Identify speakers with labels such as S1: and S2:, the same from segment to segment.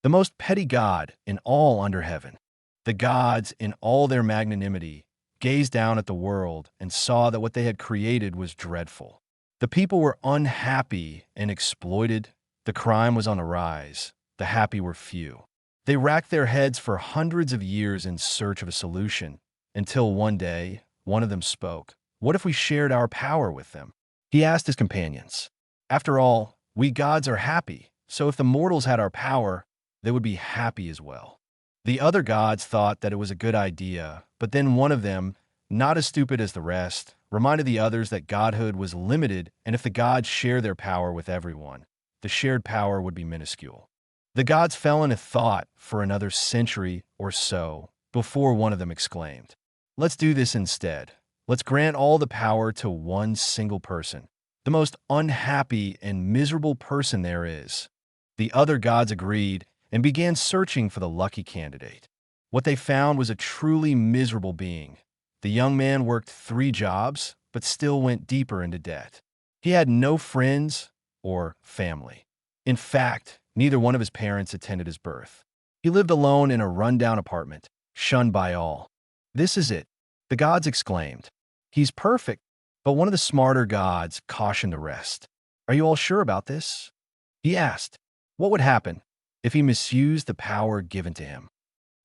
S1: the most petty god in all under heaven. The gods, in all their magnanimity, gazed down at the world and saw that what they had created was dreadful. The people were unhappy and exploited. The crime was on the rise. The happy were few. They racked their heads for hundreds of years in search of a solution, until one day, one of them spoke. What if we shared our power with them? He asked his companions. After all, we gods are happy, so if the mortals had our power, they would be happy as well. The other gods thought that it was a good idea, but then one of them, not as stupid as the rest, reminded the others that godhood was limited, and if the gods share their power with everyone, the shared power would be minuscule. The gods fell into thought for another century or so before one of them exclaimed, "Let's do this instead. Let's grant all the power to one single person, the most unhappy and miserable person there is." The other gods agreed and began searching for the lucky candidate. What they found was a truly miserable being. The young man worked 3 jobs, but still went deeper into debt. He had no friends or family. In fact, neither one of his parents attended his birth. He lived alone in a rundown apartment, shunned by all. "This is it," the gods exclaimed. "He's perfect." But one of the smarter gods cautioned the rest. "Are you all sure about this?" He asked. What would happen if he misused the power given to him?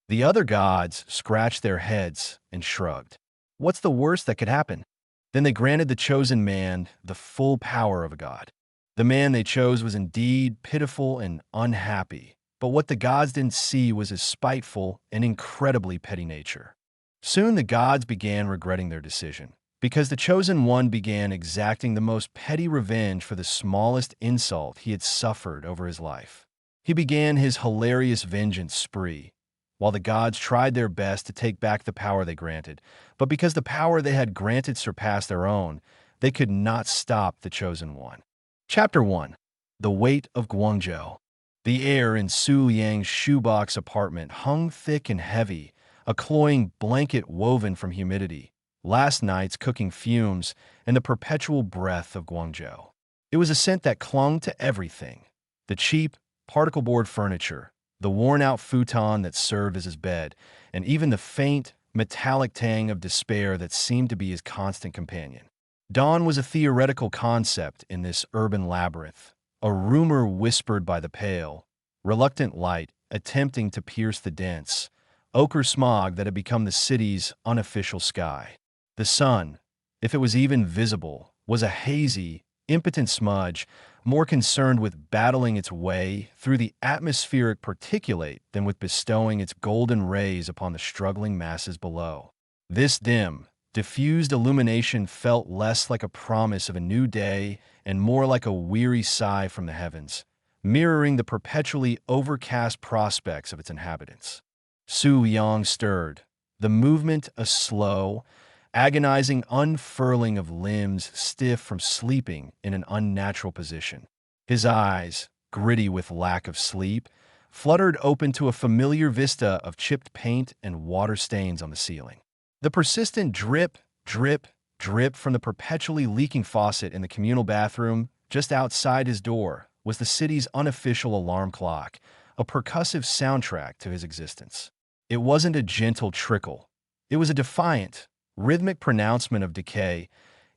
S1: The other gods scratched their heads and shrugged. What's the worst that could happen? Then they granted the chosen man the full power of a god. The man they chose was indeed pitiful and unhappy, but what the gods didn't see was his spiteful and incredibly petty nature. Soon the gods began regretting their decision, because the chosen one began exacting the most petty revenge for the smallest insult he had suffered over his life. He began his hilarious vengeance spree, while the gods tried their best to take back the power they granted, but because the power they had granted surpassed their own, they could not stop the chosen one. Chapter 1. The Weight of Guangzhou. The air in Su Yang's shoebox apartment hung thick and heavy, a cloying blanket woven from humidity, last night's cooking fumes, and the perpetual breath of Guangzhou. It was a scent that clung to everything: the cheap, particle-board furniture, the worn-out futon that served as his bed, and even the faint, metallic tang of despair that seemed to be his constant companion. Dawn was a theoretical concept in this urban labyrinth, a rumor whispered by the pale, reluctant light attempting to pierce the dense, ochre smog that had become the city's unofficial sky. The sun, if it was even visible, was a hazy, impotent smudge, more concerned with battling its way through the atmospheric particulate than with bestowing its golden rays upon the struggling masses below. This dim, diffused illumination felt less like a promise of a new day and more like a weary sigh from the heavens, mirroring the perpetually overcast prospects of its inhabitants. Su Yang stirred, the movement a slow, agonizing unfurling of limbs stiff from sleeping in an unnatural position. His eyes, gritty with lack of sleep, fluttered open to a familiar vista of chipped paint and water stains on the ceiling. The persistent drip, drip, drip from the perpetually leaking faucet in the communal bathroom just outside his door was the city's unofficial alarm clock, a percussive soundtrack to his existence. It wasn't a gentle trickle. It was a defiant, rhythmic pronouncement of decay,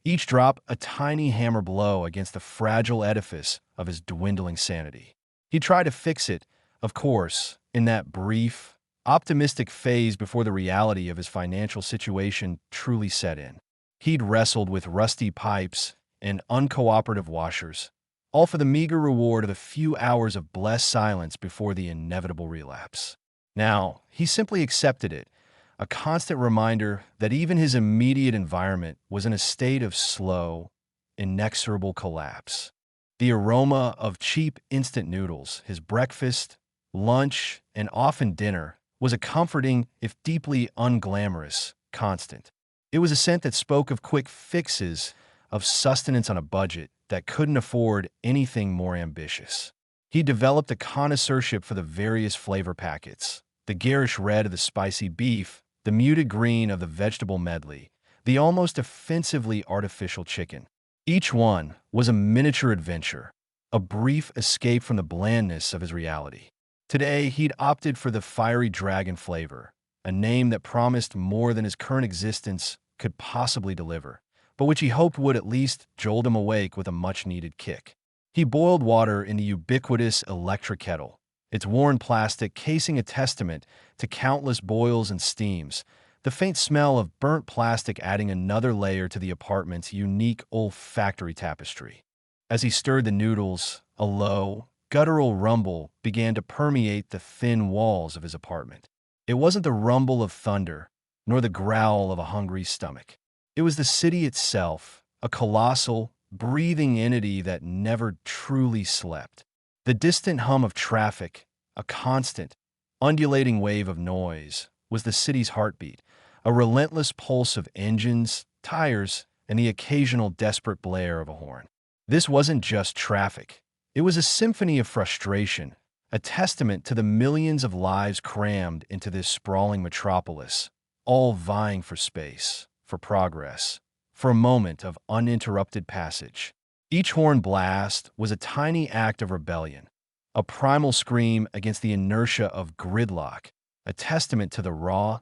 S1: each drop a tiny hammer blow against the fragile edifice of his dwindling sanity. He tried to fix it, of course, in that brief, optimistic phase before the reality of his financial situation truly set in. He'd wrestled with rusty pipes and uncooperative washers, all for the meager reward of a few hours of blessed silence before the inevitable relapse. Now, he simply accepted it, a constant reminder that even his immediate environment was in a state of slow, inexorable collapse. The aroma of cheap instant noodles, his breakfast, lunch, and often dinner, was a comforting, if deeply unglamorous, constant. It was a scent that spoke of quick fixes, of sustenance on a budget that couldn't afford anything more ambitious. He developed a connoisseurship for the various flavor packets: the garish red of the spicy beef, the muted green of the vegetable medley, the almost offensively artificial chicken. Each one was a miniature adventure, a brief escape from the blandness of his reality. Today, he'd opted for the fiery dragon flavor, a name that promised more than his current existence could possibly deliver, but which he hoped would at least jolt him awake with a much-needed kick. He boiled water in the ubiquitous electric kettle, its worn plastic casing a testament to countless boils and steams, the faint smell of burnt plastic adding another layer to the apartment's unique olfactory tapestry. As he stirred the noodles, a low, guttural rumble began to permeate the thin walls of his apartment. It wasn't the rumble of thunder, nor the growl of a hungry stomach. It was the city itself, a colossal, breathing entity that never truly slept. The distant hum of traffic, a constant, undulating wave of noise, was the city's heartbeat, a relentless pulse of engines, tires, and the occasional desperate blare of a horn. This wasn't just traffic. It was a symphony of frustration, a testament to the millions of lives crammed into this sprawling metropolis, all vying for space, for progress, for a moment of uninterrupted passage. Each horn blast was a tiny act of rebellion, a primal scream against the inertia of gridlock, a testament to the raw,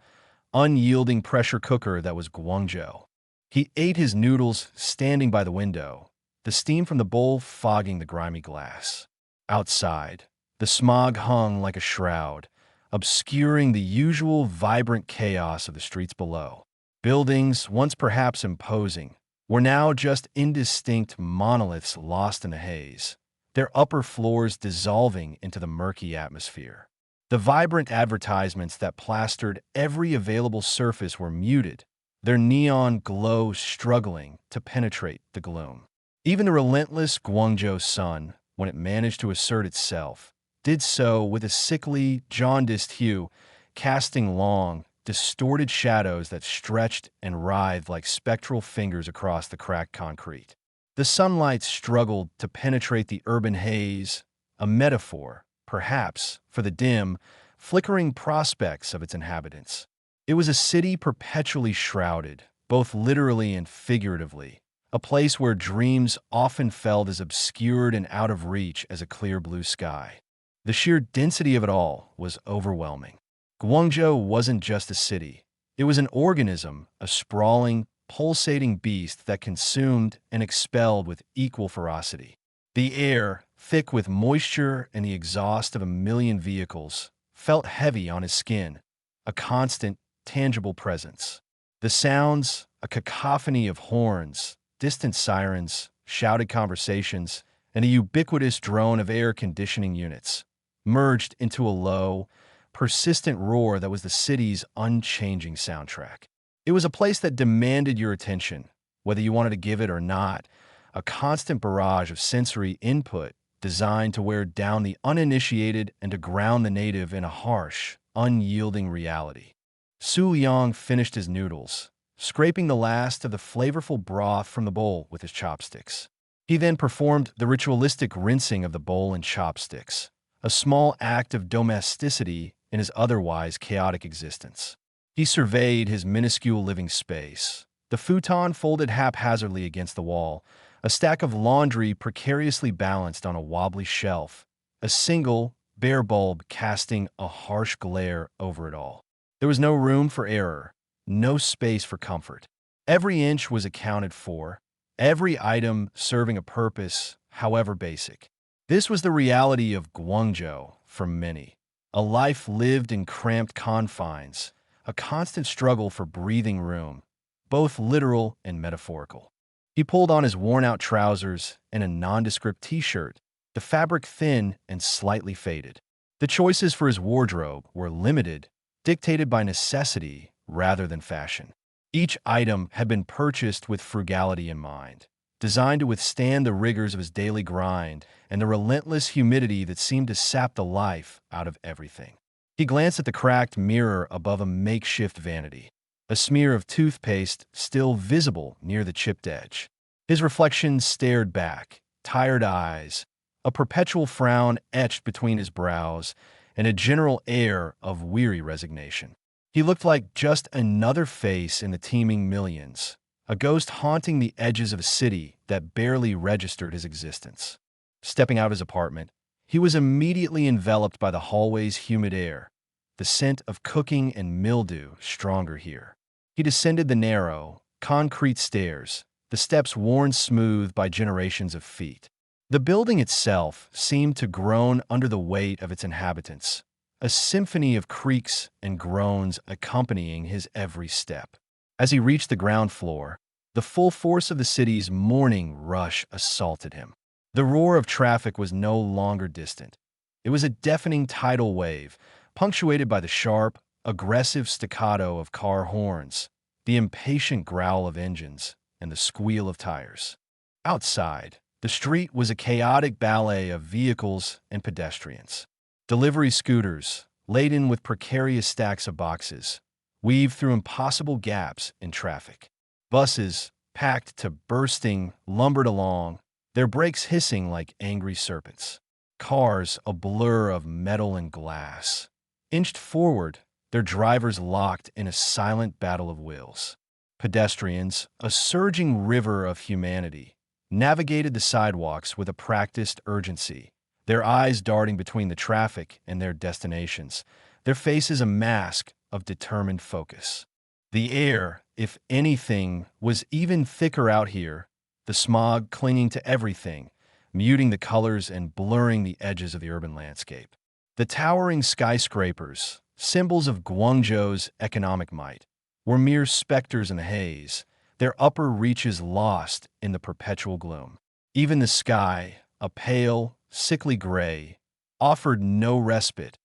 S1: unyielding pressure cooker that was Guangzhou. He ate his noodles standing by the window, the steam from the bowl fogging the grimy glass. Outside, the smog hung like a shroud, obscuring the usual vibrant chaos of the streets below. Buildings, once perhaps imposing, were now just indistinct monoliths lost in the haze, their upper floors dissolving into the murky atmosphere. The vibrant advertisements that plastered every available surface were muted, their neon glow struggling to penetrate the gloom. Even the relentless Guangzhou sun, when it managed to assert itself, did so with a sickly, jaundiced hue, casting long, distorted shadows that stretched and writhed like spectral fingers across the cracked concrete. The sunlight struggled to penetrate the urban haze, a metaphor, perhaps, for the dim, flickering prospects of its inhabitants. It was a city perpetually shrouded, both literally and figuratively, a place where dreams often felt as obscured and out of reach as a clear blue sky. The sheer density of it all was overwhelming. Guangzhou wasn't just a city. It was an organism, a sprawling, pulsating beast that consumed and expelled with equal ferocity. The air, thick with moisture and the exhaust of a million vehicles, felt heavy on his skin, a constant, tangible presence. The sounds, a cacophony of horns, distant sirens, shouted conversations, and a ubiquitous drone of air conditioning units, merged into a low, persistent roar that was the city's unchanging soundtrack. It was a place that demanded your attention, whether you wanted to give it or not, a constant barrage of sensory input designed to wear down the uninitiated and to ground the native in a harsh, unyielding reality. Su Yang finished his noodles, scraping the last of the flavorful broth from the bowl with his chopsticks. He then performed the ritualistic rinsing of the bowl and chopsticks, a small act of domesticity in his otherwise chaotic existence. He surveyed his minuscule living space, the futon folded haphazardly against the wall, a stack of laundry precariously balanced on a wobbly shelf, a single, bare bulb casting a harsh glare over it all. There was no room for error, no space for comfort. Every inch was accounted for, every item serving a purpose, however basic. This was the reality of Guangzhou for many, a life lived in cramped confines, a constant struggle for breathing room, both literal and metaphorical. He pulled on his worn-out trousers and a nondescript t-shirt, the fabric thin and slightly faded. The choices for his wardrobe were limited, dictated by necessity rather than fashion. Each item had been purchased with frugality in mind, designed to withstand the rigors of his daily grind and the relentless humidity that seemed to sap the life out of everything. He glanced at the cracked mirror above a makeshift vanity, a smear of toothpaste still visible near the chipped edge. His reflection stared back, tired eyes, a perpetual frown etched between his brows, and a general air of weary resignation. He looked like just another face in the teeming millions, a ghost haunting the edges of a city that barely registered his existence. Stepping out of his apartment, He was immediately enveloped by the hallway's humid air, the scent of cooking and mildew stronger here. He descended the narrow, concrete stairs, the steps worn smooth by generations of feet. The building itself seemed to groan under the weight of its inhabitants, a symphony of creaks and groans accompanying his every step. As he reached the ground floor, the full force of the city's morning rush assaulted him. The roar of traffic was no longer distant. It was a deafening tidal wave, punctuated by the sharp, aggressive staccato of car horns, the impatient growl of engines, and the squeal of tires. Outside, the street was a chaotic ballet of vehicles and pedestrians. Delivery scooters, laden with precarious stacks of boxes, weaved through impossible gaps in traffic. Buses, packed to bursting, lumbered along, their brakes hissing like angry serpents. Cars, a blur of metal and glass, inched forward, their drivers locked in a silent battle of wills. Pedestrians, a surging river of humanity, navigated the sidewalks with a practiced urgency, their eyes darting between the traffic and their destinations, their faces a mask of determined focus. The air, if anything, was even thicker out here, the smog clinging to everything, muting the colors and blurring the edges of the urban landscape. The towering skyscrapers, symbols of Guangzhou's economic might, were mere specters in the haze, their upper reaches lost in the perpetual gloom. Even the sky, a pale, sickly gray, offered no respite,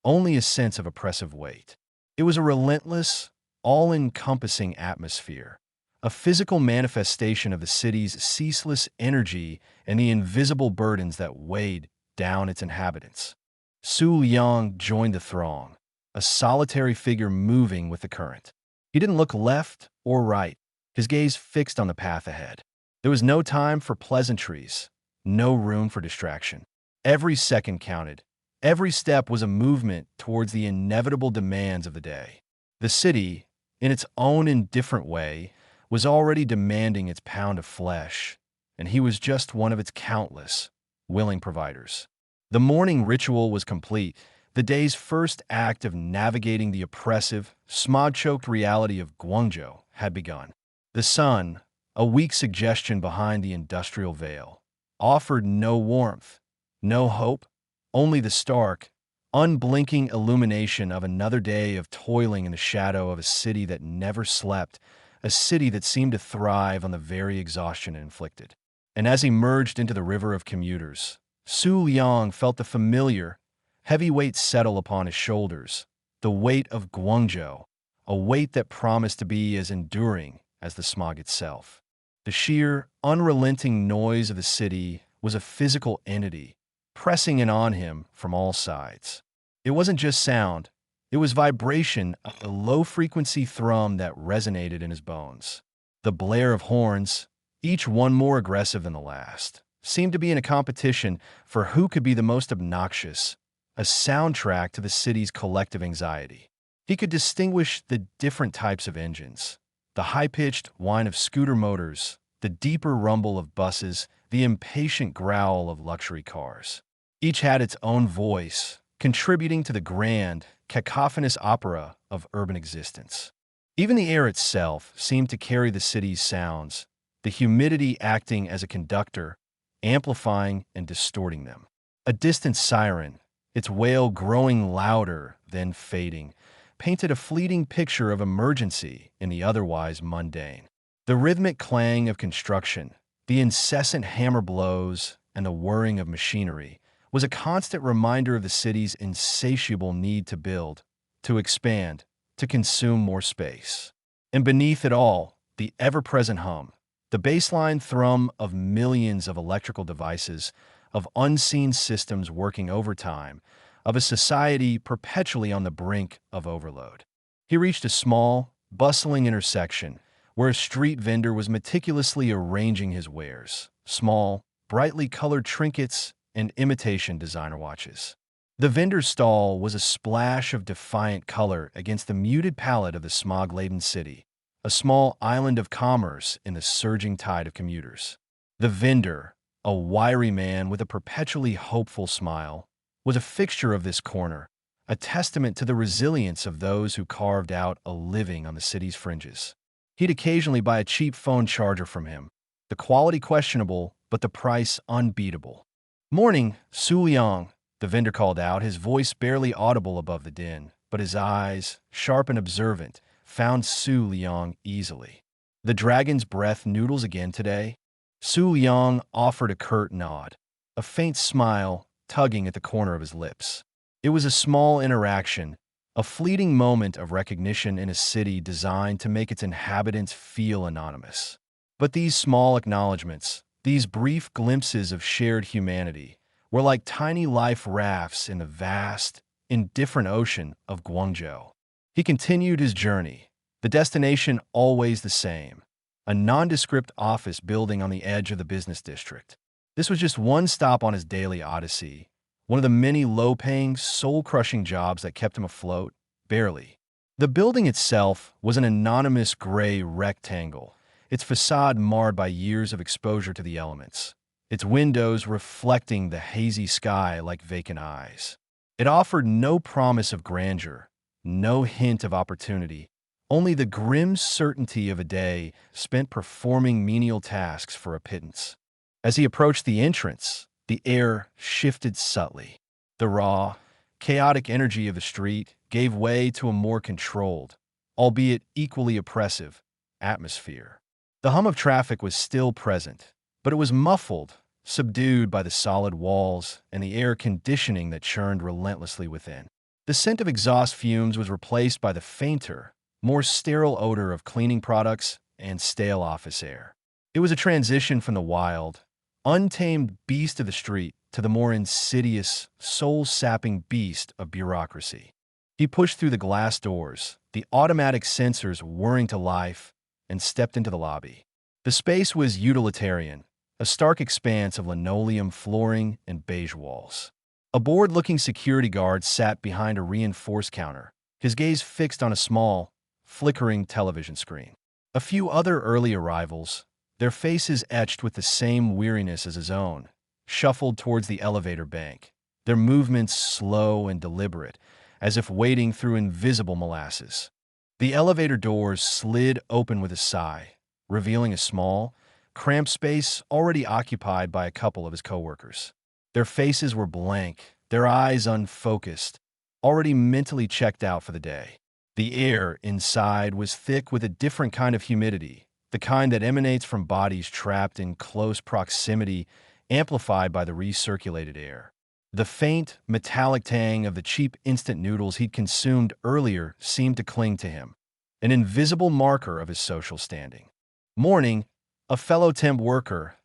S1: only a sense of oppressive weight. It was a relentless, all-encompassing atmosphere, a physical manifestation of the city's ceaseless energy and the invisible burdens that weighed down its inhabitants. Su Liang joined the throng, a solitary figure moving with the current. He didn't look left or right, his gaze fixed on the path ahead. There was no time for pleasantries, no room for distraction. Every second counted. Every step was a movement towards the inevitable demands of the day. The city, in its own indifferent way, was already demanding its pound of flesh, and he was just one of its countless, willing providers. The morning ritual was complete. The day's first act of navigating the oppressive, smog-choked reality of Guangzhou had begun. The sun, a weak suggestion behind the industrial veil, offered no warmth, no hope, only the stark, unblinking illumination of another day of toiling in the shadow of a city that never slept, a city that seemed to thrive on the very exhaustion it inflicted. And as he merged into the river of commuters, Su Liang felt the familiar, heavy weight settle upon his shoulders, the weight of Guangzhou, a weight that promised to be as enduring as the smog itself. The sheer, unrelenting noise of the city was a physical entity, pressing in on him from all sides. It wasn't just sound, it was vibration, a low-frequency thrum that resonated in his bones. The blare of horns, each one more aggressive than the last, seemed to be in a competition for who could be the most obnoxious, a soundtrack to the city's collective anxiety. He could distinguish the different types of engines, the high-pitched whine of scooter motors, the deeper rumble of buses, the impatient growl of luxury cars. Each had its own voice, contributing to the grand, cacophonous opera of urban existence. Even the air itself seemed to carry the city's sounds, the humidity acting as a conductor, amplifying and distorting them. A distant siren, its wail growing louder, then fading, painted a fleeting picture of emergency in the otherwise mundane. The rhythmic clang of construction, the incessant hammer blows, and the whirring of machinery was a constant reminder of the city's insatiable need to build, to expand, to consume more space. And beneath it all, the ever-present hum, the baseline thrum of millions of electrical devices, of unseen systems working overtime, of a society perpetually on the brink of overload. He reached a small, bustling intersection where a street vendor was meticulously arranging his wares, small, brightly colored trinkets and imitation designer watches. The vendor's stall was a splash of defiant color against the muted palette of the smog-laden city, a small island of commerce in the surging tide of commuters. The vendor, a wiry man with a perpetually hopeful smile, was a fixture of this corner, a testament to the resilience of those who carved out a living on the city's fringes. He'd occasionally buy a cheap phone charger from him, the quality questionable, but the price unbeatable. "Morning, Su Liang," the vendor called out, his voice barely audible above the din, but his eyes, sharp and observant, found Su Liang easily. "The dragon's breath noodles again today?" Su Liang offered a curt nod, a faint smile tugging at the corner of his lips. It was a small interaction, a fleeting moment of recognition in a city designed to make its inhabitants feel anonymous. But these small acknowledgments, these brief glimpses of shared humanity, were like tiny life rafts in the vast, indifferent ocean of Guangzhou. He continued his journey, the destination always the same, a nondescript office building on the edge of the business district. This was just one stop on his daily odyssey, one of the many low-paying, soul-crushing jobs that kept him afloat, barely. The building itself was an anonymous gray rectangle, its facade marred by years of exposure to the elements, its windows reflecting the hazy sky like vacant eyes. It offered no promise of grandeur, no hint of opportunity, only the grim certainty of a day spent performing menial tasks for a pittance. As he approached the entrance, the air shifted subtly. The raw, chaotic energy of the street gave way to a more controlled, albeit equally oppressive, atmosphere. The hum of traffic was still present, but it was muffled, subdued by the solid walls and the air conditioning that churned relentlessly within. The scent of exhaust fumes was replaced by the fainter, more sterile odor of cleaning products and stale office air. It was a transition from the wild, untamed beast of the street to the more insidious, soul-sapping beast of bureaucracy. He pushed through the glass doors, the automatic sensors whirring to life, and stepped into the lobby. The space was utilitarian, a stark expanse of linoleum flooring and beige walls. A bored-looking security guard sat behind a reinforced counter, his gaze fixed on a small, flickering television screen. A few other early arrivals, their faces etched with the same weariness as his own, shuffled towards the elevator bank, their movements slow and deliberate, as if wading through invisible molasses. The elevator doors slid open with a sigh, revealing a small, cramped space already occupied by a couple of his coworkers. Their faces were blank, their eyes unfocused, already mentally checked out for the day. The air inside was thick with a different kind of humidity, the kind that emanates from bodies trapped in close proximity, amplified by the recirculated air. The faint, metallic tang of the cheap instant noodles he'd consumed earlier seemed to cling to him, an invisible marker of his social standing. "Morning," a fellow temp worker,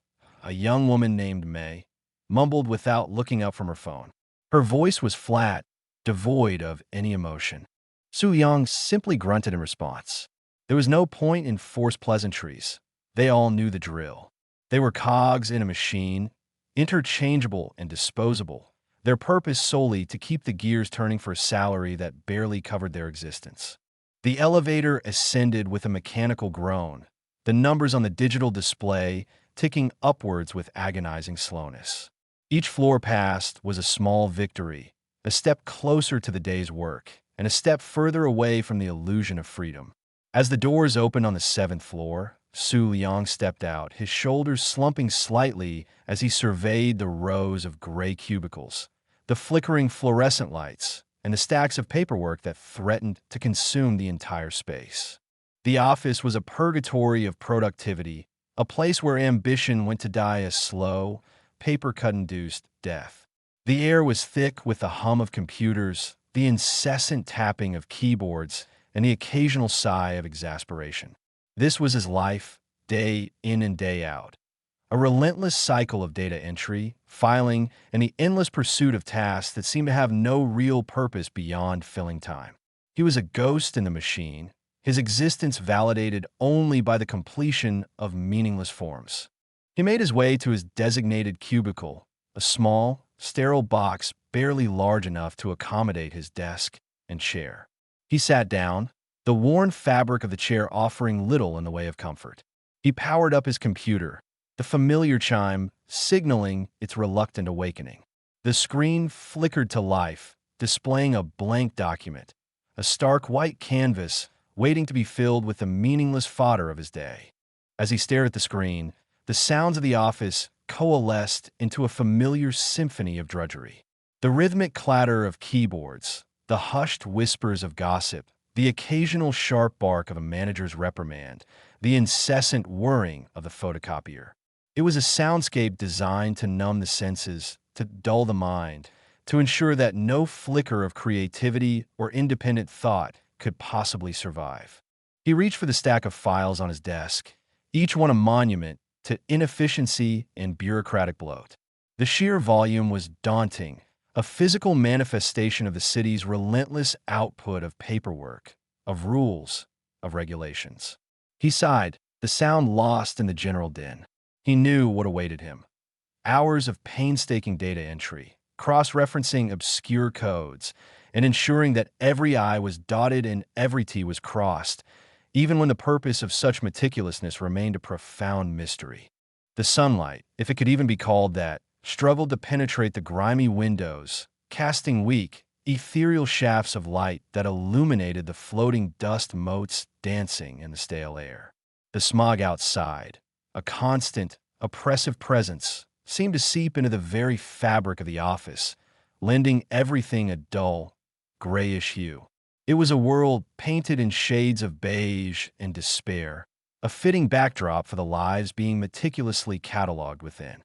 S1: a young woman named May, mumbled without looking up from her phone. Her voice was flat, devoid of any emotion. Su Yang simply grunted in response. There was no point in forced pleasantries. They all knew the drill. They were cogs in a machine, interchangeable and disposable, their purpose solely to keep the gears turning for a salary that barely covered their existence. The elevator ascended with a mechanical groan, the numbers on the digital display ticking upwards with agonizing slowness. Each floor passed was a small victory, a step closer to the day's work, and a step further away from the illusion of freedom. As the doors opened on the 7th floor, Su Liang stepped out, his shoulders slumping slightly as he surveyed the rows of gray cubicles, the flickering fluorescent lights, and the stacks of paperwork that threatened to consume the entire space. The office was a purgatory of productivity, a place where ambition went to die a slow, paper-cut-induced death. The air was thick with the hum of computers, the incessant tapping of keyboards, and the occasional sigh of exasperation. This was his life, day in and day out. A relentless cycle of data entry, filing, and the endless pursuit of tasks that seemed to have no real purpose beyond filling time. He was a ghost in the machine, his existence validated only by the completion of meaningless forms. He made his way to his designated cubicle, a small, sterile box barely large enough to accommodate his desk and chair. He sat down, the worn fabric of the chair offering little in the way of comfort. He powered up his computer, the familiar chime signaling its reluctant awakening. The screen flickered to life, displaying a blank document, a stark white canvas waiting to be filled with the meaningless fodder of his day. As he stared at the screen, the sounds of the office coalesced into a familiar symphony of drudgery. The rhythmic clatter of keyboards, the hushed whispers of gossip, the occasional sharp bark of a manager's reprimand, the incessant whirring of the photocopier. It was a soundscape designed to numb the senses, to dull the mind, to ensure that no flicker of creativity or independent thought could possibly survive. He reached for the stack of files on his desk, each one a monument to inefficiency and bureaucratic bloat. The sheer volume was daunting, a physical manifestation of the city's relentless output of paperwork, of rules, of regulations. He sighed, the sound lost in the general din. He knew what awaited him. Hours of painstaking data entry, cross-referencing obscure codes, and ensuring that every I was dotted and every T was crossed, even when the purpose of such meticulousness remained a profound mystery. The sunlight, if it could even be called that, struggled to penetrate the grimy windows, casting weak, ethereal shafts of light that illuminated the floating dust motes dancing in the stale air. The smog outside, a constant, oppressive presence, seemed to seep into the very fabric of the office, lending everything a dull, grayish hue. It was a world painted in shades of beige and despair, a fitting backdrop for the lives being meticulously cataloged within.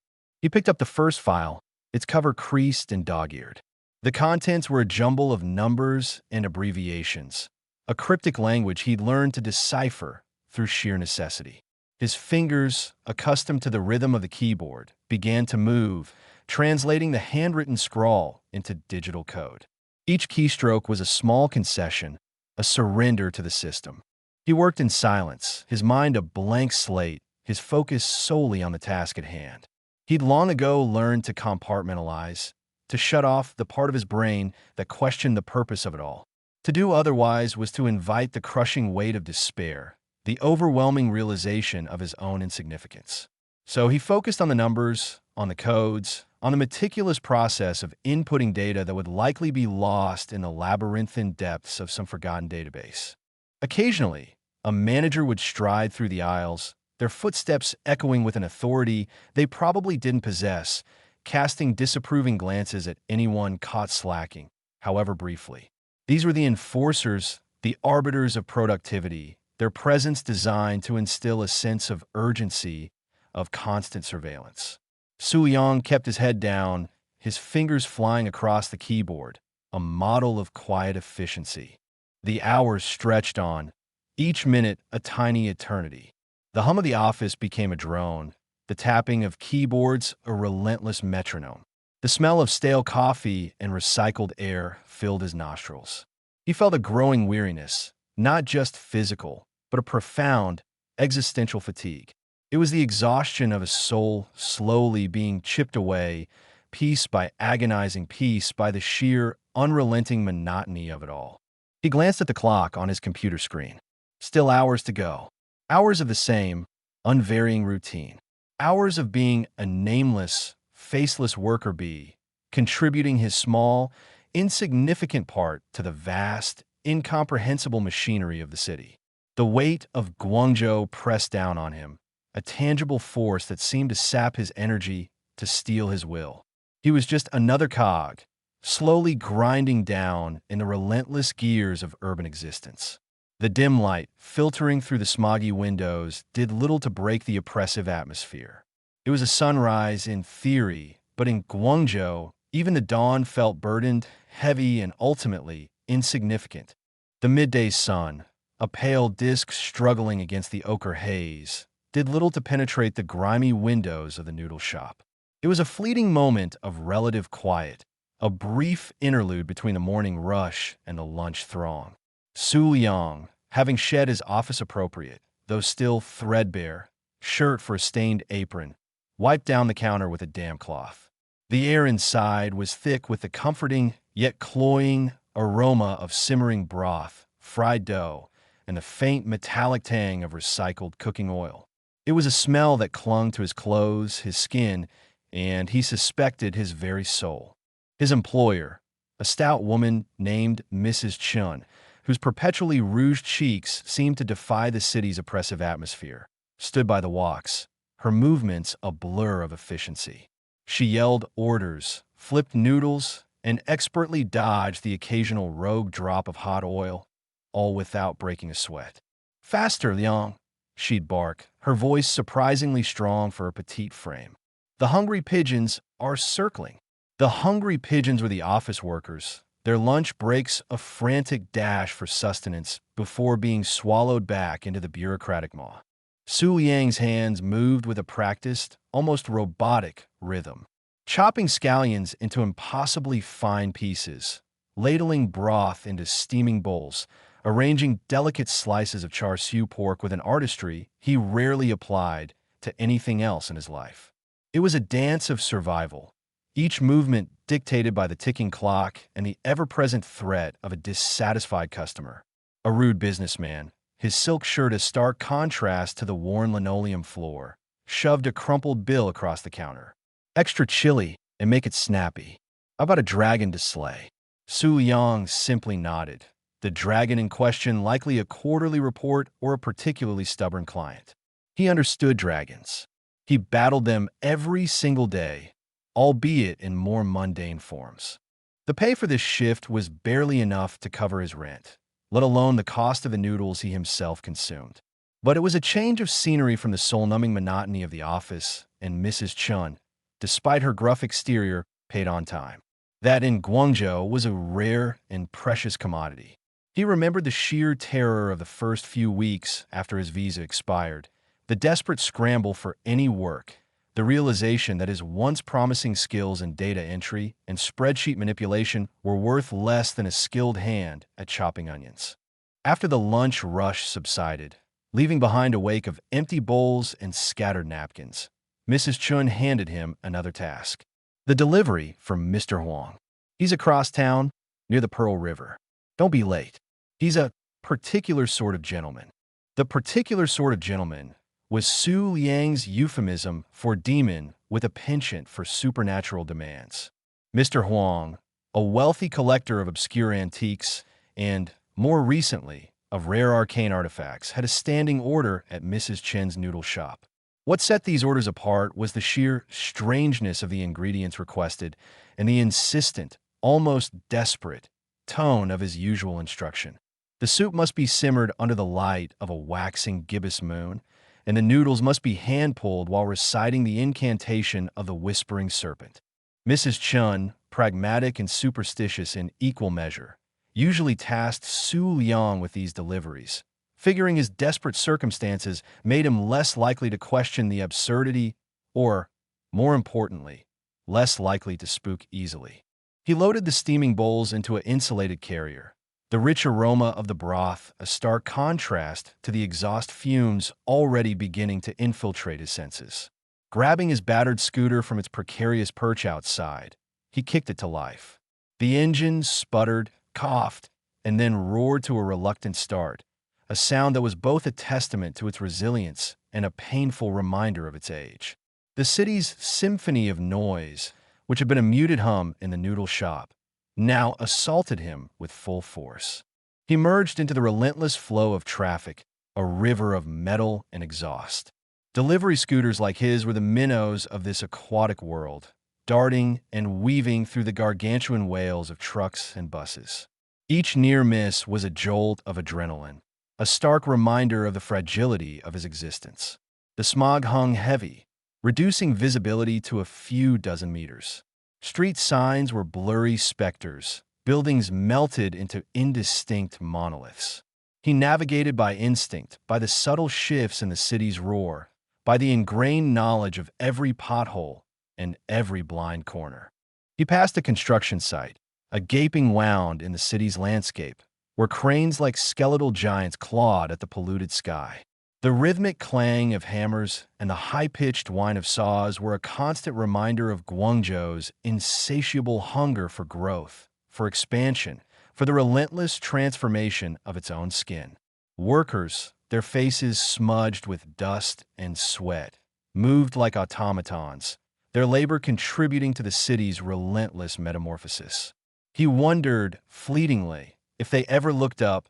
S1: He picked up the first file, its cover creased and dog-eared. The contents were a jumble of numbers and abbreviations, a cryptic language he'd learned to decipher through sheer necessity. His fingers, accustomed to the rhythm of the keyboard, began to move, translating the handwritten scrawl into digital code. Each keystroke was a small concession, a surrender to the system. He worked in silence, his mind a blank slate, his focus solely on the task at hand. He'd long ago learned to compartmentalize, to shut off the part of his brain that questioned the purpose of it all. To do otherwise was to invite the crushing weight of despair, the overwhelming realization of his own insignificance. So he focused on the numbers, on the codes, on the meticulous process of inputting data that would likely be lost in the labyrinthine depths of some forgotten database. Occasionally, a manager would stride through the aisles, their footsteps echoing with an authority they probably didn't possess, casting disapproving glances at anyone caught slacking, however briefly. These were the enforcers, the arbiters of productivity, their presence designed to instill a sense of urgency, of constant surveillance. Su Yang kept his head down, his fingers flying across the keyboard, a model of quiet efficiency. The hours stretched on, each minute a tiny eternity. The hum of the office became a drone, the tapping of keyboards a relentless metronome. The smell of stale coffee and recycled air filled his nostrils. He felt a growing weariness, not just physical, but a profound, existential fatigue. It was the exhaustion of a soul slowly being chipped away, piece by agonizing piece, by the sheer, unrelenting monotony of it all. He glanced at the clock on his computer screen. Still hours to go. Hours of the same, unvarying routine. Hours of being a nameless, faceless worker bee, contributing his small, insignificant part to the vast, incomprehensible machinery of the city. The weight of Guangzhou pressed down on him, a tangible force that seemed to sap his energy, to steal his will. He was just another cog, slowly grinding down in the relentless gears of urban existence. The dim light, filtering through the smoggy windows, did little to break the oppressive atmosphere. It was a sunrise in theory, but in Guangzhou, even the dawn felt burdened, heavy, and ultimately insignificant. The midday sun, a pale disk struggling against the ochre haze, did little to penetrate the grimy windows of the noodle shop. It was a fleeting moment of relative quiet, a brief interlude between the morning rush and the lunch throng. Su Yang, having shed his office-appropriate, though still threadbare, shirt for a stained apron, wiped down the counter with a damp cloth. The air inside was thick with the comforting, yet cloying, aroma of simmering broth, fried dough, and the faint metallic tang of recycled cooking oil. It was a smell that clung to his clothes, his skin, and he suspected his very soul. His employer, a stout woman named Mrs. Chun, whose perpetually rouged cheeks seemed to defy the city's oppressive atmosphere, stood by the walks, her movements a blur of efficiency. She yelled orders, flipped noodles, and expertly dodged the occasional rogue drop of hot oil, all without breaking a sweat. "Faster, Liang," she'd bark, her voice surprisingly strong for a petite frame. The hungry pigeons are circling. The hungry pigeons were the office workers, their lunch breaks a frantic dash for sustenance before being swallowed back into the bureaucratic maw. Su Yang's hands moved with a practiced, almost robotic rhythm, chopping scallions into impossibly fine pieces, ladling broth into steaming bowls, arranging delicate slices of char siu pork with an artistry he rarely applied to anything else in his life. It was a dance of survival, each movement dictated by the ticking clock and the ever-present threat of a dissatisfied customer. A rude businessman, his silk shirt a stark contrast to the worn linoleum floor, shoved a crumpled bill across the counter. "Extra chili, and make it snappy. How about a dragon to slay?" Su Yang simply nodded, the dragon in question likely a quarterly report or a particularly stubborn client. He understood dragons. He battled them every single day, albeit in more mundane forms. The pay for this shift was barely enough to cover his rent, let alone the cost of the noodles he himself consumed. But it was a change of scenery from the soul-numbing monotony of the office, and Mrs. Chun, despite her gruff exterior, paid on time. That in Guangzhou was a rare and precious commodity. He remembered the sheer terror of the first few weeks after his visa expired, the desperate scramble for any work, the realization that his once promising skills in data entry and spreadsheet manipulation were worth less than a skilled hand at chopping onions. After the lunch rush subsided, leaving behind a wake of empty bowls and scattered napkins, Mrs. Chun handed him another task. The delivery from Mr. Huang. "He's across town, near the Pearl River. Don't be late. He's a particular sort of gentleman." The particular sort of gentleman was Su Liang's euphemism for demon with a penchant for supernatural demands. Mr. Huang, a wealthy collector of obscure antiques and, more recently, of rare arcane artifacts, had a standing order at Mrs. Chen's noodle shop. What set these orders apart was the sheer strangeness of the ingredients requested and the insistent, almost desperate, tone of his usual instruction. The soup must be simmered under the light of a waxing gibbous moon, and the noodles must be hand-pulled while reciting the incantation of the whispering serpent. Mrs. Chun, pragmatic and superstitious in equal measure, usually tasked Su Liang with these deliveries, figuring his desperate circumstances made him less likely to question the absurdity or, more importantly, less likely to spook easily. He loaded the steaming bowls into an insulated carrier, the rich aroma of the broth a stark contrast to the exhaust fumes already beginning to infiltrate his senses. Grabbing his battered scooter from its precarious perch outside, he kicked it to life. The engine sputtered, coughed, and then roared to a reluctant start, a sound that was both a testament to its resilience and a painful reminder of its age. The city's symphony of noise, which had been a muted hum in the noodle shop, now assaulted him with full force. He merged into the relentless flow of traffic, a river of metal and exhaust. Delivery scooters like his were the minnows of this aquatic world, darting and weaving through the gargantuan whales of trucks and buses. Each near miss was a jolt of adrenaline, a stark reminder of the fragility of his existence. The smog hung heavy, reducing visibility to a few dozen meters. Street signs were blurry specters, buildings melted into indistinct monoliths. He navigated by instinct, by the subtle shifts in the city's roar, by the ingrained knowledge of every pothole and every blind corner. He passed a construction site, a gaping wound in the city's landscape, where cranes like skeletal giants clawed at the polluted sky. The rhythmic clang of hammers and the high-pitched whine of saws were a constant reminder of Guangzhou's insatiable hunger for growth, for expansion, for the relentless transformation of its own skin. Workers, their faces smudged with dust and sweat, moved like automatons, their labor contributing to the city's relentless metamorphosis. He wondered, fleetingly, if they ever looked up,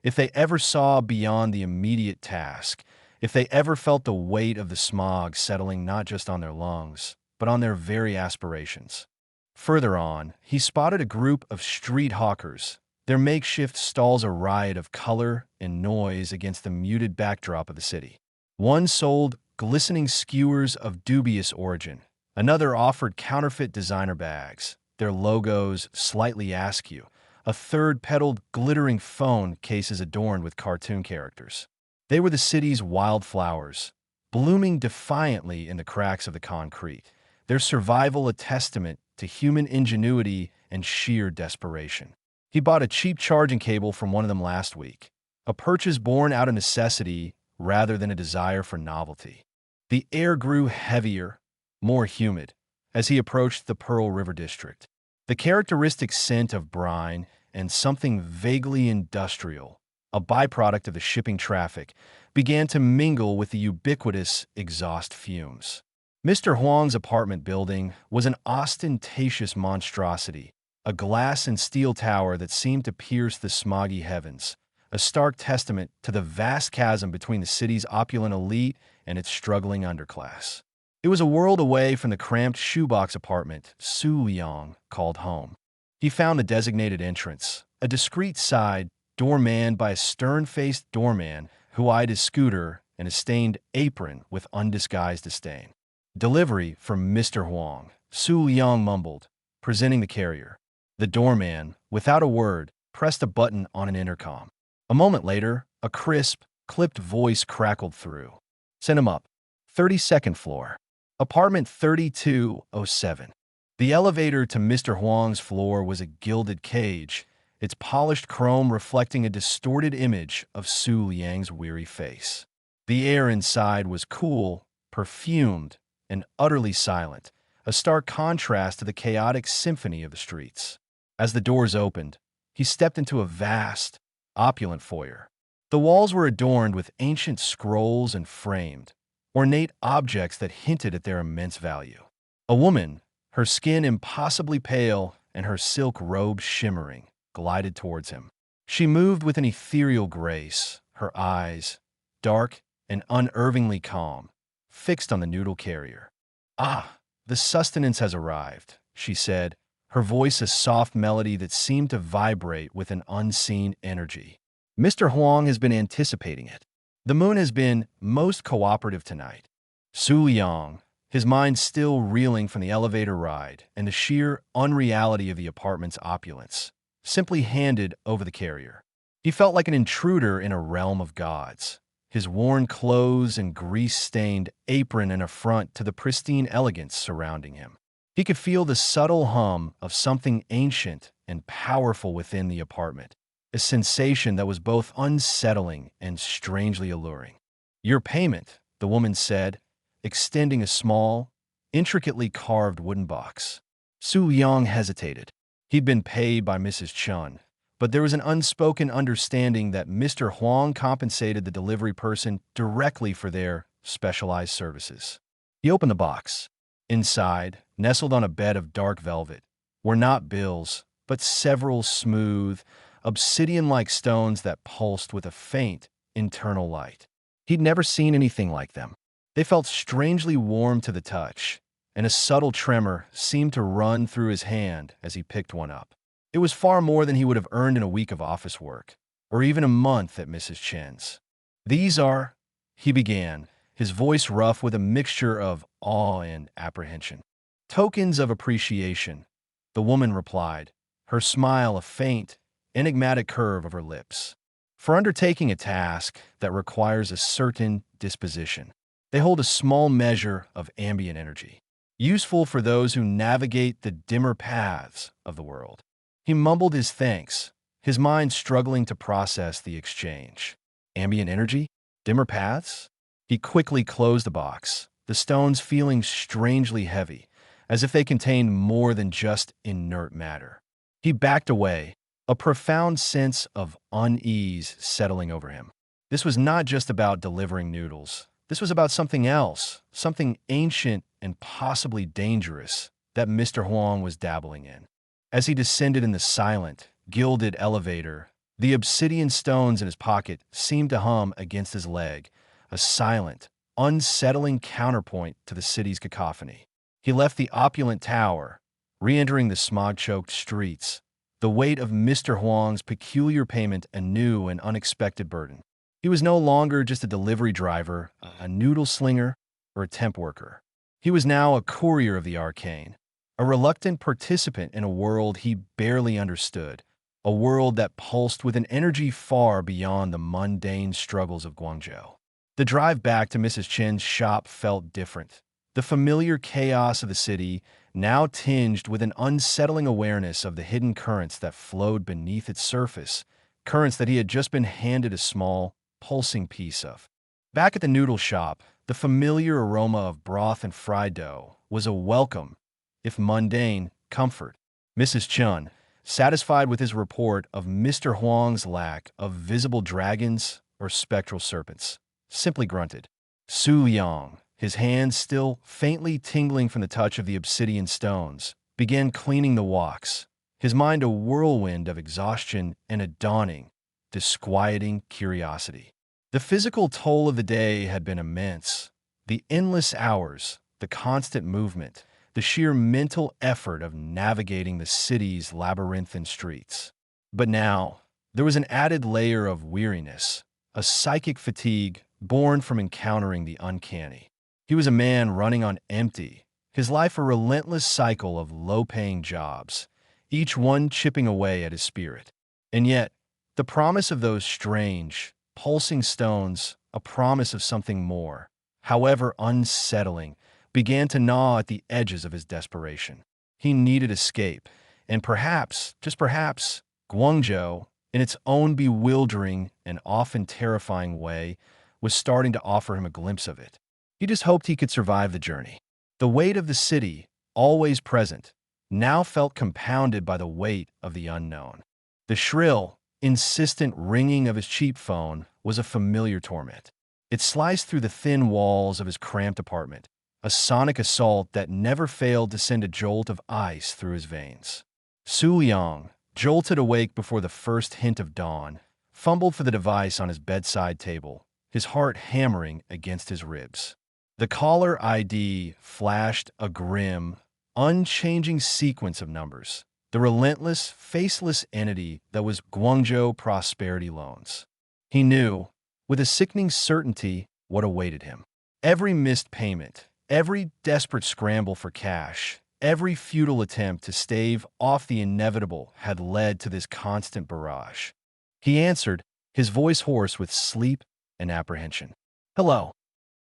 S1: if they ever saw beyond the immediate task, if they ever felt the weight of the smog settling not just on their lungs, but on their very aspirations. Further on, he spotted a group of street hawkers, their makeshift stalls a riot of color and noise against the muted backdrop of the city. One sold glistening skewers of dubious origin. Another offered counterfeit designer bags, their logos slightly askew. A third peddled glittering phone cases adorned with cartoon characters. They were the city's wildflowers, blooming defiantly in the cracks of the concrete, their survival a testament to human ingenuity and sheer desperation. He bought a cheap charging cable from one of them last week, a purchase born out of necessity rather than a desire for novelty. The air grew heavier, more humid, as he approached the Pearl River district. The characteristic scent of brine and something vaguely industrial, a byproduct of the shipping traffic, began to mingle with the ubiquitous exhaust fumes. Mr. Huang's apartment building was an ostentatious monstrosity, a glass and steel tower that seemed to pierce the smoggy heavens, a stark testament to the vast chasm between the city's opulent elite and its struggling underclass. It was a world away from the cramped shoebox apartment Su Liang called home. He found the designated entrance, a discreet side door manned by a stern-faced doorman who eyed his scooter and a stained apron with undisguised disdain. "Delivery from Mr. Huang," Su Liang mumbled, presenting the carrier. The doorman, without a word, pressed a button on an intercom. A moment later, a crisp, clipped voice crackled through. "Send him up. 32nd floor. Apartment 3207. The elevator to Mr. Huang's floor was a gilded cage, its polished chrome reflecting a distorted image of Su Liang's weary face. The air inside was cool, perfumed, and utterly silent, a stark contrast to the chaotic symphony of the streets. As the doors opened, he stepped into a vast, opulent foyer. The walls were adorned with ancient scrolls and framed, ornate objects that hinted at their immense value. A woman, her skin impossibly pale and her silk robe shimmering, glided towards him. She moved with an ethereal grace, her eyes, dark and unervingly calm, fixed on the noodle carrier. "Ah, the sustenance has arrived," she said, her voice a soft melody that seemed to vibrate with an unseen energy. "Mr. Huang has been anticipating it. The moon has been most cooperative tonight." Su Liang, his mind still reeling from the elevator ride and the sheer unreality of the apartment's opulence, simply handed over the carrier. He felt like an intruder in a realm of gods, his worn clothes and grease-stained apron an affront to the pristine elegance surrounding him. He could feel the subtle hum of something ancient and powerful within the apartment, a sensation that was both unsettling and strangely alluring. "Your payment," the woman said, extending a small, intricately carved wooden box. Su Liang hesitated. He'd been paid by Mrs. Chun, but there was an unspoken understanding that Mr. Huang compensated the delivery person directly for their specialized services. He opened the box. Inside, nestled on a bed of dark velvet, were not bills, but several smooth, obsidian-like stones that pulsed with a faint, internal light. He'd never seen anything like them. They felt strangely warm to the touch, and a subtle tremor seemed to run through his hand as he picked one up. It was far more than he would have earned in a week of office work, or even a month at Mrs. Chen's. "These are," he began, his voice rough with a mixture of awe and apprehension. "Tokens of appreciation," the woman replied, her smile a faint, enigmatic curve of her lips. "For undertaking a task that requires a certain disposition. They hold a small measure of ambient energy, useful for those who navigate the dimmer paths of the world." He mumbled his thanks, his mind struggling to process the exchange. Ambient energy? Dimmer paths? He quickly closed the box, the stones feeling strangely heavy, as if they contained more than just inert matter. He backed away, a profound sense of unease settling over him. This was not just about delivering noodles. This was about something else, something ancient and possibly dangerous that Mr. Huang was dabbling in. As he descended in the silent, gilded elevator, the obsidian stones in his pocket seemed to hum against his leg, a silent, unsettling counterpoint to the city's cacophony. He left the opulent tower, re-entering the smog-choked streets, the weight of Mr. Huang's peculiar payment a new and unexpected burden. He was no longer just a delivery driver, a noodle slinger, or a temp worker. He was now a courier of the arcane, a reluctant participant in a world he barely understood, a world that pulsed with an energy far beyond the mundane struggles of Guangzhou. The drive back to Mrs. Chen's shop felt different. The familiar chaos of the city, now tinged with an unsettling awareness of the hidden currents that flowed beneath its surface, currents that he had just been handed a small, pulsing piece of. Back at the noodle shop, the familiar aroma of broth and fried dough was a welcome, if mundane, comfort. Mrs. Chen, satisfied with his report of Mr. Huang's lack of visible dragons or spectral serpents, simply grunted. Su Yang, his hands still faintly tingling from the touch of the obsidian stones, began cleaning the walks, his mind a whirlwind of exhaustion and a dawning, disquieting curiosity. The physical toll of the day had been immense. The endless hours, the constant movement, the sheer mental effort of navigating the city's labyrinthine streets. But now, there was an added layer of weariness, a psychic fatigue born from encountering the uncanny. He was a man running on empty, his life a relentless cycle of low-paying jobs, each one chipping away at his spirit. And yet, the promise of those strange, pulsing stones, a promise of something more, however unsettling, began to gnaw at the edges of his desperation. He needed escape, and perhaps, just perhaps, Guangzhou, in its own bewildering and often terrifying way, was starting to offer him a glimpse of it. He just hoped he could survive the journey. The weight of the city, always present, now felt compounded by the weight of the unknown. The shrill, insistent ringing of his cheap phone was a familiar torment. It sliced through the thin walls of his cramped apartment, a sonic assault that never failed to send a jolt of ice through his veins. Su Yang, jolted awake before the first hint of dawn, fumbled for the device on his bedside table, his heart hammering against his ribs. The caller ID flashed a grim, unchanging sequence of numbers, the relentless, faceless entity that was Guangzhou Prosperity Loans. He knew, with a sickening certainty, what awaited him. Every missed payment, every desperate scramble for cash, every futile attempt to stave off the inevitable had led to this constant barrage. He answered, his voice hoarse with sleep and apprehension. "Hello."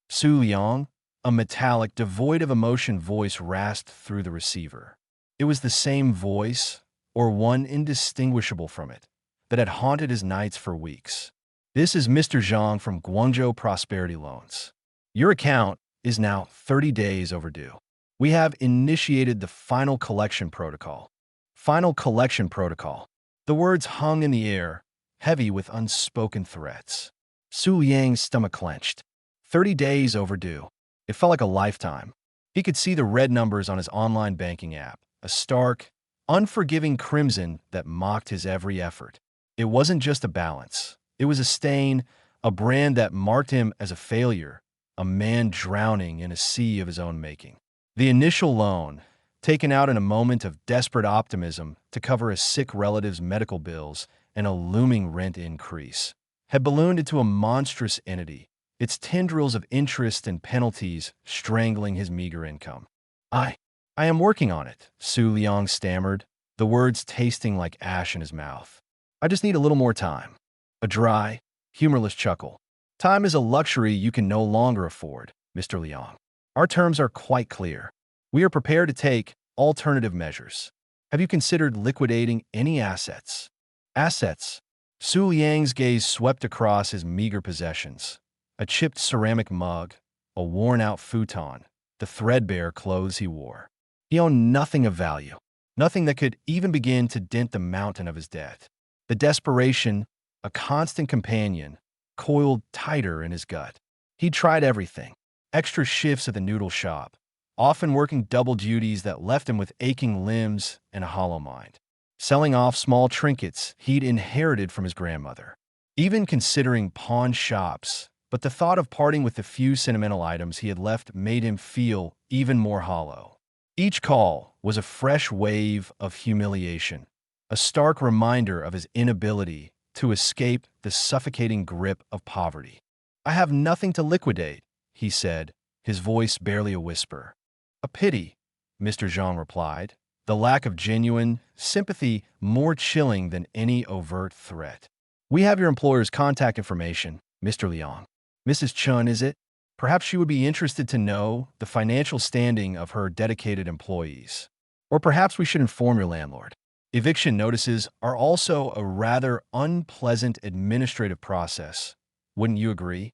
S1: Su Yang, a metallic, devoid of emotion voice rasped through the receiver. It was the same voice, or one indistinguishable from it, that had haunted his nights for weeks. "This is Mr. Zhang from Guangzhou Prosperity Loans. Your account is now 30 days overdue. We have initiated the final collection protocol." Final collection protocol. The words hung in the air, heavy with unspoken threats. Su Yang's stomach clenched. 30 days overdue. It felt like a lifetime. He could see the red numbers on his online banking app, a stark, unforgiving crimson that mocked his every effort. It wasn't just a balance. It was a stain, a brand that marked him as a failure, a man drowning in a sea of his own making. The initial loan, taken out in a moment of desperate optimism to cover a sick relative's medical bills and a looming rent increase, had ballooned into a monstrous entity, its tendrils of interest and penalties strangling his meager income. I am working on it," Su Liang stammered, the words tasting like ash in his mouth. "I just need a little more time." A dry, humorless chuckle. "Time is a luxury you can no longer afford, Mr. Liang. Our terms are quite clear. We are prepared to take alternative measures. Have you considered liquidating any assets?" Assets? Su Liang's gaze swept across his meager possessions. A chipped ceramic mug, a worn-out futon, the threadbare clothes he wore. He owned nothing of value, nothing that could even begin to dent the mountain of his debt. The desperation, a constant companion, coiled tighter in his gut. He'd tried everything. Extra shifts at the noodle shop, often working double duties that left him with aching limbs and a hollow mind. Selling off small trinkets he'd inherited from his grandmother. Even considering pawn shops, but the thought of parting with the few sentimental items he had left made him feel even more hollow. Each call was a fresh wave of humiliation, a stark reminder of his inability to escape the suffocating grip of poverty. "I have nothing to liquidate," he said, his voice barely a whisper. "A pity," Mr. Zhang replied, the lack of genuine sympathy more chilling than any overt threat. "We have your employer's contact information, Mr. Liang. Mrs. Chun, is it? Perhaps she would be interested to know the financial standing of her dedicated employees. Or perhaps we should inform your landlord. Eviction notices are also a rather unpleasant administrative process. Wouldn't you agree?"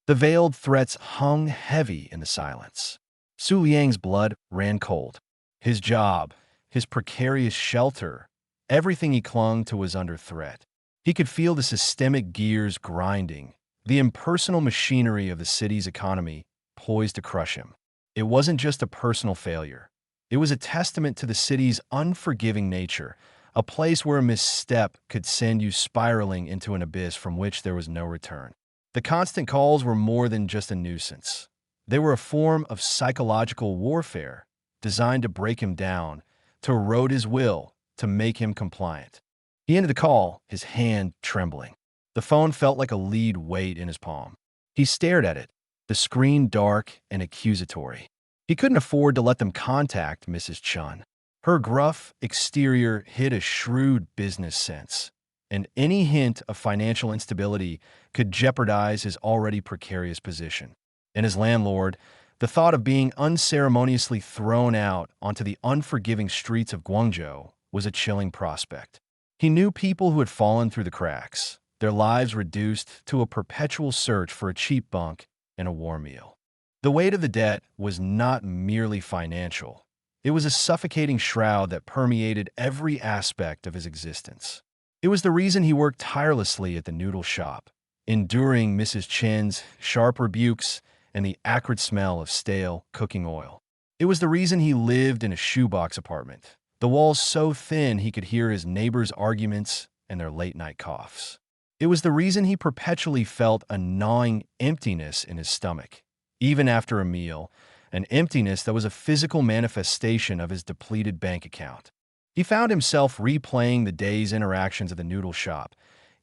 S1: The veiled threats hung heavy in the silence. Su Liang's blood ran cold. His job, his precarious shelter, everything he clung to was under threat. He could feel the systemic gears grinding, the impersonal machinery of the city's economy poised to crush him. It wasn't just a personal failure. It was a testament to the city's unforgiving nature, a place where a misstep could send you spiraling into an abyss from which there was no return. The constant calls were more than just a nuisance. They were a form of psychological warfare designed to break him down, to erode his will, to make him compliant. He ended the call, his hand trembling. The phone felt like a lead weight in his palm. He stared at it, the screen dark and accusatory. He couldn't afford to let them contact Mrs. Chun. Her gruff exterior hid a shrewd business sense, and any hint of financial instability could jeopardize his already precarious position. And his landlord, the thought of being unceremoniously thrown out onto the unforgiving streets of Guangzhou was a chilling prospect. He knew people who had fallen through the cracks, their lives reduced to a perpetual search for a cheap bunk and a warm meal. The weight of the debt was not merely financial. It was a suffocating shroud that permeated every aspect of his existence. It was the reason he worked tirelessly at the noodle shop, enduring Mrs. Chen's sharp rebukes and the acrid smell of stale cooking oil. It was the reason he lived in a shoebox apartment, the walls so thin he could hear his neighbors' arguments and their late-night coughs. It was the reason he perpetually felt a gnawing emptiness in his stomach, even after a meal, an emptiness that was a physical manifestation of his depleted bank account. He found himself replaying the day's interactions at the noodle shop,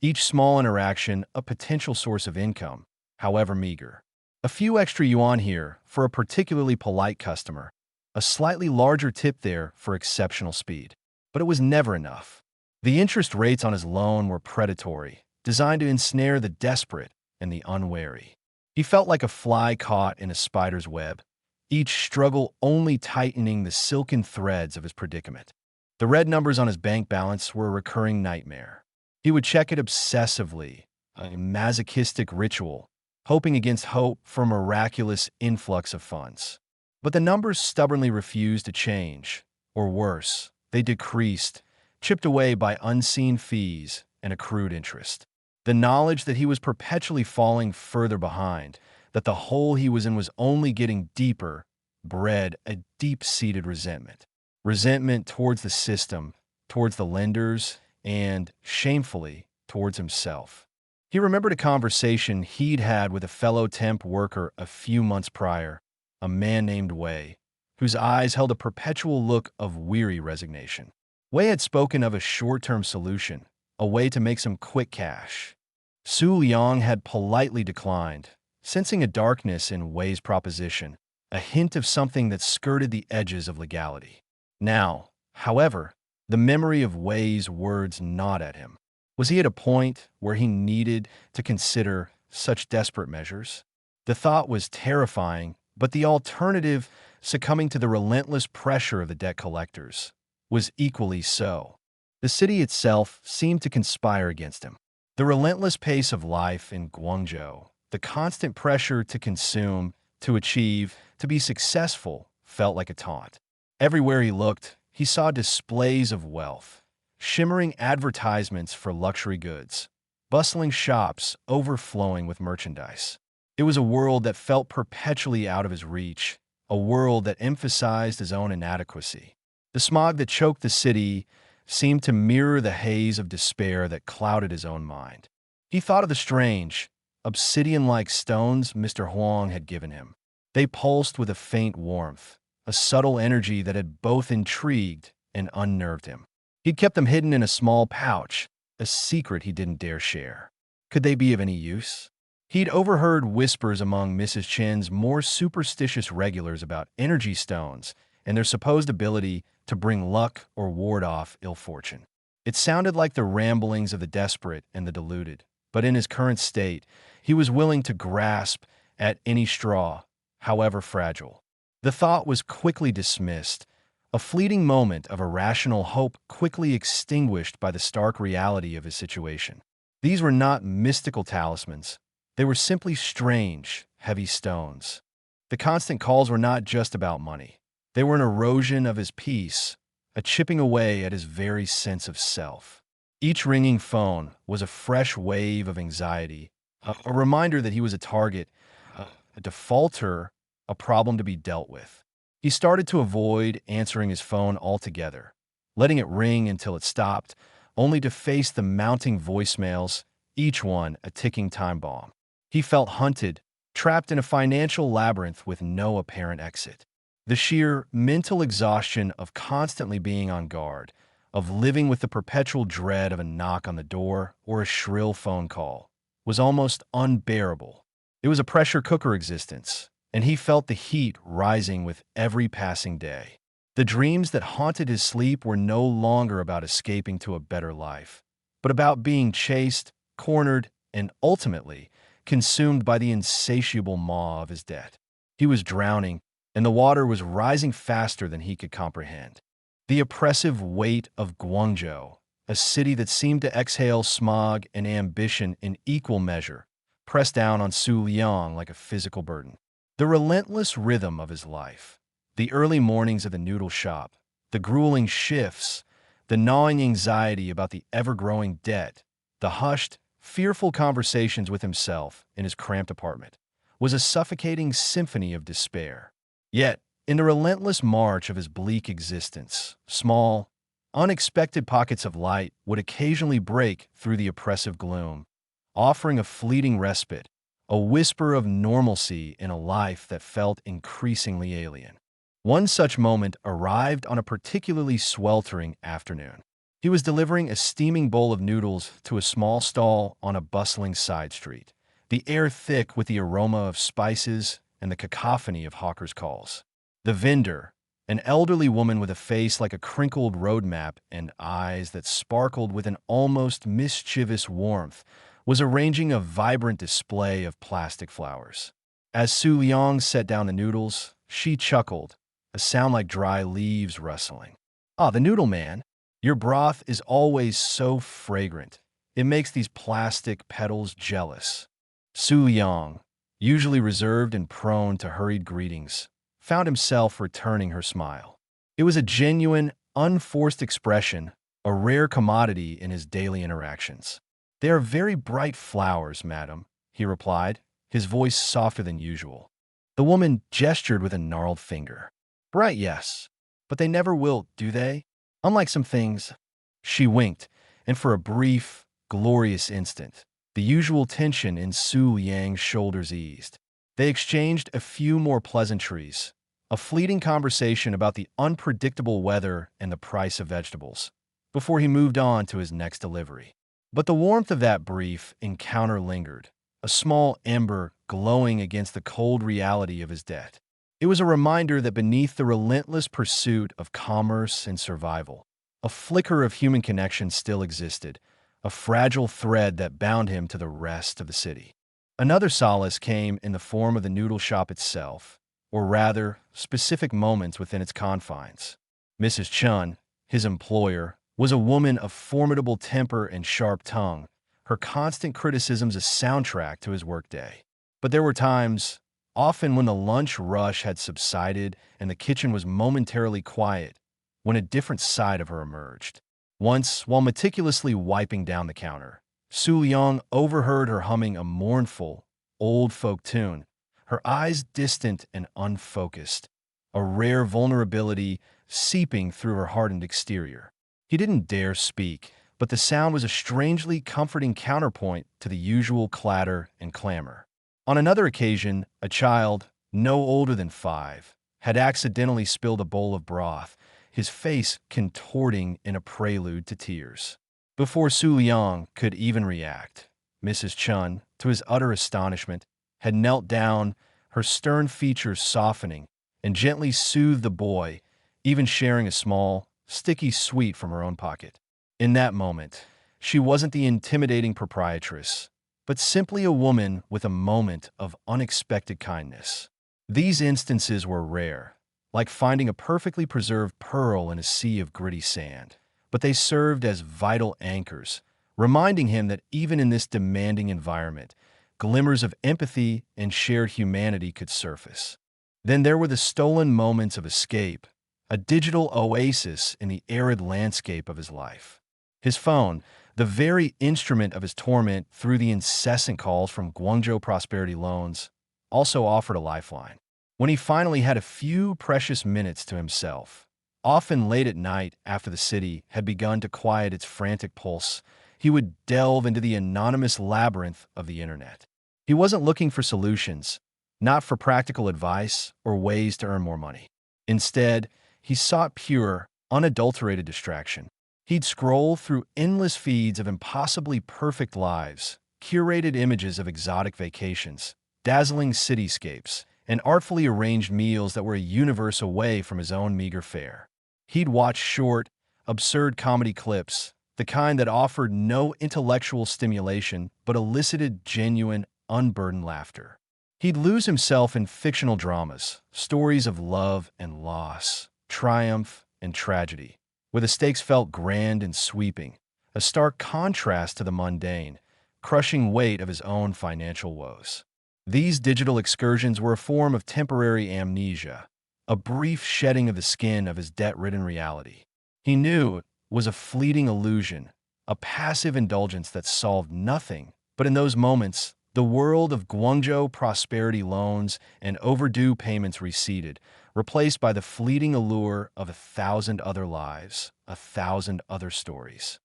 S1: each small interaction a potential source of income, however meager. A few extra yuan here for a particularly polite customer, a slightly larger tip there for exceptional speed. But it was never enough. The interest rates on his loan were predatory, designed to ensnare the desperate and the unwary. He felt like a fly caught in a spider's web, each struggle only tightening the silken threads of his predicament. The red numbers on his bank balance were a recurring nightmare. He would check it obsessively, a masochistic ritual, hoping against hope for a miraculous influx of funds. But the numbers stubbornly refused to change, or worse, they decreased, chipped away by unseen fees and accrued interest. The knowledge that he was perpetually falling further behind, that the hole he was in was only getting deeper, bred a deep-seated resentment. Resentment towards the system, towards the lenders, and, shamefully, towards himself. He remembered a conversation he'd had with a fellow temp worker a few months prior, a man named Wei, whose eyes held a perpetual look of weary resignation. Wei had spoken of a short-term solution, a way to make some quick cash. Su Liang had politely declined, sensing a darkness in Wei's proposition, a hint of something that skirted the edges of legality. Now, however, the memory of Wei's words gnawed at him. Was he at a point where he needed to consider such desperate measures? The thought was terrifying, but the alternative, succumbing to the relentless pressure of the debt collectors, was equally so. The city itself seemed to conspire against him. The relentless pace of life in Guangzhou, the constant pressure to consume, to achieve, to be successful, felt like a taunt. Everywhere he looked, he saw displays of wealth, shimmering advertisements for luxury goods, bustling shops overflowing with merchandise. It was a world that felt perpetually out of his reach, a world that emphasized his own inadequacy. The smog that choked the city seemed to mirror the haze of despair that clouded his own mind. He thought of the strange, obsidian-like stones Mr. Huang had given him. They pulsed with a faint warmth, a subtle energy that had both intrigued and unnerved him. He'd kept them hidden in a small pouch, a secret he didn't dare share. Could they be of any use? He'd overheard whispers among Mrs. Chen's more superstitious regulars about energy stones and their supposed ability to bring luck or ward off ill fortune. It sounded like the ramblings of the desperate and the deluded, but in his current state, he was willing to grasp at any straw, however fragile. The thought was quickly dismissed, a fleeting moment of irrational hope quickly extinguished by the stark reality of his situation. These were not mystical talismans. They were simply strange, heavy stones. The constant calls were not just about money. They were an erosion of his peace, a chipping away at his very sense of self. Each ringing phone was a fresh wave of anxiety, a reminder that he was a target, a defaulter, a problem to be dealt with. He started to avoid answering his phone altogether, letting it ring until it stopped, only to face the mounting voicemails, each one a ticking time bomb. He felt hunted, trapped in a financial labyrinth with no apparent exit. The sheer mental exhaustion of constantly being on guard, of living with the perpetual dread of a knock on the door or a shrill phone call, was almost unbearable. It was a pressure cooker existence, and he felt the heat rising with every passing day. The dreams that haunted his sleep were no longer about escaping to a better life, but about being chased, cornered, and ultimately consumed by the insatiable maw of his debt. He was drowning, and the water was rising faster than he could comprehend. The oppressive weight of Guangzhou, a city that seemed to exhale smog and ambition in equal measure, pressed down on Su Liang like a physical burden. The relentless rhythm of his life, the early mornings of the noodle shop, the grueling shifts, the gnawing anxiety about the ever-growing debt, the hushed, fearful conversations with himself in his cramped apartment, was a suffocating symphony of despair. Yet, in the relentless march of his bleak existence, small, unexpected pockets of light would occasionally break through the oppressive gloom, offering a fleeting respite, a whisper of normalcy in a life that felt increasingly alien. One such moment arrived on a particularly sweltering afternoon. He was delivering a steaming bowl of noodles to a small stall on a bustling side street, the air thick with the aroma of spices and the cacophony of hawkers' calls. The vendor, an elderly woman with a face like a crinkled road map and eyes that sparkled with an almost mischievous warmth, was arranging a vibrant display of plastic flowers. As Su Liang set down the noodles, she chuckled, a sound like dry leaves rustling. "Ah, the noodle man. Your broth is always so fragrant. It makes these plastic petals jealous." Su Liang, usually reserved and prone to hurried greetings, found himself returning her smile. It was a genuine, unforced expression, a rare commodity in his daily interactions. "They are very bright flowers, madam," he replied, his voice softer than usual. The woman gestured with a gnarled finger. "Bright, yes, but they never wilt, do they? Unlike some things." She winked, and for a brief, glorious instant, the usual tension in Su Liang's shoulders eased. They exchanged a few more pleasantries, a fleeting conversation about the unpredictable weather and the price of vegetables, before he moved on to his next delivery. But the warmth of that brief encounter lingered, a small ember glowing against the cold reality of his debt. It was a reminder that beneath the relentless pursuit of commerce and survival, a flicker of human connection still existed, a fragile thread that bound him to the rest of the city. Another solace came in the form of the noodle shop itself, or rather, specific moments within its confines. Mrs. Chun, his employer, was a woman of formidable temper and sharp tongue, her constant criticisms a soundtrack to his workday. But there were times, often when the lunch rush had subsided and the kitchen was momentarily quiet, when a different side of her emerged. Once, while meticulously wiping down the counter, Su Liang overheard her humming a mournful, old folk tune, her eyes distant and unfocused, a rare vulnerability seeping through her hardened exterior. He didn't dare speak, but the sound was a strangely comforting counterpoint to the usual clatter and clamor. On another occasion, a child, no older than 5, had accidentally spilled a bowl of broth, his face contorting in a prelude to tears. Before Su Liang could even react, Mrs. Chun, to his utter astonishment, had knelt down, her stern features softening, and gently soothed the boy, even sharing a small, sticky sweet from her own pocket. In that moment, she wasn't the intimidating proprietress, but simply a woman with a moment of unexpected kindness. These instances were rare, like finding a perfectly preserved pearl in a sea of gritty sand, but they served as vital anchors, reminding him that even in this demanding environment, glimmers of empathy and shared humanity could surface. Then there were the stolen moments of escape, a digital oasis in the arid landscape of his life. His phone, the very instrument of his torment through the incessant calls from Guangzhou Prosperity Loans, also offered a lifeline. When he finally had a few precious minutes to himself, often late at night after the city had begun to quiet its frantic pulse, he would delve into the anonymous labyrinth of the internet. He wasn't looking for solutions, not for practical advice or ways to earn more money. Instead, he sought pure, unadulterated distraction. He'd scroll through endless feeds of impossibly perfect lives, curated images of exotic vacations, dazzling cityscapes, and artfully arranged meals that were a universe away from his own meager fare. He'd watch short, absurd comedy clips, the kind that offered no intellectual stimulation but elicited genuine, unburdened laughter. He'd lose himself in fictional dramas, stories of love and loss, triumph and tragedy, where the stakes felt grand and sweeping, a stark contrast to the mundane, crushing weight of his own financial woes. These digital excursions were a form of temporary amnesia, a brief shedding of the skin of his debt-ridden reality. He knew it was a fleeting illusion, a passive indulgence that solved nothing, but in those moments, the world of Guangzhou Prosperity Loans and overdue payments receded, replaced by the fleeting allure of 1,000 other lives, 1,000 other stories.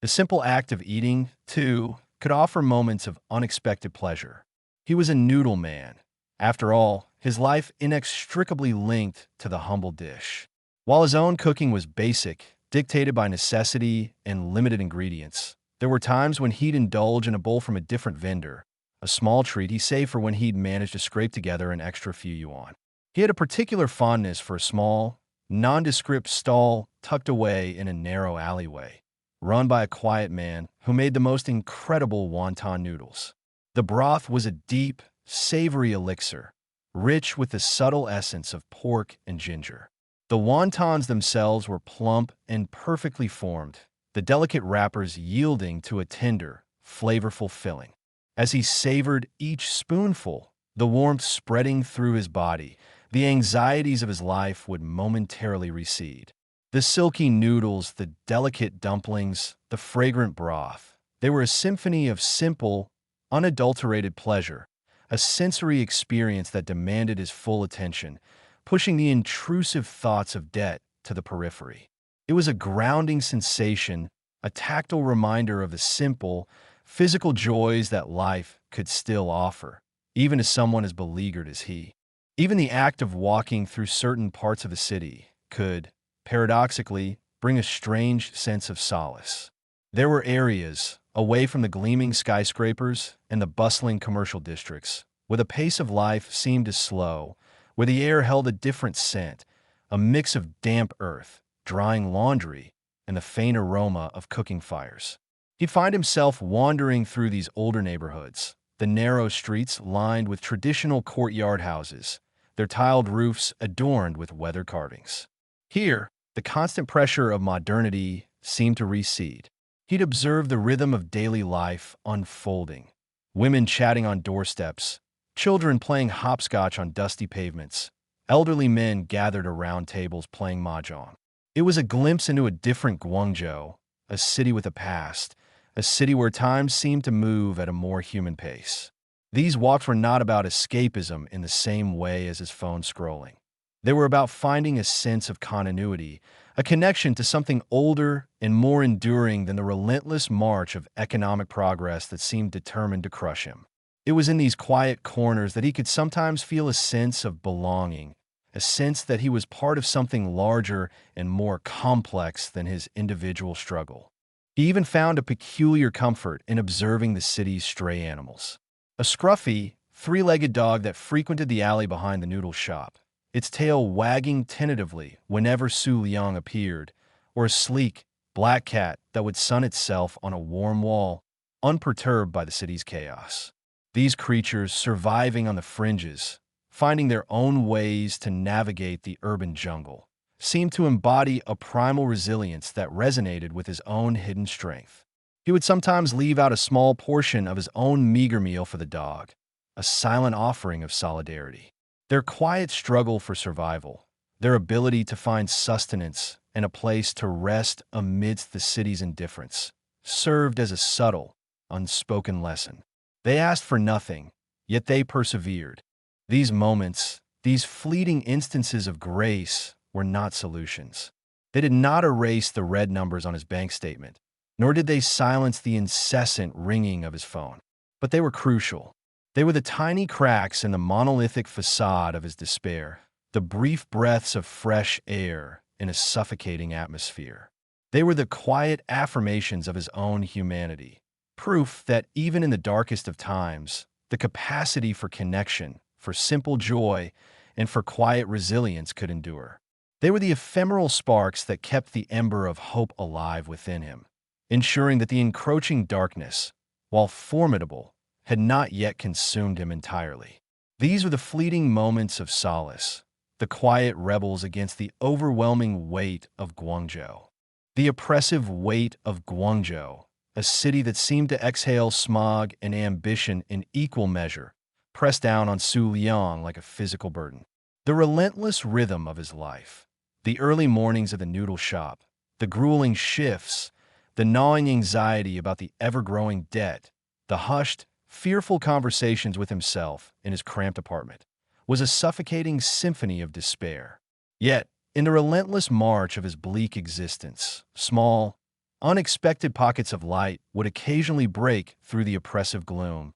S1: The simple act of eating, too, could offer moments of unexpected pleasure. He was a noodle man. After all, his life inextricably linked to the humble dish. While his own cooking was basic, dictated by necessity and limited ingredients, there were times when he'd indulge in a bowl from a different vendor, a small treat he saved for when he'd managed to scrape together an extra few yuan. He had a particular fondness for a small, nondescript stall tucked away in a narrow alleyway, run by a quiet man who made the most incredible wonton noodles. The broth was a deep, savory elixir, rich with the subtle essence of pork and ginger. The wontons themselves were plump and perfectly formed, the delicate wrappers yielding to a tender, flavorful filling. As he savored each spoonful, the warmth spreading through his body, the anxieties of his life would momentarily recede. The silky noodles, the delicate dumplings, the fragrant broth, they were a symphony of simple, unadulterated pleasure, a sensory experience that demanded his full attention, pushing the intrusive thoughts of debt to the periphery. It was a grounding sensation, a tactile reminder of the simple, physical joys that life could still offer, even to someone as beleaguered as he. Even the act of walking through certain parts of the city could, paradoxically, bring a strange sense of solace. There were areas, away from the gleaming skyscrapers and the bustling commercial districts, where the pace of life seemed to slow, where the air held a different scent, a mix of damp earth, drying laundry, and the faint aroma of cooking fires. He'd find himself wandering through these older neighborhoods, the narrow streets lined with traditional courtyard houses, their tiled roofs adorned with weather carvings. Here, the constant pressure of modernity seemed to recede. He'd observe the rhythm of daily life unfolding, women chatting on doorsteps, children playing hopscotch on dusty pavements, elderly men gathered around tables playing mahjong. It was a glimpse into a different Guangzhou, a city with a past, a city where time seemed to move at a more human pace. These walks were not about escapism in the same way as his phone scrolling. They were about finding a sense of continuity, a connection to something older and more enduring than the relentless march of economic progress that seemed determined to crush him. It was in these quiet corners that he could sometimes feel a sense of belonging, a sense that he was part of something larger and more complex than his individual struggle. He even found a peculiar comfort in observing the city's stray animals. A scruffy, three-legged dog that frequented the alley behind the noodle shop, its tail wagging tentatively whenever Su Liang appeared, or a sleek, black cat that would sun itself on a warm wall, unperturbed by the city's chaos. These creatures surviving on the fringes, finding their own ways to navigate the urban jungle, seemed to embody a primal resilience that resonated with his own hidden strength. He would sometimes leave out a small portion of his own meager meal for the dog, a silent offering of solidarity. Their quiet struggle for survival, their ability to find sustenance and a place to rest amidst the city's indifference, served as a subtle, unspoken lesson. They asked for nothing, yet they persevered. These moments, these fleeting instances of grace, were not solutions. They did not erase the red numbers on his bank statement, nor did they silence the incessant ringing of his phone. But they were crucial. They were the tiny cracks in the monolithic facade of his despair, the brief breaths of fresh air in a suffocating atmosphere. They were the quiet affirmations of his own humanity, proof that even in the darkest of times, the capacity for connection, for simple joy, and for quiet resilience could endure. They were the ephemeral sparks that kept the ember of hope alive within him, ensuring that the encroaching darkness, while formidable, had not yet consumed him entirely. These were the fleeting moments of solace, the quiet rebels against the overwhelming weight of Guangzhou. The oppressive weight of Guangzhou, a city that seemed to exhale smog and ambition in equal measure, pressed down on Su Liang like a physical burden. The relentless rhythm of his life, the early mornings of the noodle shop, the grueling shifts, the gnawing anxiety about the ever-growing debt, the hushed, fearful conversations with himself in his cramped apartment, was a suffocating symphony of despair. Yet, in the relentless march of his bleak existence, small, unexpected pockets of light would occasionally break through the oppressive gloom,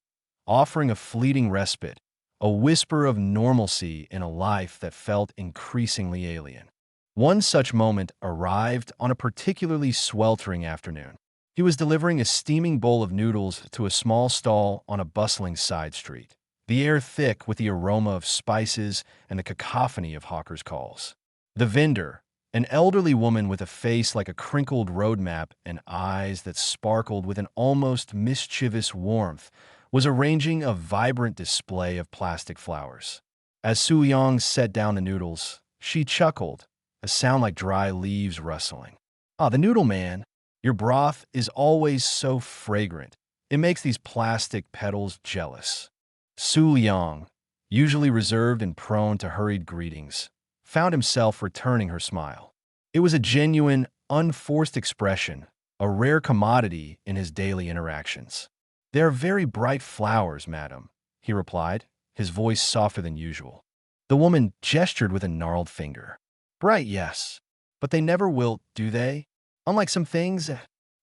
S1: offering a fleeting respite, a whisper of normalcy in a life that felt increasingly alien. One such moment arrived on a particularly sweltering afternoon. He was delivering a steaming bowl of noodles to a small stall on a bustling side street, the air thick with the aroma of spices and the cacophony of hawkers' calls. The vendor, an elderly woman with a face like a crinkled road map and eyes that sparkled with an almost mischievous warmth, was arranging a vibrant display of plastic flowers. As Su Yang set down the noodles, she chuckled, a sound like dry leaves rustling. "Ah, the noodle man, your broth is always so fragrant. It makes these plastic petals jealous." Su Yang, usually reserved and prone to hurried greetings, found himself returning her smile. It was a genuine, unforced expression, a rare commodity in his daily interactions. "They are very bright flowers, madam," he replied, his voice softer than usual. The woman gestured with a gnarled finger. "Bright, yes, but they never wilt, do they? Unlike some things."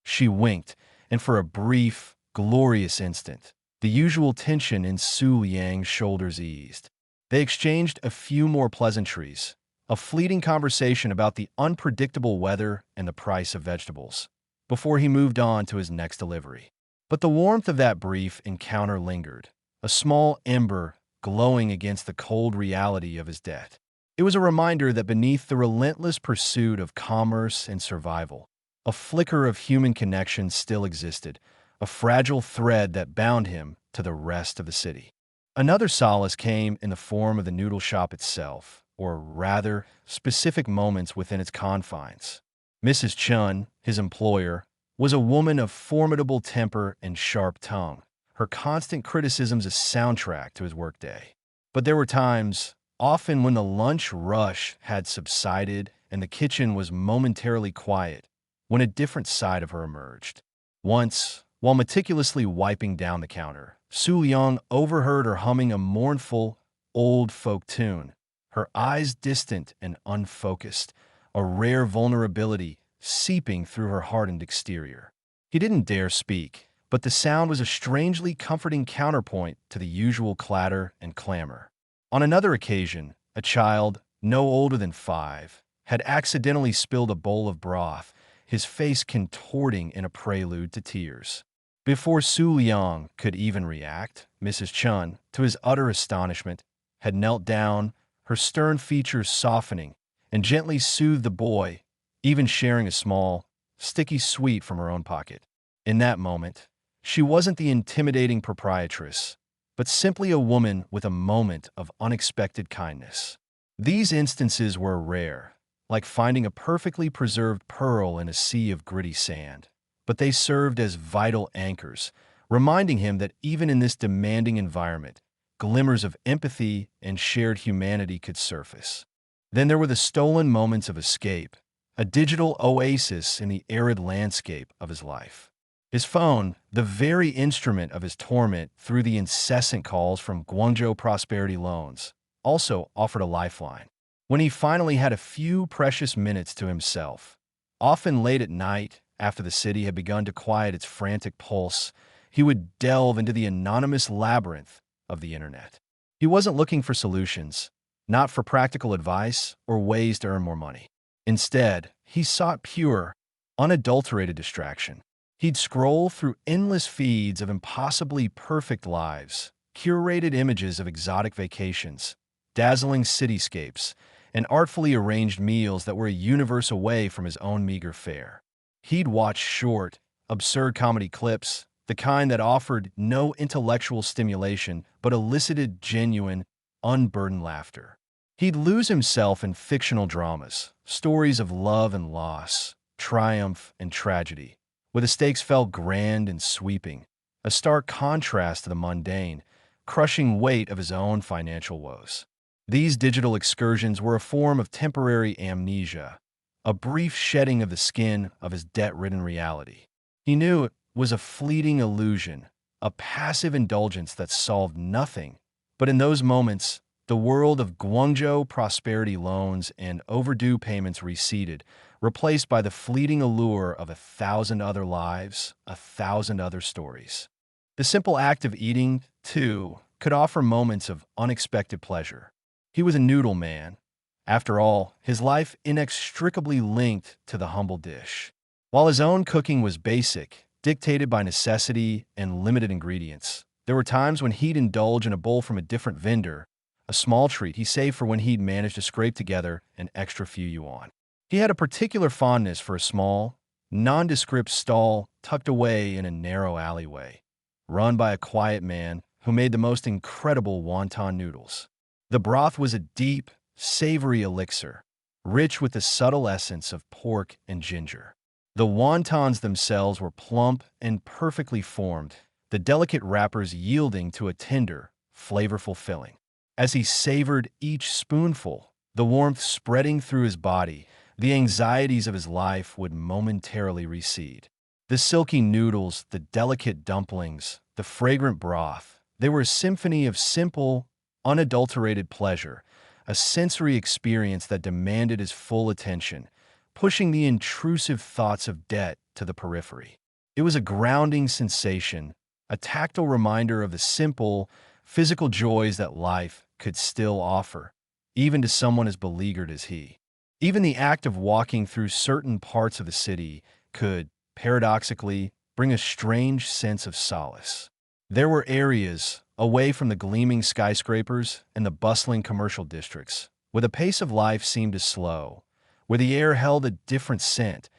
S1: She winked, and for a brief, glorious instant, the usual tension in Su Yang's shoulders eased. They exchanged a few more pleasantries, a fleeting conversation about the unpredictable weather and the price of vegetables, before he moved on to his next delivery. But the warmth of that brief encounter lingered, a small ember glowing against the cold reality of his debt. It was a reminder that beneath the relentless pursuit of commerce and survival, a flicker of human connection still existed, a fragile thread that bound him to the rest of the city. Another solace came in the form of the noodle shop itself, or rather, specific moments within its confines. Mrs. Chun, his employer, was a woman of formidable temper and sharp tongue, her constant criticisms a soundtrack to his workday. But there were times, often when the lunch rush had subsided and the kitchen was momentarily quiet, when a different side of her emerged. Once, while meticulously wiping down the counter, Su Liang overheard her humming a mournful, old folk tune, her eyes distant and unfocused, a rare vulnerability seeping through her hardened exterior. He didn't dare speak, but the sound was a strangely comforting counterpoint to the usual clatter and clamor. On another occasion, a child, no older than 5, had accidentally spilled a bowl of broth, his face contorting in a prelude to tears. Before Su Liang could even react, Mrs. Chun, to his utter astonishment, had knelt down, her stern features softening, and gently soothed the boy, even sharing a small, sticky sweet from her own pocket. In that moment, she wasn't the intimidating proprietress, but simply a woman with a moment of unexpected kindness. These instances were rare, like finding a perfectly preserved pearl in a sea of gritty sand, but they served as vital anchors, reminding him that even in this demanding environment, glimmers of empathy and shared humanity could surface. Then there were the stolen moments of escape, a digital oasis in the arid landscape of his life. His phone, the very instrument of his torment through the incessant calls from Guangzhou Prosperity Loans, also offered a lifeline. When he finally had a few precious minutes to himself, often late at night after the city had begun to quiet its frantic pulse, he would delve into the anonymous labyrinth of the internet. He wasn't looking for solutions, not for practical advice or ways to earn more money. Instead, he sought pure, unadulterated distraction. He'd scroll through endless feeds of impossibly perfect lives, curated images of exotic vacations, dazzling cityscapes, and artfully arranged meals that were a universe away from his own meager fare. He'd watch short, absurd comedy clips, the kind that offered no intellectual stimulation but elicited genuine, unburdened laughter. He'd lose himself in fictional dramas, stories of love and loss, triumph and tragedy, where the stakes felt grand and sweeping, a stark contrast to the mundane, crushing weight of his own financial woes. These digital excursions were a form of temporary amnesia, a brief shedding of the skin of his debt-ridden reality. He knew it was a fleeting illusion, a passive indulgence that solved nothing, but in those moments, the world of Guangzhou Prosperity Loans and overdue payments receded, replaced by the fleeting allure of 1,000 other lives, 1,000 other stories. The simple act of eating, too, could offer moments of unexpected pleasure. He was a noodle man. After all, his life inextricably linked to the humble dish. While his own cooking was basic, dictated by necessity and limited ingredients, there were times when he'd indulge in a bowl from a different vendor, a small treat he saved for when he'd managed to scrape together an extra few yuan. He had a particular fondness for a small, nondescript stall tucked away in a narrow alleyway, run by a quiet man who made the most incredible wonton noodles. The broth was a deep, savory elixir, rich with the subtle essence of pork and ginger. The wontons themselves were plump and perfectly formed, the delicate wrappers yielding to a tender, flavorful filling. As he savored each spoonful, the warmth spreading through his body, the anxieties of his life would momentarily recede. The silky noodles, the delicate dumplings, the fragrant broth, they were a symphony of simple, unadulterated pleasure, a sensory experience that demanded his full attention, pushing the intrusive thoughts of debt to the periphery. It was a grounding sensation, a tactile reminder of the simple, physical joys that life could still offer, even to someone as beleaguered as he. Even the act of walking through certain parts of the city could, paradoxically, bring a strange sense of solace. There were areas, away from the gleaming skyscrapers and the bustling commercial districts, where the pace of life seemed to slow, where the air held a different scent,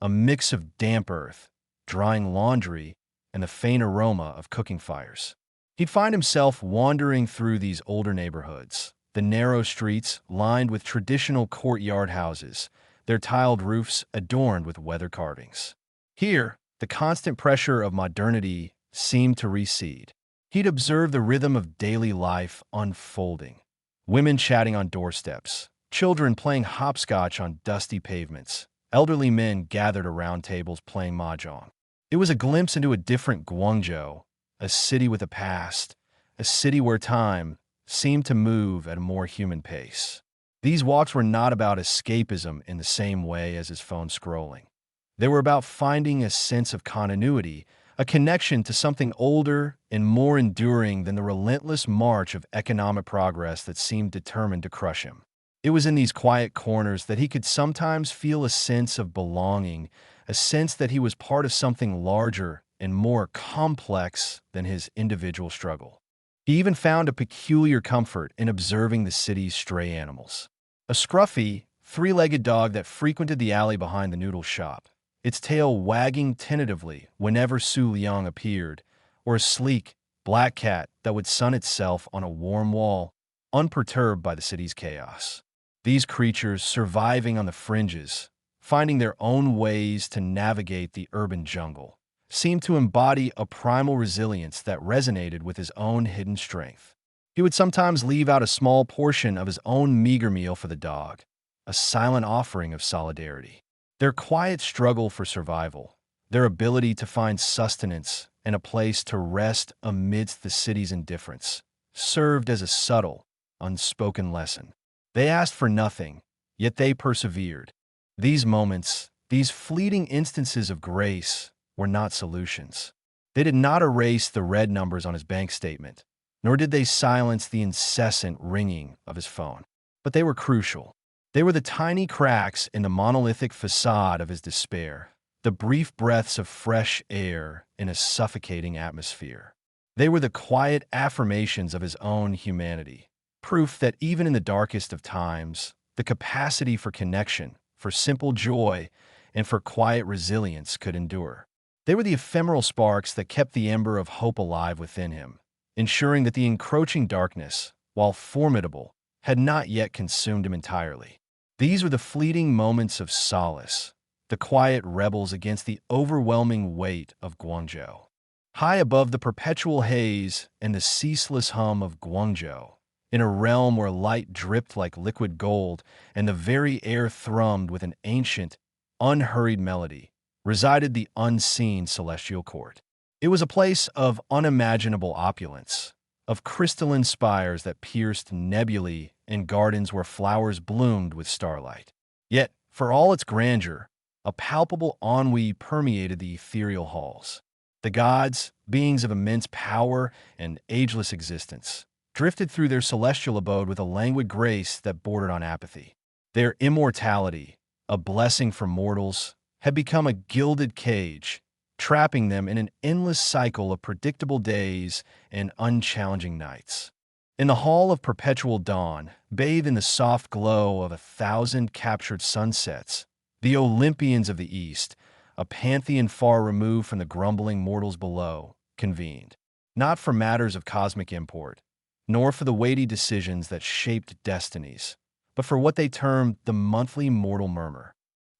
S1: a mix of damp earth, drying laundry, and the faint aroma of cooking fires. He'd find himself wandering through these older neighborhoods, the narrow streets lined with traditional courtyard houses, their tiled roofs adorned with weather carvings. Here, the constant pressure of modernity seemed to recede. He'd observe the rhythm of daily life unfolding. Women chatting on doorsteps, children playing hopscotch on dusty pavements, elderly men gathered around tables playing mahjong. It was a glimpse into a different Guangzhou, a city with a past, a city where time seemed to move at a more human pace. These walks were not about escapism in the same way as his phone scrolling. They were about finding a sense of continuity, a connection to something older and more enduring than the relentless march of economic progress that seemed determined to crush him. It was in these quiet corners that he could sometimes feel a sense of belonging, a sense that he was part of something larger and more complex than his individual struggle. He even found a peculiar comfort in observing the city's stray animals. A scruffy, three-legged dog that frequented the alley behind the noodle shop, its tail wagging tentatively whenever Su Liang appeared, or a sleek, black cat that would sun itself on a warm wall, unperturbed by the city's chaos. These creatures surviving on the fringes, finding their own ways to navigate the urban jungle, seemed to embody a primal resilience that resonated with his own hidden strength. He would sometimes leave out a small portion of his own meager meal for the dog, a silent offering of solidarity. Their quiet struggle for survival, their ability to find sustenance and a place to rest amidst the city's indifference, served as a subtle, unspoken lesson. They asked for nothing, yet they persevered. These moments, these fleeting instances of grace, were not solutions. They did not erase the red numbers on his bank statement, nor did they silence the incessant ringing of his phone. But they were crucial. They were the tiny cracks in the monolithic facade of his despair, the brief breaths of fresh air in a suffocating atmosphere. They were the quiet affirmations of his own humanity, proof that even in the darkest of times, the capacity for connection, for simple joy, and for quiet resilience could endure. They were the ephemeral sparks that kept the ember of hope alive within him, ensuring that the encroaching darkness, while formidable, had not yet consumed him entirely. These were the fleeting moments of solace, the quiet rebels against the overwhelming weight of Guangzhou. High above the perpetual haze and the ceaseless hum of Guangzhou, in a realm where light dripped like liquid gold and the very air thrummed with an ancient, unhurried melody, resided the unseen celestial court. It was a place of unimaginable opulence, of crystalline spires that pierced nebulae and gardens where flowers bloomed with starlight. Yet, for all its grandeur, a palpable ennui permeated the ethereal halls. The gods, beings of immense power and ageless existence, drifted through their celestial abode with a languid grace that bordered on apathy. Their immortality, a blessing for mortals, had become a gilded cage, trapping them in an endless cycle of predictable days and unchallenging nights. In the hall of perpetual dawn, bathed in the soft glow of 1,000 captured sunsets, the Olympians of the East, a pantheon far removed from the grumbling mortals below, convened, not for matters of cosmic import, nor for the weighty decisions that shaped destinies, but for what they termed the monthly mortal murmur.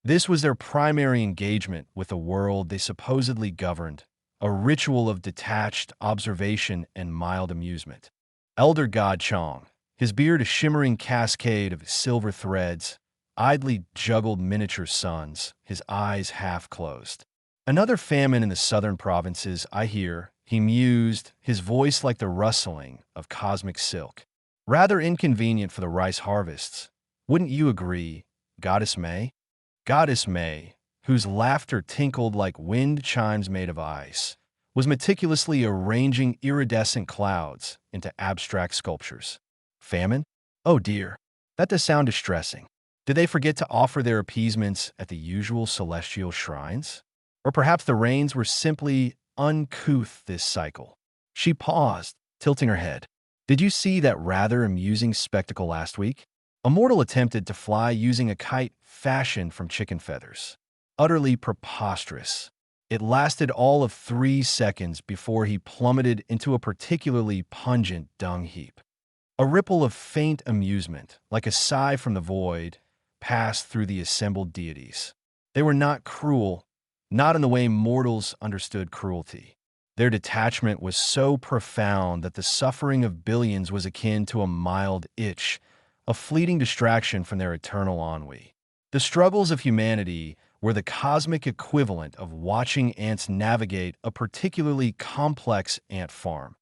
S1: This was their primary engagement with the world they supposedly governed, a ritual of detached observation and mild amusement. Elder God Chong, his beard a shimmering cascade of silver threads, idly juggled miniature suns, his eyes half closed. Another famine in the southern provinces, I hear, he mused, his voice like the rustling of cosmic silk. Rather inconvenient for the rice harvests. Wouldn't you agree, Goddess May? Goddess May, whose laughter tinkled like wind chimes made of ice, was meticulously arranging iridescent clouds into abstract sculptures. Famine? Oh dear, that does sound distressing. Did they forget to offer their appeasements at the usual celestial shrines? Or perhaps the rains were simply uncouth this cycle. She paused, tilting her head. Did you see that rather amusing spectacle last week? A mortal attempted to fly using a kite fashioned from chicken feathers. Utterly preposterous. It lasted all of 3 seconds before he plummeted into a particularly pungent dung heap. A ripple of faint amusement, like a sigh from the void, passed through the assembled deities. They were not cruel, not in the way mortals understood cruelty. Their detachment was so profound that the suffering of billions was akin to a mild itch, a fleeting distraction from their eternal ennui. The struggles of humanity were the cosmic equivalent of watching ants navigate a particularly complex ant farm.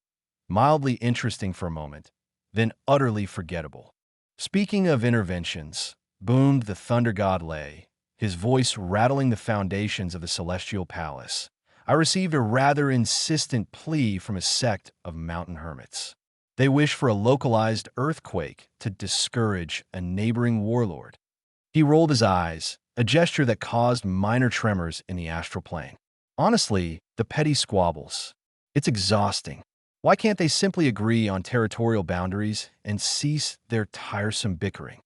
S1: Mildly interesting for a moment, then utterly forgettable. Speaking of interventions, boomed the thunder god lay, his voice rattling the foundations of the celestial palace. I received a rather insistent plea from a sect of mountain hermits. They wish for a localized earthquake to discourage a neighboring warlord. He rolled his eyes, a gesture that caused minor tremors in the astral plane. Honestly, the petty squabbles. It's exhausting. Why can't they simply agree on territorial boundaries and cease their tiresome bickering?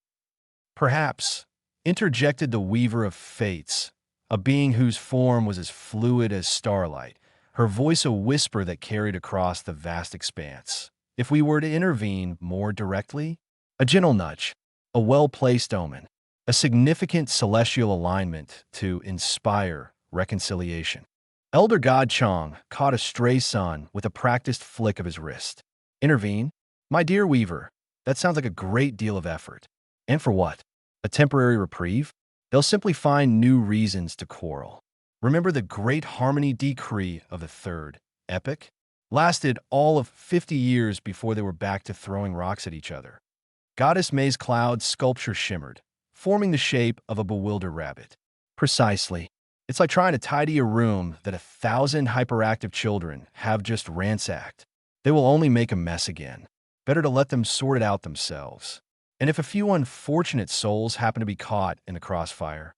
S1: Perhaps, interjected the Weaver of Fates, a being whose form was as fluid as starlight, her voice a whisper that carried across the vast expanse. If we were to intervene more directly, a gentle nudge, a well-placed omen, a significant celestial alignment to inspire reconciliation. Elder God Chong caught a stray sun with a practiced flick of his wrist. Intervene? My dear Weaver, that sounds like a great deal of effort. And for what? A temporary reprieve? They'll simply find new reasons to quarrel. Remember the Great Harmony Decree of the Third Epoch? Lasted all of 50 years before they were back to throwing rocks at each other. Goddess May's cloud sculpture shimmered, forming the shape of a bewildered rabbit. Precisely. It's like trying to tidy a room that 1,000 hyperactive children have just ransacked. They will only make a mess again. Better to let them sort it out themselves. And if a few unfortunate souls happen to be caught in the crossfire,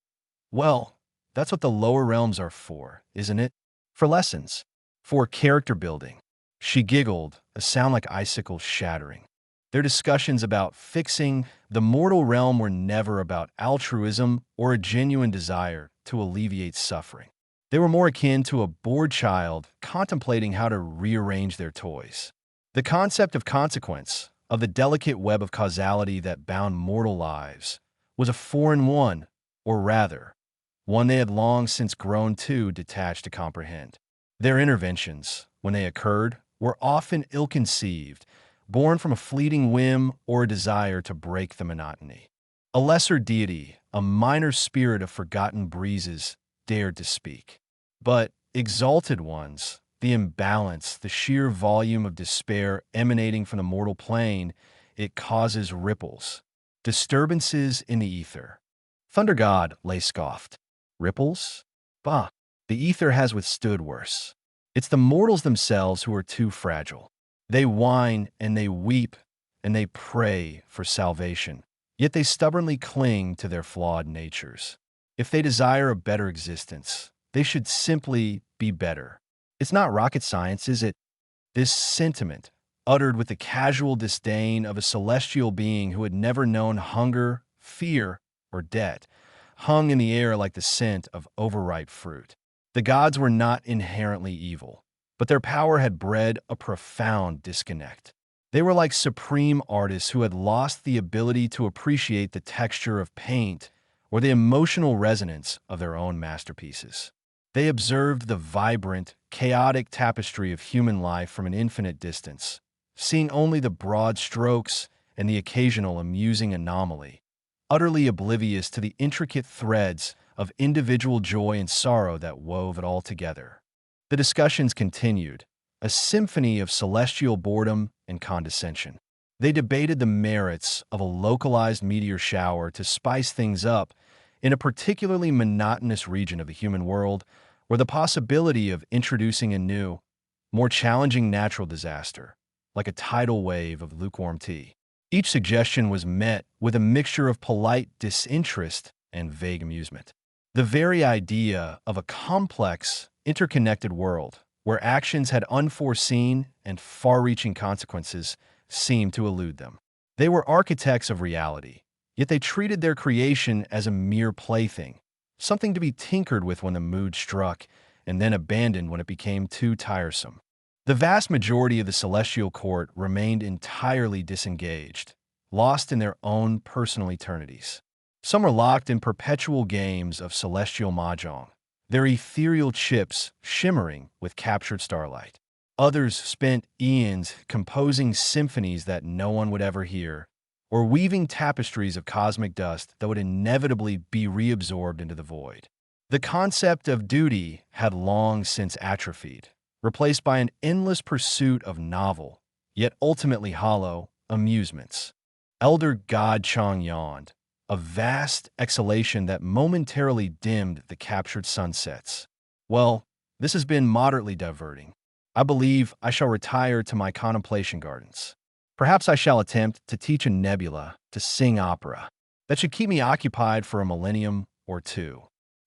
S1: well, that's what the lower realms are for, isn't it? For lessons. For character building. She giggled, a sound like icicles shattering. Their discussions about fixing the mortal realm were never about altruism or a genuine desire to alleviate suffering. They were more akin to a bored child contemplating how to rearrange their toys. The concept of consequence, of the delicate web of causality that bound mortal lives, was a foreign one, or rather, one they had long since grown too detached to comprehend. Their interventions, when they occurred, were often ill-conceived, born from a fleeting whim or a desire to break the monotony. A lesser deity, a minor spirit of forgotten breezes, dared to speak. But exalted ones, the imbalance, the sheer volume of despair emanating from the mortal plane, it causes ripples, disturbances in the ether. Thunder God lay scoffed. Ripples? Bah, the ether has withstood worse. It's the mortals themselves who are too fragile. They whine and they weep and they pray for salvation, yet they stubbornly cling to their flawed natures. If they desire a better existence, they should simply be better. It's not rocket science, is it? This sentiment, uttered with the casual disdain of a celestial being who had never known hunger, fear, or debt, hung in the air like the scent of overripe fruit. The gods were not inherently evil, but their power had bred a profound disconnect. They were like supreme artists who had lost the ability to appreciate the texture of paint or the emotional resonance of their own masterpieces. They observed the vibrant, chaotic tapestry of human life from an infinite distance, seeing only the broad strokes and the occasional amusing anomaly, utterly oblivious to the intricate threads of individual joy and sorrow that wove it all together. The discussions continued, a symphony of celestial boredom and condescension. They debated the merits of a localized meteor shower to spice things up in a particularly monotonous region of the human world, or the possibility of introducing a new, more challenging natural disaster, like a tidal wave of lukewarm tea. Each suggestion was met with a mixture of polite disinterest and vague amusement. The very idea of a complex, interconnected world, where actions had unforeseen and far-reaching consequences, seemed to elude them. They were architects of reality, yet they treated their creation as a mere plaything, something to be tinkered with when the mood struck, and then abandoned when it became too tiresome. The vast majority of the celestial court remained entirely disengaged, lost in their own personal eternities. Some were locked in perpetual games of celestial mahjong, their ethereal chips shimmering with captured starlight. Others spent eons composing symphonies that no one would ever hear, or weaving tapestries of cosmic dust that would inevitably be reabsorbed into the void. The concept of duty had long since atrophied, replaced by an endless pursuit of novel, yet ultimately hollow, amusements. Elder God Chang yawned, a vast exhalation that momentarily dimmed the captured sunsets. Well, this has been moderately diverting. I believe I shall retire to my contemplation gardens. Perhaps I shall attempt to teach a nebula to sing opera. That should keep me occupied for a millennium or two.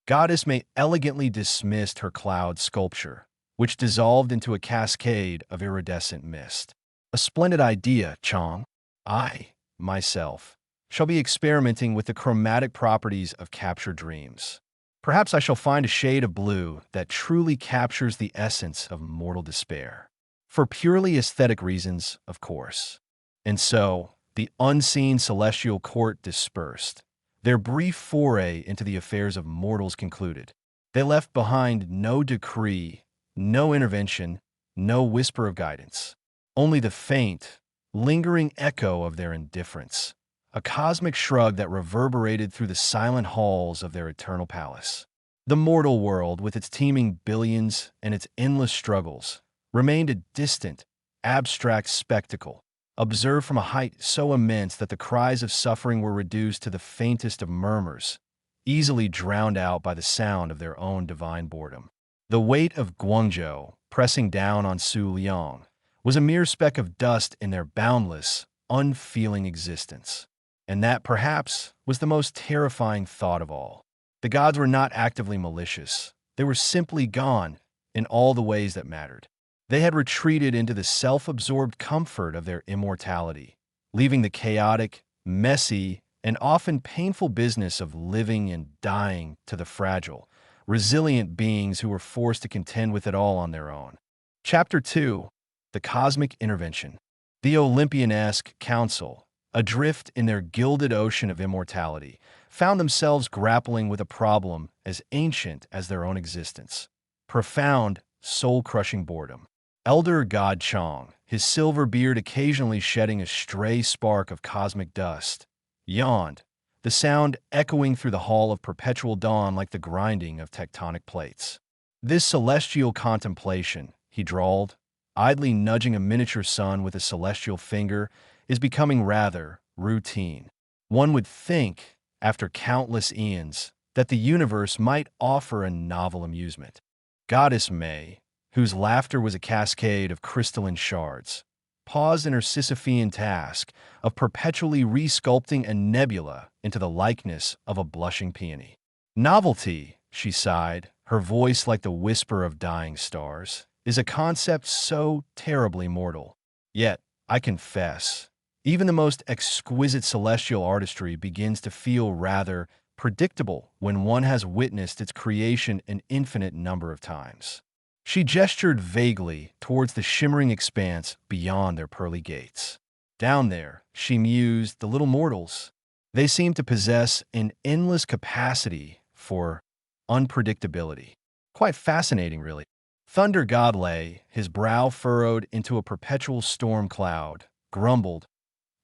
S1: Goddess May elegantly dismissed her cloud sculpture, which dissolved into a cascade of iridescent mist. A splendid idea, Chang. I, myself, shall be experimenting with the chromatic properties of captured dreams. Perhaps I shall find a shade of blue that truly captures the essence of mortal despair. For purely aesthetic reasons, of course. And so, the unseen celestial court dispersed. Their brief foray into the affairs of mortals concluded. They left behind no decree, no intervention, no whisper of guidance. Only the faint, lingering echo of their indifference. A cosmic shrug that reverberated through the silent halls of their eternal palace. The mortal world, with its teeming billions and its endless struggles, remained a distant, abstract spectacle, observed from a height so immense that the cries of suffering were reduced to the faintest of murmurs, easily drowned out by the sound of their own divine boredom. The weight of Guangzhou, pressing down on Su Liang, was a mere speck of dust in their boundless, unfeeling existence. And that, perhaps, was the most terrifying thought of all. The gods were not actively malicious. They were simply gone in all the ways that mattered. They had retreated into the self-absorbed comfort of their immortality, leaving the chaotic, messy, and often painful business of living and dying to the fragile, resilient beings who were forced to contend with it all on their own. Chapter 2. The Cosmic Intervention. The Olympian-esque council, adrift in their gilded ocean of immortality, found themselves grappling with a problem as ancient as their own existence. Profound, soul-crushing boredom. Elder God Chang, his silver beard occasionally shedding a stray spark of cosmic dust, yawned, the sound echoing through the hall of perpetual dawn like the grinding of tectonic plates. This celestial contemplation, he drawled, idly nudging a miniature sun with a celestial finger, is becoming rather routine. One would think, after countless eons, that the universe might offer a novel amusement. Goddess May, whose laughter was a cascade of crystalline shards, paused in her Sisyphean task of perpetually resculpting a nebula into the likeness of a blushing peony. Novelty, she sighed, her voice like the whisper of dying stars, is a concept so terribly mortal. Yet, I confess, even the most exquisite celestial artistry begins to feel rather predictable when one has witnessed its creation an infinite number of times. She gestured vaguely towards the shimmering expanse beyond their pearly gates. Down there, she mused, the little mortals. They seem to possess an endless capacity for unpredictability. Quite fascinating, really. Thunder God lay, his brow furrowed into a perpetual storm cloud, grumbled,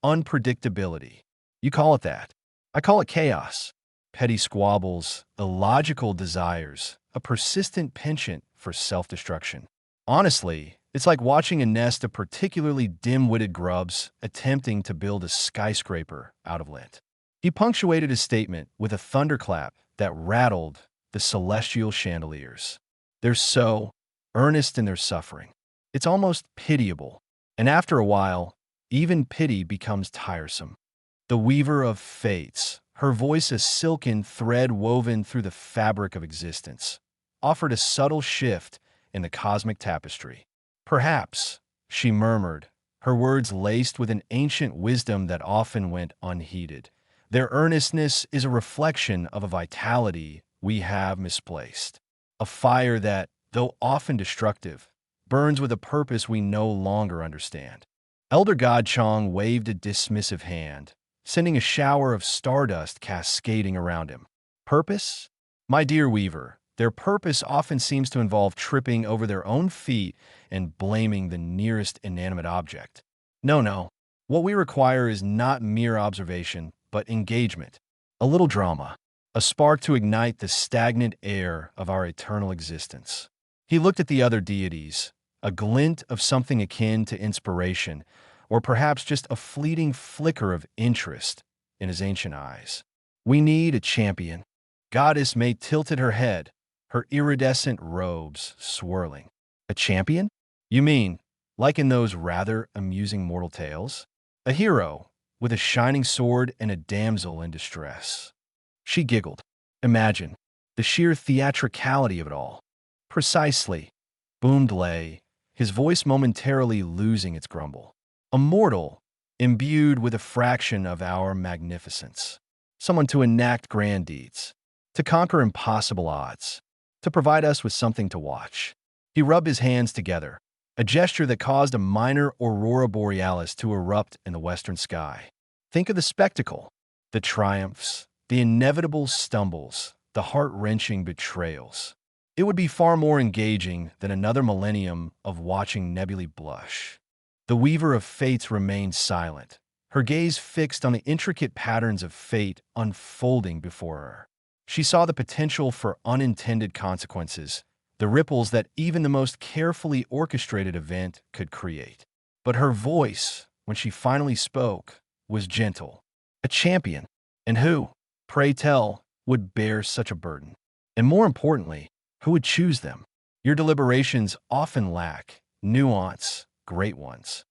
S1: unpredictability. You call it that. I call it chaos. Petty squabbles, illogical desires, a persistent penchant for self-destruction. Honestly, it's like watching a nest of particularly dim-witted grubs attempting to build a skyscraper out of lint. He punctuated his statement with a thunderclap that rattled the celestial chandeliers. They're so earnest in their suffering. It's almost pitiable. And after a while, even pity becomes tiresome. The weaver of fates, her voice a silken thread woven through the fabric of existence, offered a subtle shift in the cosmic tapestry. Perhaps, she murmured, her words laced with an ancient wisdom that often went unheeded. Their earnestness is a reflection of a vitality we have misplaced. A fire that, though often destructive, burns with a purpose we no longer understand. Elder God Chang waved a dismissive hand, sending a shower of stardust cascading around him. Purpose? My dear Weaver, their purpose often seems to involve tripping over their own feet and blaming the nearest inanimate object. No. What we require is not mere observation, but engagement. A little drama. A a spark to ignite the stagnant air of our eternal existence. He looked at the other deities, a glint of something akin to inspiration, or perhaps just a fleeting flicker of interest in his ancient eyes. We need a champion. Goddess May tilted her head, her iridescent robes swirling. A champion? You mean, like in those rather amusing mortal tales? A hero, with a shining sword and a damsel in distress. She giggled. Imagine the sheer theatricality of it all. Precisely, boomed Lay, his voice momentarily losing its grumble. A mortal, imbued with a fraction of our magnificence. Someone to enact grand deeds, to conquer impossible odds, to provide us with something to watch. He rubbed his hands together, a gesture that caused a minor aurora borealis to erupt in the western sky. Think of the spectacle, the triumphs, the inevitable stumbles, the heart-wrenching betrayals. It would be far more engaging than another millennium of watching nebulae blush. The Weaver of Fates remained silent, her gaze fixed on the intricate patterns of fate unfolding before her. She saw the potential for unintended consequences, the ripples that even the most carefully orchestrated event could create. But her voice, when she finally spoke, was gentle. A champion. And who, pray tell, would bear such a burden? And more importantly, who would choose them? Your deliberations often lack nuance, great ones.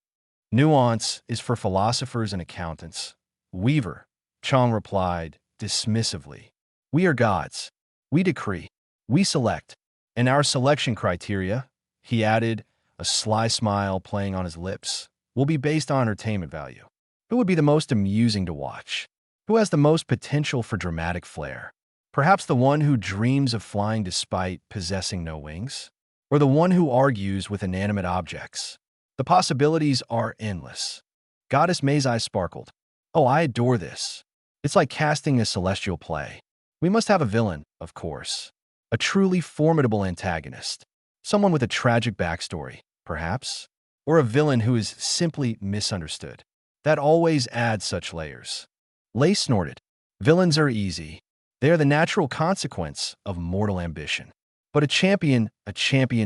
S1: Nuance is for philosophers and accountants. Weaver, Chang replied dismissively. We are gods. We decree. We select. And our selection criteria, he added, a sly smile playing on his lips, will be based on entertainment value. Who would be the most amusing to watch? Who has the most potential for dramatic flair? Perhaps the one who dreams of flying despite possessing no wings? Or the one who argues with inanimate objects? The possibilities are endless. Goddess May's eyes sparkled. Oh, I adore this. It's like casting a celestial play. We must have a villain, of course. A truly formidable antagonist. Someone with a tragic backstory, perhaps? Or a villain who is simply misunderstood. That always adds such layers. Lay snorted. Villains are easy. They are the natural consequence of mortal ambition. But a champion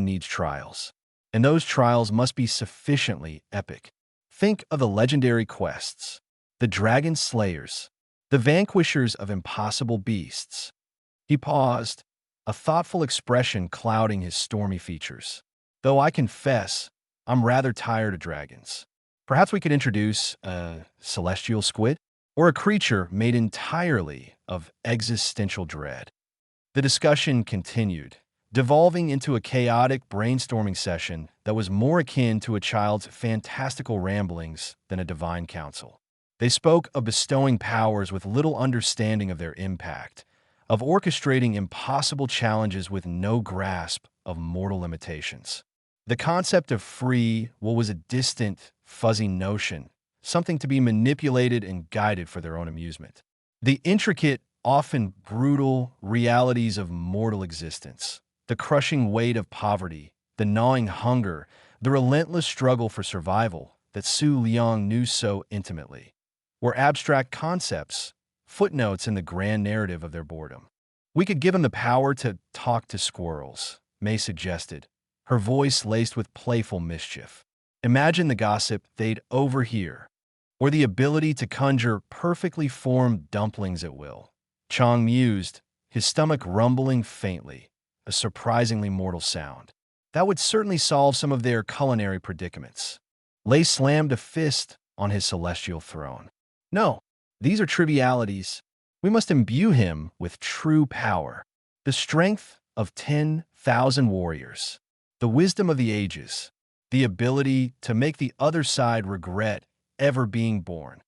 S1: needs trials. And those trials must be sufficiently epic. Think of the legendary quests, the dragon slayers, the vanquishers of impossible beasts. He paused, a thoughtful expression clouding his stormy features. Though I confess, I'm rather tired of dragons. Perhaps we could introduce a celestial squid, or a creature made entirely of existential dread. The discussion continued, devolving into a chaotic brainstorming session that was more akin to a child's fantastical ramblings than a divine counsel. They spoke of bestowing powers with little understanding of their impact, of orchestrating impossible challenges with no grasp of mortal limitations. The concept of free will was a distant, fuzzy notion, something to be manipulated and guided for their own amusement. The intricate, often brutal realities of mortal existence, the crushing weight of poverty, the gnawing hunger, the relentless struggle for survival that Su Liang knew so intimately, were abstract concepts, footnotes in the grand narrative of their boredom. We could give them the power to talk to squirrels, May suggested, her voice laced with playful mischief. Imagine the gossip they'd overhear, or the ability to conjure perfectly formed dumplings at will. Chang mused, his stomach rumbling faintly, a surprisingly mortal sound. That would certainly solve some of their culinary predicaments. Lay slammed a fist on his celestial throne. No, these are trivialities. We must imbue him with true power, the strength of 10,000 warriors, the wisdom of the ages, the ability to make the other side regret ever being born.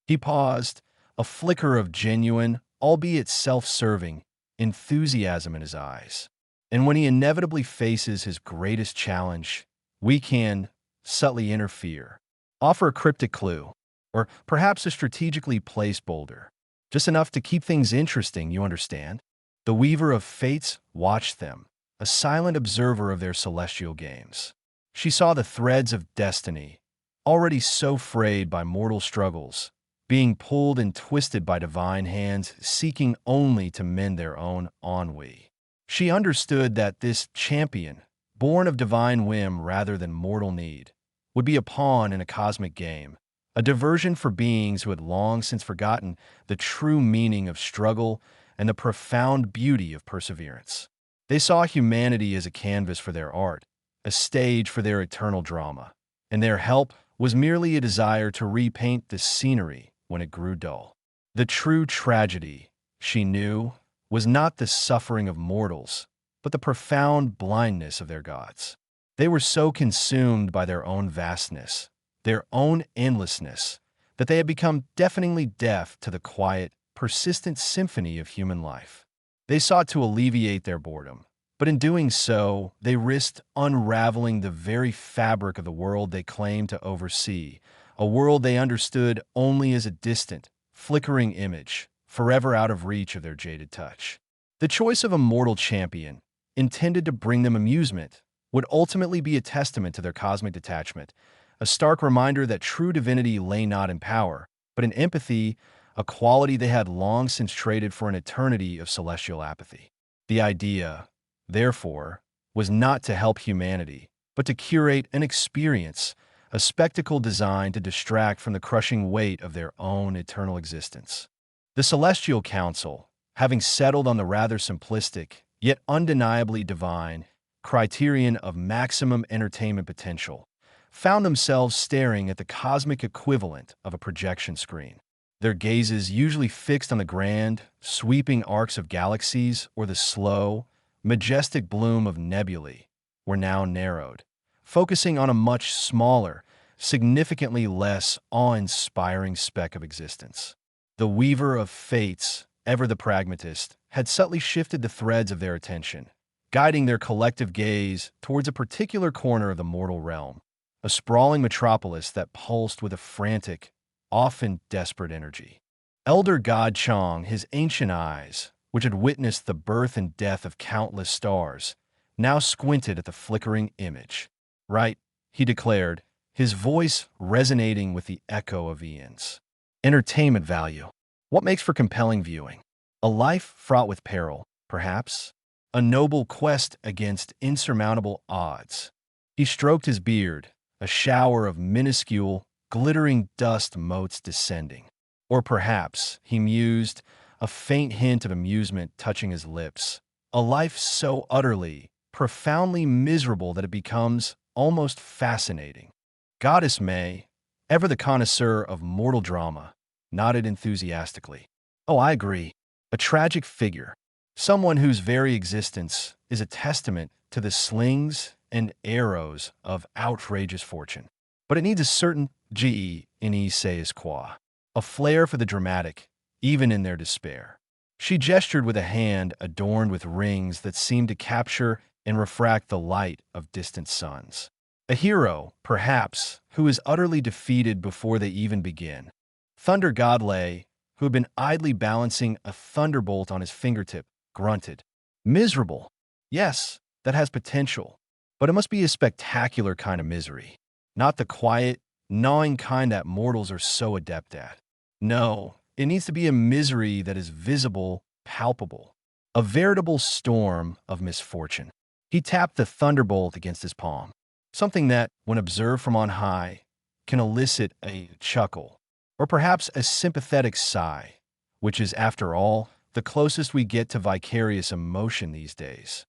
S1: He paused, a flicker of genuine, albeit self-serving, enthusiasm in his eyes. And when he inevitably faces his greatest challenge, we can subtly interfere, offer a cryptic clue, or perhaps a strategically placed boulder. Just enough to keep things interesting, you understand? The Weaver of Fates watched them, a silent observer of their celestial games. She saw the threads of destiny, already so frayed by mortal struggles, being pulled and twisted by divine hands, seeking only to mend their own ennui. She understood that this champion, born of divine whim rather than mortal need, would be a pawn in a cosmic game, a diversion for beings who had long since forgotten the true meaning of struggle and the profound beauty of perseverance. They saw humanity as a canvas for their art, a stage for their eternal drama, and their help was merely a desire to repaint the scenery when it grew dull. The true tragedy, she knew, was not the suffering of mortals, but the profound blindness of their gods. They were so consumed by their own vastness, their own endlessness, that they had become deafeningly deaf to the quiet, persistent symphony of human life. They sought to alleviate their boredom, but in doing so, they risked unraveling the very fabric of the world they claimed to oversee, a world they understood only as a distant, flickering image, forever out of reach of their jaded touch. The choice of a mortal champion, intended to bring them amusement, would ultimately be a testament to their cosmic detachment, a stark reminder that true divinity lay not in power, but in empathy, a quality they had long since traded for an eternity of celestial apathy. The idea, therefore, was not to help humanity, but to curate an experience, a spectacle designed to distract from the crushing weight of their own eternal existence. The Celestial Council, having settled on the rather simplistic, yet undeniably divine, criterion of maximum entertainment potential, found themselves staring at the cosmic equivalent of a projection screen. Their gazes, usually fixed on the grand, sweeping arcs of galaxies or the slow, majestic bloom of nebulae, were now narrowed, focusing on a much smaller, significantly less awe-inspiring speck of existence. The weaver of fates, ever the pragmatist, had subtly shifted the threads of their attention, guiding their collective gaze towards a particular corner of the mortal realm, a sprawling metropolis that pulsed with a frantic, often desperate energy. Elder God Chang, his ancient eyes, which had witnessed the birth and death of countless stars, now squinted at the flickering image. "Right," he declared, his voice resonating with the echo of eons. "Entertainment value. What makes for compelling viewing? A life fraught with peril, perhaps? A noble quest against insurmountable odds." He stroked his beard, a shower of miniscule, glittering dust motes descending. Or perhaps, he mused, a faint hint of amusement touching his lips, a life so utterly, profoundly miserable that it becomes almost fascinating. Goddess May, ever the connoisseur of mortal drama, nodded enthusiastically. "Oh, I agree. A tragic figure. Someone whose very existence is a testament to the slings and arrows of outrageous fortune. But it needs a certain ne sais quoi, a flair for the dramatic, even in their despair." She gestured with a hand adorned with rings that seemed to capture and refract the light of distant suns. A hero, perhaps, who is utterly defeated before they even begin. Thunder Godlay, who had been idly balancing a thunderbolt on his fingertip, grunted. "Miserable. Yes, that has potential. But it must be a spectacular kind of misery. Not the quiet, gnawing kind that mortals are so adept at. No, it needs to be a misery that is visible, palpable. A veritable storm of misfortune." He tapped the thunderbolt against his palm. Something that, when observed from on high, can elicit a chuckle, or perhaps a sympathetic sigh, which is, after all, the closest we get to vicarious emotion these days.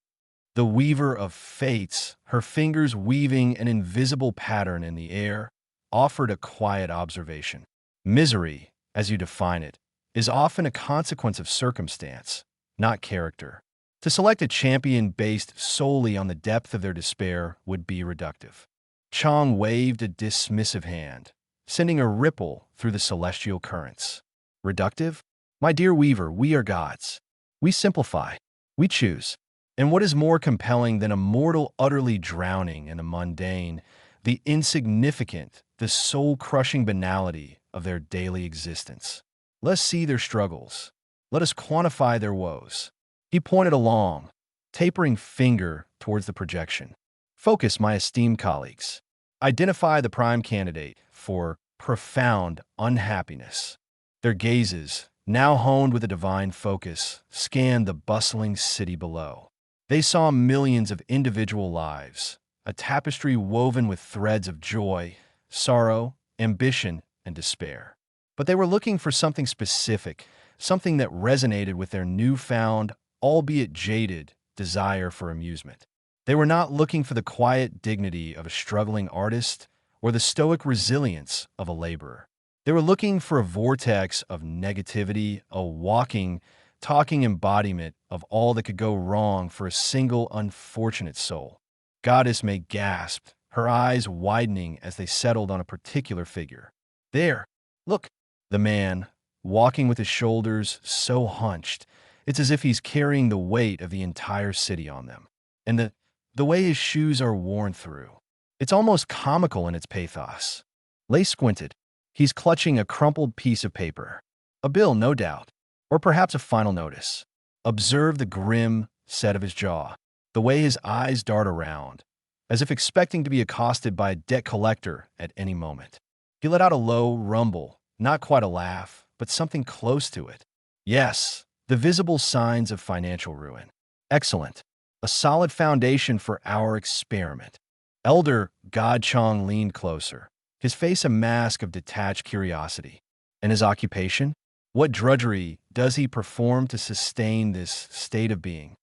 S1: The weaver of fates, her fingers weaving an invisible pattern in the air, offered a quiet observation. Misery, as you define it, is often a consequence of circumstance, not character. To select a champion based solely on the depth of their despair would be reductive. Chang waved a dismissive hand, sending a ripple through the celestial currents. Reductive? My dear weaver, we are gods. We simplify. We choose. And what is more compelling than a mortal utterly drowning in the mundane, the insignificant, the soul-crushing banality of their daily existence? Let us see their struggles. Let us quantify their woes. He pointed a long, tapering finger towards the projection. Focus, my esteemed colleagues. Identify the prime candidate for profound unhappiness. Their gazes, now honed with a divine focus, scanned the bustling city below. They saw millions of individual lives, a tapestry woven with threads of joy, sorrow, ambition, and despair. But they were looking for something specific, something that resonated with their newfound, albeit jaded, desire for amusement. They were not looking for the quiet dignity of a struggling artist or the stoic resilience of a laborer. They were looking for a vortex of negativity, a walking, talking embodiment of all that could go wrong for a single unfortunate soul. Goddess May gasped, her eyes widening as they settled on a particular figure. There, look, the man, walking with his shoulders so hunched, it's as if he's carrying the weight of the entire city on them. And the way his shoes are worn through. It's almost comical in its pathos. Lay squinted. He's clutching a crumpled piece of paper. A bill, no doubt. Or perhaps a final notice. Observe the grim set of his jaw, the way his eyes dart around, as if expecting to be accosted by a debt collector at any moment. He let out a low rumble, not quite a laugh, but something close to it. Yes, the visible signs of financial ruin. Excellent. A solid foundation for our experiment. Elder God Chong leaned closer, his face a mask of detached curiosity. And his occupation? What drudgery does he perform to sustain this state of being?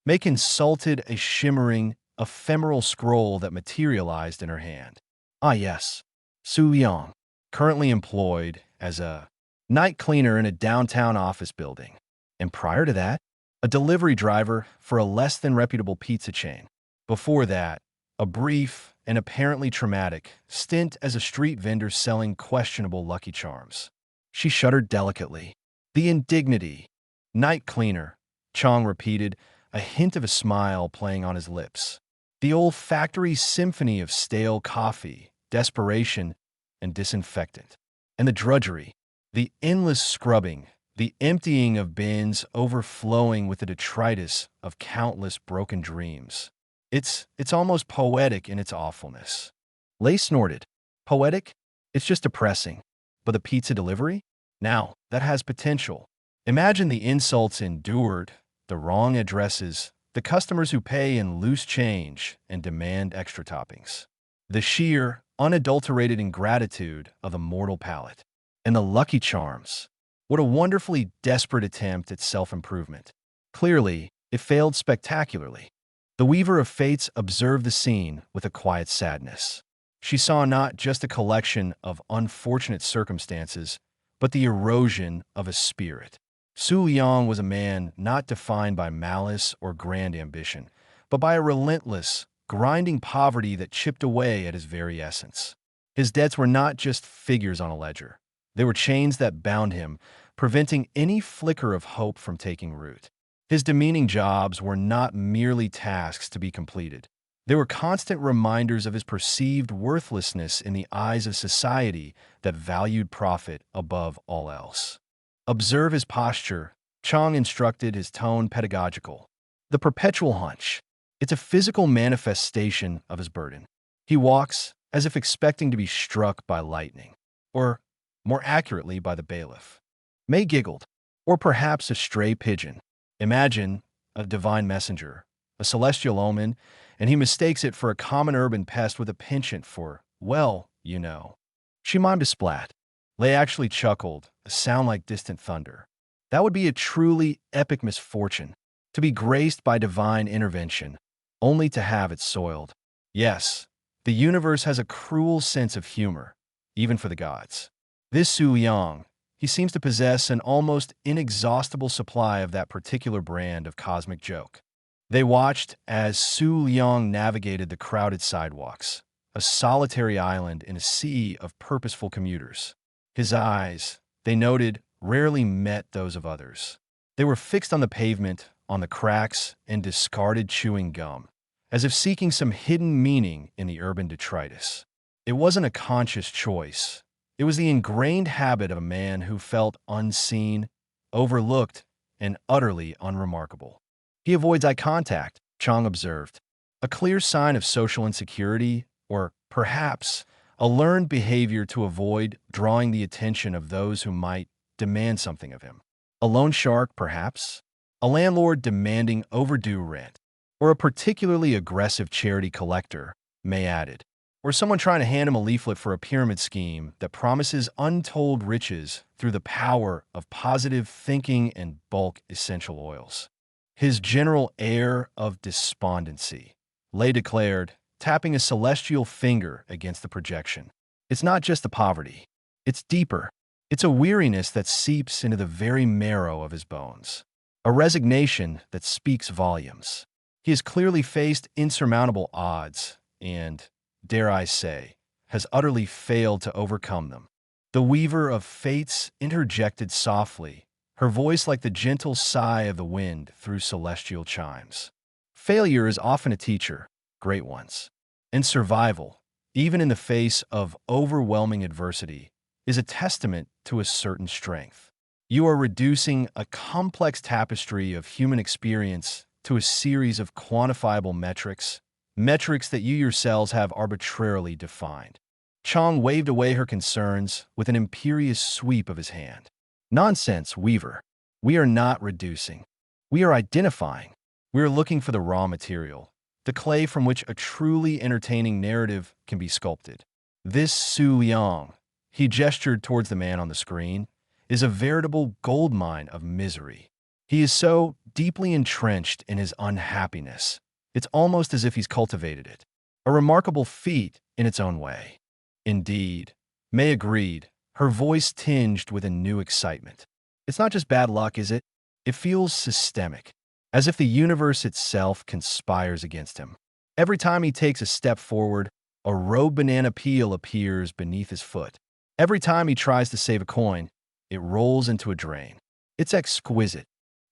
S1: May consulted a shimmering, ephemeral scroll that materialized in her hand. Ah yes, Su Liang, currently employed as a night cleaner in a downtown office building. And prior to that, a delivery driver for a less than reputable pizza chain. Before that, a brief and apparently traumatic stint as a street vendor selling questionable Lucky Charms. She shuddered delicately. The indignity. Night cleaner, Chong repeated, a hint of a smile playing on his lips. The olfactory symphony of stale coffee, desperation, and disinfectant. And the drudgery, the endless scrubbing, the emptying of bins overflowing with the detritus of countless broken dreams. It's almost poetic in its awfulness. Lay snorted. Poetic? It's just depressing. But the pizza delivery? Now, that has potential. Imagine the insults endured, the wrong addresses, the customers who pay in loose change and demand extra toppings. The sheer, unadulterated ingratitude of the mortal palate. And the Lucky Charms. What a wonderfully desperate attempt at self-improvement. Clearly, it failed spectacularly. The Weaver of Fates observed the scene with a quiet sadness. She saw not just a collection of unfortunate circumstances, but the erosion of a spirit. Su Liang was a man not defined by malice or grand ambition, but by a relentless, grinding poverty that chipped away at his very essence. His debts were not just figures on a ledger. They were chains that bound him, preventing any flicker of hope from taking root. His demeaning jobs were not merely tasks to be completed. They were constant reminders of his perceived worthlessness in the eyes of society that valued profit above all else. Observe his posture, Chong instructed, his tone pedagogical. The perpetual hunch. It's a physical manifestation of his burden. He walks as if expecting to be struck by lightning, or, more accurately, by the bailiff. May giggled, or perhaps a stray pigeon. Imagine a divine messenger, a celestial omen, and he mistakes it for a common urban pest with a penchant for, well, you know. She mimed a splat. Lay actually chuckled, a sound like distant thunder. That would be a truly epic misfortune, to be graced by divine intervention, only to have it soiled. Yes, the universe has a cruel sense of humor, even for the gods. This Su Yang, he seems to possess an almost inexhaustible supply of that particular brand of cosmic joke. They watched as Su Liang navigated the crowded sidewalks, a solitary island in a sea of purposeful commuters. His eyes, they noted, rarely met those of others. They were fixed on the pavement, on the cracks, and discarded chewing gum, as if seeking some hidden meaning in the urban detritus. It wasn't a conscious choice. It was the ingrained habit of a man who felt unseen, overlooked, and utterly unremarkable. He avoids eye contact, Chong observed, a clear sign of social insecurity, or perhaps a learned behavior to avoid drawing the attention of those who might demand something of him. A loan shark, perhaps? A landlord demanding overdue rent? Or a particularly aggressive charity collector, May added. Or someone trying to hand him a leaflet for a pyramid scheme that promises untold riches through the power of positive thinking and bulk essential oils. His general air of despondency, Lay declared, tapping a celestial finger against the projection. It's not just the poverty. It's deeper. It's a weariness that seeps into the very marrow of his bones. A resignation that speaks volumes. He has clearly faced insurmountable odds and, dare I say, has utterly failed to overcome them. The weaver of fates interjected softly, her voice like the gentle sigh of the wind through celestial chimes. Failure is often a teacher, great ones. And survival, even in the face of overwhelming adversity, is a testament to a certain strength. You are reducing a complex tapestry of human experience to a series of quantifiable metrics that you yourselves have arbitrarily defined. Chang waved away her concerns with an imperious sweep of his hand. Nonsense, Weaver. We are not reducing. We are identifying. We are looking for the raw material, the clay from which a truly entertaining narrative can be sculpted. This Su Yang, he gestured towards the man on the screen, is a veritable goldmine of misery. He is so deeply entrenched in his unhappiness, it's almost as if he's cultivated it. A remarkable feat in its own way. Indeed, May agreed, her voice tinged with a new excitement. It's not just bad luck, is it? It feels systemic, as if the universe itself conspires against him. Every time he takes a step forward, a rogue banana peel appears beneath his foot. Every time he tries to save a coin, it rolls into a drain. It's exquisite.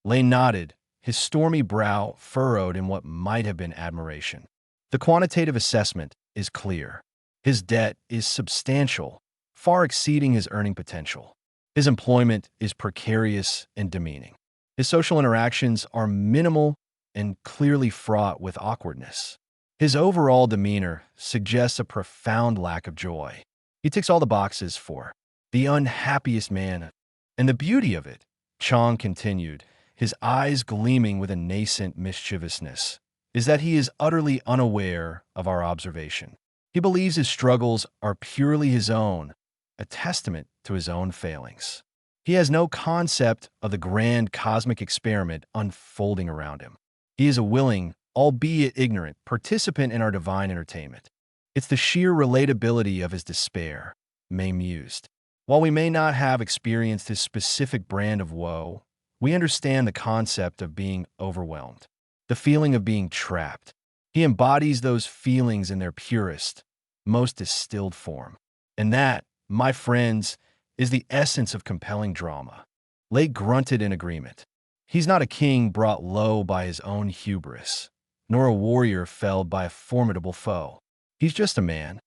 S1: Lane nodded, his stormy brow furrowed in what might have been admiration. The quantitative assessment is clear. His debt is substantial, far exceeding his earning potential. His employment is precarious and demeaning. His social interactions are minimal and clearly fraught with awkwardness. His overall demeanor suggests a profound lack of joy. He ticks all the boxes for the unhappiest man. And the beauty of it, Chang continued, his eyes gleaming with a nascent mischievousness, is that he is utterly unaware of our observation. He believes his struggles are purely his own, a testament to his own failings. He has no concept of the grand cosmic experiment unfolding around him. He is a willing, albeit ignorant, participant in our divine entertainment. It's the sheer relatability of his despair, May mused. While we may not have experienced his specific brand of woe, we understand the concept of being overwhelmed, the feeling of being trapped. He embodies those feelings in their purest, most distilled form. And that, my friends, is the essence of compelling drama. Lake grunted in agreement. He's not a king brought low by his own hubris, nor a warrior felled by a formidable foe. He's just a man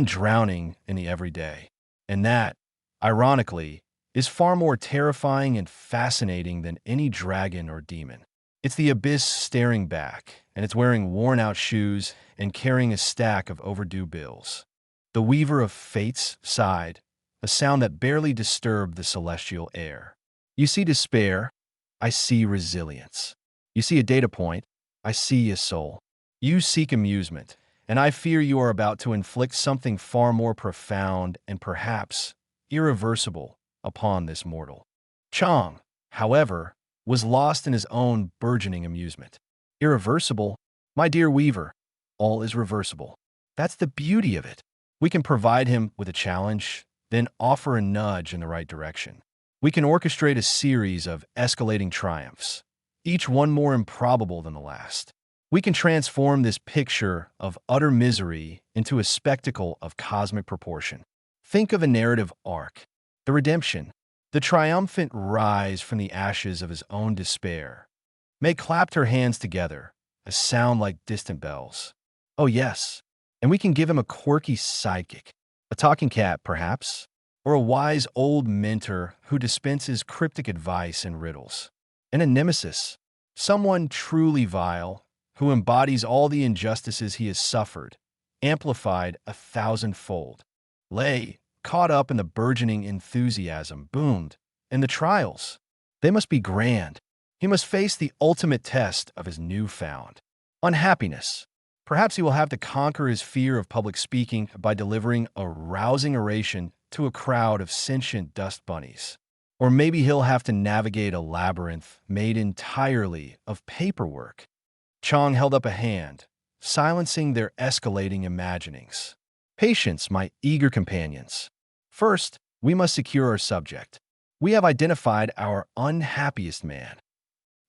S1: drowning in the everyday. And that, ironically, is far more terrifying and fascinating than any dragon or demon. It's the abyss staring back, and it's wearing worn-out shoes and carrying a stack of overdue bills. The weaver of fates sighed, a sound that barely disturbed the celestial air. You see despair, I see resilience. You see a data point, I see a soul. You seek amusement, and I fear you are about to inflict something far more profound and perhaps irreversible upon this mortal. Chang, however, was lost in his own burgeoning amusement. Irreversible? My dear Weaver, all is reversible. That's the beauty of it. We can provide him with a challenge, then offer a nudge in the right direction. We can orchestrate a series of escalating triumphs, each one more improbable than the last. We can transform this picture of utter misery into a spectacle of cosmic proportion. Think of a narrative arc, the redemption, the triumphant rise from the ashes of his own despair. May clapped her hands together, a sound like distant bells. Oh yes, and we can give him a quirky sidekick, a talking cat perhaps, or a wise old mentor who dispenses cryptic advice and riddles. And a nemesis, someone truly vile, who embodies all the injustices he has suffered, amplified 1,000-fold. Lay, caught up in the burgeoning enthusiasm, boomed, And the trials, they must be grand. He must face the ultimate test of his newfound unhappiness. Perhaps he will have to conquer his fear of public speaking by delivering a rousing oration to a crowd of sentient dust bunnies. Or maybe he'll have to navigate a labyrinth made entirely of paperwork. Chang held up a hand, silencing their escalating imaginings. Patience, my eager companions. First, we must secure our subject. We have identified our unhappiest man.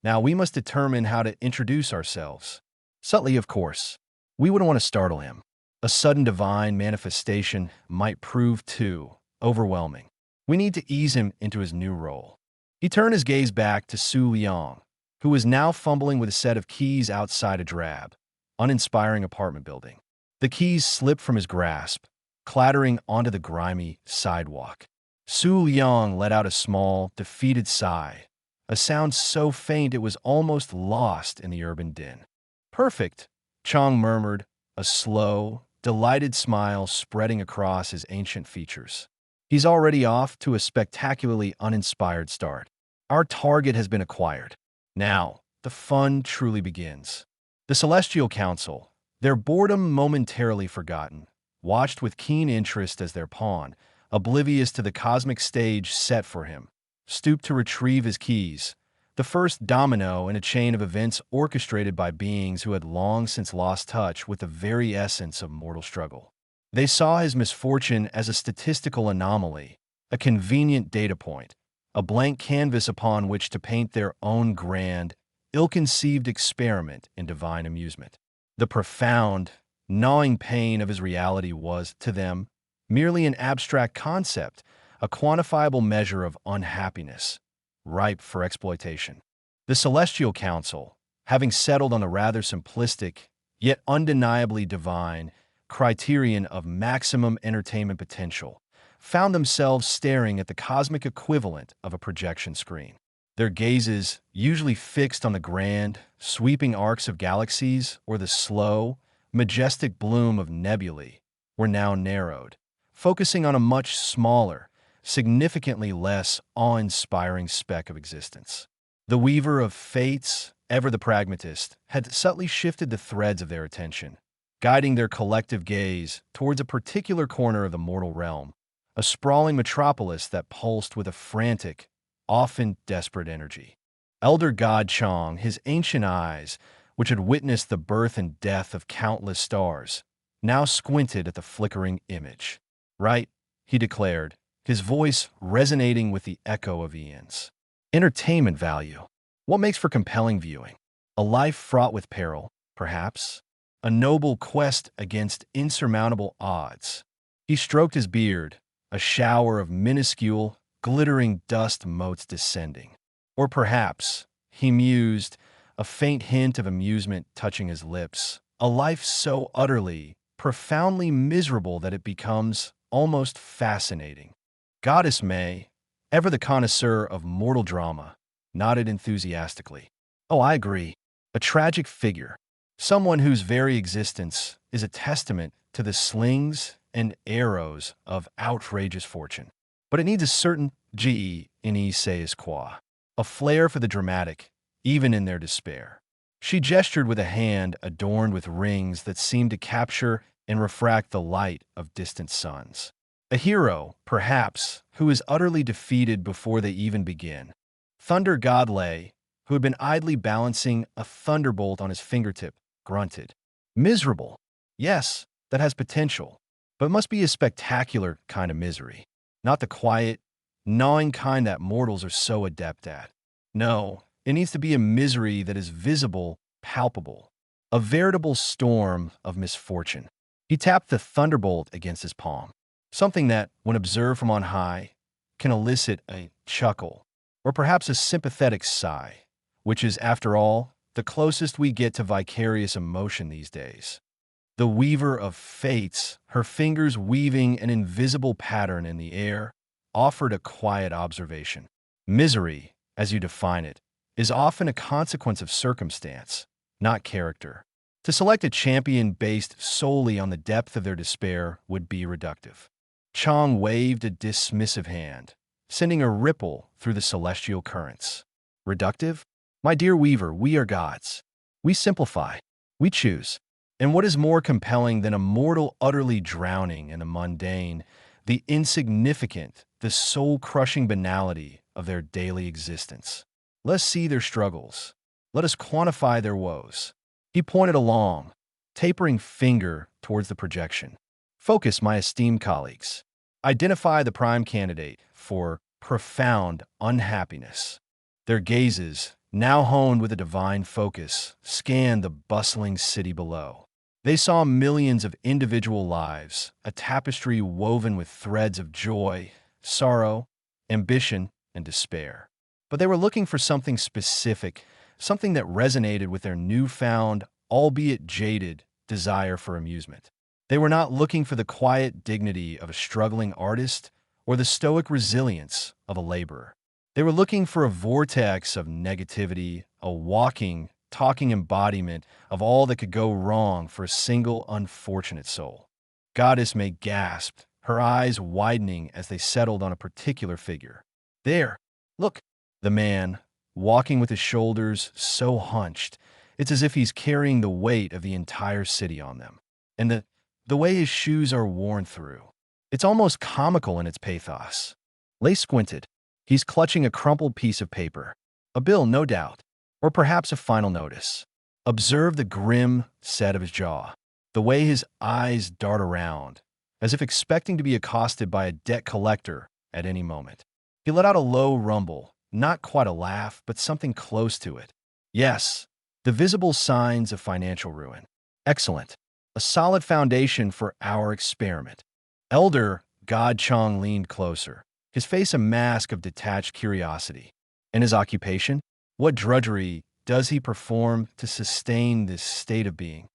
S1: Now we must determine how to introduce ourselves. Subtly, of course. We wouldn't want to startle him. A sudden divine manifestation might prove too overwhelming. We need to ease him into his new role. He turned his gaze back to Su Liang, who was now fumbling with a set of keys outside a drab, uninspiring apartment building. The keys slipped from his grasp, clattering onto the grimy sidewalk. Su Liang let out a small, defeated sigh, a sound so faint it was almost lost in the urban din. Perfect, Chang murmured, a slow, delighted smile spreading across his ancient features. He's already off to a spectacularly uninspired start. Our target has been acquired. Now, the fun truly begins. The Celestial Council, their boredom momentarily forgotten, watched with keen interest as their pawn, oblivious to the cosmic stage set for him, stooped to retrieve his keys, the first domino in a chain of events orchestrated by beings who had long since lost touch with the very essence of mortal struggle. They saw his misfortune as a statistical anomaly, a convenient data point, a blank canvas upon which to paint their own grand, ill-conceived experiment in divine amusement. The profound, gnawing pain of his reality was, to them, merely an abstract concept, a quantifiable measure of unhappiness, ripe for exploitation. The Celestial Council, having settled on the rather simplistic, yet undeniably divine, criterion of maximum entertainment potential, found themselves staring at the cosmic equivalent of a projection screen. Their gazes, usually fixed on the grand, sweeping arcs of galaxies or the slow, majestic bloom of nebulae, were now narrowed, focusing on a much smaller, significantly less awe-inspiring speck of existence. The weaver of fates, ever the pragmatist, had subtly shifted the threads of their attention, guiding their collective gaze towards a particular corner of the mortal realm, a sprawling metropolis that pulsed with a frantic, often desperate energy. Elder God Chang, his ancient eyes, which had witnessed the birth and death of countless stars, now squinted at the flickering image. Right, he declared, his voice resonating with the echo of eons. Entertainment value. What makes for compelling viewing? A life fraught with peril, perhaps? A noble quest against insurmountable odds? He stroked his beard, a shower of miniscule, glittering dust motes descending. Or perhaps, he mused, a faint hint of amusement touching his lips, a life so utterly, profoundly miserable that it becomes almost fascinating. Goddess May, ever the connoisseur of mortal drama, nodded enthusiastically. Oh, I agree. A tragic figure. Someone whose very existence is a testament to the slings and arrows of outrageous fortune. But it needs a certain ne sais quoi, a flair for the dramatic, even in their despair. She gestured with a hand adorned with rings that seemed to capture and refract the light of distant suns. A hero, perhaps, who is utterly defeated before they even begin. Thunder God Lei, who had been idly balancing a thunderbolt on his fingertip, grunted. Miserable. Yes, that has potential, but must be a spectacular kind of misery, not the quiet, gnawing kind that mortals are so adept at. No, it needs to be a misery that is visible, palpable, a veritable storm of misfortune. He tapped the thunderbolt against his palm, something that, when observed from on high, can elicit a chuckle, or perhaps a sympathetic sigh, which is, after all, the closest we get to vicarious emotion these days. The weaver of fates, her fingers weaving an invisible pattern in the air, offered a quiet observation. Misery, as you define it, is often a consequence of circumstance, not character. To select a champion based solely on the depth of their despair would be reductive. Chang waved a dismissive hand, sending a ripple through the celestial currents. Reductive? My dear weaver, we are gods. We simplify. We choose. And what is more compelling than a mortal utterly drowning in the mundane, the insignificant, the soul-crushing banality of their daily existence? Let us see their struggles. Let us quantify their woes. He pointed a long, tapering finger towards the projection. Focus, my esteemed colleagues. Identify the prime candidate for profound unhappiness. Their gazes, now honed with a divine focus, scanned the bustling city below. They saw millions of individual lives, a tapestry woven with threads of joy, sorrow, ambition, and despair. But they were looking for something specific, something that resonated with their newfound, albeit jaded, desire for amusement. They were not looking for the quiet dignity of a struggling artist or the stoic resilience of a laborer. They were looking for a vortex of negativity, a walking, talking embodiment of all that could go wrong for a single unfortunate soul. Goddess May gasped, her eyes widening as they settled on a particular figure. There, look, the man, walking with his shoulders so hunched, it's as if he's carrying the weight of the entire city on them. And the way his shoes are worn through. It's almost comical in its pathos. Lay squinted. He's clutching a crumpled piece of paper. A bill, no doubt. Or perhaps a final notice. Observe the grim set of his jaw. The way his eyes dart around, as if expecting to be accosted by a debt collector at any moment. He let out a low rumble, not quite a laugh, but something close to it. Yes, the visible signs of financial ruin. Excellent. A solid foundation for our experiment. Elder God Chong leaned closer, his face a mask of detached curiosity. And his occupation? What drudgery does he perform to sustain this state of being?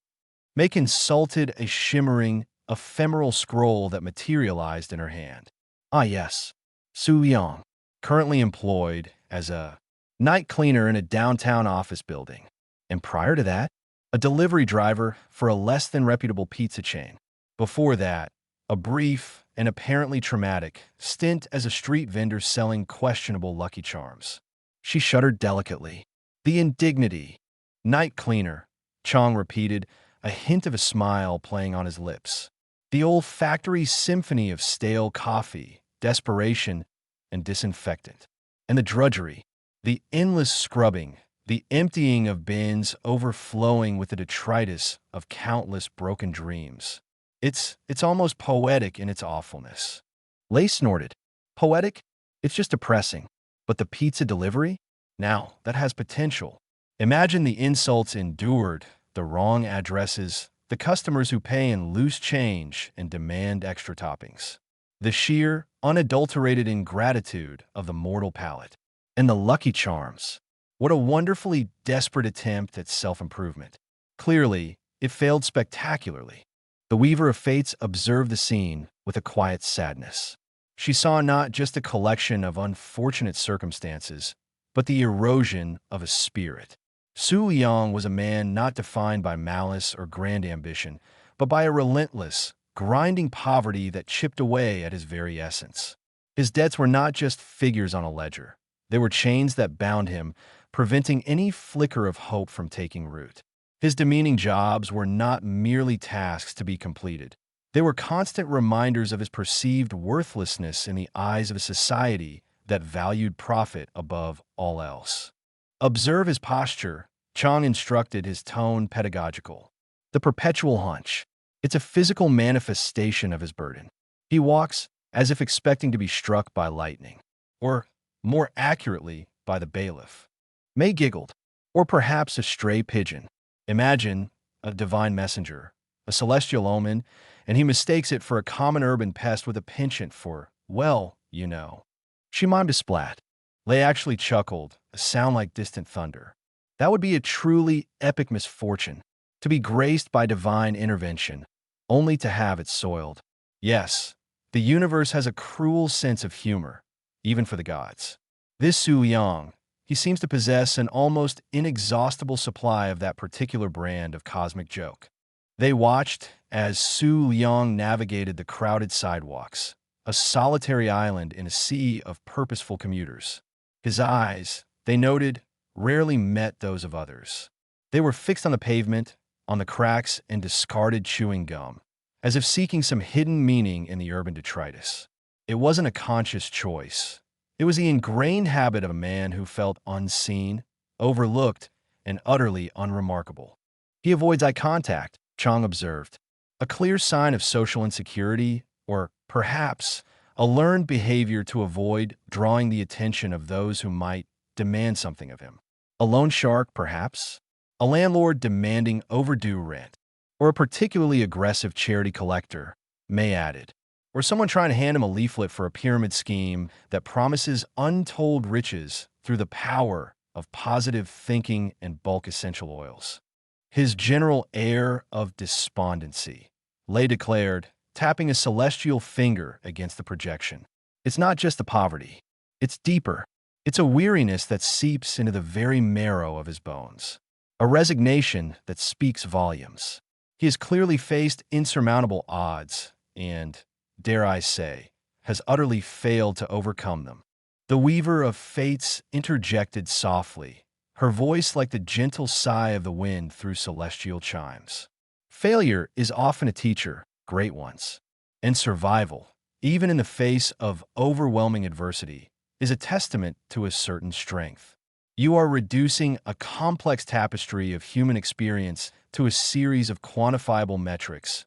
S1: May consulted a shimmering, ephemeral scroll that materialized in her hand. Ah yes, Su Yang, currently employed as a night cleaner in a downtown office building. And prior to that, a delivery driver for a less than reputable pizza chain. Before that, a brief and apparently traumatic stint as a street vendor selling questionable Lucky Charms. She shuddered delicately. The indignity. Night cleaner, Chong repeated, a hint of a smile playing on his lips. The olfactory symphony of stale coffee, desperation, and disinfectant. And the drudgery, the endless scrubbing, the emptying of bins overflowing with the detritus of countless broken dreams. It's almost poetic in its awfulness. Lay snorted. Poetic? It's just depressing. But the pizza delivery? Now, that has potential. Imagine the insults endured, the wrong addresses, the customers who pay in loose change and demand extra toppings. The sheer, unadulterated ingratitude of the mortal palate. And the Lucky Charms. What a wonderfully desperate attempt at self-improvement. Clearly, it failed spectacularly. The Weaver of Fates observed the scene with a quiet sadness. She saw not just a collection of unfortunate circumstances, but the erosion of a spirit. Su Yang was a man not defined by malice or grand ambition, but by a relentless, grinding poverty that chipped away at his very essence. His debts were not just figures on a ledger. They were chains that bound him, preventing any flicker of hope from taking root. His demeaning jobs were not merely tasks to be completed. They were constant reminders of his perceived worthlessness in the eyes of a society that valued profit above all else. Observe his posture, Chong instructed, his tone pedagogical. The perpetual hunch. It's a physical manifestation of his burden. He walks as if expecting to be struck by lightning. Or, more accurately, by the bailiff. May giggled. Or perhaps a stray pigeon. Imagine a divine messenger, a celestial omen, and he mistakes it for a common urban pest with a penchant for, well, you know. She mimed a splat. Lay actually chuckled, a sound like distant thunder. That would be a truly epic misfortune, to be graced by divine intervention, only to have it soiled. Yes, the universe has a cruel sense of humor, even for the gods. This Su Yang, he seems to possess an almost inexhaustible supply of that particular brand of cosmic joke. They watched as Su Yang navigated the crowded sidewalks, a solitary island in a sea of purposeful commuters. His eyes, they noted, rarely met those of others. They were fixed on the pavement, on the cracks and discarded chewing gum, as if seeking some hidden meaning in the urban detritus. It wasn't a conscious choice. It was the ingrained habit of a man who felt unseen, overlooked, and utterly unremarkable. He avoids eye contact, Chang observed, a clear sign of social insecurity, or perhaps a learned behavior to avoid drawing the attention of those who might demand something of him. A loan shark, perhaps? A landlord demanding overdue rent? Or a particularly aggressive charity collector, May added. Or someone trying to hand him a leaflet for a pyramid scheme that promises untold riches through the power of positive thinking and bulk essential oils. His general air of despondency, Lay declared, tapping a celestial finger against the projection. It's not just the poverty. It's deeper. It's a weariness that seeps into the very marrow of his bones. A resignation that speaks volumes. He has clearly faced insurmountable odds and, dare I say, has utterly failed to overcome them. The weaver of fates interjected softly, her voice like the gentle sigh of the wind through celestial chimes. Failure is often a teacher, great ones, and survival, even in the face of overwhelming adversity, is a testament to a certain strength. You are reducing a complex tapestry of human experience to a series of quantifiable metrics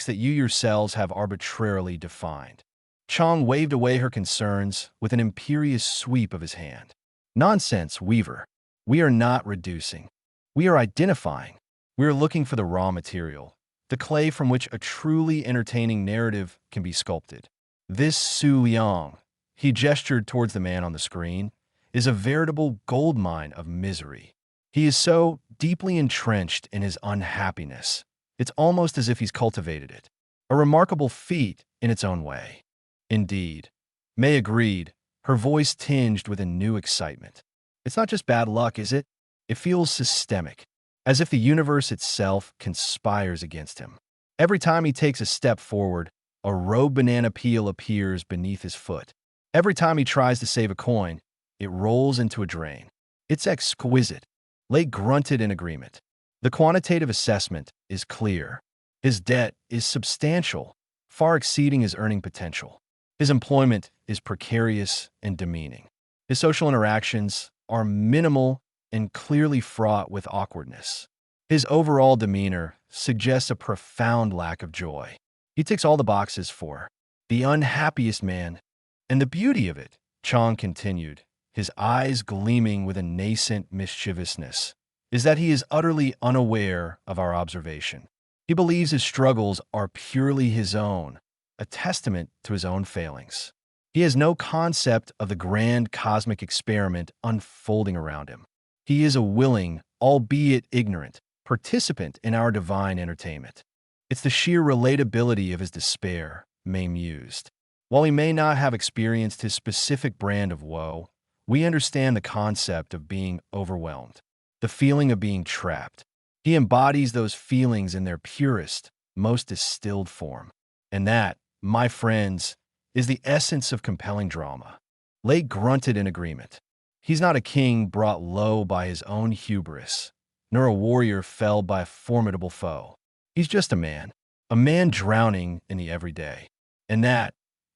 S1: that you yourselves have arbitrarily defined. Chang waved away her concerns with an imperious sweep of his hand. Nonsense, Weaver. We are not reducing. We are identifying. We are looking for the raw material, the clay from which a truly entertaining narrative can be sculpted. This Su Liang, he gestured towards the man on the screen, is a veritable goldmine of misery. He is so deeply entrenched in his unhappiness, it's almost as if he's cultivated it. A remarkable feat in its own way. Indeed, May agreed, her voice tinged with a new excitement. It's not just bad luck, is it? It feels systemic, as if the universe itself conspires against him. Every time he takes a step forward, a rogue banana peel appears beneath his foot. Every time he tries to save a coin, it rolls into a drain. It's exquisite. Lake grunted in agreement. The quantitative assessment is clear. His debt is substantial, far exceeding his earning potential. His employment is precarious and demeaning. His social interactions are minimal and clearly fraught with awkwardness. His overall demeanor suggests a profound lack of joy. He ticks all the boxes for the unhappiest man. And the beauty of it, Chang continued, his eyes gleaming with a nascent mischievousness, is that he is utterly unaware of our observation. He believes his struggles are purely his own, a testament to his own failings. He has no concept of the grand cosmic experiment unfolding around him. He is a willing, albeit ignorant, participant in our divine entertainment. It's the sheer relatability of his despair, May mused. While he may not have experienced his specific brand of woe, we understand the concept of being overwhelmed, the feeling of being trapped. He embodies those feelings in their purest, most distilled form. And that, my friends, is the essence of compelling drama. Lake grunted in agreement. He's not a king brought low by his own hubris, nor a warrior felled by a formidable foe. He's just a man drowning in the everyday. And that,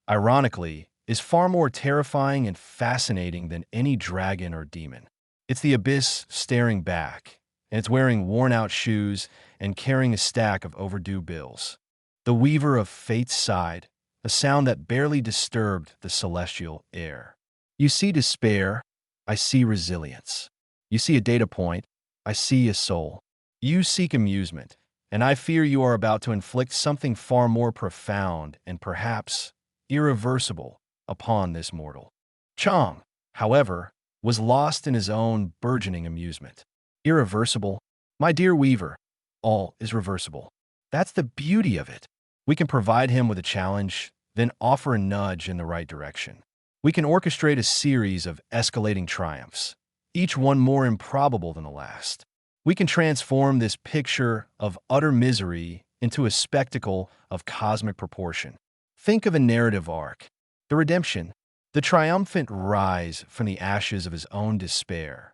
S1: ironically, is far more terrifying and fascinating than any dragon or demon. It's the abyss staring back, and it's wearing worn-out shoes and carrying a stack of overdue bills. The weaver of fate sighed, a sound that barely disturbed the celestial air. You see despair, I see resilience. You see a data point, I see a soul. You seek amusement, and I fear you are about to inflict something far more profound and perhaps irreversible upon this mortal. Chang, however, was lost in his own burgeoning amusement. Irreversible? My dear Weaver, all is reversible. That's the beauty of it. We can provide him with a challenge, then offer a nudge in the right direction. We can orchestrate a series of escalating triumphs, each one more improbable than the last. We can transform this picture of utter misery into a spectacle of cosmic proportion. Think of a narrative arc. The redemption, the triumphant rise from the ashes of his own despair.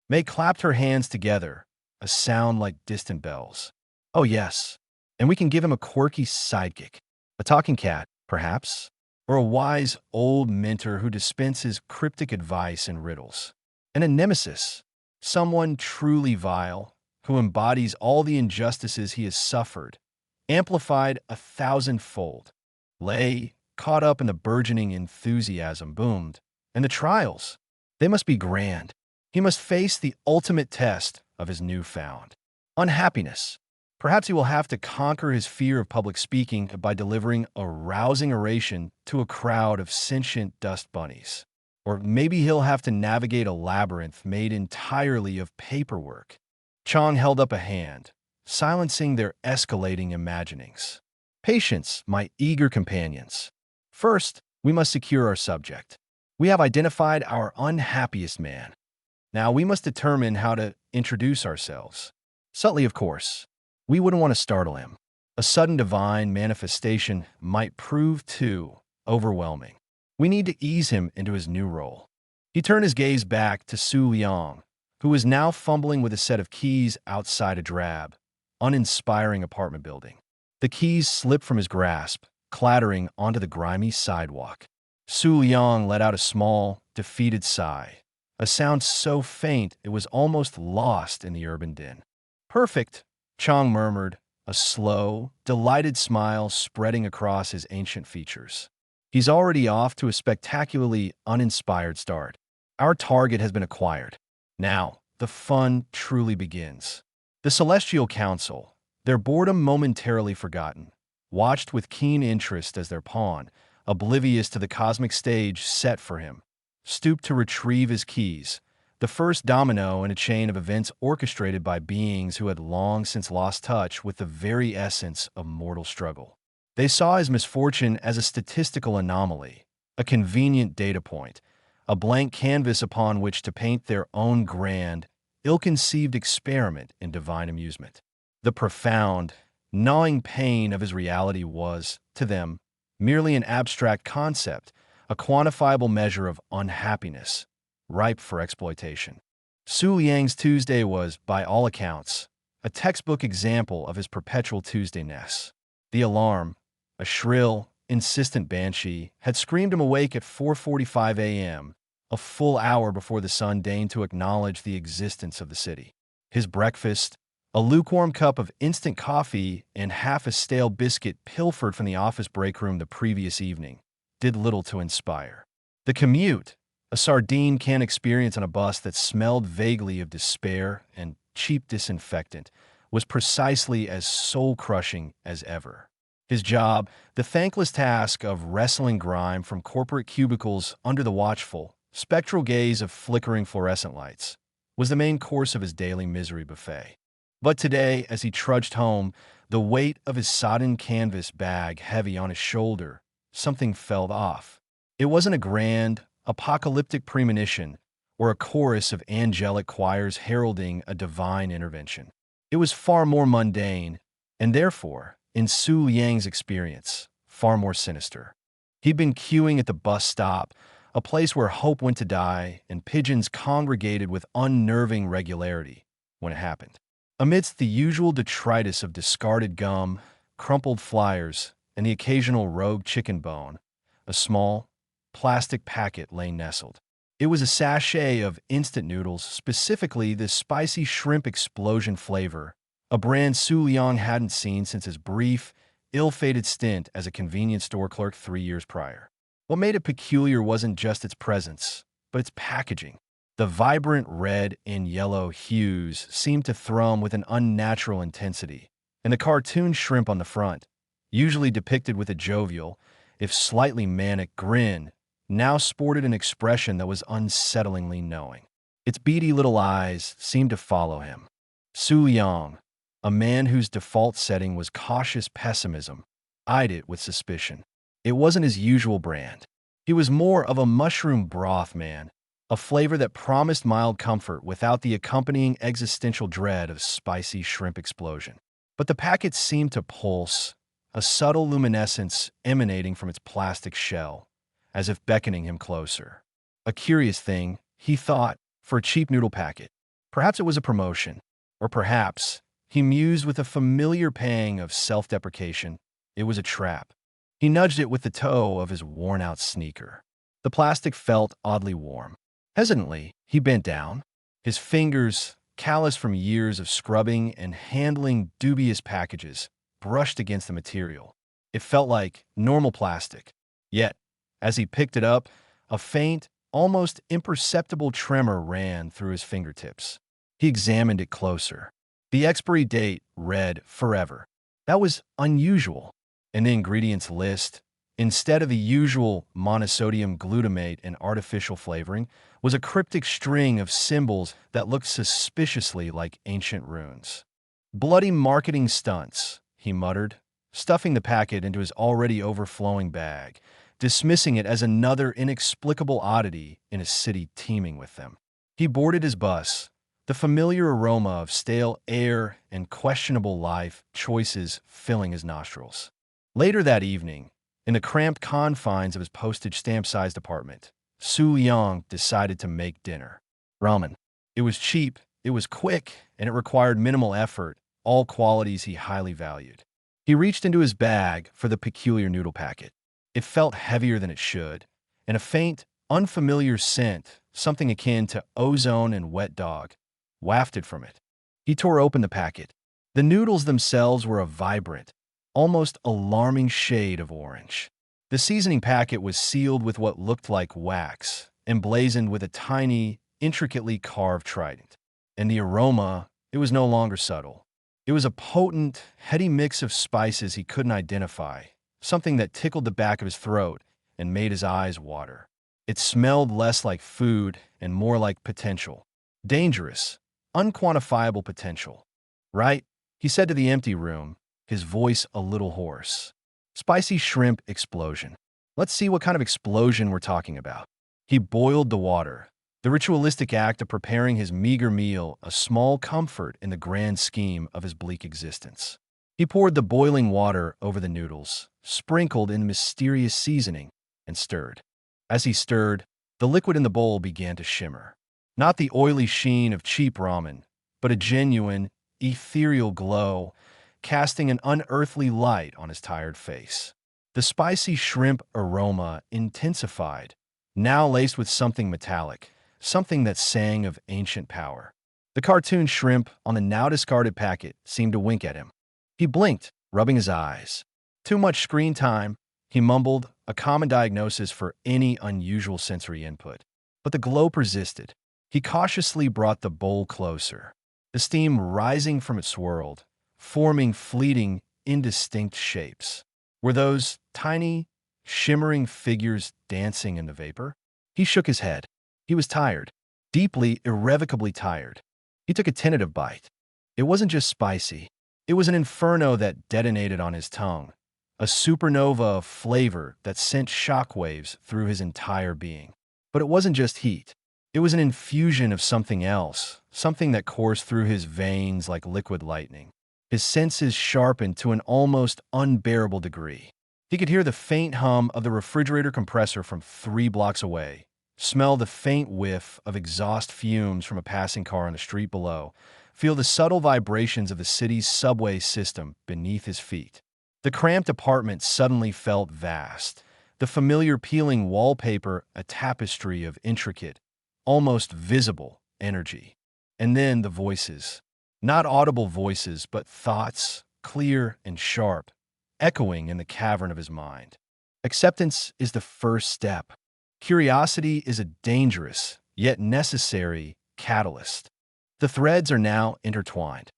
S1: May clapped her hands together, a sound like distant bells. Oh, yes. And we can give him a quirky sidekick, a talking cat, perhaps, or a wise old mentor who dispenses cryptic advice and riddles. And a nemesis, someone truly vile, who embodies all the injustices he has suffered, amplified 1,000-fold. Lay, caught up in the burgeoning enthusiasm, boomed. And the trials, they must be grand. He must face the ultimate test of his newfound unhappiness. Perhaps he will have to conquer his fear of public speaking by delivering a rousing oration to a crowd of sentient dust bunnies. Or maybe he'll have to navigate a labyrinth made entirely of paperwork. Chang held up a hand, silencing their escalating imaginings. Patience, my eager companions. First, we must secure our subject. We have identified our unhappiest man. Now we must determine how to introduce ourselves. Subtly, of course. We wouldn't want to startle him. A sudden divine manifestation might prove too overwhelming. We need to ease him into his new role. He turned his gaze back to Su Liang, who was now fumbling with a set of keys outside a drab, uninspiring apartment building. The keys slipped from his grasp, clattering onto the grimy sidewalk. Su Liang let out a small, defeated sigh, a sound so faint it was almost lost in the urban din. Perfect, Chang murmured, a slow, delighted smile spreading across his ancient features. He's already off to a spectacularly uninspired start. Our target has been acquired. Now, the fun truly begins. The Celestial Council, their boredom momentarily forgotten, watched with keen interest as their pawn, oblivious to the cosmic stage set for him, stooped to retrieve his keys, the first domino in a chain of events orchestrated by beings who had long since lost touch with the very essence of mortal struggle. They saw his misfortune as a statistical anomaly, a convenient data point, a blank canvas upon which to paint their own grand, ill-conceived experiment in divine amusement. The profound, gnawing pain of his reality was, to them, merely an abstract concept, a quantifiable measure of unhappiness, ripe for exploitation. Su Liang's Tuesday was, by all accounts, a textbook example of his perpetual Tuesdayness. The alarm, a shrill, insistent banshee, had screamed him awake at 4:45 a.m., a full hour before the sun deigned to acknowledge the existence of the city. His breakfast, a lukewarm cup of instant coffee and half a stale biscuit pilfered from the office break room the previous evening, did little to inspire. The commute, a sardine can experience on a bus that smelled vaguely of despair and cheap disinfectant, was precisely as soul-crushing as ever. His job, the thankless task of wrestling grime from corporate cubicles under the watchful, spectral gaze of flickering fluorescent lights, was the main course of his daily misery buffet. But today, as he trudged home, the weight of his sodden canvas bag heavy on his shoulder, something felt off. It wasn't a grand, apocalyptic premonition or a chorus of angelic choirs heralding a divine intervention. It was far more mundane, and therefore, in Su Liang's experience, far more sinister. He'd been queuing at the bus stop, a place where hope went to die and pigeons congregated with unnerving regularity, when it happened. Amidst the usual detritus of discarded gum, crumpled flyers, and the occasional rogue chicken bone, a small, plastic packet lay nestled. It was a sachet of instant noodles, specifically the spicy shrimp explosion flavor, a brand Su Liang hadn't seen since his brief, ill-fated stint as a convenience store clerk 3 years prior. What made it peculiar wasn't just its presence, but its packaging. The vibrant red and yellow hues seemed to thrum with an unnatural intensity, and the cartoon shrimp on the front, usually depicted with a jovial, if slightly manic grin, now sported an expression that was unsettlingly knowing. Its beady little eyes seemed to follow him. Su Liang, a man whose default setting was cautious pessimism, eyed it with suspicion. It wasn't his usual brand. He was more of a mushroom broth man, a flavor that promised mild comfort without the accompanying existential dread of spicy shrimp explosion. But the packet seemed to pulse, a subtle luminescence emanating from its plastic shell, as if beckoning him closer. A curious thing, he thought, for a cheap noodle packet. Perhaps it was a promotion. Or perhaps, he mused with a familiar pang of self-deprecation, it was a trap. He nudged it with the toe of his worn-out sneaker. The plastic felt oddly warm. Hesitantly, he bent down. His fingers, calloused from years of scrubbing and handling dubious packages, brushed against the material. It felt like normal plastic. Yet, as he picked it up, a faint, almost imperceptible tremor ran through his fingertips. He examined it closer. The expiry date read forever. That was unusual. In the ingredients list, instead of the usual monosodium glutamate and artificial flavoring, was a cryptic string of symbols that looked suspiciously like ancient runes. "Bloody marketing stunts," he muttered, stuffing the packet into his already overflowing bag, dismissing it as another inexplicable oddity in a city teeming with them. He boarded his bus, the familiar aroma of stale air and questionable life choices filling his nostrils. Later that evening, in the cramped confines of his postage stamp-sized apartment, Su Liang decided to make dinner. Ramen. It was cheap, it was quick, and it required minimal effort, all qualities he highly valued. He reached into his bag for the peculiar noodle packet. It felt heavier than it should, and a faint, unfamiliar scent, something akin to ozone and wet dog, wafted from it. He tore open the packet. The noodles themselves were a vibrant, almost alarming shade of orange. The seasoning packet was sealed with what looked like wax, emblazoned with a tiny, intricately carved trident. And the aroma, it was no longer subtle. It was a potent, heady mix of spices he couldn't identify, something that tickled the back of his throat and made his eyes water. It smelled less like food and more like potential. Dangerous, unquantifiable potential. "Right?" he said to the empty room, his voice a little hoarse. "Spicy shrimp explosion. Let's see what kind of explosion we're talking about." He boiled the water, the ritualistic act of preparing his meager meal a small comfort in the grand scheme of his bleak existence. He poured the boiling water over the noodles, sprinkled in mysterious seasoning, and stirred. As he stirred, the liquid in the bowl began to shimmer. Not the oily sheen of cheap ramen, but a genuine, ethereal glow, casting an unearthly light on his tired face. The spicy shrimp aroma intensified, now laced with something metallic, something that sang of ancient power. The cartoon shrimp on the now-discarded packet seemed to wink at him. He blinked, rubbing his eyes. Too much screen time, he mumbled, a common diagnosis for any unusual sensory input. But the glow persisted. He cautiously brought the bowl closer. The steam rising from it swirled, forming fleeting, indistinct shapes. Were those tiny, shimmering figures dancing in the vapor? He shook his head. He was tired, deeply, irrevocably tired. He took a tentative bite. It wasn't just spicy. It was an inferno that detonated on his tongue, a supernova of flavor that sent shockwaves through his entire being. But it wasn't just heat. It was an infusion of something else, something that coursed through his veins like liquid lightning. His senses sharpened to an almost unbearable degree. He could hear the faint hum of the refrigerator compressor from 3 blocks away, smell the faint whiff of exhaust fumes from a passing car on the street below, feel the subtle vibrations of the city's subway system beneath his feet. The cramped apartment suddenly felt vast, the familiar peeling wallpaper a tapestry of intricate, almost visible energy. And then the voices. Not audible voices, but thoughts, clear and sharp, echoing in the cavern of his mind. Acceptance is the first step. Curiosity is a dangerous, yet necessary, catalyst. The threads are now intertwined.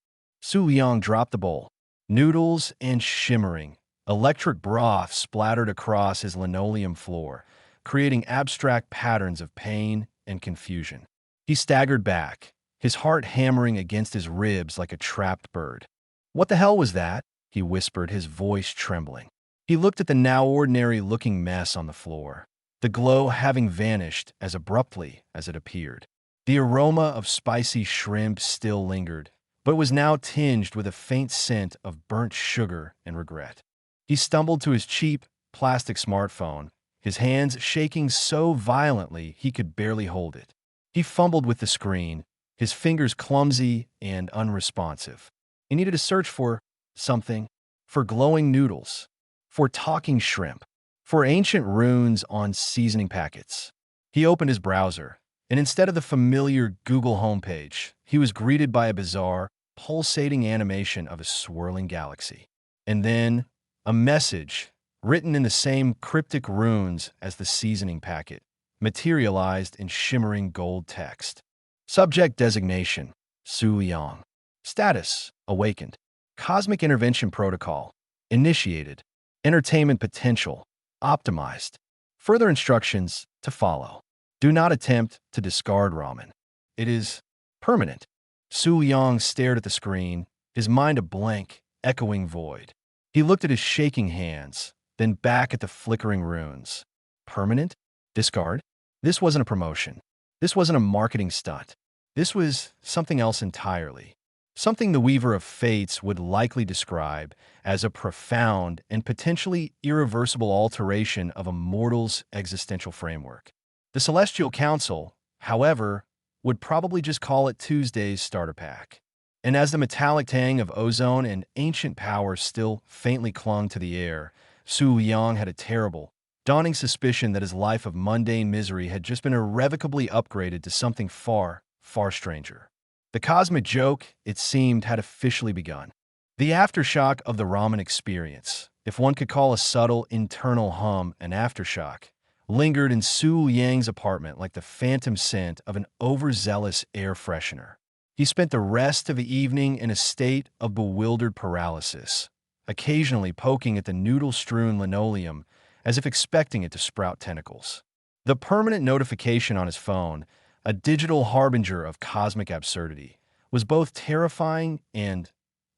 S1: Su Liang dropped the bowl. Noodles and shimmering, electric broth splattered across his linoleum floor, creating abstract patterns of pain and confusion. He staggered back, his heart hammering against his ribs like a trapped bird. "What the hell was that?" he whispered, his voice trembling. He looked at the now ordinary-looking mess on the floor, the glow having vanished as abruptly as it appeared. The aroma of spicy shrimp still lingered, but was now tinged with a faint scent of burnt sugar and regret. He stumbled to his cheap, plastic smartphone, his hands shaking so violently he could barely hold it. He fumbled with the screen, his fingers clumsy and unresponsive. He needed to search for something, for glowing noodles, for talking shrimp, for ancient runes on seasoning packets. He opened his browser, and instead of the familiar Google homepage, he was greeted by a bizarre, pulsating animation of a swirling galaxy. And then, a message, written in the same cryptic runes as the seasoning packet, materialized in shimmering gold text. Subject designation, Su Yang. Status, awakened. Cosmic intervention protocol, initiated. Entertainment potential, optimized. Further instructions to follow. Do not attempt to discard ramen. It is permanent. Su Yang stared at the screen, his mind a blank, echoing void. He looked at his shaking hands, then back at the flickering runes. Permanent? Discard? This wasn't a promotion. This wasn't a marketing stunt. This was something else entirely. Something the Weaver of Fates would likely describe as a profound and potentially irreversible alteration of a mortal's existential framework. The Celestial Council, however, would probably just call it Tuesday's starter pack. And as the metallic tang of ozone and ancient power still faintly clung to the air, Su Yang had a terrible, dawning suspicion that his life of mundane misery had just been irrevocably upgraded to something far, far stranger. The cosmic joke, it seemed, had officially begun. The aftershock of the ramen experience, if one could call a subtle internal hum an aftershock, lingered in Su Yang's apartment like the phantom scent of an overzealous air freshener. He spent the rest of the evening in a state of bewildered paralysis, occasionally poking at the noodle-strewn linoleum as if expecting it to sprout tentacles. The permanent notification on his phone, a digital harbinger of cosmic absurdity, was both terrifying and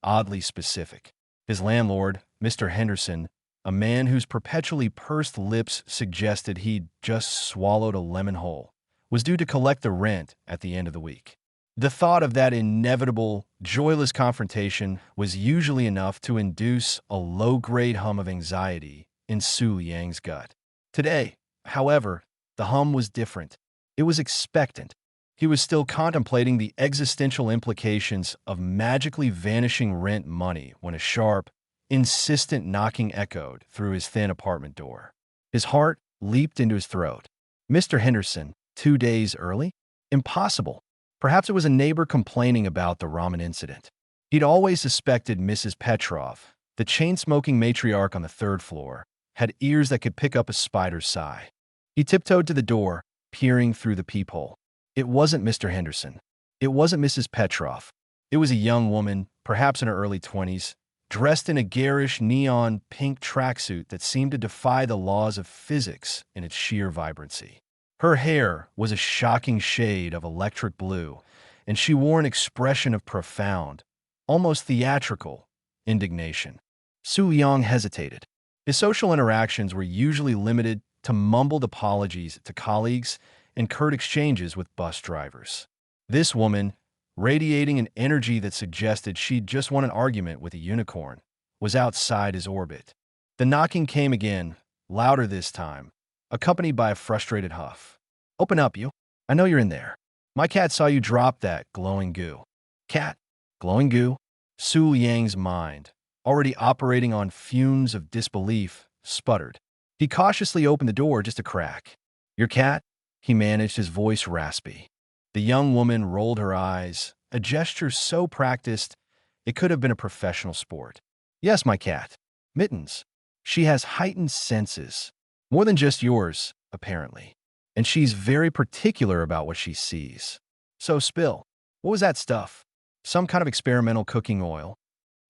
S1: oddly specific. His landlord, Mr. Henderson, a man whose perpetually pursed lips suggested he'd just swallowed a lemon whole, was due to collect the rent at the end of the week. The thought of that inevitable, joyless confrontation was usually enough to induce a low-grade hum of anxiety in Su Yang's gut. Today, however, the hum was different. It was expectant. He was still contemplating the existential implications of magically vanishing rent money when a sharp, insistent knocking echoed through his thin apartment door. His heart leaped into his throat. Mr. Henderson, 2 days early? Impossible. Perhaps it was a neighbor complaining about the ramen incident. He'd always suspected Mrs. Petrov, the chain-smoking matriarch on the 3rd floor, had ears that could pick up a spider's sigh. He tiptoed to the door, peering through the peephole. It wasn't Mr. Henderson. It wasn't Mrs. Petrov. It was a young woman, perhaps in her early 20s, dressed in a garish neon pink tracksuit that seemed to defy the laws of physics in its sheer vibrancy. Her hair was a shocking shade of electric blue, and she wore an expression of profound, almost theatrical, indignation. Su Yang hesitated. His social interactions were usually limited to mumbled apologies to colleagues and curt exchanges with bus drivers. This woman, radiating an energy that suggested she'd just won an argument with a unicorn, was outside his orbit. The knocking came again, louder this time, accompanied by a frustrated huff. "Open up, you. I know you're in there. My cat saw you drop that glowing goo." Cat? Glowing goo? Su Yang's mind, already operating on fumes of disbelief, sputtered. He cautiously opened the door just a crack. "Your cat?" He managed, his voice raspy. The young woman rolled her eyes, a gesture so practiced it could have been a professional sport. "Yes, my cat. Mittens. She has heightened senses. More than just yours, apparently. And she's very particular about what she sees. So spill. What was that stuff? Some kind of experimental cooking oil?"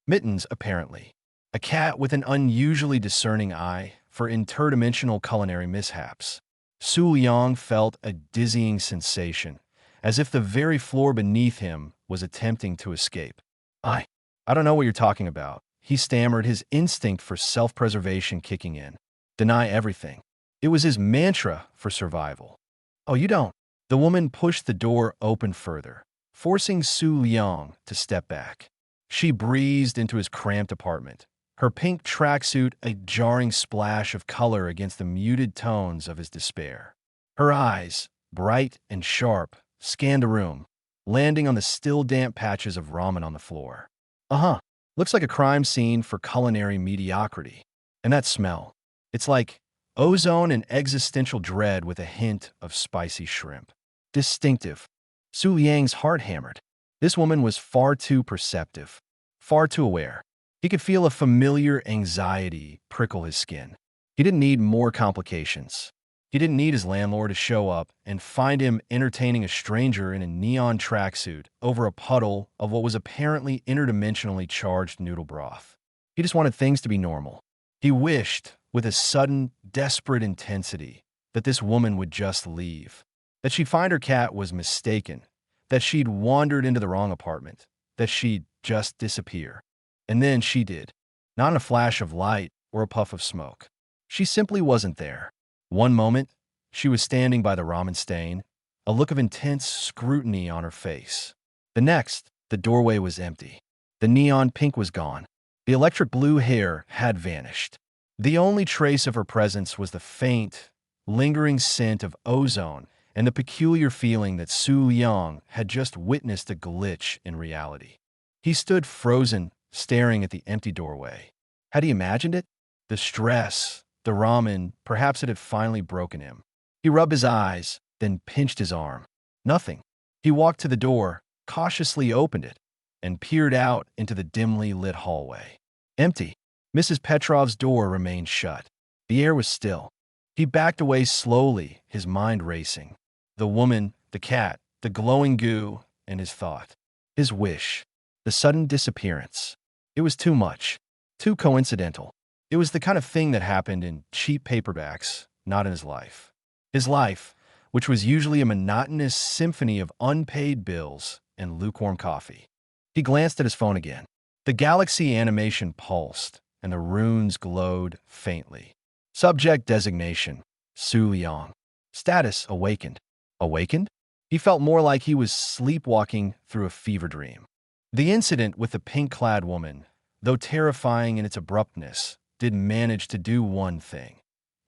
S1: Mittens, apparently. A cat with an unusually discerning eye for interdimensional culinary mishaps. Su Yang felt a dizzying sensation, as if the very floor beneath him was attempting to escape. I don't know what you're talking about," he stammered, his instinct for self-preservation kicking in. Deny everything. It was his mantra for survival. "Oh, you don't." The woman pushed the door open further, forcing Su Yang to step back. She breezed into his cramped apartment, her pink tracksuit a jarring splash of color against the muted tones of his despair. Her eyes, bright and sharp, scanned the room, landing on the still damp patches of ramen on the floor. Uh-huh. Looks like a crime scene for culinary mediocrity. And that smell. It's like ozone and existential dread with a hint of spicy shrimp. Distinctive. Su Liang's heart hammered. This woman was far too perceptive, far too aware. He could feel a familiar anxiety prickle his skin. He didn't need more complications. He didn't need his landlord to show up and find him entertaining a stranger in a neon tracksuit over a puddle of what was apparently interdimensionally charged noodle broth. He just wanted things to be normal. He wished, with a sudden, desperate intensity, that this woman would just leave, that she'd find her cat was mistaken, that she'd wandered into the wrong apartment, that she'd just disappear. And then she did, not in a flash of light or a puff of smoke. She simply wasn't there. One moment, she was standing by the ramen stain, a look of intense scrutiny on her face. The next, the doorway was empty. The neon pink was gone. The electric blue hair had vanished. The only trace of her presence was the faint, lingering scent of ozone and the peculiar feeling that Su Liang had just witnessed a glitch in reality. He stood frozen, staring at the empty doorway. Had he imagined it? The stress, the ramen, perhaps it had finally broken him. He rubbed his eyes, then pinched his arm. Nothing. He walked to the door, cautiously opened it, and peered out into the dimly lit hallway. Empty. Mrs. Petrov's door remained shut. The air was still. He backed away slowly, his mind racing. The woman, the cat, the glowing goo, and his thought. His wish. The sudden disappearance. It was too much. Too coincidental. It was the kind of thing that happened in cheap paperbacks, not in his life. His life, which was usually a monotonous symphony of unpaid bills and lukewarm coffee. He glanced at his phone again. The galaxy animation pulsed, and the runes glowed faintly. Subject designation, Su Liang. Status awakened. Awakened? He felt more like he was sleepwalking through a fever dream. The incident with the pink-clad woman, though terrifying in its abruptness, did manage to do one thing.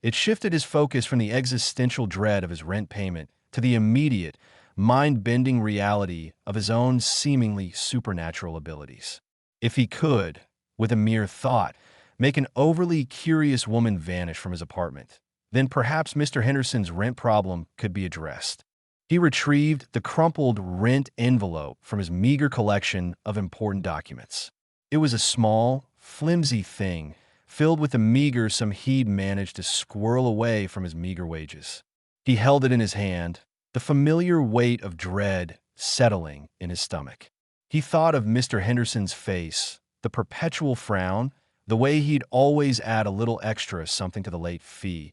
S1: It shifted his focus from the existential dread of his rent payment to the immediate, mind-bending reality of his own seemingly supernatural abilities. If he could, with a mere thought, make an overly curious woman vanish from his apartment, then perhaps Mr. Henderson's rent problem could be addressed. He retrieved the crumpled rent envelope from his meager collection of important documents. It was a small, flimsy thing, filled with the meager some he'd managed to squirrel away from his meager wages. He held it in his hand, the familiar weight of dread settling in his stomach. He thought of Mr. Henderson's face, the perpetual frown, the way he'd always add a little extra something to the late fee,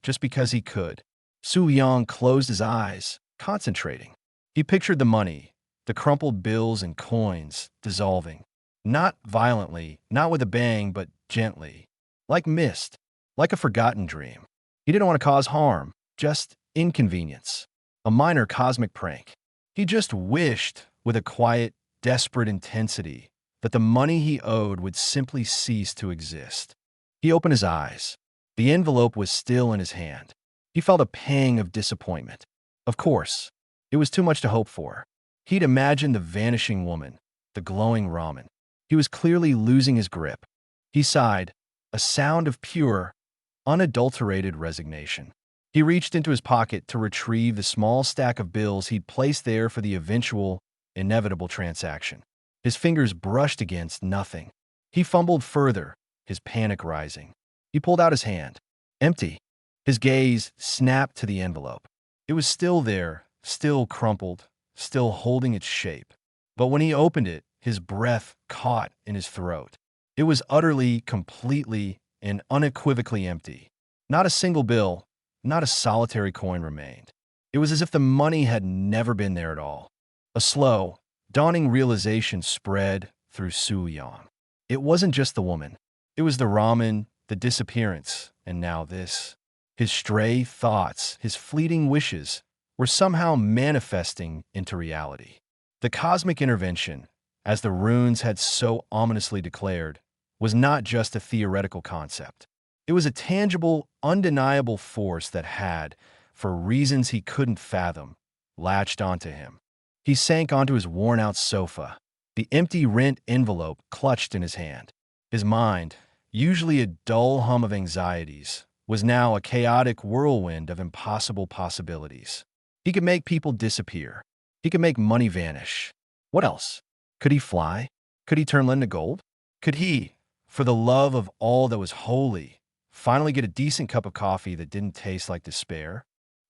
S1: just because he could. Su Liang closed his eyes, concentrating. He pictured the money, the crumpled bills and coins, dissolving. Not violently, not with a bang, but gently. Like mist, like a forgotten dream. He didn't want to cause harm, just inconvenience. A minor cosmic prank. He just wished, with a quiet, desperate intensity, that the money he owed would simply cease to exist. He opened his eyes. The envelope was still in his hand. He felt a pang of disappointment. Of course, it was too much to hope for. He'd imagined the vanishing woman, the glowing ramen. He was clearly losing his grip. He sighed, a sound of pure, unadulterated resignation. He reached into his pocket to retrieve the small stack of bills he'd placed there for the eventual, inevitable transaction. His fingers brushed against nothing. He fumbled further, his panic rising. He pulled out his hand. Empty. His gaze snapped to the envelope. It was still there, still crumpled, still holding its shape. But when he opened it, his breath caught in his throat. It was utterly, completely, and unequivocally empty. Not a single bill, not a solitary coin remained. It was as if the money had never been there at all. A slow, dawning realization spread through Su Liang. It wasn't just the woman. It was the ramen, the disappearance, and now this. His stray thoughts, his fleeting wishes, were somehow manifesting into reality. The cosmic intervention, as the runes had so ominously declared, was not just a theoretical concept. It was a tangible, undeniable force that had, for reasons he couldn't fathom, latched onto him. He sank onto his worn-out sofa, the empty rent envelope clutched in his hand. His mind, usually a dull hum of anxieties, was now a chaotic whirlwind of impossible possibilities. He could make people disappear. He could make money vanish. What else? Could he fly? Could he turn lead into gold? Could he, for the love of all that was holy, finally get a decent cup of coffee that didn't taste like despair?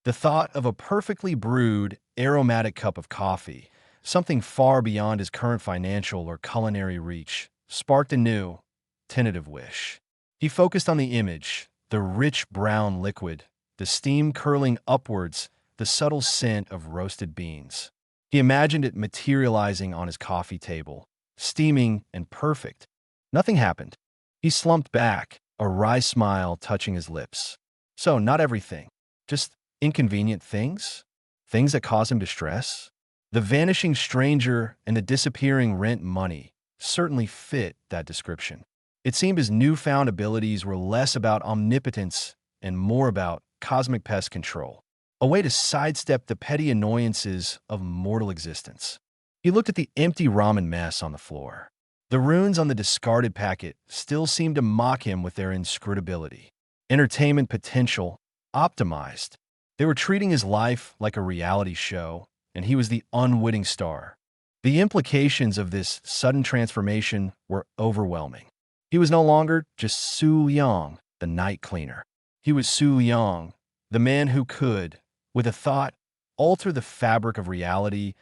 S1: The thought of a perfectly brewed, aromatic cup of coffee, something far beyond his current financial or culinary reach, sparked a new, tentative wish. He focused on the image, the rich brown liquid, the steam curling upwards, the subtle scent of roasted beans. He imagined it materializing on his coffee table, steaming and perfect. Nothing happened. He slumped back, a wry smile touching his lips. So, not everything. Just inconvenient things? Things that cause him distress? The vanishing stranger and the disappearing rent money certainly fit that description. It seemed his newfound abilities were less about omnipotence and more about cosmic pest control, a way to sidestep the petty annoyances of mortal existence. He looked at the empty ramen mess on the floor. The runes on the discarded packet still seemed to mock him with their inscrutability. Entertainment potential optimized. They were treating his life like a reality show, and he was the unwitting star. The implications of this sudden transformation were overwhelming. He was no longer just Su Liang, the night cleaner. He was Su Liang, the man who could, with a thought, alter the fabric of reality,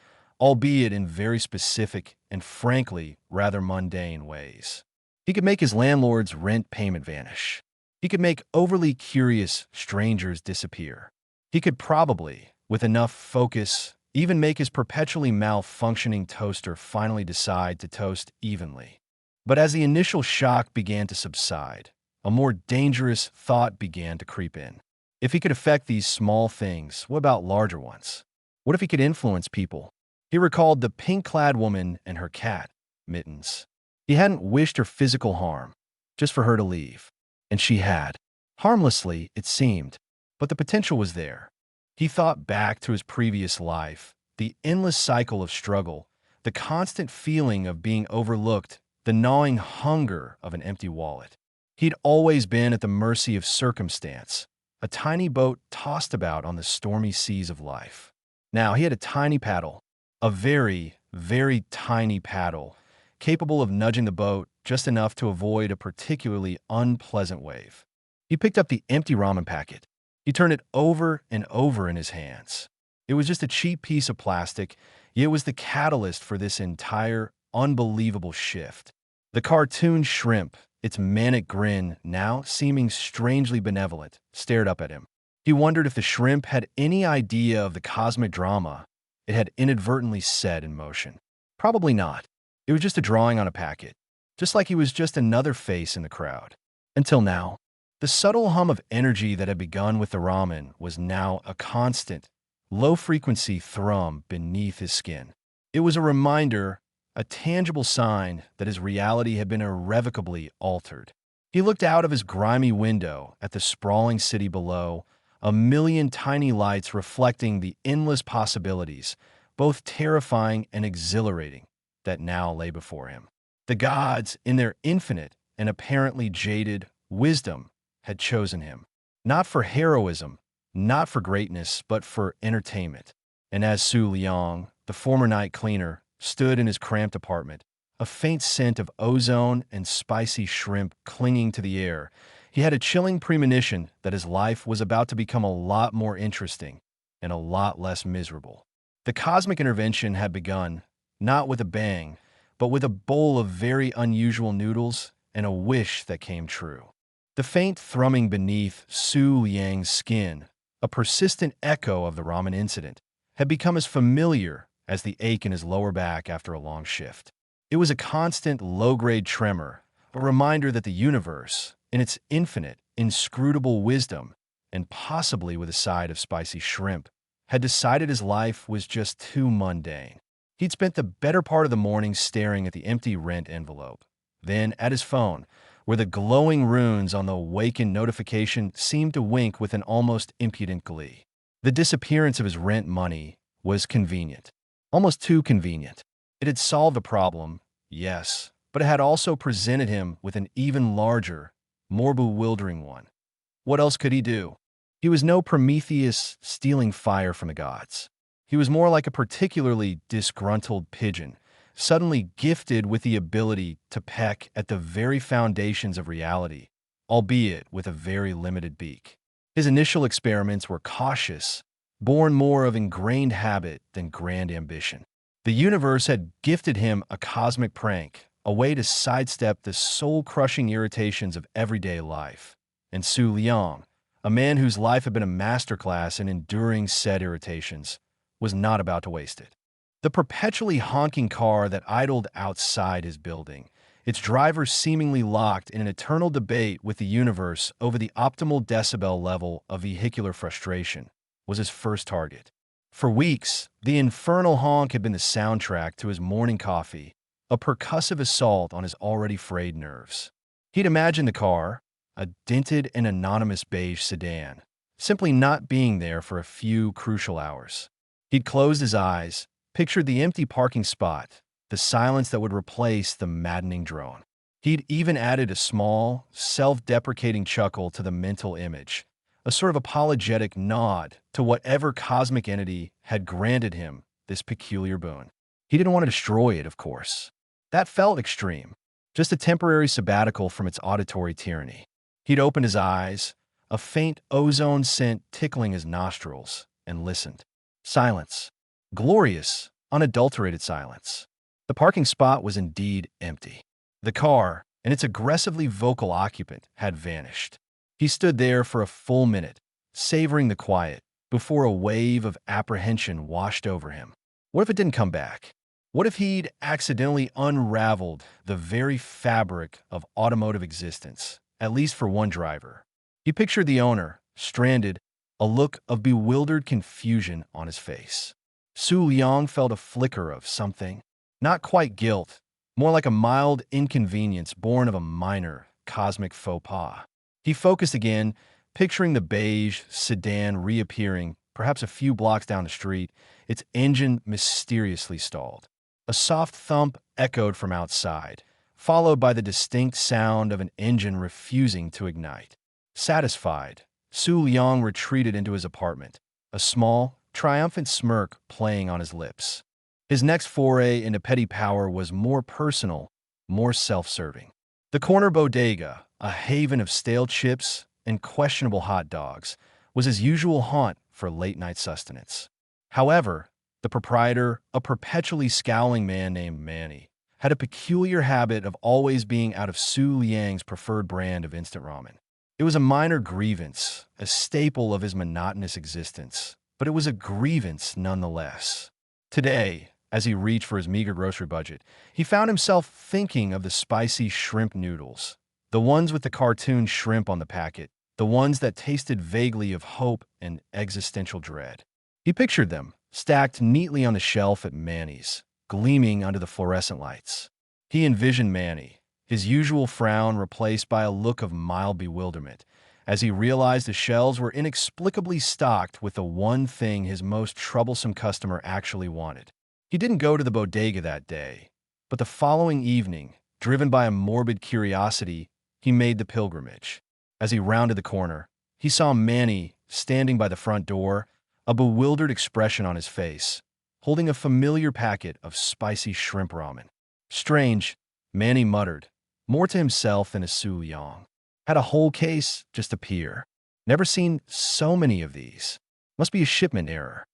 S1: albeit in very specific and frankly rather mundane ways. He could make his landlord's rent payment vanish. He could make overly curious strangers disappear. He could probably, with enough focus, even make his perpetually malfunctioning toaster finally decide to toast evenly. But as the initial shock began to subside, a more dangerous thought began to creep in. If he could affect these small things, what about larger ones? What if he could influence people? He recalled the pink-clad woman and her cat, Mittens. He hadn't wished her physical harm, just for her to leave. And she had. Harmlessly, it seemed, but the potential was there. He thought back to his previous life, the endless cycle of struggle, the constant feeling of being overlooked, the gnawing hunger of an empty wallet. He'd always been at the mercy of circumstance, a tiny boat tossed about on the stormy seas of life. Now he had a tiny paddle, a very, very tiny paddle, capable of nudging the boat just enough to avoid a particularly unpleasant wave. He picked up the empty ramen packet. He turned it over and over in his hands. It was just a cheap piece of plastic, yet it was the catalyst for this entire, unbelievable shift. The cartoon shrimp, its manic grin now seeming strangely benevolent, stared up at him. He wondered if the shrimp had any idea of the cosmic drama it had inadvertently set in motion. Probably not. It was just a drawing on a packet, just like he was just another face in the crowd. Until now. The subtle hum of energy that had begun with the ramen was now a constant, low-frequency thrum beneath his skin. It was a reminder, a tangible sign that his reality had been irrevocably altered. He looked out of his grimy window at the sprawling city below, a million tiny lights reflecting the endless possibilities, both terrifying and exhilarating, that now lay before him. The gods, in their infinite and apparently jaded wisdom, had chosen him, not for heroism, not for greatness, but for entertainment. And as Su Liang, the former night cleaner, stood in his cramped apartment, a faint scent of ozone and spicy shrimp clinging to the air, he had a chilling premonition that his life was about to become a lot more interesting and a lot less miserable. The cosmic intervention had begun, not with a bang, but with a bowl of very unusual noodles and a wish that came true. The faint thrumming beneath Su Liang's skin, a persistent echo of the ramen incident, had become as familiar as the ache in his lower back after a long shift. It was a constant, low-grade tremor, a reminder that the universe, in its infinite, inscrutable wisdom, and possibly with a side of spicy shrimp, had decided his life was just too mundane. He'd spent the better part of the morning staring at the empty rent envelope, Then, at his phone, where the glowing runes on the awakened notification seemed to wink with an almost impudent glee. The disappearance of his rent money was convenient. Almost too convenient. It had solved a problem, yes, but it had also presented him with an even larger, more bewildering one. What else could he do? He was no Prometheus stealing fire from the gods. He was more like a particularly disgruntled pigeon, suddenly gifted with the ability to peck at the very foundations of reality, albeit with a very limited beak. His initial experiments were cautious, born more of ingrained habit than grand ambition. The universe had gifted him a cosmic prank, a way to sidestep the soul-crushing irritations of everyday life. And Su Liang, a man whose life had been a masterclass in enduring said irritations, was not about to waste it. The perpetually honking car that idled outside his building, its driver seemingly locked in an eternal debate with the universe over the optimal decibel level of vehicular frustration, was his first target. For weeks, the infernal honk had been the soundtrack to his morning coffee, a percussive assault on his already frayed nerves. He'd imagined the car, a dented and anonymous beige sedan, simply not being there for a few crucial hours. He'd closed his eyes, pictured the empty parking spot, the silence that would replace the maddening drone. He'd even added a small, self-deprecating chuckle to the mental image, a sort of apologetic nod to whatever cosmic entity had granted him this peculiar boon. He didn't want to destroy it, of course. That felt extreme, just a temporary sabbatical from its auditory tyranny. He'd opened his eyes, a faint ozone scent tickling his nostrils, and listened. Silence. Glorious, unadulterated silence. The parking spot was indeed empty. The car, and its aggressively vocal occupant, had vanished. He stood there for a full minute, savoring the quiet, before a wave of apprehension washed over him. What if it didn't come back? What if he'd accidentally unraveled the very fabric of automotive existence, at least for one driver? He pictured the owner, stranded, a look of bewildered confusion on his face. Su Liang felt a flicker of something, not quite guilt, more like a mild inconvenience born of a minor cosmic faux pas. He focused again, picturing the beige sedan reappearing, perhaps a few blocks down the street, its engine mysteriously stalled. A soft thump echoed from outside, followed by the distinct sound of an engine refusing to ignite. Satisfied, Su Liang retreated into his apartment, a small, triumphant smirk playing on his lips. His next foray into petty power was more personal, more self-serving. The corner bodega, a haven of stale chips and questionable hot dogs, was his usual haunt for late-night sustenance. However, the proprietor, a perpetually scowling man named Manny, had a peculiar habit of always being out of Su Liang's preferred brand of instant ramen. It was a minor grievance, a staple of his monotonous existence, but it was a grievance nonetheless. Today, as he reached for his meager grocery budget, he found himself thinking of the spicy shrimp noodles, the ones with the cartoon shrimp on the packet, the ones that tasted vaguely of hope and existential dread. He pictured them, stacked neatly on the shelf at Manny's, gleaming under the fluorescent lights. He envisioned Manny, his usual frown replaced by a look of mild bewilderment, as he realized the shelves were inexplicably stocked with the one thing his most troublesome customer actually wanted. He didn't go to the bodega that day, but the following evening, driven by a morbid curiosity, he made the pilgrimage. As he rounded the corner, he saw Manny standing by the front door, a bewildered expression on his face, holding a familiar packet of spicy shrimp ramen. Strange, Manny muttered, more to himself than to Su Liang. Had a whole case just appear. Never seen so many of these. Must be a shipment error.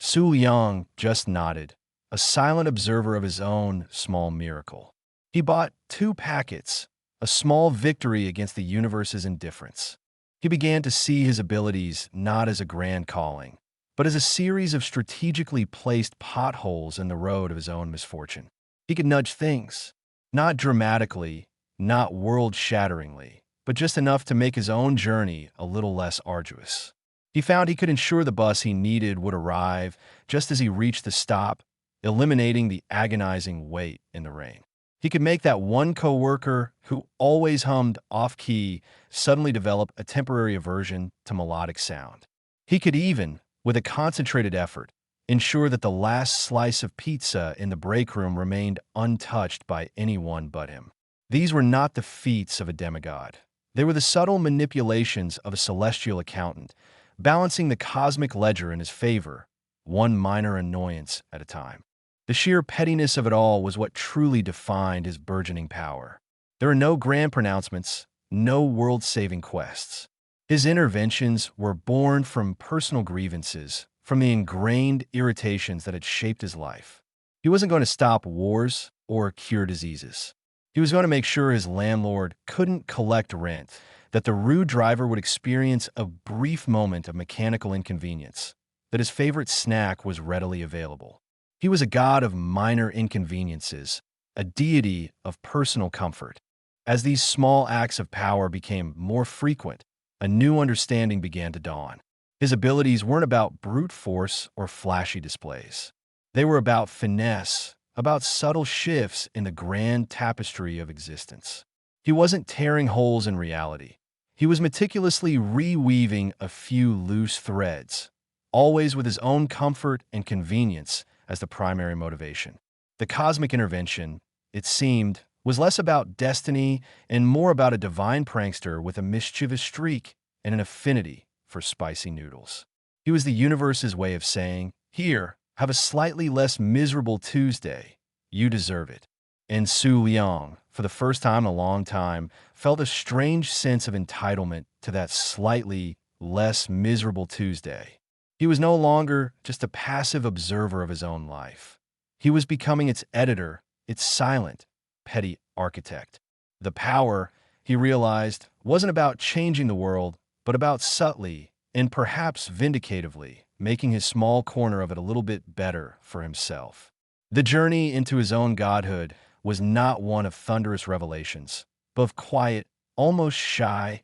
S1: Su Liang just nodded, a silent observer of his own small miracle. He bought 2 packets, a small victory against the universe's indifference. He began to see his abilities not as a grand calling, but as a series of strategically placed potholes in the road of his own misfortune. He could nudge things, not dramatically, not world-shatteringly, but just enough to make his own journey a little less arduous. He found he could ensure the bus he needed would arrive just as he reached the stop, eliminating the agonizing wait in the rain. He could make that one coworker who always hummed off-key suddenly develop a temporary aversion to melodic sound. He could even, with a concentrated effort, ensure that the last slice of pizza in the break room remained untouched by anyone but him. These were not the feats of a demigod. They were the subtle manipulations of a celestial accountant, balancing the cosmic ledger in his favor, one minor annoyance at a time. The sheer pettiness of it all was what truly defined his burgeoning power. There are no grand pronouncements, no world-saving quests. His interventions were born from personal grievances, from the ingrained irritations that had shaped his life. He wasn't going to stop wars or cure diseases. He was going to make sure his landlord couldn't collect rent, that the rude driver would experience a brief moment of mechanical inconvenience, that his favorite snack was readily available. He was a god of minor inconveniences, a deity of personal comfort. As these small acts of power became more frequent, a new understanding began to dawn. His abilities weren't about brute force or flashy displays. They were about finesse, about subtle shifts in the grand tapestry of existence. He wasn't tearing holes in reality. He was meticulously reweaving a few loose threads, always with his own comfort and convenience as the primary motivation. The cosmic intervention, it seemed, was less about destiny and more about a divine prankster with a mischievous streak and an affinity for spicy noodles. He was the universe's way of saying, "Here, have a slightly less miserable Tuesday. You deserve it." And Su Liang, for the first time in a long time, felt a strange sense of entitlement to that slightly less miserable Tuesday. He was no longer just a passive observer of his own life. He was becoming its editor, its silent, petty architect. The power, he realized, wasn't about changing the world, but about subtly, and perhaps vindicatively, making his small corner of it a little bit better for himself. The journey into his own godhood was not one of thunderous revelations, but of quiet, almost shy,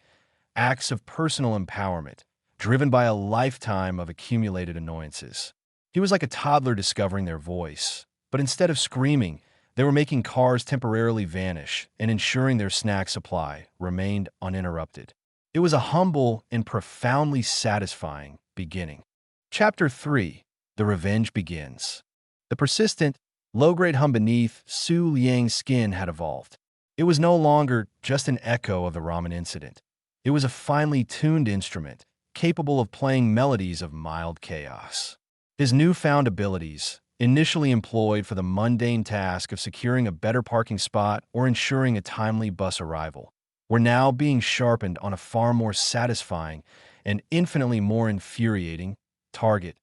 S1: acts of personal empowerment, driven by a lifetime of accumulated annoyances. He was like a toddler discovering their voice, but instead of screaming, they were making cars temporarily vanish and ensuring their snack supply remained uninterrupted. It was a humble and profoundly satisfying beginning. Chapter 3: The Revenge Begins. The persistent, low-grade hum beneath Su Liang's skin had evolved. It was no longer just an echo of the ramen incident. It was a finely tuned instrument, capable of playing melodies of mild chaos. His newfound abilities, initially employed for the mundane task of securing a better parking spot or ensuring a timely bus arrival, were now being sharpened on a far more satisfying and infinitely more infuriating target: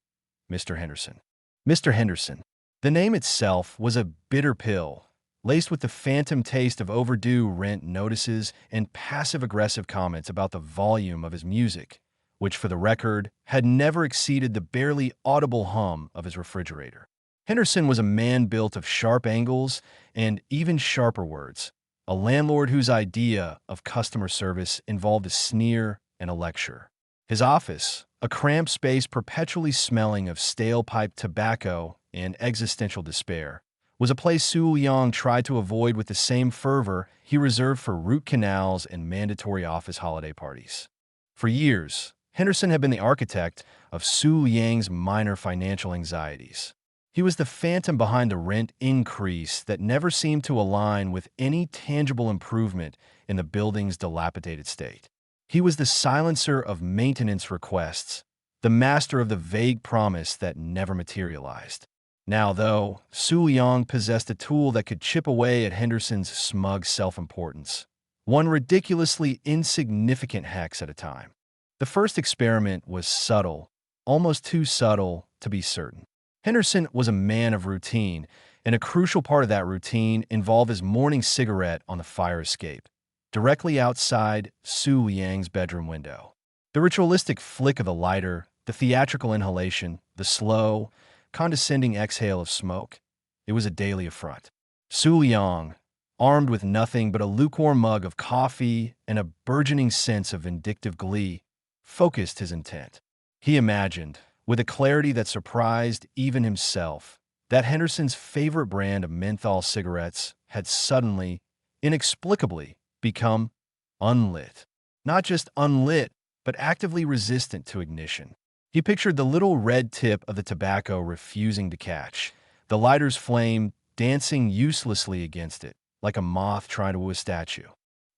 S1: Mr. Henderson. Mr. Henderson. The name itself was a bitter pill, laced with the phantom taste of overdue rent notices and passive-aggressive comments about the volume of his music, which, for the record, had never exceeded the barely audible hum of his refrigerator. Henderson was a man built of sharp angles and even sharper words, a landlord whose idea of customer service involved a sneer and a lecture. His office, a cramped space perpetually smelling of stale-pipe tobacco and existential despair, was a place Su Liang tried to avoid with the same fervor he reserved for root canals and mandatory office holiday parties. For years, Henderson had been the architect of Su Liang's minor financial anxieties. He was the phantom behind the rent increase that never seemed to align with any tangible improvement in the building's dilapidated state. He was the silencer of maintenance requests, the master of the vague promise that never materialized. Now, though, Su Liang possessed a tool that could chip away at Henderson's smug self-importance, one ridiculously insignificant hex at a time. The first experiment was subtle, almost too subtle to be certain. Henderson was a man of routine, and a crucial part of that routine involved his morning cigarette on the fire escape, directly outside Su Liang's bedroom window. The ritualistic flick of the lighter, the theatrical inhalation, the slow, condescending exhale of smoke. It was a daily affront. Su Liang, armed with nothing but a lukewarm mug of coffee and a burgeoning sense of vindictive glee, focused his intent. He imagined, with a clarity that surprised even himself, that Henderson's favorite brand of menthol cigarettes had suddenly, inexplicably, become unlit. Not just unlit, but actively resistant to ignition. He pictured the little red tip of the tobacco refusing to catch, the lighter's flame dancing uselessly against it, like a moth trying to woo a statue.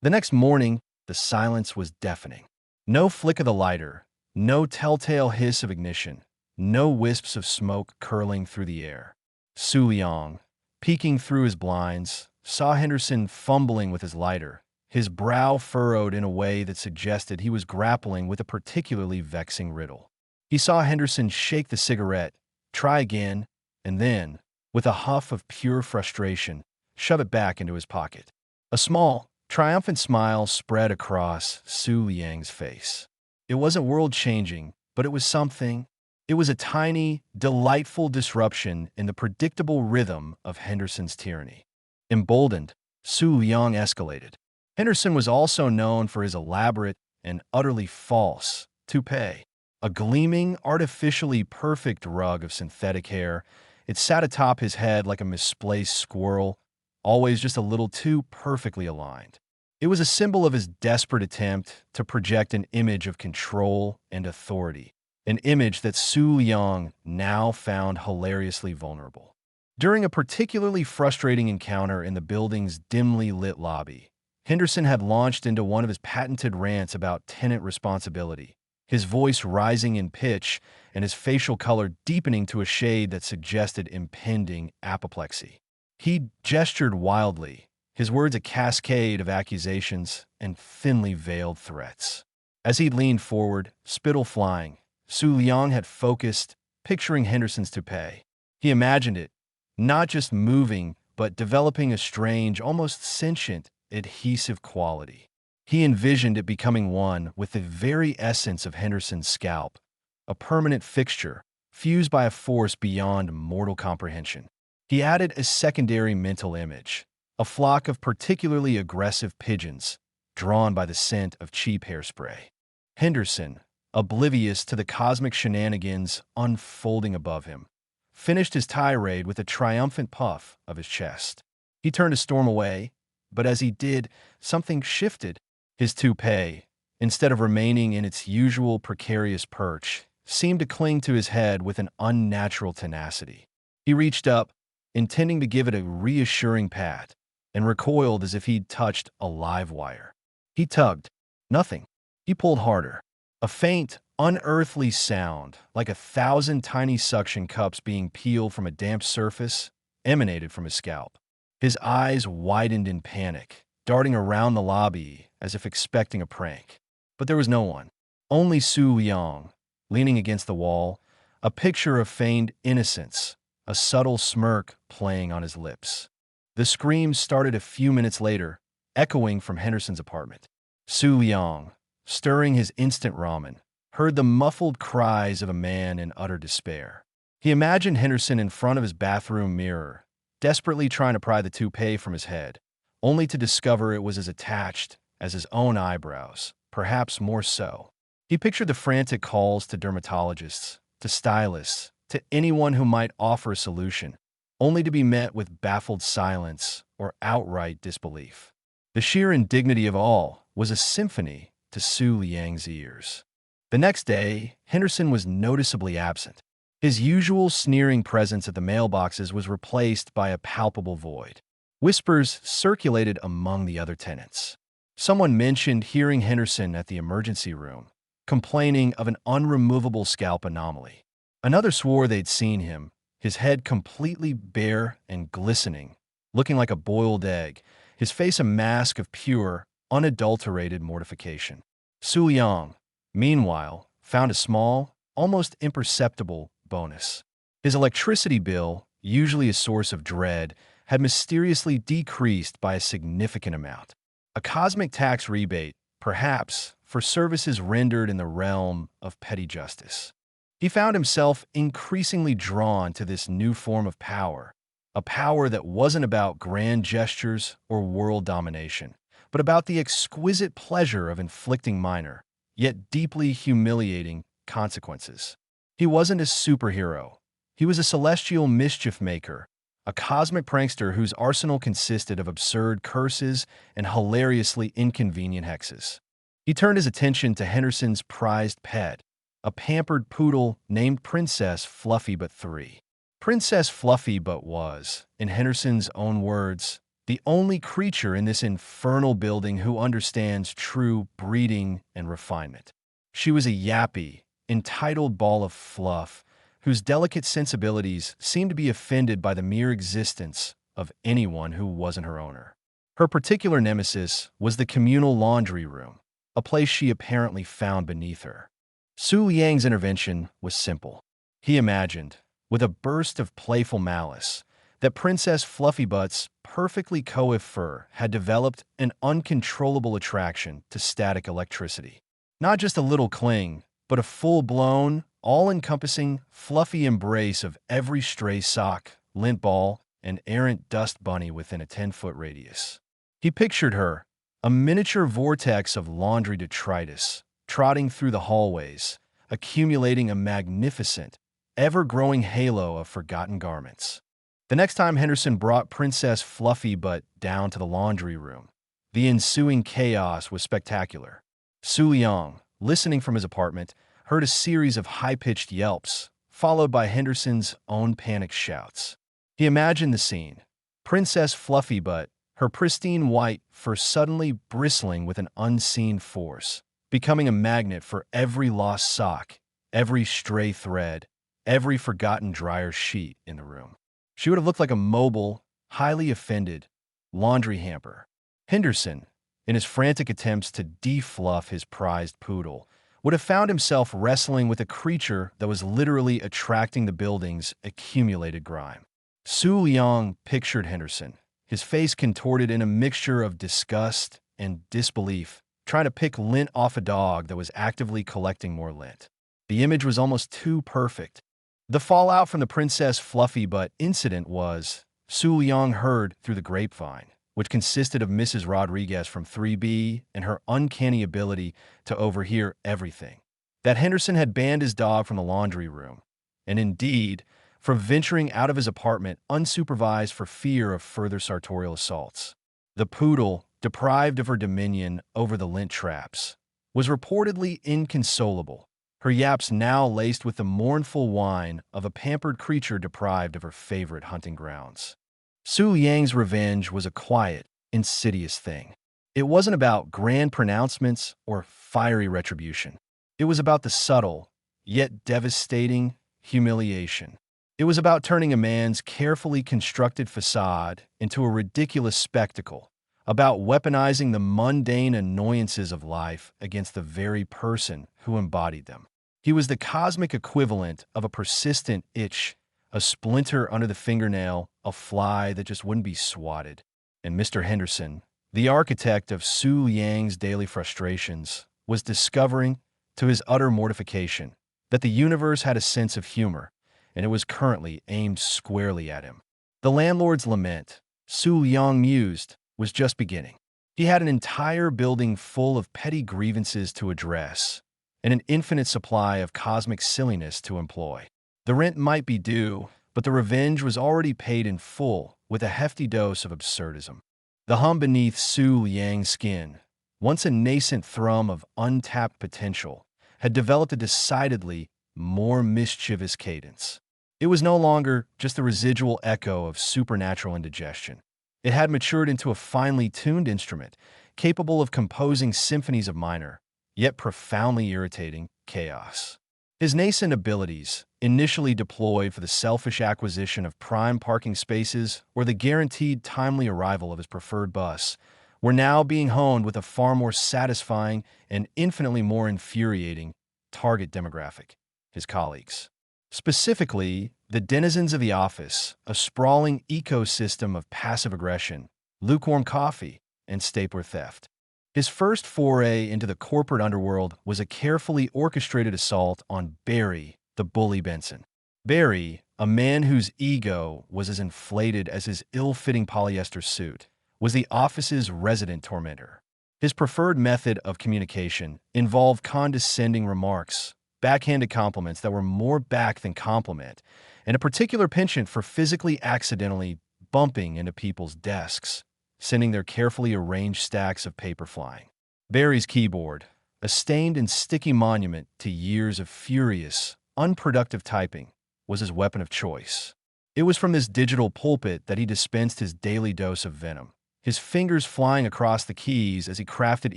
S1: The next morning, the silence was deafening. No flick of the lighter, no telltale hiss of ignition, no wisps of smoke curling through the air. Su Liang, peeking through his blinds, saw Henderson fumbling with his lighter, his brow furrowed in a way that suggested he was grappling with a particularly vexing riddle. He saw Henderson shake the cigarette, try again, and then, with a huff of pure frustration, shove it back into his pocket. A small, triumphant smile spread across Su Liang's face. It wasn't world-changing, but it was something. It was a tiny, delightful disruption in the predictable rhythm of Henderson's tyranny. Emboldened, Su Liang escalated. Henderson was also known for his elaborate and utterly false toupee. A gleaming, artificially perfect rug of synthetic hair, it sat atop his head like a misplaced squirrel, always just a little too perfectly aligned. It was a symbol of his desperate attempt to project an image of control and authority, an image that Su Liang now found hilariously vulnerable. During a particularly frustrating encounter in the building's dimly lit lobby, Henderson had launched into one of his patented rants about tenant responsibility, his voice rising in pitch and his facial color deepening to a shade that suggested impending apoplexy. He gestured wildly, his words a cascade of accusations and thinly veiled threats. As he leaned forward, spittle flying, Su Liang had focused, picturing Henderson's toupee. He imagined it, not just moving, but developing a strange, almost sentient, adhesive quality. He envisioned it becoming one with the very essence of Henderson's scalp, a permanent fixture, fused by a force beyond mortal comprehension. He added a secondary mental image, a flock of particularly aggressive pigeons, drawn by the scent of cheap hairspray. Henderson, oblivious to the cosmic shenanigans unfolding above him, finished his tirade with a triumphant puff of his chest. He turned to storm away, but as he did, something shifted. His toupee, instead of remaining in its usual precarious perch, seemed to cling to his head with an unnatural tenacity. He reached up, intending to give it a reassuring pat, and recoiled as if he'd touched a live wire. He tugged. Nothing. He pulled harder. A faint, unearthly sound, like 1,000 tiny suction cups being peeled from a damp surface, emanated from his scalp. His eyes widened in panic, darting around the lobby as if expecting a prank. But there was no one. Only Su Liang, leaning against the wall, a picture of feigned innocence, a subtle smirk playing on his lips. The screams started a few minutes later, echoing from Henderson's apartment. Su Liang, stirring his instant ramen, heard the muffled cries of a man in utter despair. He imagined Henderson in front of his bathroom mirror, desperately trying to pry the toupee from his head, only to discover it was as attached as his own eyebrows, perhaps more so. He pictured the frantic calls to dermatologists, to stylists, to anyone who might offer a solution, only to be met with baffled silence or outright disbelief. The sheer indignity of all was a symphony to Su Liang's ears. The next day, Henderson was noticeably absent. His usual sneering presence at the mailboxes was replaced by a palpable void. Whispers circulated among the other tenants. Someone mentioned hearing Henderson at the emergency room, complaining of an unremovable scalp anomaly. Another swore they'd seen him, his head completely bare and glistening, looking like a boiled egg, his face a mask of pure, unadulterated mortification. Su Liang, meanwhile, found a small, almost imperceptible bonus. His electricity bill, usually a source of dread, had mysteriously decreased by a significant amount. A cosmic tax rebate, perhaps, for services rendered in the realm of petty justice. He found himself increasingly drawn to this new form of power, a power that wasn't about grand gestures or world domination, but about the exquisite pleasure of inflicting minor, yet deeply humiliating, consequences. He wasn't a superhero. He He was a celestial mischief maker, a cosmic prankster whose arsenal consisted of absurd curses and hilariously inconvenient hexes. He turned his attention to Henderson's prized pet, a pampered poodle named Princess Fluffy But 3. Princess Fluffy But was, in Henderson's own words, the only creature in this infernal building who understands true breeding and refinement. She was a yappy, entitled ball of fluff, whose delicate sensibilities seemed to be offended by the mere existence of anyone who wasn't her owner. Her particular nemesis was the communal laundry room, a place she apparently found beneath her. Su Liang's intervention was simple. He imagined, with a burst of playful malice, that Princess Fluffybutt's perfectly coiffed fur had developed an uncontrollable attraction to static electricity. Not just a little cling, but a full-blown, all-encompassing, fluffy embrace of every stray sock, lint ball, and errant dust bunny within a 10-foot radius. He pictured her, a miniature vortex of laundry detritus, trotting through the hallways, accumulating a magnificent, ever-growing halo of forgotten garments. The next time Henderson brought Princess Fluffybutt down to the laundry room, the ensuing chaos was spectacular. Su Liang, listening from his apartment, heard a series of high-pitched yelps, followed by Henderson's own panicked shouts. He imagined the scene. Princess Fluffybutt, her pristine white fur suddenly bristling with an unseen force, becoming a magnet for every lost sock, every stray thread, every forgotten dryer sheet in the room. She would have looked like a mobile, highly offended laundry hamper. Henderson, in his frantic attempts to defluff his prized poodle, would have found himself wrestling with a creature that was literally attracting the building's accumulated grime. Su Liang pictured Henderson, his face contorted in a mixture of disgust and disbelief, trying to pick lint off a dog that was actively collecting more lint. The image was almost too perfect. The fallout from the Princess Fluffybutt incident was, Su Liang heard through the grapevine, which consisted of Mrs. Rodriguez from 3B and her uncanny ability to overhear everything, that Henderson had banned his dog from the laundry room, and indeed, from venturing out of his apartment unsupervised for fear of further sartorial assaults. The poodle, deprived of her dominion over the lint traps, was reportedly inconsolable, her yaps now laced with the mournful whine of a pampered creature deprived of her favorite hunting grounds. Su Liang's revenge was a quiet, insidious thing. It wasn't about grand pronouncements or fiery retribution. It was about the subtle, yet devastating, humiliation. It was about turning a man's carefully constructed facade into a ridiculous spectacle, about weaponizing the mundane annoyances of life against the very person who embodied them. He was the cosmic equivalent of a persistent itch, a splinter under the fingernail, a fly that just wouldn't be swatted. And Mr. Henderson, the architect of Su Liang's daily frustrations, was discovering, to his utter mortification, that the universe had a sense of humor, and it was currently aimed squarely at him. The landlord's lament, Su Liang mused, was just beginning. He had an entire building full of petty grievances to address, and an infinite supply of cosmic silliness to employ. The rent might be due, but the revenge was already paid in full with a hefty dose of absurdism. The hum beneath Su Liang's skin, once a nascent thrum of untapped potential, had developed a decidedly more mischievous cadence. It was no longer just the residual echo of supernatural indigestion. It had matured into a finely tuned instrument, capable of composing symphonies of minor, yet profoundly irritating, chaos. His nascent abilities, initially deployed for the selfish acquisition of prime parking spaces or the guaranteed timely arrival of his preferred bus, were now being honed with a far more satisfying and infinitely more infuriating target demographic, his colleagues. Specifically, the denizens of the office, a sprawling ecosystem of passive aggression, lukewarm coffee, and stapler theft. His first foray into the corporate underworld was a carefully orchestrated assault on Barry, the bully Benson. Barry, a man whose ego was as inflated as his ill-fitting polyester suit, was the office's resident tormentor. His preferred method of communication involved condescending remarks, backhanded compliments that were more back than compliment, and a particular penchant for physically accidentally bumping into people's desks, sending their carefully arranged stacks of paper flying. Barry's keyboard, a stained and sticky monument to years of furious, unproductive typing, was his weapon of choice. It was from this digital pulpit that he dispensed his daily dose of venom, his fingers flying across the keys as he crafted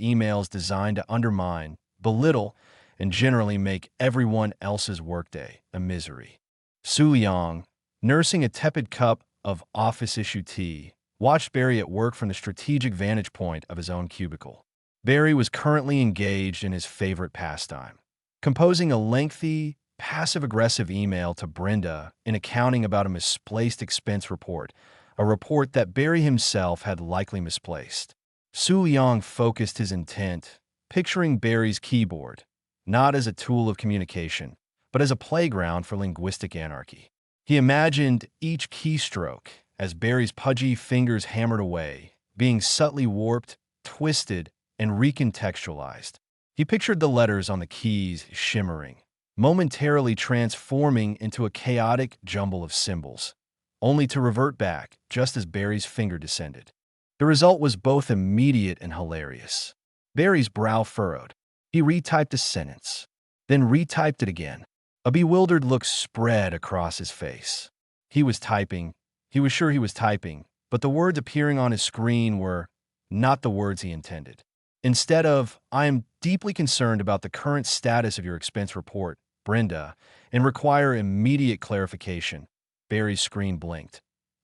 S1: emails designed to undermine, belittle, and generally make everyone else's workday a misery. Su Liang, nursing a tepid cup of office-issue tea, watched Barry at work from the strategic vantage point of his own cubicle. Barry was currently engaged in his favorite pastime, composing a lengthy, passive-aggressive email to Brenda in accounting about a misplaced expense report, a report that Barry himself had likely misplaced. Su Liang focused his intent, picturing Barry's keyboard, not as a tool of communication, but as a playground for linguistic anarchy. He imagined each keystroke, as Barry's pudgy fingers hammered away, being subtly warped, twisted, and recontextualized. He pictured the letters on the keys shimmering, momentarily transforming into a chaotic jumble of symbols, only to revert back just as Barry's finger descended. The result was both immediate and hilarious. Barry's brow furrowed. He retyped a sentence, then retyped it again. A bewildered look spread across his face. He was typing. He was sure he was typing, but the words appearing on his screen were not the words he intended. Instead of, "I am deeply concerned about the current status of your expense report, Brenda, and require immediate clarification," Barry's screen blinked.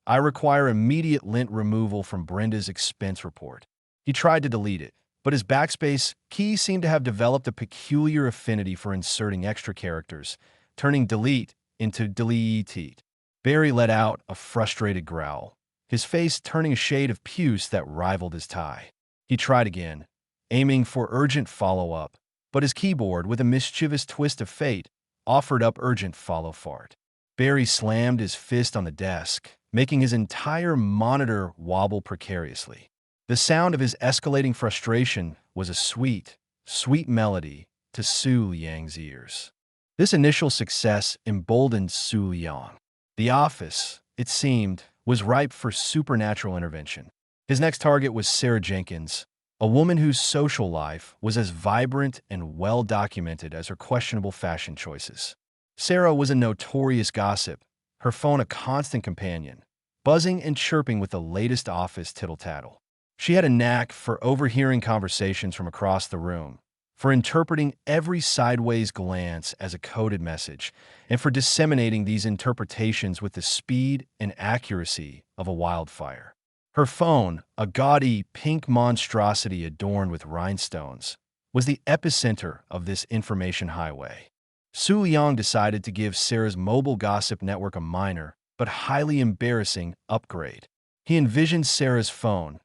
S1: "I require immediate lint removal from Brenda's expense report." He tried to delete it, but his backspace key seemed to have developed a peculiar affinity for inserting extra characters, turning delete into delete. Barry let out a frustrated growl, his face turning a shade of puce that rivaled his tie. He tried again, aiming for urgent follow-up, but his keyboard, with a mischievous twist of fate, offered up urgent follow-fart. Barry slammed his fist on the desk, making his entire monitor wobble precariously. The sound of his escalating frustration was a sweet, sweet melody to Su Liang's ears. This initial success emboldened Su Liang. The office, it seemed, was ripe for supernatural intervention. His next target was Sarah Jenkins, a woman whose social life was as vibrant and well-documented as her questionable fashion choices. Sarah was a notorious gossip, her phone a constant companion, buzzing and chirping with the latest office tittle-tattle. She had a knack for overhearing conversations from across the room, for interpreting every sideways glance as a coded message, and for disseminating these interpretations with the speed and accuracy of a wildfire. Her phone, a gaudy pink monstrosity adorned with rhinestones, was the epicenter of this information highway. Su Liang decided to give Sarah's mobile gossip network a minor, but highly embarrassing, upgrade. He envisioned Sarah's phone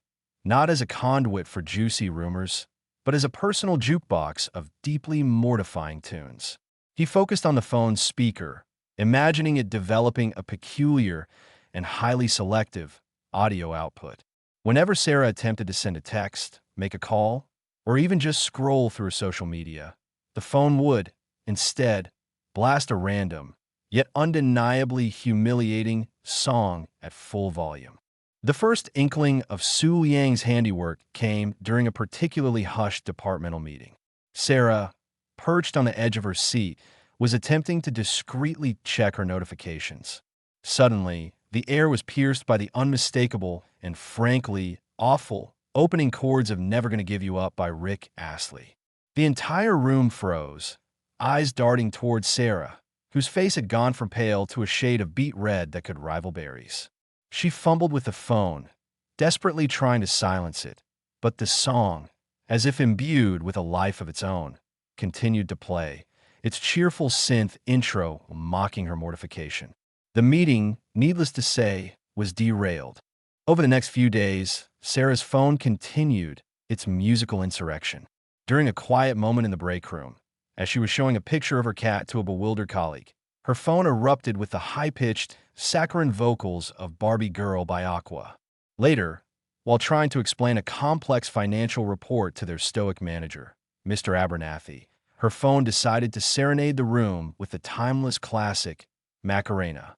S1: not as a conduit for juicy rumors, but as a personal jukebox of deeply mortifying tunes. He focused on the phone's speaker, imagining it developing a peculiar and highly selective audio output. Whenever Sarah attempted to send a text, make a call, or even just scroll through social media, the phone would, instead, blast a random, yet undeniably humiliating song at full volume. The first inkling of Su Liang's handiwork came during a particularly hushed departmental meeting. Sarah, perched on the edge of her seat, was attempting to discreetly check her notifications. Suddenly, the air was pierced by the unmistakable and frankly awful opening chords of Never Gonna Give You Up by Rick Astley. The entire room froze, eyes darting towards Sarah, whose face had gone from pale to a shade of beet red that could rival Barry's. She fumbled with the phone, desperately trying to silence it, but the song, as if imbued with a life of its own, continued to play, its cheerful synth intro mocking her mortification. The meeting, needless to say, was derailed. Over the next few days, Sarah's phone continued its musical insurrection. During a quiet moment in the break room, as she was showing a picture of her cat to a bewildered colleague, her phone erupted with the high-pitched, saccharine vocals of Barbie Girl by Aqua. Later, while trying to explain a complex financial report to their stoic manager, Mr. Abernathy, her phone decided to serenade the room with the timeless classic, Macarena.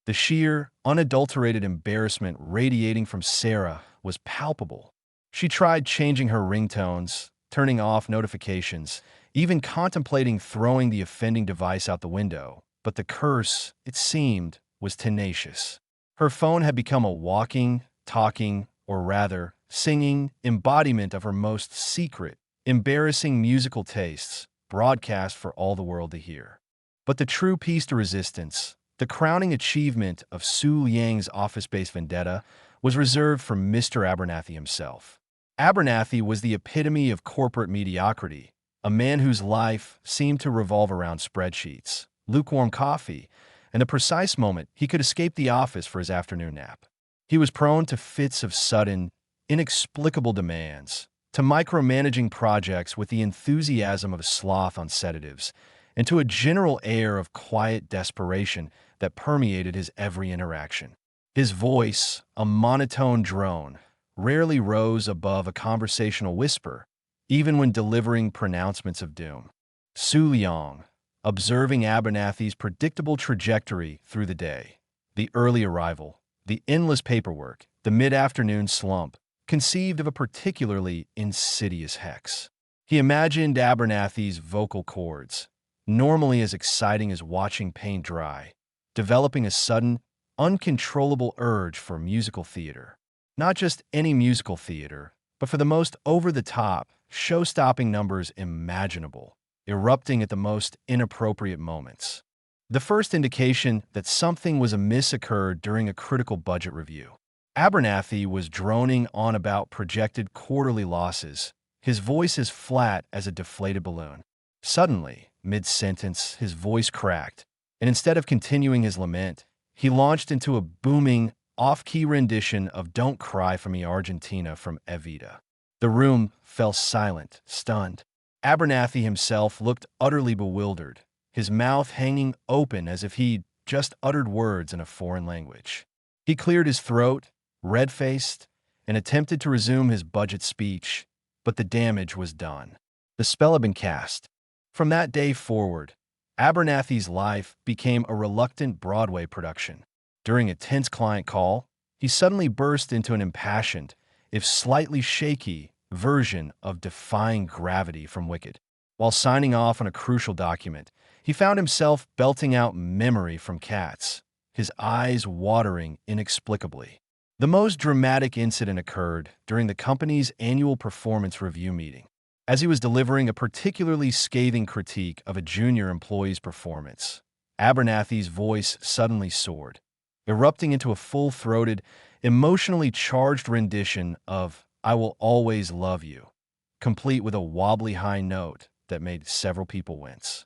S1: The sheer, unadulterated embarrassment radiating from Sarah was palpable. She tried changing her ringtones, turning off notifications, even contemplating throwing the offending device out the window, but the curse, it seemed, was tenacious. Her phone had become a walking, talking, or rather, singing embodiment of her most secret, embarrassing musical tastes, broadcast for all the world to hear. But the true piece to resistance, the crowning achievement of Su Yang's office-based vendetta, was reserved for Mr. Abernathy himself. Abernathy was the epitome of corporate mediocrity, a man whose life seemed to revolve around spreadsheets, lukewarm coffee, and the precise moment he could escape the office for his afternoon nap. He was prone to fits of sudden, inexplicable demands, to micromanaging projects with the enthusiasm of a sloth on sedatives, and to a general air of quiet desperation that permeated his every interaction. His voice, a monotone drone, rarely rose above a conversational whisper, even when delivering pronouncements of doom. Su Yang, observing Abernathy's predictable trajectory through the day, the early arrival, the endless paperwork, the mid-afternoon slump, conceived of a particularly insidious hex. He imagined Abernathy's vocal cords, normally as exciting as watching paint dry, developing a sudden, uncontrollable urge for musical theater. Not just any musical theater, but for the most over-the-top, show-stopping numbers imaginable, erupting at the most inappropriate moments. The first indication that something was amiss occurred during a critical budget review. Abernathy was droning on about projected quarterly losses, his voice as flat as a deflated balloon. Suddenly, mid-sentence, his voice cracked, and instead of continuing his lament, he launched into a booming, off-key rendition of Don't Cry for Me Argentina from Evita. The room fell silent, stunned. Abernathy himself looked utterly bewildered, his mouth hanging open as if he'd just uttered words in a foreign language. He cleared his throat, red-faced, and attempted to resume his budget speech, but the damage was done. The spell had been cast. From that day forward, Abernathy's life became a reluctant Broadway production. During a tense client call, he suddenly burst into an impassioned, if slightly shaky, version of Defying Gravity from Wicked. While signing off on a crucial document, he found himself belting out Memory from Cats, his eyes watering inexplicably. The most dramatic incident occurred during the company's annual performance review meeting. As he was delivering a particularly scathing critique of a junior employee's performance, Abernathy's voice suddenly soared, erupting into a full-throated, emotionally charged rendition of I Will Always Love You, complete with a wobbly high note that made several people wince.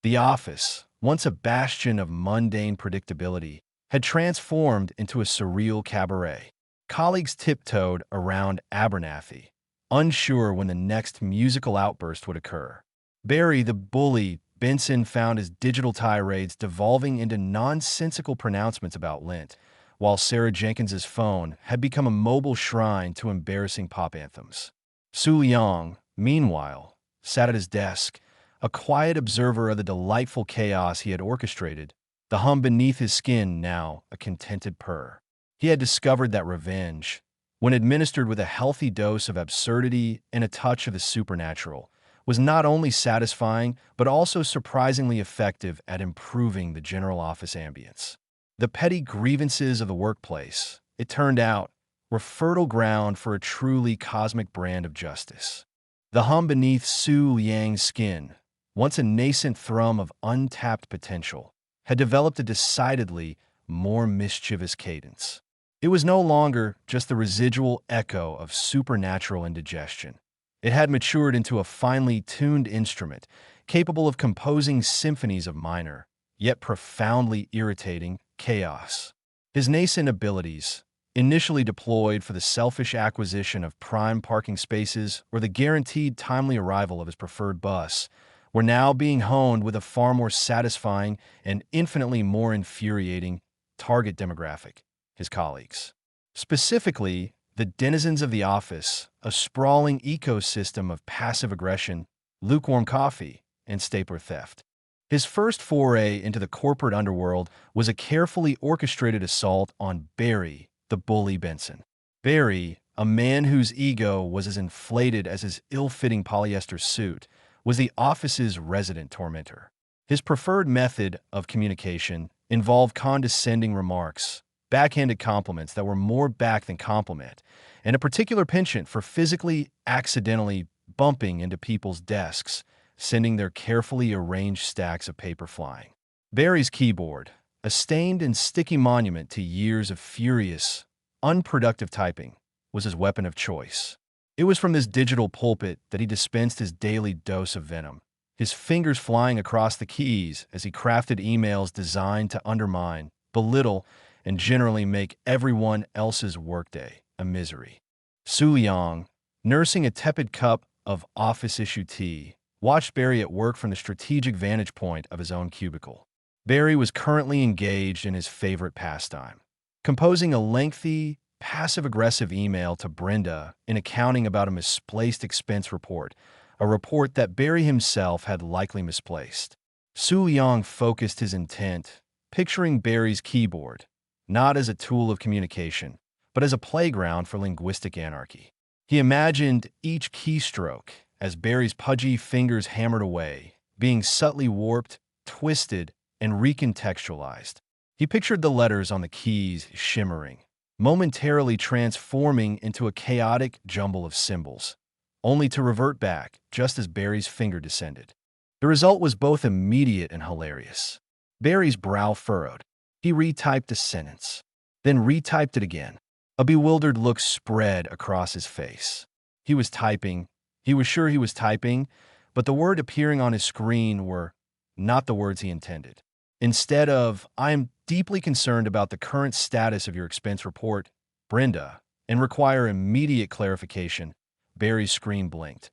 S1: The office, once a bastion of mundane predictability, had transformed into a surreal cabaret. Colleagues tiptoed around Abernathy, unsure when the next musical outburst would occur. Barry the bully Benson found his digital tirades devolving into nonsensical pronouncements about Lent, while Sarah Jenkins's phone had become a mobile shrine to embarrassing pop anthems. Su Yang, meanwhile, sat at his desk, a quiet observer of the delightful chaos he had orchestrated, the hum beneath his skin now a contented purr. He had discovered that revenge, when administered with a healthy dose of absurdity and a touch of the supernatural, was not only satisfying but also surprisingly effective at improving the general office ambience. The petty grievances of the workplace, it turned out, were fertile ground for a truly cosmic brand of justice. The hum beneath Su Yang's skin, once a nascent thrum of untapped potential, had developed a decidedly more mischievous cadence. It was no longer just the residual echo of supernatural indigestion. It had matured into a finely tuned instrument, capable of composing symphonies of minor, yet profoundly irritating, chaos. His nascent abilities, initially deployed for the selfish acquisition of prime parking spaces or the guaranteed timely arrival of his preferred bus, were now being honed with a far more satisfying and infinitely more infuriating target demographic: his colleagues. Specifically, the denizens of the office, a sprawling ecosystem of passive aggression, lukewarm coffee, and stapler theft. His first foray into the corporate underworld was a carefully orchestrated assault on Barry, the bully Benson. Barry, a man whose ego was as inflated as his ill-fitting polyester suit, was the office's resident tormentor. His preferred method of communication involved condescending remarks, backhanded compliments that were more back than compliment, and a particular penchant for physically, accidentally bumping into people's desks, sending their carefully arranged stacks of paper flying. Barry's keyboard, a stained and sticky monument to years of furious, unproductive typing, was his weapon of choice. It was from this digital pulpit that he dispensed his daily dose of venom, his fingers flying across the keys as he crafted emails designed to undermine, belittle, and generally make everyone else's workday a misery. Su Yang, nursing a tepid cup of office-issue tea, watched Barry at work from the strategic vantage point of his own cubicle. Barry was currently engaged in his favorite pastime, composing a lengthy, passive-aggressive email to Brenda in accounting about a misplaced expense report, a report that Barry himself had likely misplaced. Su Yang focused his intent, picturing Barry's keyboard, not as a tool of communication, but as a playground for linguistic anarchy. He imagined each keystroke, as Barry's pudgy fingers hammered away, being subtly warped, twisted, and recontextualized. He pictured the letters on the keys shimmering, momentarily transforming into a chaotic jumble of symbols, only to revert back just as Barry's finger descended. The result was both immediate and hilarious. Barry's brow furrowed. He retyped a sentence, then retyped it again. A bewildered look spread across his face. He was typing. He was sure he was typing, but the words appearing on his screen were not the words he intended. Instead of, "I am deeply concerned about the current status of your expense report, Brenda, and require immediate clarification," Barry's screen blinked.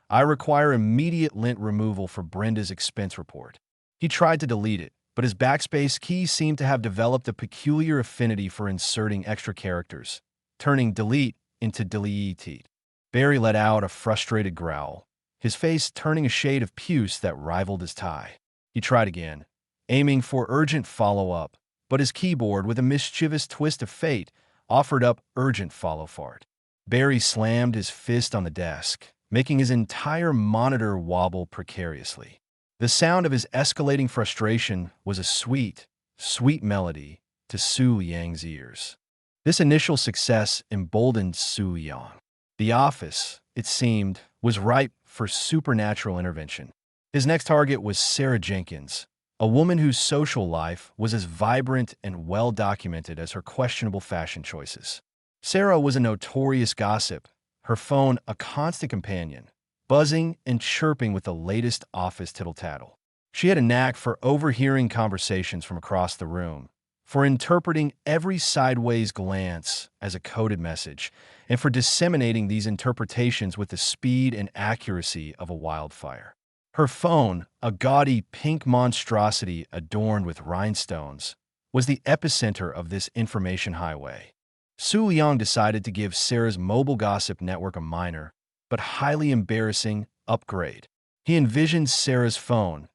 S1: "I require immediate lint removal for Brenda's expense report." He tried to delete it, but his backspace key seemed to have developed a peculiar affinity for inserting extra characters, turning delete into delete. Barry let out a frustrated growl, his face turning a shade of puce that rivaled his tie. He tried again, aiming for urgent follow-up, but his keyboard, with a mischievous twist of fate, offered up urgent follow-fart. Barry slammed his fist on the desk, making his entire monitor wobble precariously. The sound of his escalating frustration was a sweet, sweet melody to Su Yang's ears. This initial success emboldened Su Yang. The office, it seemed, was ripe for supernatural intervention. His next target was Sarah Jenkins, a woman whose social life was as vibrant and well-documented as her questionable fashion choices. Sarah was a notorious gossip, her phone a constant companion, buzzing and chirping with the latest office tittle-tattle. She had a knack for overhearing conversations from across the room, for interpreting every sideways glance as a coded message, and for disseminating these interpretations with the speed and accuracy of a wildfire. Her phone, a gaudy pink monstrosity adorned with rhinestones, was the epicenter of this information highway. Su Yang decided to give Sarah's mobile gossip network a minor, but highly embarrassing, upgrade. He envisioned Sarah's phone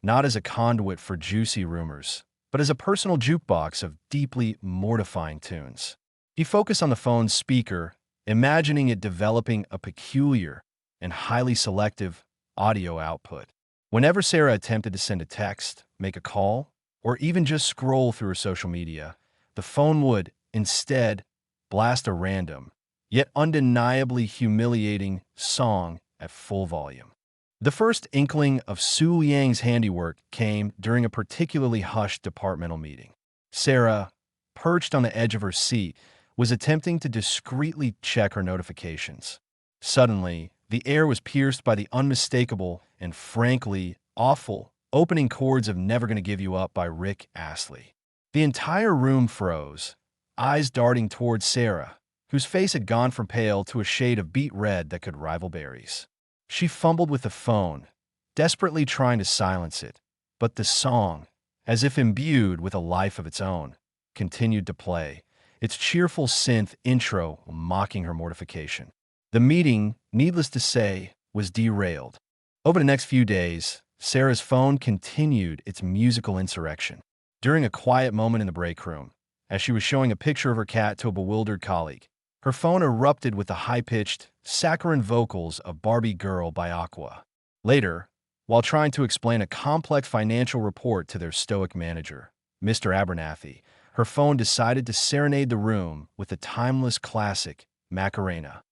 S1: not as a conduit for juicy rumors, but as a personal jukebox of deeply mortifying tunes. He focused on the phone's speaker, imagining it developing a peculiar and highly selective audio output. Whenever Sarah attempted to send a text, make a call, or even just scroll through her social media, the phone would, instead, blast a random, yet undeniably humiliating song at full volume. The first inkling of Su Yang's handiwork came during a particularly hushed departmental meeting. Sarah, perched on the edge of her seat, was attempting to discreetly check her notifications. Suddenly, the air was pierced by the unmistakable and frankly awful opening chords of Never Gonna Give You Up by Rick Astley. The entire room froze, eyes darting towards Sarah, whose face had gone from pale to a shade of beet red that could rival berries. She fumbled with the phone, desperately trying to silence it, but the song, as if imbued with a life of its own, continued to play, its cheerful synth intro mocking her mortification. The meeting, needless to say, was derailed. Over the next few days, Sarah's phone continued its musical insurrection. During a quiet moment in the break room, as she was showing a picture of her cat to a bewildered colleague, her phone erupted with the high-pitched, saccharine vocals of Barbie Girl by Aqua. Later, while trying to explain a complex financial report to their stoic manager, Mr. Abernathy, her phone decided to serenade the room with the timeless classic, Macarena.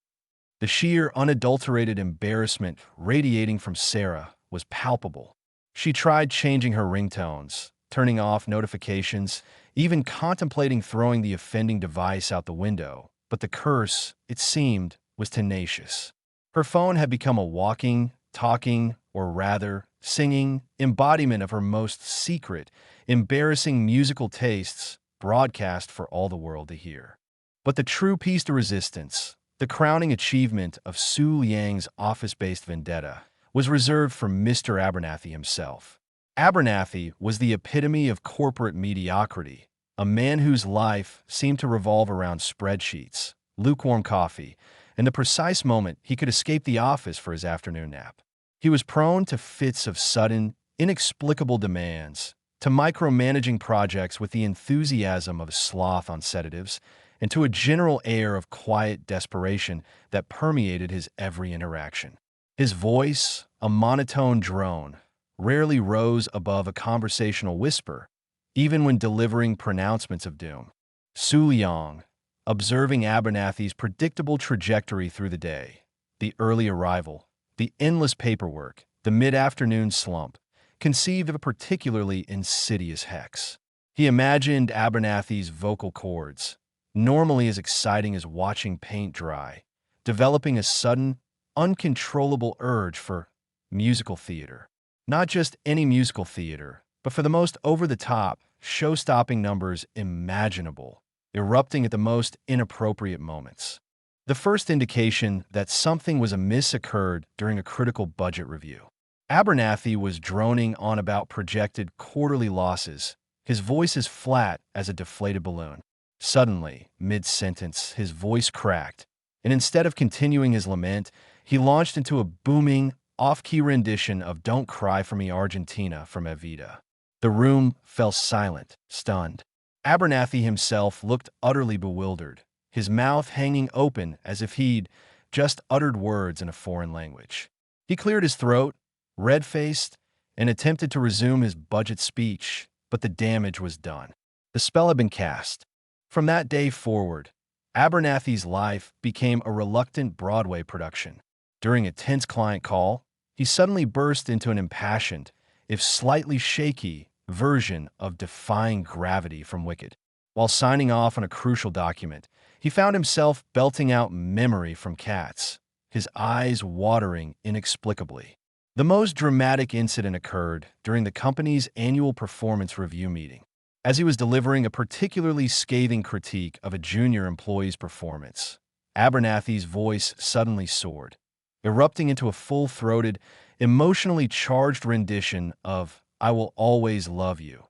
S1: The sheer, unadulterated embarrassment radiating from Sarah was palpable. She tried changing her ringtones, turning off notifications, even contemplating throwing the offending device out the window, but the curse, it seemed, was tenacious. Her phone had become a walking, talking, or rather, singing embodiment of her most secret, embarrassing musical tastes, broadcast for all the world to hear. But the true piece de resistance, the crowning achievement of Su Liang's office-based vendetta, was reserved for Mr. Abernathy himself. Abernathy was the epitome of corporate mediocrity, a man whose life seemed to revolve around spreadsheets, lukewarm coffee, and the precise moment he could escape the office for his afternoon nap. He was prone to fits of sudden, inexplicable demands, to micromanaging projects with the enthusiasm of a sloth on sedatives, and to a general air of quiet desperation that permeated his every interaction. His voice, a monotone drone, rarely rose above a conversational whisper, even when delivering pronouncements of doom. Su Liang, observing Abernathy's predictable trajectory through the day, the early arrival, the endless paperwork, the mid-afternoon slump, conceived of a particularly insidious hex. He imagined Abernathy's vocal cords, normally as exciting as watching paint dry, developing a sudden, uncontrollable urge for musical theater. Not just any musical theater, but for the most over-the-top, show-stopping numbers imaginable, erupting at the most inappropriate moments. The first indication that something was amiss occurred during a critical budget review. Abernathy was droning on about projected quarterly losses, his voice as flat as a deflated balloon. Suddenly, mid-sentence, his voice cracked, and instead of continuing his lament, he launched into a booming, off-key rendition of Don't Cry for Me Argentina from Evita. The room fell silent, stunned. Abernathy himself looked utterly bewildered, his mouth hanging open as if he'd just uttered words in a foreign language. He cleared his throat, red-faced, and attempted to resume his budget speech, but the damage was done. The spell had been cast. From that day forward, Abernathy's life became a reluctant Broadway production. During a tense client call, he suddenly burst into an impassioned, if slightly shaky, version of Defying Gravity from Wicked. While signing off on a crucial document, he found himself belting out Memory from Cats, his eyes watering inexplicably. The most dramatic incident occurred during the company's annual performance review meeting. As he was delivering a particularly scathing critique of a junior employee's performance, Abernathy's voice suddenly soared, erupting into a full-throated, emotionally charged rendition of I Will Always Love You,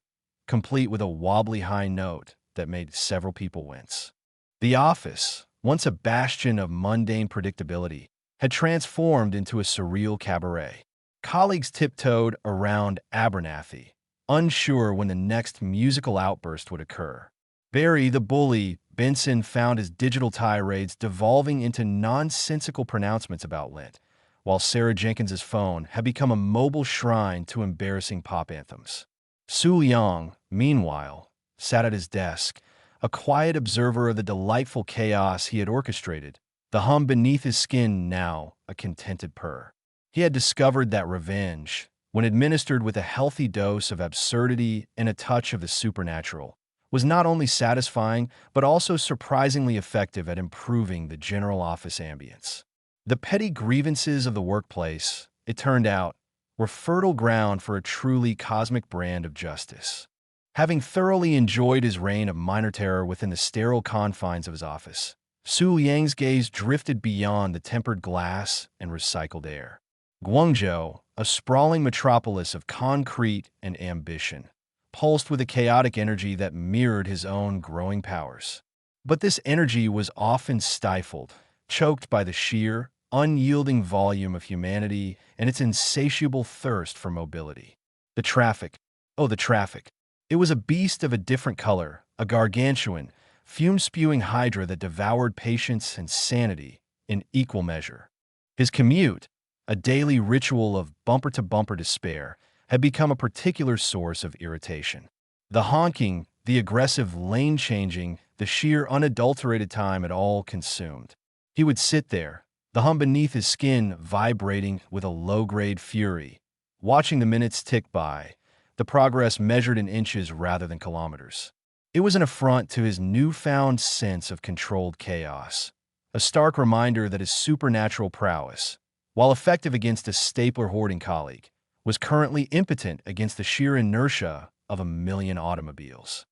S1: complete with a wobbly high note that made several people wince. The office, once a bastion of mundane predictability, had transformed into a surreal cabaret. Colleagues tiptoed around Abernathy, unsure when the next musical outburst would occur. Barry the bully Benson found his digital tirades devolving into nonsensical pronouncements about Lent, while Sarah Jenkins's phone had become a mobile shrine to embarrassing pop anthems. Su Liang, meanwhile, sat at his desk, a quiet observer of the delightful chaos he had orchestrated, the hum beneath his skin now a contented purr. He had discovered that revenge, when administered with a healthy dose of absurdity and a touch of the supernatural, was not only satisfying but also surprisingly effective at improving the general office ambience. The petty grievances of the workplace, it turned out, were fertile ground for a truly cosmic brand of justice. Having thoroughly enjoyed his reign of minor terror within the sterile confines of his office, Su Liang's gaze drifted beyond the tempered glass and recycled air. Guangzhou, a sprawling metropolis of concrete and ambition, pulsed with a chaotic energy that mirrored his own growing powers. But this energy was often stifled, choked by the sheer, unyielding volume of humanity and its insatiable thirst for mobility. The traffic. Oh, the traffic. It was a beast of a different color, a gargantuan, fume-spewing hydra that devoured patience and sanity in equal measure. His commute, a daily ritual of bumper-to-bumper despair, had become a particular source of irritation. The honking, the aggressive lane-changing, the sheer unadulterated time it all consumed. He would sit there, the hum beneath his skin vibrating with a low-grade fury, watching the minutes tick by, the progress measured in inches rather than kilometers. It was an affront to his newfound sense of controlled chaos, a stark reminder that his supernatural prowess, while effective against a stapler-hoarding colleague, was currently impotent against the sheer inertia of a million automobiles.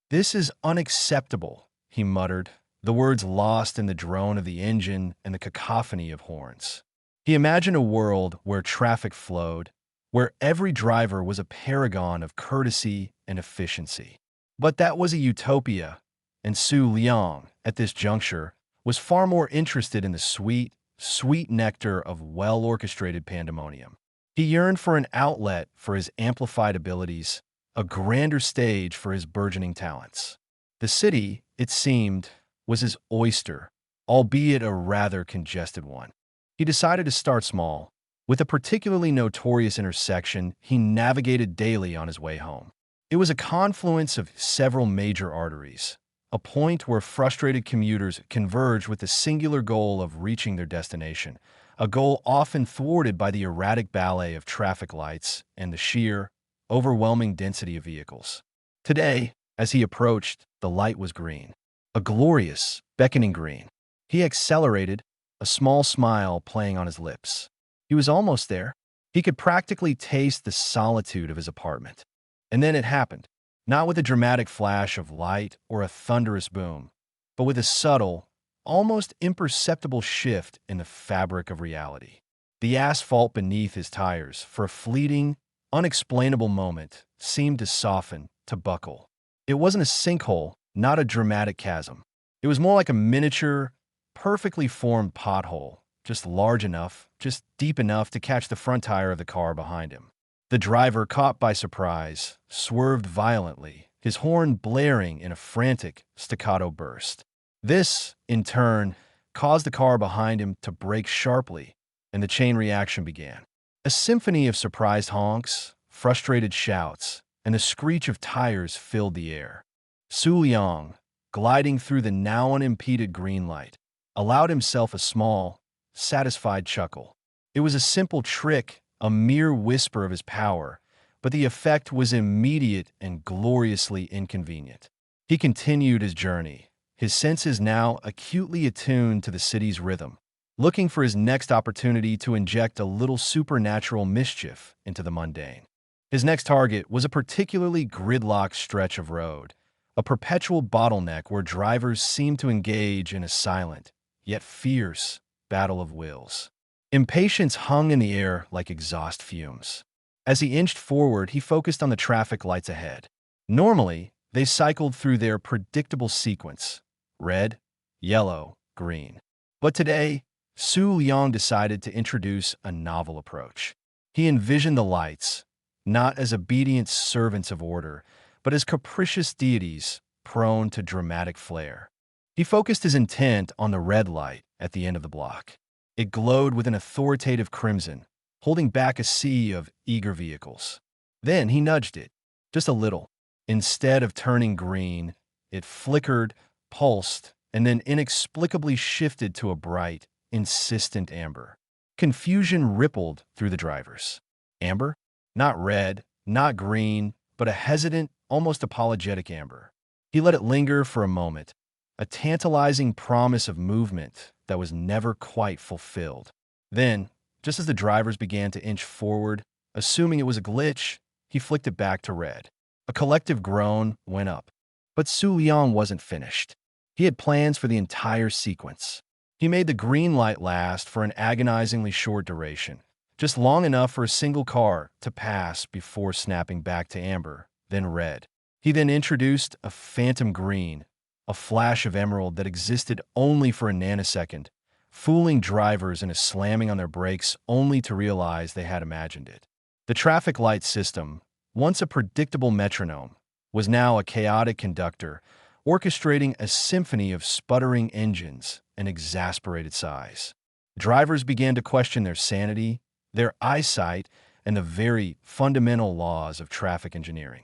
S1: "This is unacceptable," he muttered, the words lost in the drone of the engine and the cacophony of horns. He imagined a world where traffic flowed, where every driver was a paragon of courtesy and efficiency. But that was a utopia, and Su Liang, at this juncture, was far more interested in the sweet, sweet nectar of well-orchestrated pandemonium. He yearned for an outlet for his amplified abilities, a grander stage for his burgeoning talents. The city, it seemed, was his oyster, albeit a rather congested one. He decided to start small. With a particularly notorious intersection he navigated daily on his way home. It was a confluence of several major arteries, a point where frustrated commuters converged with the singular goal of reaching their destination, a goal often thwarted by the erratic ballet of traffic lights and the sheer, overwhelming density of vehicles. Today, as he approached, the light was green, a glorious, beckoning green. He accelerated, a small smile playing on his lips. He was almost there. He could practically taste the solitude of his apartment. And then it happened, not with a dramatic flash of light or a thunderous boom, but with a subtle, almost imperceptible shift in the fabric of reality. The asphalt beneath his tires, for a fleeting, unexplainable moment, seemed to soften, to buckle. It wasn't a sinkhole, not a dramatic chasm. It was more like a miniature, perfectly formed pothole, just large enough, just deep enough to catch the front tire of the car behind him. The driver, caught by surprise, swerved violently, his horn blaring in a frantic, staccato burst. This, in turn, caused the car behind him to brake sharply, and the chain reaction began. A symphony of surprised honks, frustrated shouts, and the screech of tires filled the air. Su Liang, gliding through the now unimpeded green light, allowed himself a small, satisfied chuckle. It was a simple trick, a mere whisper of his power, but the effect was immediate and gloriously inconvenient. He continued his journey, his senses now acutely attuned to the city's rhythm, looking for his next opportunity to inject a little supernatural mischief into the mundane. His next target was a particularly gridlocked stretch of road, a perpetual bottleneck where drivers seemed to engage in a silent, yet fierce, battle of wills. Impatience hung in the air like exhaust fumes. As he inched forward, he focused on the traffic lights ahead. Normally, they cycled through their predictable sequence: red, yellow, green. But today, Su Liang decided to introduce a novel approach. He envisioned the lights, not as obedient servants of order, but as capricious deities prone to dramatic flair. He focused his intent on the red light at the end of the block. It glowed with an authoritative crimson, holding back a sea of eager vehicles. Then he nudged it, just a little. Instead of turning green, it flickered, pulsed, and then inexplicably shifted to a bright, insistent amber. Confusion rippled through the drivers. Amber? Not red, not green, but a hesitant, almost apologetic amber. He let it linger for a moment, a tantalizing promise of movement that was never quite fulfilled. Then, just as the drivers began to inch forward, assuming it was a glitch, he flicked it back to red. A collective groan went up. But Su Liang wasn't finished. He had plans for the entire sequence. He made the green light last for an agonizingly short duration, just long enough for a single car to pass before snapping back to amber, then red. He then introduced a phantom green, a flash of emerald that existed only for a nanosecond, fooling drivers into slamming on their brakes only to realize they had imagined it. The traffic light system, once a predictable metronome, was now a chaotic conductor, orchestrating a symphony of sputtering engines and exasperated sighs. Drivers began to question their sanity, their eyesight, and the very fundamental laws of traffic engineering.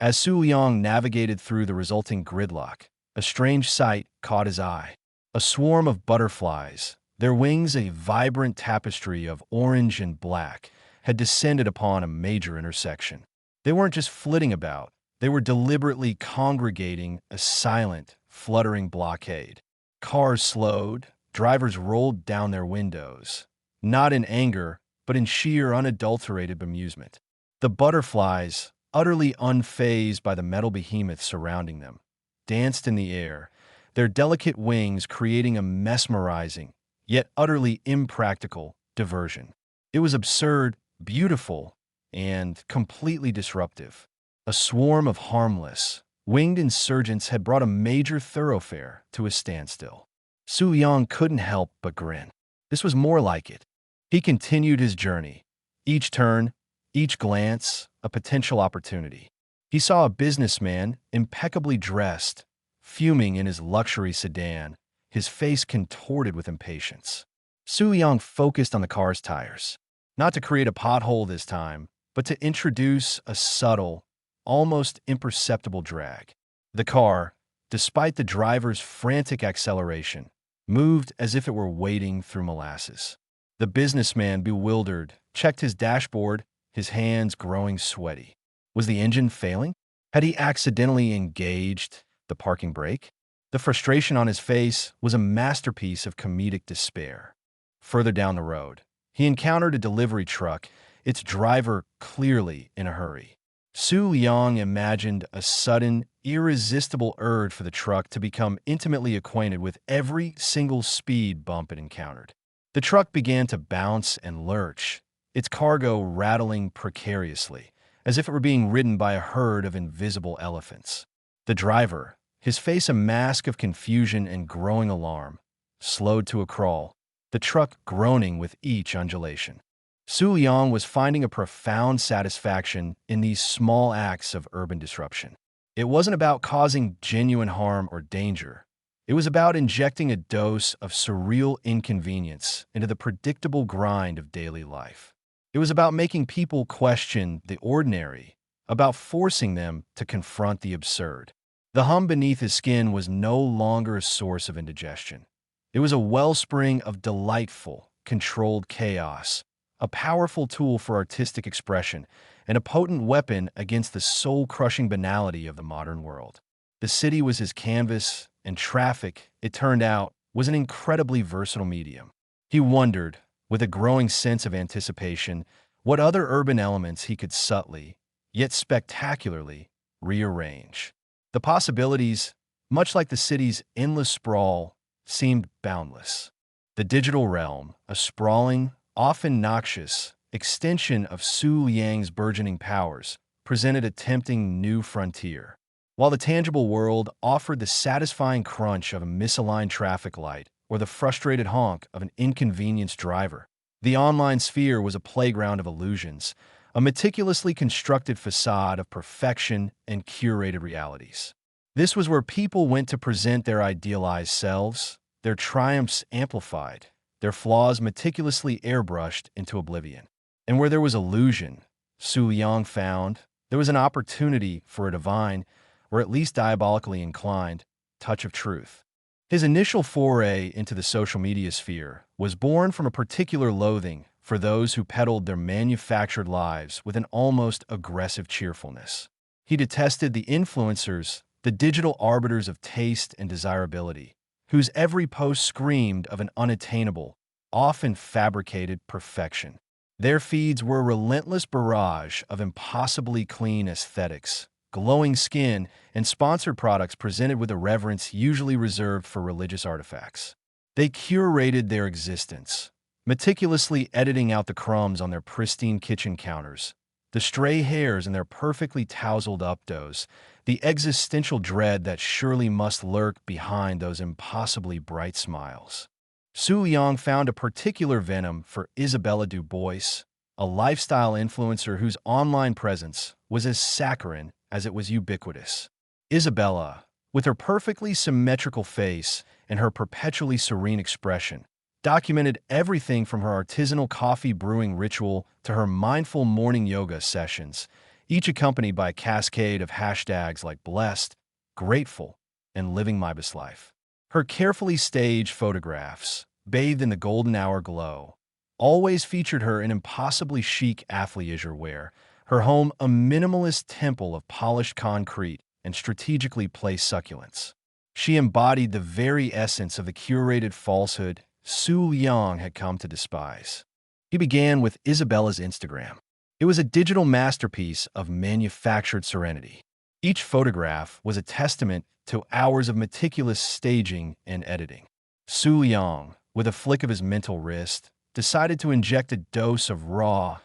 S1: As Su Yang navigated through the resulting gridlock, a strange sight caught his eye. A swarm of butterflies, their wings a vibrant tapestry of orange and black, had descended upon a major intersection. They weren't just flitting about, they were deliberately congregating a silent, fluttering blockade. Cars slowed, drivers rolled down their windows, not in anger, but in sheer unadulterated bemusement. The butterflies, utterly unfazed by the metal behemoths surrounding them, danced in the air, their delicate wings creating a mesmerizing, yet utterly impractical, diversion. It was absurd, beautiful, and completely disruptive. A swarm of harmless, winged insurgents had brought a major thoroughfare to a standstill. Su Yang couldn't help but grin. This was more like it. He continued his journey. Each turn, each glance, a potential opportunity. He saw a businessman, impeccably dressed, fuming in his luxury sedan, his face contorted with impatience. Su Yang focused on the car's tires, not to create a pothole this time, but to introduce a subtle, almost imperceptible drag. The car, despite the driver's frantic acceleration, moved as if it were wading through molasses. The businessman, bewildered, checked his dashboard, his hands growing sweaty. Was the engine failing? Had he accidentally engaged the parking brake? The frustration on his face was a masterpiece of comedic despair. Further down the road, he encountered a delivery truck, its driver clearly in a hurry. Su Yang imagined a sudden, irresistible urge for the truck to become intimately acquainted with every single speed bump it encountered. The truck began to bounce and lurch, its cargo rattling precariously, as if it were being ridden by a herd of invisible elephants. The driver, his face a mask of confusion and growing alarm, slowed to a crawl, the truck groaning with each undulation. Su Yang was finding a profound satisfaction in these small acts of urban disruption. It wasn't about causing genuine harm or danger. It was about injecting a dose of surreal inconvenience into the predictable grind of daily life. It was about making people question the ordinary, about forcing them to confront the absurd. The hum beneath his skin was no longer a source of indigestion. It was a wellspring of delightful, controlled chaos, a powerful tool for artistic expression, and a potent weapon against the soul-crushing banality of the modern world. The city was his canvas, and traffic, it turned out, was an incredibly versatile medium. He wondered, with a growing sense of anticipation, what other urban elements he could subtly, yet spectacularly, rearrange. The possibilities, much like the city's endless sprawl, seemed boundless. The digital realm, a sprawling, often noxious, extension of Su Yang's burgeoning powers, presented a tempting new frontier. While the tangible world offered the satisfying crunch of a misaligned traffic light or the frustrated honk of an inconvenienced driver, the online sphere was a playground of illusions, a meticulously constructed facade of perfection and curated realities. This was where people went to present their idealized selves, their triumphs amplified, their flaws meticulously airbrushed into oblivion. And where there was illusion, Su Yang found, there was an opportunity for a divine, or at least diabolically inclined, touch of truth. His initial foray into the social media sphere was born from a particular loathing for those who peddled their manufactured lives with an almost aggressive cheerfulness. He detested the influencers, the digital arbiters of taste and desirability, whose every post screamed of an unattainable, often fabricated perfection. Their feeds were a relentless barrage of impossibly clean aesthetics, glowing skin, and sponsored products presented with a reverence usually reserved for religious artifacts. They curated their existence, meticulously editing out the crumbs on their pristine kitchen counters, the stray hairs in their perfectly tousled updos, the existential dread that surely must lurk behind those impossibly bright smiles. Su Yang found a particular venom for Isabella Du Bois, a lifestyle influencer whose online presence was as saccharine as it was ubiquitous. Isabella, with her perfectly symmetrical face and her perpetually serene expression, documented everything from her artisanal coffee brewing ritual to her mindful morning yoga sessions, each accompanied by a cascade of hashtags like blessed, grateful, and living my best life. Her carefully staged photographs, bathed in the golden hour glow, always featured her in impossibly chic athleisure wear, her home a minimalist temple of polished concrete and strategically placed succulents. She embodied the very essence of the curated falsehood Su Yang had come to despise. He began with Isabella's Instagram. It was a digital masterpiece of manufactured serenity. Each photograph was a testament to hours of meticulous staging and editing. Su Yang, with a flick of his mental wrist, decided to inject a dose of raw,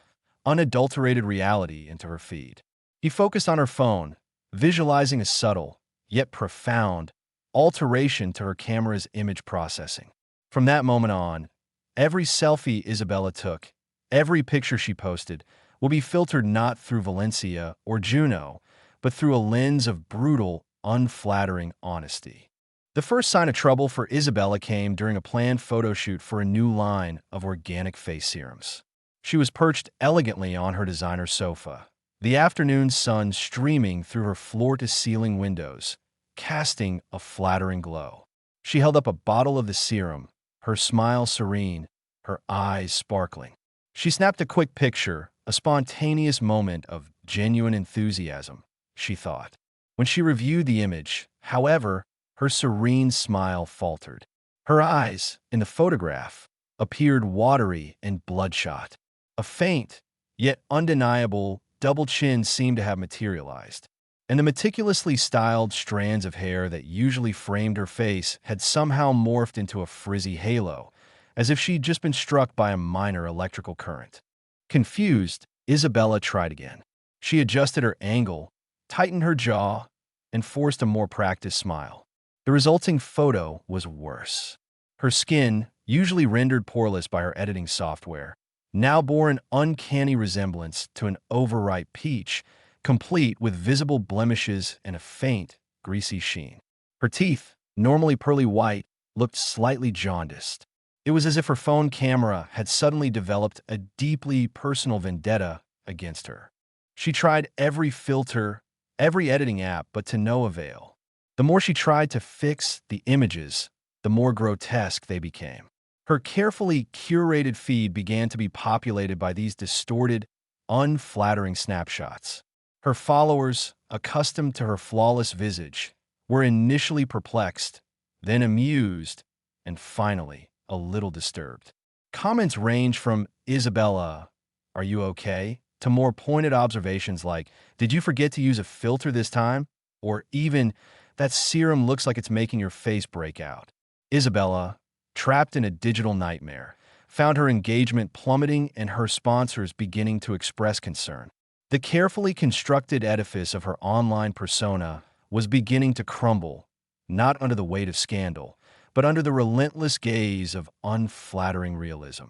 S1: unadulterated reality into her feed. He focused on her phone, visualizing a subtle, yet profound, alteration to her camera's image processing. From that moment on, every selfie Isabella took, every picture she posted, will be filtered not through Valencia or Juno, but through a lens of brutal, unflattering honesty. The first sign of trouble for Isabella came during a planned photo shoot for a new line of organic face serums. She was perched elegantly on her designer sofa, the afternoon sun streaming through her floor-to-ceiling windows, casting a flattering glow. She held up a bottle of the serum, her smile serene, her eyes sparkling. She snapped a quick picture, a spontaneous moment of genuine enthusiasm, she thought. When she reviewed the image, however, her serene smile faltered. Her eyes, in the photograph, appeared watery and bloodshot. A faint, yet undeniable, double chin seemed to have materialized, and the meticulously styled strands of hair that usually framed her face had somehow morphed into a frizzy halo, as if she'd just been struck by a minor electrical current. Confused, Isabella tried again. She adjusted her angle, tightened her jaw, and forced a more practiced smile. The resulting photo was worse. Her skin, usually rendered poreless by her editing software, now bore an uncanny resemblance to an overripe peach, complete with visible blemishes and a faint, greasy sheen. Her teeth, normally pearly white, looked slightly jaundiced. It was as if her phone camera had suddenly developed a deeply personal vendetta against her. She tried every filter, every editing app, but to no avail. The more she tried to fix the images, the more grotesque they became. Her carefully curated feed began to be populated by these distorted, unflattering snapshots. Her followers, accustomed to her flawless visage, were initially perplexed, then amused, and finally, a little disturbed. Comments range from "Isabella, are you okay?" to more pointed observations like, "Did you forget to use a filter this time?" Or even, "That serum looks like it's making your face break out." Isabella, trapped in a digital nightmare, found her engagement plummeting and her sponsors beginning to express concern. The carefully constructed edifice of her online persona was beginning to crumble, not under the weight of scandal, but under the relentless gaze of unflattering realism.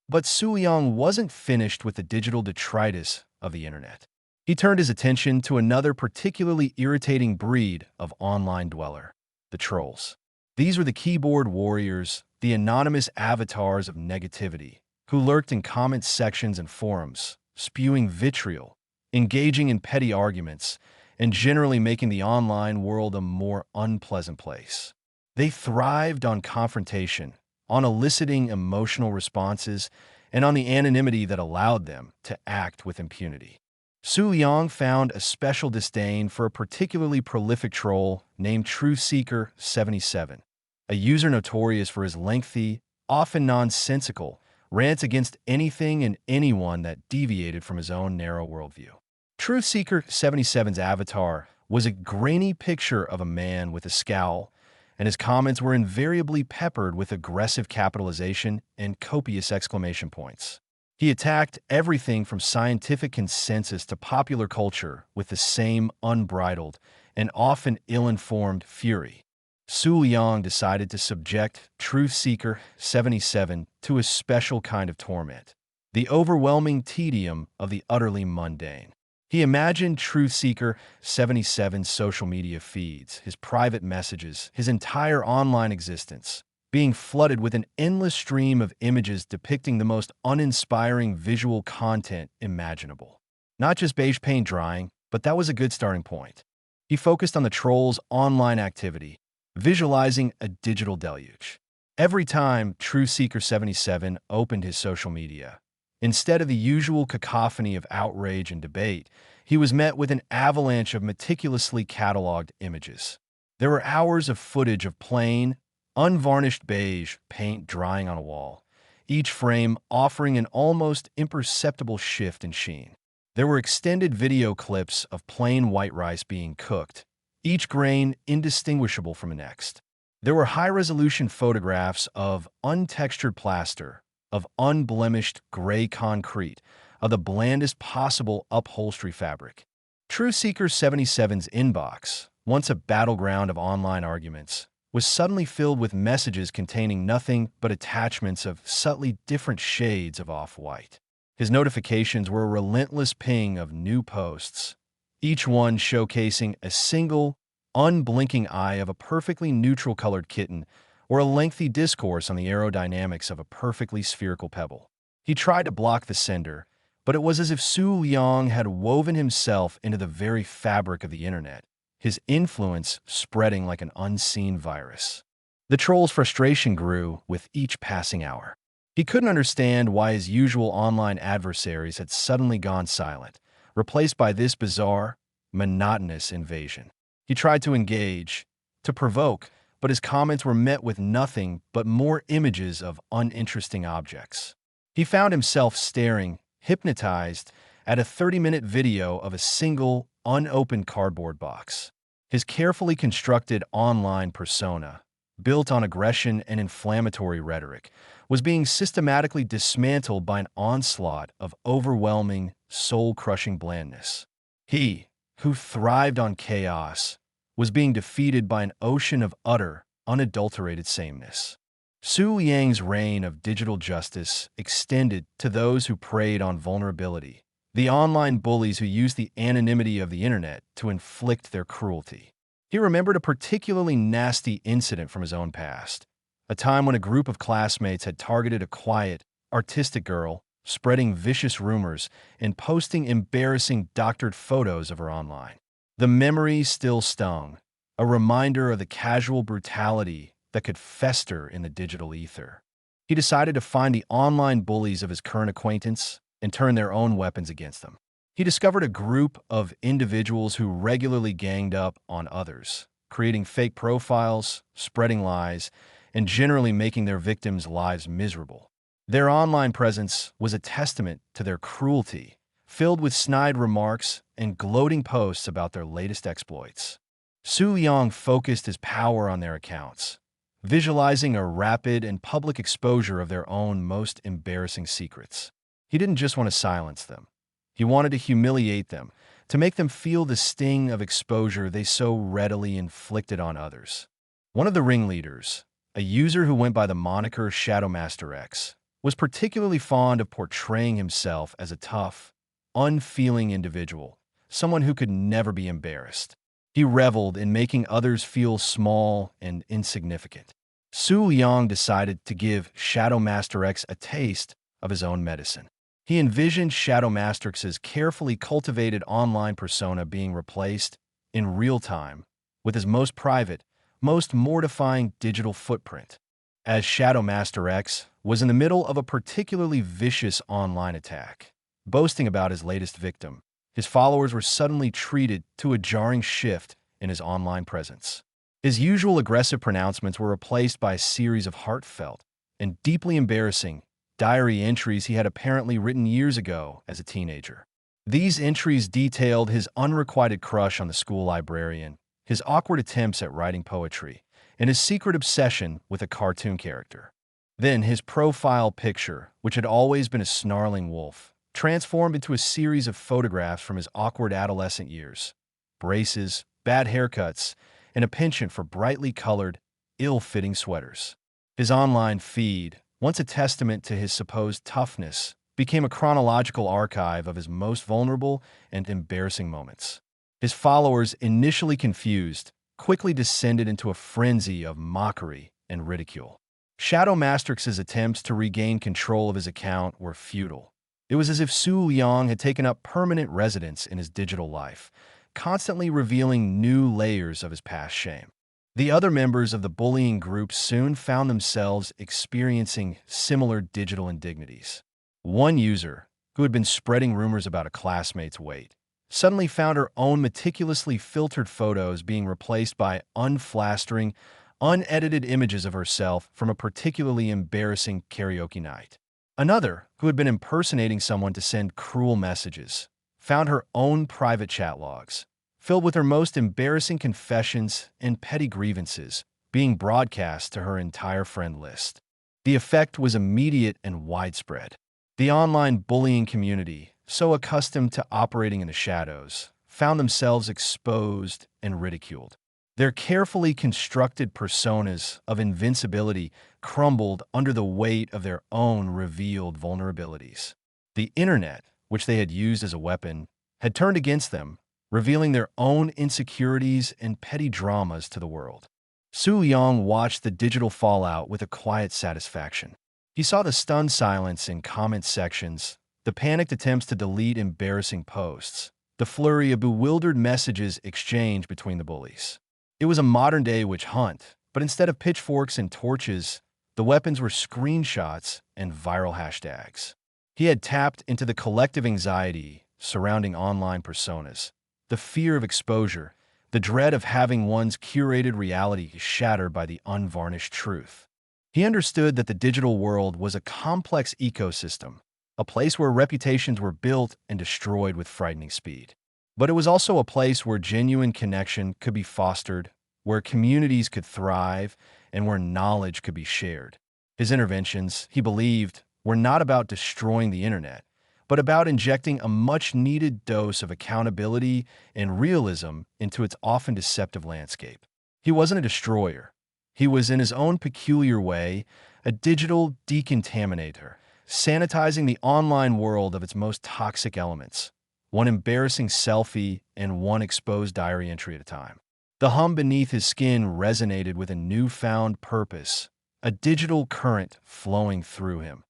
S1: But Su Yang wasn't finished with the digital detritus of the internet. He turned his attention to another particularly irritating breed of online dweller, the trolls. These were the keyboard warriors, the anonymous avatars of negativity, who lurked in comment sections and forums, spewing vitriol, engaging in petty arguments, and generally making the online world a more unpleasant place. They thrived on confrontation, on eliciting emotional responses, and on the anonymity that allowed them to act with impunity. Su Yang found a special disdain for a particularly prolific troll named TruthSeeker77, a user notorious for his lengthy, often nonsensical, rants against anything and anyone that deviated from his own narrow worldview. TruthSeeker77's avatar was a grainy picture of a man with a scowl, and his comments were invariably peppered with aggressive capitalization and copious exclamation points. He attacked everything from scientific consensus to popular culture with the same unbridled and often ill-informed fury. Su Liang decided to subject Truth Seeker 77 to a special kind of torment, the overwhelming tedium of the utterly mundane. He imagined Truth Seeker 77's social media feeds, his private messages, his entire online existence, being flooded with an endless stream of images depicting the most uninspiring visual content imaginable. Not just beige paint drying, but that was a good starting point. He focused on the trolls' online activity, visualizing a digital deluge. Every time Truth Seeker 77 opened his social media, instead of the usual cacophony of outrage and debate, he was met with an avalanche of meticulously cataloged images. There were hours of footage of plain, unvarnished beige paint drying on a wall, each frame offering an almost imperceptible shift in sheen. There were extended video clips of plain white rice being cooked, each grain indistinguishable from the next. There were high-resolution photographs of untextured plaster, of unblemished gray concrete, of the blandest possible upholstery fabric. Truth Seeker 77's inbox, once a battleground of online arguments, was suddenly filled with messages containing nothing but attachments of subtly different shades of off-white. His notifications were a relentless ping of new posts, each one showcasing a single, unblinking eye of a perfectly neutral-colored kitten or a lengthy discourse on the aerodynamics of a perfectly spherical pebble. He tried to block the sender, but it was as if Su Liang had woven himself into the very fabric of the internet, his influence spreading like an unseen virus. The troll's frustration grew with each passing hour. He couldn't understand why his usual online adversaries had suddenly gone silent, replaced by this bizarre, monotonous invasion. He tried to engage, to provoke, but his comments were met with nothing but more images of uninteresting objects. He found himself staring, hypnotized, at a 30-minute video of a single, unopened cardboard box. His carefully constructed online persona, built on aggression and inflammatory rhetoric, was being systematically dismantled by an onslaught of overwhelming, soul-crushing blandness. He, who thrived on chaos, was being defeated by an ocean of utter, unadulterated sameness. Su Liang's reign of digital justice extended to those who preyed on vulnerability, the online bullies who used the anonymity of the internet to inflict their cruelty. He remembered a particularly nasty incident from his own past, a time when a group of classmates had targeted a quiet, artistic girl, spreading vicious rumors and posting embarrassing doctored photos of her online. The memory still stung, a reminder of the casual brutality that could fester in the digital ether. He decided to find the online bullies of his current acquaintance and turn their own weapons against them. He discovered a group of individuals who regularly ganged up on others, creating fake profiles, spreading lies, and generally making their victims' lives miserable. Their online presence was a testament to their cruelty, filled with snide remarks and gloating posts about their latest exploits. Su Liang focused his power on their accounts, visualizing a rapid and public exposure of their own most embarrassing secrets. He didn't just want to silence them. He wanted to humiliate them, to make them feel the sting of exposure they so readily inflicted on others. One of the ringleaders, a user who went by the moniker Shadowmaster X, was particularly fond of portraying himself as a tough, unfeeling individual, someone who could never be embarrassed. He reveled in making others feel small and insignificant. Su Liang decided to give Shadowmaster X a taste of his own medicine. He envisioned Shadowmaster X's carefully cultivated online persona being replaced, in real time, with his most private, most mortifying digital footprint. As Shadowmaster X was in the middle of a particularly vicious online attack, boasting about his latest victim, his followers were suddenly treated to a jarring shift in his online presence. His usual aggressive pronouncements were replaced by a series of heartfelt and deeply embarrassing diary entries he had apparently written years ago as a teenager. These entries detailed his unrequited crush on the school librarian, his awkward attempts at writing poetry, and his secret obsession with a cartoon character. Then his profile picture, which had always been a snarling wolf, transformed into a series of photographs from his awkward adolescent years. Braces, bad haircuts, and a penchant for brightly colored, ill-fitting sweaters. His online feed, once a testament to his supposed toughness, became a chronological archive of his most vulnerable and embarrassing moments. His followers, initially confused, quickly descended into a frenzy of mockery and ridicule. Shadow Mastrix's attempts to regain control of his account were futile. It was as if Su Liang had taken up permanent residence in his digital life, constantly revealing new layers of his past shame. The other members of the bullying group soon found themselves experiencing similar digital indignities. One user, who had been spreading rumors about a classmate's weight, suddenly found her own meticulously filtered photos being replaced by unflastering, unedited images of herself from a particularly embarrassing karaoke night. Another, who had been impersonating someone to send cruel messages, found her own private chat logs, filled with her most embarrassing confessions and petty grievances, being broadcast to her entire friend list. The effect was immediate and widespread. The online bullying community, so accustomed to operating in the shadows, found themselves exposed and ridiculed. Their carefully constructed personas of invincibility crumbled under the weight of their own revealed vulnerabilities. The internet, which they had used as a weapon, had turned against them, revealing their own insecurities and petty dramas to the world. Su Yang watched the digital fallout with a quiet satisfaction. He saw the stunned silence in comment sections, the panicked attempts to delete embarrassing posts, the flurry of bewildered messages exchanged between the bullies. It was a modern-day witch hunt, but instead of pitchforks and torches, the weapons were screenshots and viral hashtags. He had tapped into the collective anxiety surrounding online personas, the fear of exposure, the dread of having one's curated reality shattered by the unvarnished truth. He understood that the digital world was a complex ecosystem, a place where reputations were built and destroyed with frightening speed. But it was also a place where genuine connection could be fostered, where communities could thrive, and where knowledge could be shared. His interventions, he believed, were not about destroying the internet, but about injecting a much-needed dose of accountability and realism into its often deceptive landscape. He wasn't a destroyer. He was, in his own peculiar way, a digital decontaminator, sanitizing the online world of its most toxic elements, one embarrassing selfie and one exposed diary entry at a time. The hum beneath his skin resonated with a newfound purpose, a digital current flowing through him,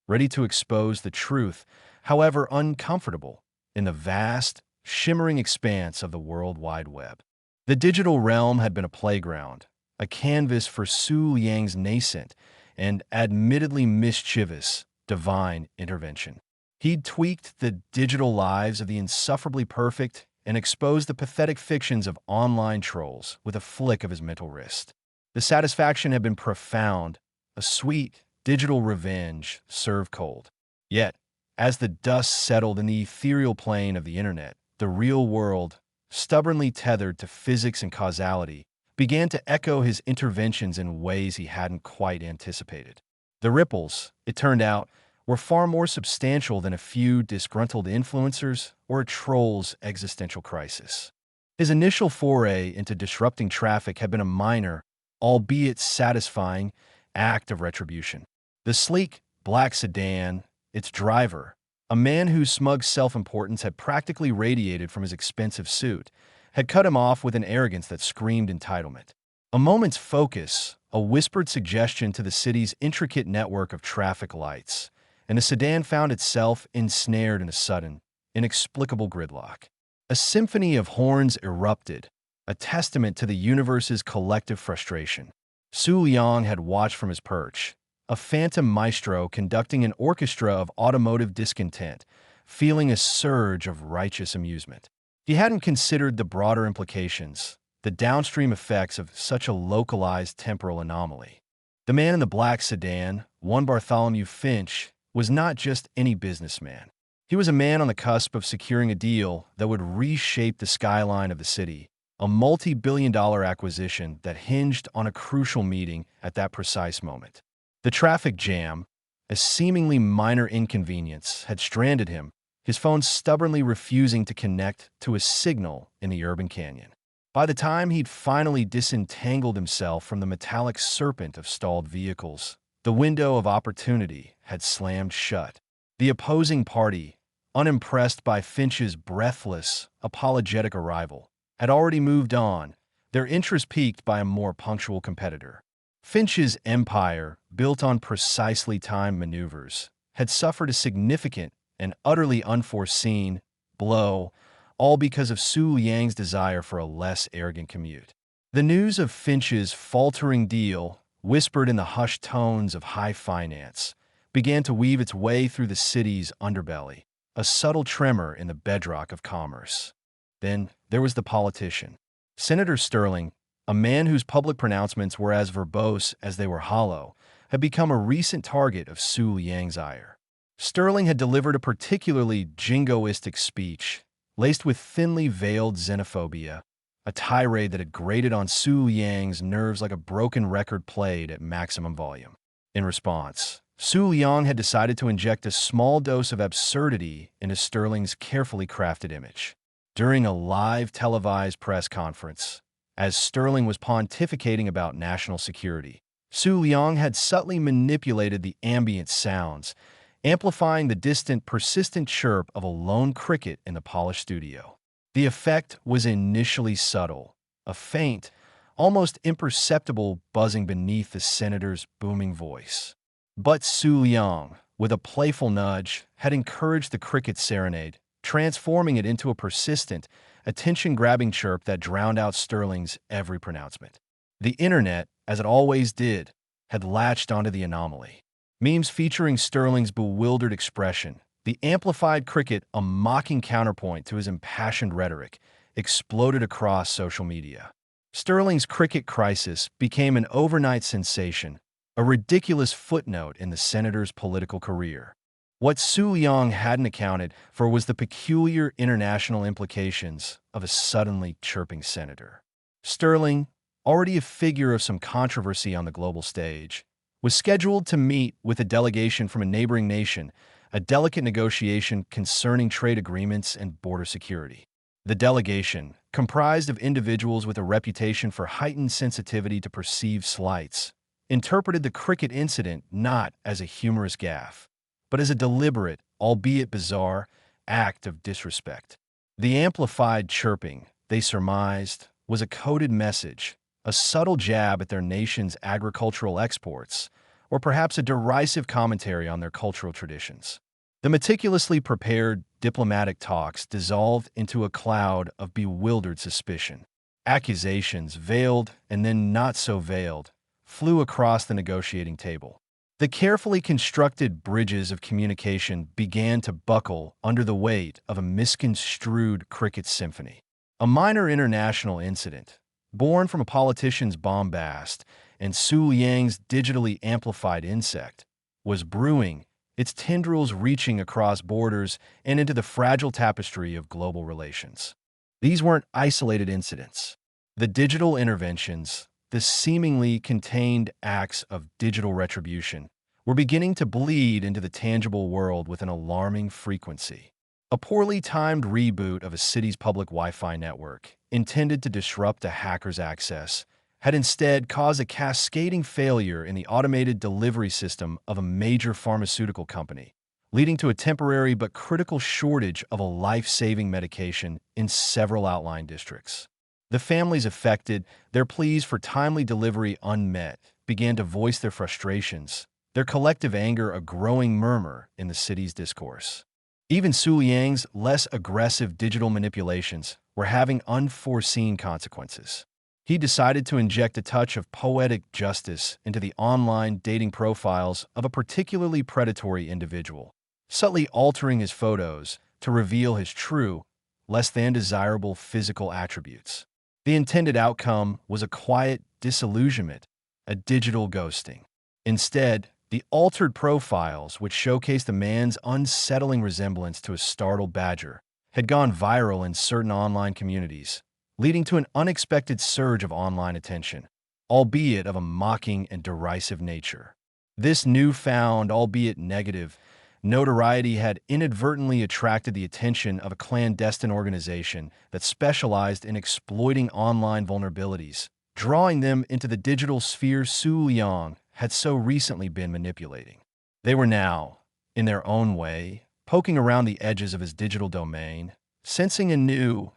S1: ready to expose the truth, however uncomfortable, in the vast, shimmering expanse of the World Wide Web. The digital realm had been a playground, a canvas for Su Liang's nascent and admittedly mischievous divine intervention. He'd tweaked the digital lives of the insufferably perfect and exposed the pathetic fictions of online trolls with a flick of his mental wrist. The satisfaction had been profound, a sweet, digital revenge served cold. Yet, as the dust settled in the ethereal plane of the internet, the real world, stubbornly tethered to physics and causality, began to echo his interventions in ways he hadn't quite anticipated. The ripples, it turned out, were far more substantial than a few disgruntled influencers or a troll's existential crisis. His initial foray into disrupting traffic had been a minor, albeit satisfying, act of retribution. The sleek, black sedan, its driver, a man whose smug self-importance had practically radiated from his expensive suit, had cut him off with an arrogance that screamed entitlement. A moment's focus, a whispered suggestion to the city's intricate network of traffic lights, and the sedan found itself ensnared in a sudden, inexplicable gridlock. A symphony of horns erupted, a testament to the universe's collective frustration. Su Liang had watched from his perch, a phantom maestro conducting an orchestra of automotive discontent, feeling a surge of righteous amusement. He hadn't considered the broader implications, the downstream effects of such a localized temporal anomaly. The man in the black sedan, one Bartholomew Finch, was not just any businessman. He was a man on the cusp of securing a deal that would reshape the skyline of the city, a multi-billion-dollar acquisition that hinged on a crucial meeting at that precise moment. The traffic jam, a seemingly minor inconvenience, had stranded him, his phone stubbornly refusing to connect to a signal in the urban canyon. By the time he'd finally disentangled himself from the metallic serpent of stalled vehicles, the window of opportunity had slammed shut. The opposing party, unimpressed by Finch's breathless, apologetic arrival, had already moved on, their interest piqued by a more punctual competitor. Finch's empire, built on precisely timed maneuvers, had suffered a significant and utterly unforeseen blow, all because of Su Liang's desire for a less arrogant commute. The news of Finch's faltering deal, whispered in the hushed tones of high finance, began to weave its way through the city's underbelly, a subtle tremor in the bedrock of commerce. Then there was the politician. Senator Sterling, a man whose public pronouncements were as verbose as they were hollow, had become a recent target of Su Liang's ire. Sterling had delivered a particularly jingoistic speech, laced with thinly veiled xenophobia, a tirade that had grated on Su Liang's nerves like a broken record played at maximum volume. In response, Su Liang had decided to inject a small dose of absurdity into Sterling's carefully crafted image. During a live televised press conference, as Sterling was pontificating about national security, Su Liang had subtly manipulated the ambient sounds, amplifying the distant, persistent chirp of a lone cricket in the polished studio. The effect was initially subtle, a faint, almost imperceptible buzzing beneath the senator's booming voice. But Su Liang, with a playful nudge, had encouraged the cricket serenade, transforming it into a persistent, attention-grabbing chirp that drowned out Sterling's every pronouncement. The internet, as it always did, had latched onto the anomaly. Memes featuring Sterling's bewildered expression, the amplified cricket, a mocking counterpoint to his impassioned rhetoric, exploded across social media. Sterling's cricket crisis became an overnight sensation, a ridiculous footnote in the senator's political career. What Su Liang hadn't accounted for was the peculiar international implications of a suddenly chirping senator. Sterling, already a figure of some controversy on the global stage, was scheduled to meet with a delegation from a neighboring nation, a delicate negotiation concerning trade agreements and border security. The delegation, comprised of individuals with a reputation for heightened sensitivity to perceived slights, interpreted the cricket incident not as a humorous gaffe, but as a deliberate, albeit bizarre, act of disrespect. The amplified chirping, they surmised, was a coded message, a subtle jab at their nation's agricultural exports, or perhaps a derisive commentary on their cultural traditions. The meticulously prepared diplomatic talks dissolved into a cloud of bewildered suspicion. Accusations, veiled and then not so veiled, flew across the negotiating table. The carefully constructed bridges of communication began to buckle under the weight of a misconstrued cricket symphony. A minor international incident, born from a politician's bombast and Su Liang's digitally amplified insect, was brewing, its tendrils reaching across borders and into the fragile tapestry of global relations. These weren't isolated incidents. The digital interventions, the seemingly contained acts of digital retribution, were beginning to bleed into the tangible world with an alarming frequency. A poorly timed reboot of a city's public Wi-Fi network, intended to disrupt a hacker's access, had instead caused a cascading failure in the automated delivery system of a major pharmaceutical company, leading to a temporary but critical shortage of a life-saving medication in several outlying districts. The families affected, their pleas for timely delivery unmet, began to voice their frustrations, their collective anger a growing murmur in the city's discourse. Even Su Liang's less aggressive digital manipulations were having unforeseen consequences. He decided to inject a touch of poetic justice into the online dating profiles of a particularly predatory individual, subtly altering his photos to reveal his true, less than desirable physical attributes. The intended outcome was a quiet disillusionment, a digital ghosting. Instead, the altered profiles, which showcased a man's unsettling resemblance to a startled badger, had gone viral in certain online communities, leading to an unexpected surge of online attention, albeit of a mocking and derisive nature. This newfound, albeit negative, notoriety had inadvertently attracted the attention of a clandestine organization that specialized in exploiting online vulnerabilities, drawing them into the digital sphere Su Liang had so recently been manipulating. They were now, in their own way, poking around the edges of his digital domain, sensing a new,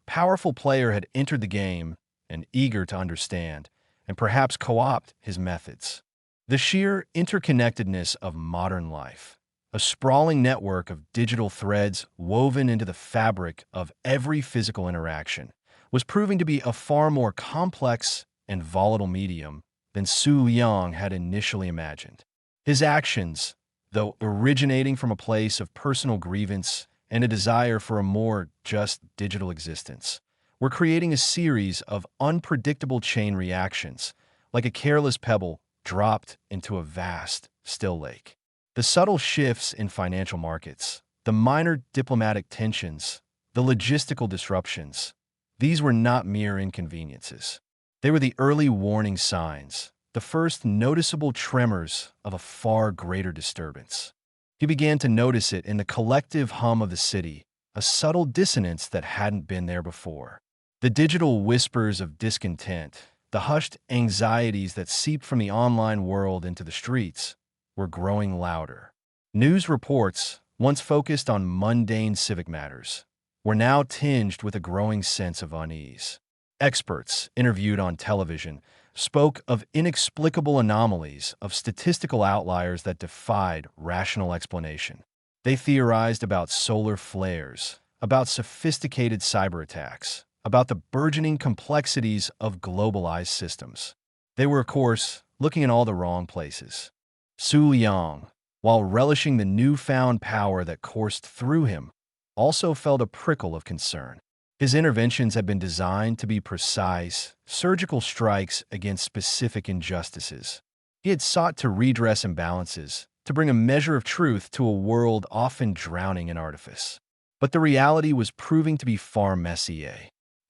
S1: powerful player had entered the game and eager to understand and perhaps co-opt his methods. The sheer interconnectedness of modern life, a sprawling network of digital threads woven into the fabric of every physical interaction, was proving to be a far more complex and volatile medium than Su Liang had initially imagined. His actions, though originating from a place of personal grievance and a desire for a more just digital existence, were creating a series of unpredictable chain reactions, like a careless pebble dropped into a vast, still lake. The subtle shifts in financial markets, the minor diplomatic tensions, the logistical disruptions, these were not mere inconveniences. They were the early warning signs, the first noticeable tremors of a far greater disturbance. He began to notice it in the collective hum of the city, a subtle dissonance that hadn't been there before. The digital whispers of discontent, the hushed anxieties that seeped from the online world into the streets, were growing louder. News reports, once focused on mundane civic matters, were now tinged with a growing sense of unease. Experts, interviewed on television, spoke of inexplicable anomalies, of statistical outliers that defied rational explanation. They theorized about solar flares, about sophisticated cyber attacks, about the burgeoning complexities of globalized systems. They were, of course, looking in all the wrong places. Su Liang, while relishing the newfound power that coursed through him, also felt a prickle of concern. His interventions had been designed to be precise, surgical strikes against specific injustices. He had sought to redress imbalances, to bring a measure of truth to a world often drowning in artifice. But the reality was proving to be far messier.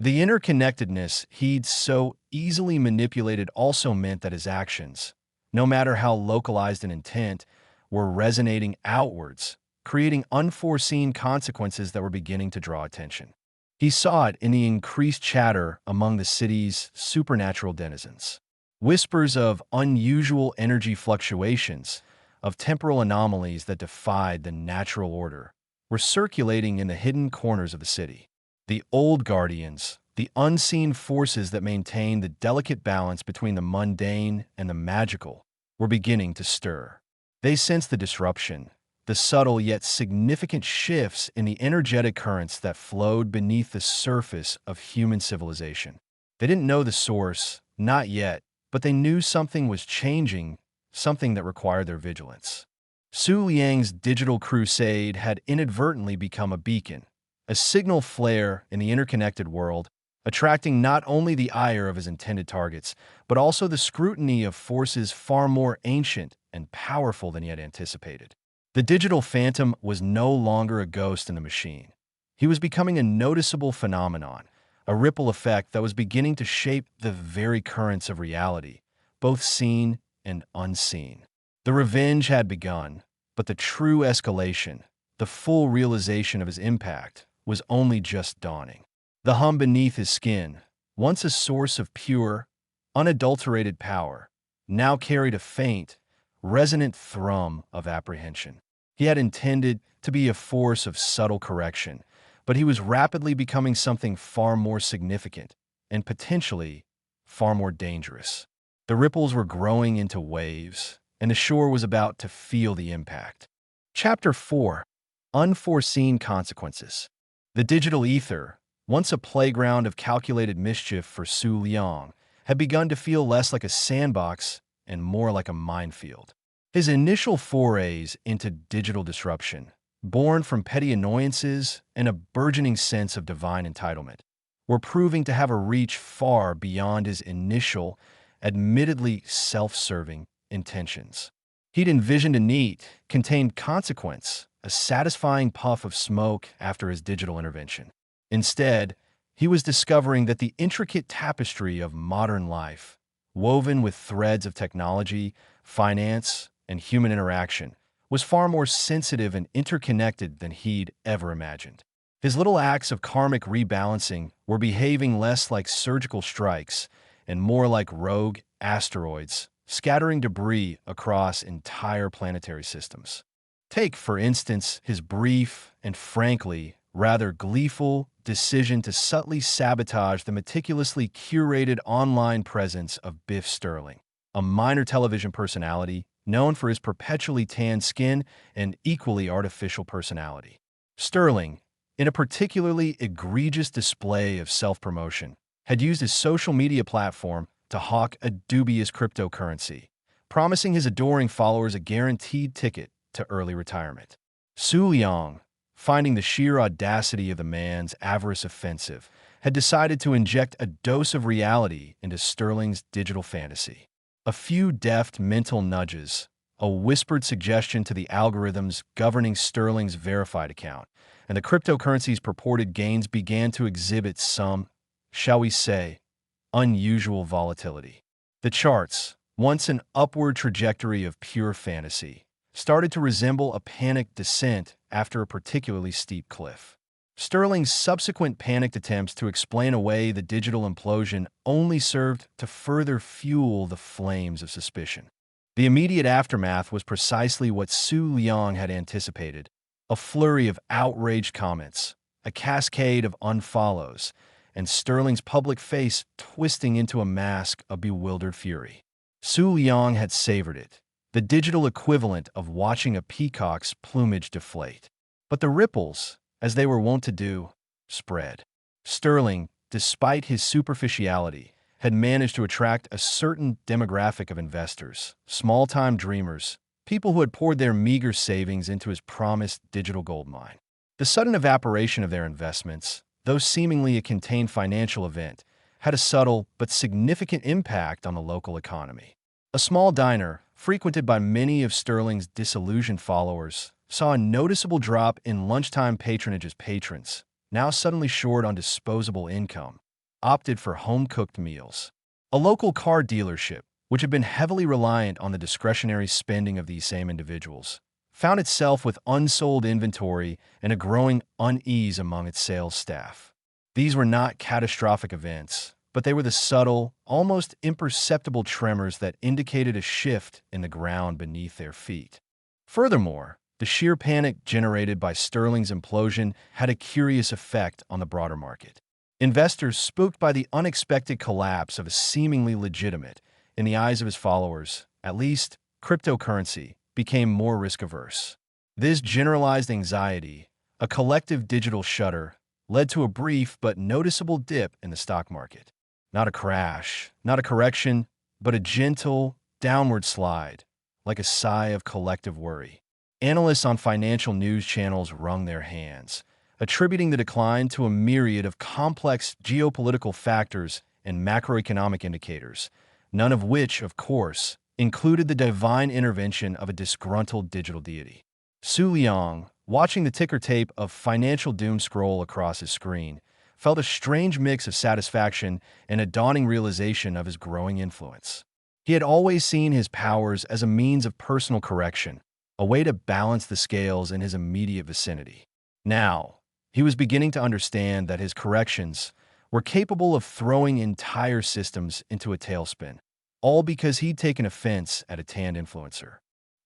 S1: The interconnectedness he'd so easily manipulated also meant that his actions, no matter how localized in intent, were resonating outwards, creating unforeseen consequences that were beginning to draw attention. He saw it in the increased chatter among the city's supernatural denizens. Whispers of unusual energy fluctuations, of temporal anomalies that defied the natural order, were circulating in the hidden corners of the city. The old guardians, the unseen forces that maintained the delicate balance between the mundane and the magical, were beginning to stir. They sensed the disruption, the subtle yet significant shifts in the energetic currents that flowed beneath the surface of human civilization. They didn't know the source, not yet, but they knew something was changing, something that required their vigilance. Su Liang's digital crusade had inadvertently become a beacon, a signal flare in the interconnected world, attracting not only the ire of his intended targets, but also the scrutiny of forces far more ancient and powerful than he had anticipated. The digital phantom was no longer a ghost in the machine. He was becoming a noticeable phenomenon, a ripple effect that was beginning to shape the very currents of reality, both seen and unseen. The revenge had begun, but the true escalation, the full realization of his impact, was only just dawning. The hum beneath his skin, once a source of pure, unadulterated power, now carried a faint, resonant thrum of apprehension. He had intended to be a force of subtle correction, but he was rapidly becoming something far more significant and potentially far more dangerous. The ripples were growing into waves, and the shore was about to feel the impact. Chapter 4: Unforeseen Consequences. The digital ether, once a playground of calculated mischief for Su Liang, had begun to feel less like a sandbox and more like a minefield. His initial forays into digital disruption, born from petty annoyances and a burgeoning sense of divine entitlement, were proving to have a reach far beyond his initial, admittedly self-serving intentions. He'd envisioned a neat, contained consequence, a satisfying puff of smoke after his digital intervention. Instead, he was discovering that the intricate tapestry of modern life, woven with threads of technology, finance, and human interaction, was far more sensitive and interconnected than he'd ever imagined. His little acts of karmic rebalancing were behaving less like surgical strikes and more like rogue asteroids, scattering debris across entire planetary systems. Take, for instance, his brief and frankly rather gleeful decision to subtly sabotage the meticulously curated online presence of Biff Sterling, a minor television personality known for his perpetually tanned skin and equally artificial personality. Sterling, in a particularly egregious display of self-promotion, had used his social media platform to hawk a dubious cryptocurrency, promising his adoring followers a guaranteed ticket to early retirement. Su Liang, finding the sheer audacity of the man's avarice offensive, had decided to inject a dose of reality into Sterling's digital fantasy. A few deft mental nudges, a whispered suggestion to the algorithms governing Sterling's verified account, and the cryptocurrency's purported gains began to exhibit some, shall we say, unusual volatility. The charts, once an upward trajectory of pure fantasy, started to resemble a panicked descent after a particularly steep cliff. Sterling's subsequent panicked attempts to explain away the digital implosion only served to further fuel the flames of suspicion. The immediate aftermath was precisely what Su Liang had anticipated: a flurry of outraged comments, a cascade of unfollows, and Sterling's public face twisting into a mask of bewildered fury. Su Liang had savored it, the digital equivalent of watching a peacock's plumage deflate. But the ripples, as they were wont to do, spread. Sterling, despite his superficiality, had managed to attract a certain demographic of investors, small-time dreamers, people who had poured their meager savings into his promised digital goldmine. The sudden evaporation of their investments, though seemingly a contained financial event, had a subtle but significant impact on the local economy. A small diner, frequented by many of Sterling's disillusioned followers, saw a noticeable drop in lunchtime patronage as patrons, now suddenly short on disposable income, opted for home-cooked meals. A local car dealership, which had been heavily reliant on the discretionary spending of these same individuals, found itself with unsold inventory and a growing unease among its sales staff. These were not catastrophic events, but they were the subtle, almost imperceptible tremors that indicated a shift in the ground beneath their feet. Furthermore, the sheer panic generated by Sterling's implosion had a curious effect on the broader market. Investors, spooked by the unexpected collapse of a seemingly legitimate, in the eyes of his followers, at least, cryptocurrency, became more risk-averse. This generalized anxiety, a collective digital shudder, led to a brief but noticeable dip in the stock market. Not a crash, not a correction, but a gentle, downward slide, like a sigh of collective worry. Analysts on financial news channels wrung their hands, attributing the decline to a myriad of complex geopolitical factors and macroeconomic indicators, none of which, of course, included the divine intervention of a disgruntled digital deity. Su Liang, watching the ticker tape of financial doom scroll across his screen, felt a strange mix of satisfaction and a dawning realization of his growing influence. He had always seen his powers as a means of personal correction, a way to balance the scales in his immediate vicinity. Now, he was beginning to understand that his corrections were capable of throwing entire systems into a tailspin, all because he'd taken offense at a tanned influencer.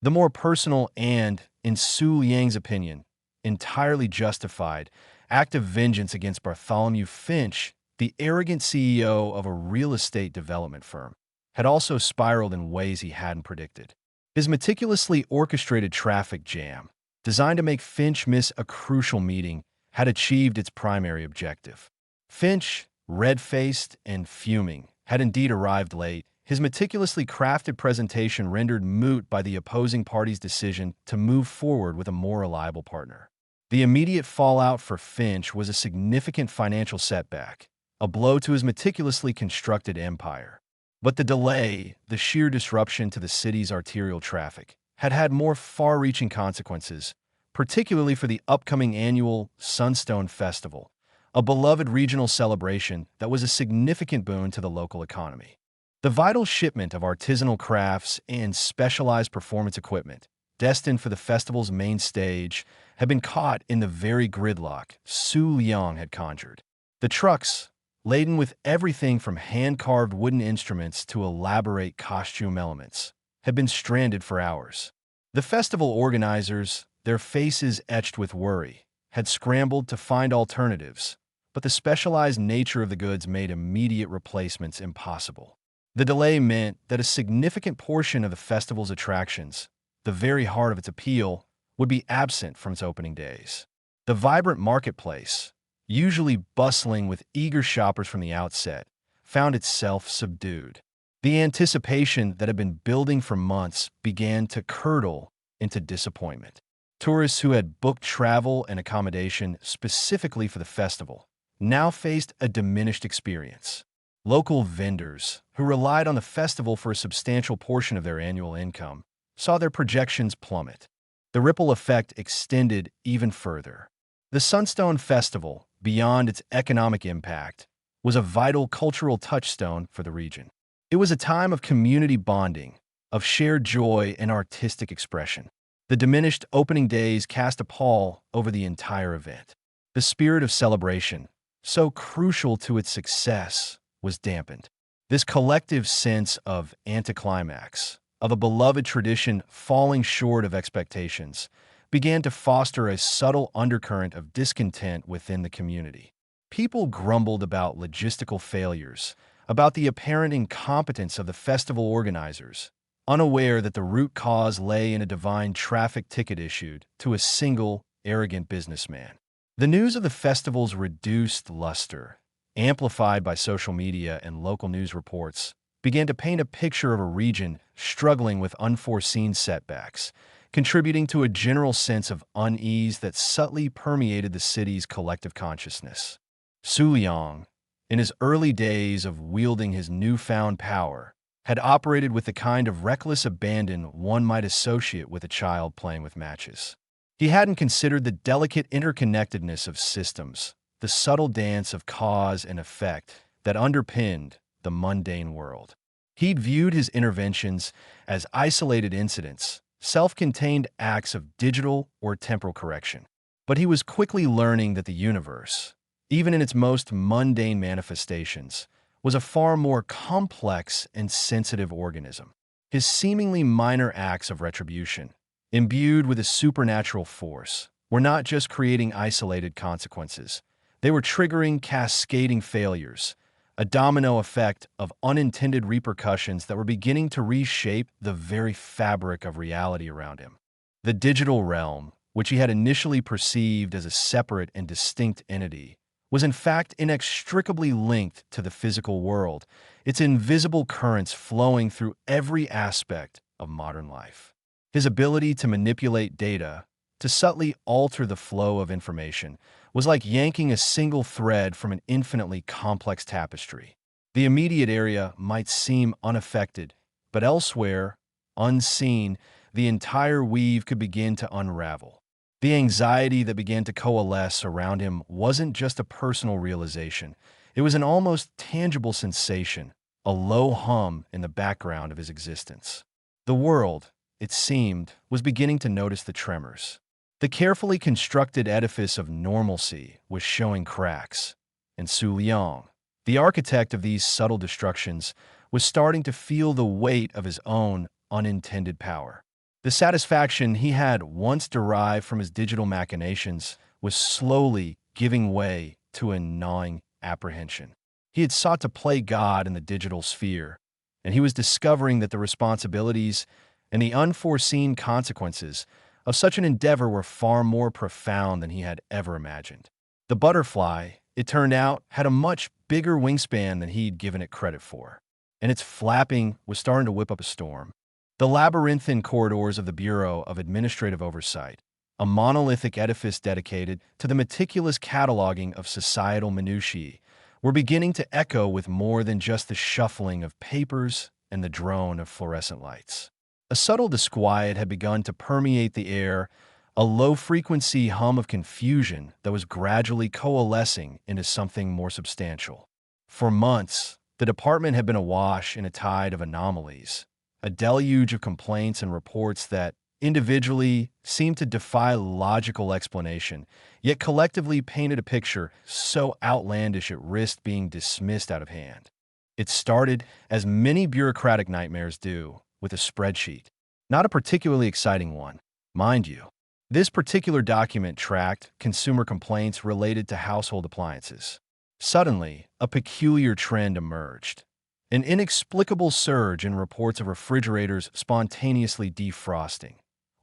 S1: The more personal and, in Su Liang's opinion, entirely justified act of vengeance against Bartholomew Finch, the arrogant CEO of a real estate development firm, had also spiraled in ways he hadn't predicted. His meticulously orchestrated traffic jam, designed to make Finch miss a crucial meeting, had achieved its primary objective. Finch, red-faced and fuming, had indeed arrived late, his meticulously crafted presentation rendered moot by the opposing party's decision to move forward with a more reliable partner. The immediate fallout for Finch was a significant financial setback, a blow to his meticulously constructed empire. But the delay, the sheer disruption to the city's arterial traffic, had had more far-reaching consequences, particularly for the upcoming annual Sunstone Festival, a beloved regional celebration that was a significant boon to the local economy. The vital shipment of artisanal crafts and specialized performance equipment, destined for the festival's main stage, had been caught in the very gridlock Su Liang had conjured. The trucks, laden with everything from hand-carved wooden instruments to elaborate costume elements, had been stranded for hours. The festival organizers, their faces etched with worry, had scrambled to find alternatives, but the specialized nature of the goods made immediate replacements impossible. The delay meant that a significant portion of the festival's attractions, the very heart of its appeal, would be absent from its opening days. The vibrant marketplace, usually bustling with eager shoppers from the outset, found itself subdued. The anticipation that had been building for months began to curdle into disappointment. Tourists who had booked travel and accommodation specifically for the festival now faced a diminished experience. Local vendors, who relied on the festival for a substantial portion of their annual income, saw their projections plummet. The ripple effect extended even further. The Sunstone Festival, beyond its economic impact, was a vital cultural touchstone for the region. It was a time of community bonding, of shared joy and artistic expression. The diminished opening days cast a pall over the entire event. The spirit of celebration, so crucial to its success, was dampened. This collective sense of anticlimax, of a beloved tradition falling short of expectations, began to foster a subtle undercurrent of discontent within the community. People grumbled about logistical failures, about the apparent incompetence of the festival organizers, unaware that the root cause lay in a divine traffic ticket issued to a single, arrogant businessman. The news of the festival's reduced luster, amplified by social media and local news reports, began to paint a picture of a region struggling with unforeseen setbacks, contributing to a general sense of unease that subtly permeated the city's collective consciousness. Su Liang, in his early days of wielding his newfound power, had operated with the kind of reckless abandon one might associate with a child playing with matches. He hadn't considered the delicate interconnectedness of systems, the subtle dance of cause and effect that underpinned the mundane world. He'd viewed his interventions as isolated incidents, self-contained acts of digital or temporal correction. But he was quickly learning that the universe, even in its most mundane manifestations, was a far more complex and sensitive organism. His seemingly minor acts of retribution, imbued with a supernatural force, were not just creating isolated consequences. They were triggering cascading failures, a domino effect of unintended repercussions that were beginning to reshape the very fabric of reality around him. The digital realm, which he had initially perceived as a separate and distinct entity, was in fact inextricably linked to the physical world, its invisible currents flowing through every aspect of modern life. His ability to manipulate data, to subtly alter the flow of information, was like yanking a single thread from an infinitely complex tapestry. The immediate area might seem unaffected, but elsewhere, unseen, the entire weave could begin to unravel. The anxiety that began to coalesce around him wasn't just a personal realization. It was an almost tangible sensation, a low hum in the background of his existence. The world, it seemed, was beginning to notice the tremors. The carefully constructed edifice of normalcy was showing cracks, and Su Liang, the architect of these subtle destructions, was starting to feel the weight of his own unintended power. The satisfaction he had once derived from his digital machinations was slowly giving way to a gnawing apprehension. He had sought to play God in the digital sphere, and he was discovering that the responsibilities and the unforeseen consequences of such an endeavor were far more profound than he had ever imagined. The butterfly, it turned out, had a much bigger wingspan than he'd given it credit for, and its flapping was starting to whip up a storm. The labyrinthine corridors of the Bureau of Administrative Oversight, a monolithic edifice dedicated to the meticulous cataloging of societal minutiae, were beginning to echo with more than just the shuffling of papers and the drone of fluorescent lights. A subtle disquiet had begun to permeate the air, a low-frequency hum of confusion that was gradually coalescing into something more substantial. For months, the department had been awash in a tide of anomalies, a deluge of complaints and reports that, individually seemed to defy logical explanation, yet collectively painted a picture so outlandish it risked being dismissed out of hand. It started, as many bureaucratic nightmares do, with a spreadsheet. Not a particularly exciting one, mind you. This particular document tracked consumer complaints related to household appliances. Suddenly, a peculiar trend emerged. An inexplicable surge in reports of refrigerators spontaneously defrosting,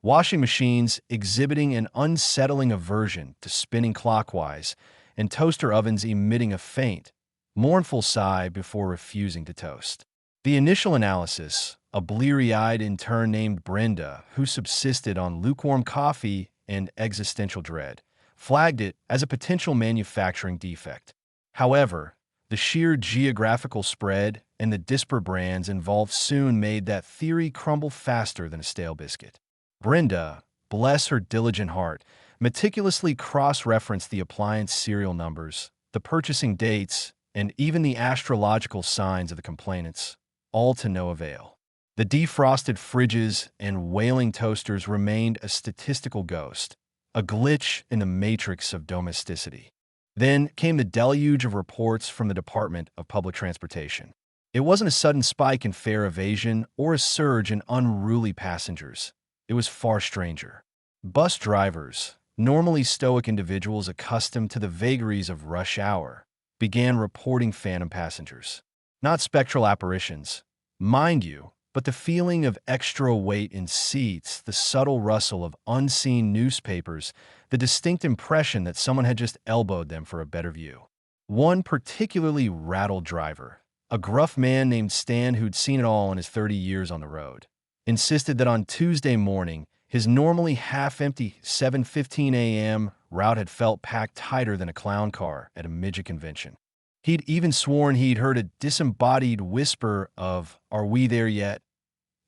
S1: washing machines exhibiting an unsettling aversion to spinning clockwise, and toaster ovens emitting a faint, mournful sigh before refusing to toast. The initial analysis, a bleary-eyed intern named Brenda, who subsisted on lukewarm coffee and existential dread, flagged it as a potential manufacturing defect. However, the sheer geographical spread and the disparate brands involved soon made that theory crumble faster than a stale biscuit. Brenda, bless her diligent heart, meticulously cross-referenced the appliance serial numbers, the purchasing dates, and even the astrological signs of the complainants, all to no avail. The defrosted fridges and wailing toasters remained a statistical ghost, a glitch in the matrix of domesticity. Then came the deluge of reports from the Department of Public Transportation. It wasn't a sudden spike in fare evasion or a surge in unruly passengers. It was far stranger. Bus drivers, normally stoic individuals accustomed to the vagaries of rush hour, began reporting phantom passengers. Not spectral apparitions, mind you, but the feeling of extra weight in seats, the subtle rustle of unseen newspapers, the distinct impression that someone had just elbowed them for a better view. One particularly rattled driver, a gruff man named Stan who'd seen it all in his 30 years on the road, insisted that on Tuesday morning, his normally half-empty 7:15 a.m. route had felt packed tighter than a clown car at a midget convention. He'd even sworn he'd heard a disembodied whisper of, "Are we there yet?"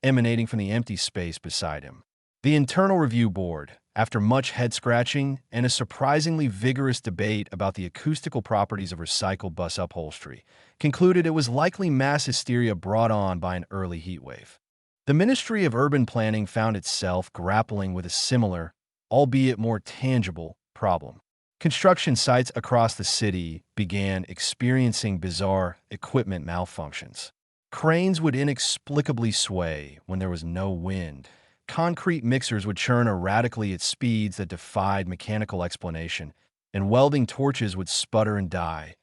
S1: emanating from the empty space beside him. The Internal Review Board, after much head-scratching and a surprisingly vigorous debate about the acoustical properties of recycled bus upholstery, concluded it was likely mass hysteria brought on by an early heat wave. The Ministry of Urban Planning found itself grappling with a similar, albeit more tangible, problem. Construction sites across the city began experiencing bizarre equipment malfunctions. Cranes would inexplicably sway when there was no wind. Concrete mixers would churn erratically at speeds that defied mechanical explanation, and welding torches would sputter and die,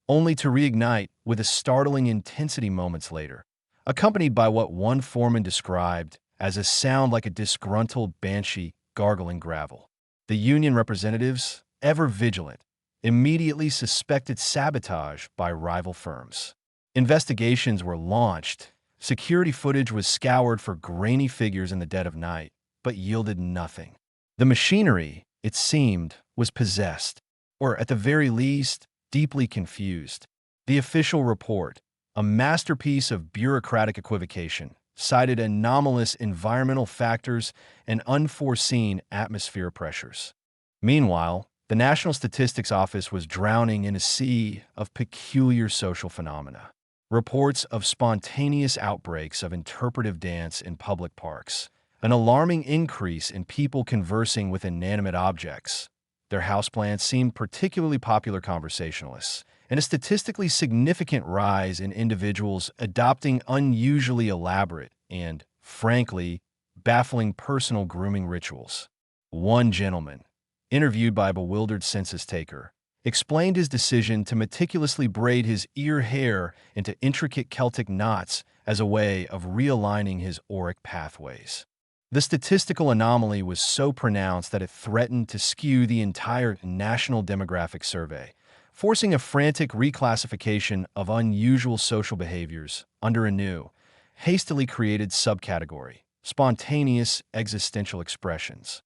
S1: only to reignite with a startling intensity moments later, accompanied by what one foreman described as a sound like a disgruntled banshee gargling gravel. The union representatives, ever vigilant, immediately suspected sabotage by rival firms. Investigations were launched. Security footage was scoured for grainy figures in the dead of night, but yielded nothing. The machinery, it seemed, was possessed, or at the very least, deeply confused. The official report, a masterpiece of bureaucratic equivocation, cited anomalous environmental factors and unforeseen atmosphere pressures. Meanwhile, the National Statistics Office was drowning in a sea of peculiar social phenomena. Reports of spontaneous outbreaks of interpretive dance in public parks, an alarming increase in people conversing with inanimate objects. Their houseplants seemed particularly popular conversationalists, and a statistically significant rise in individuals adopting unusually elaborate and, frankly, baffling personal grooming rituals. One gentleman, interviewed by a bewildered census taker, explained his decision to meticulously braid his ear hair into intricate Celtic knots as a way of realigning his auric pathways. The statistical anomaly was so pronounced that it threatened to skew the entire national demographic survey, forcing a frantic reclassification of unusual social behaviors under a new, hastily created subcategory: spontaneous existential expressions.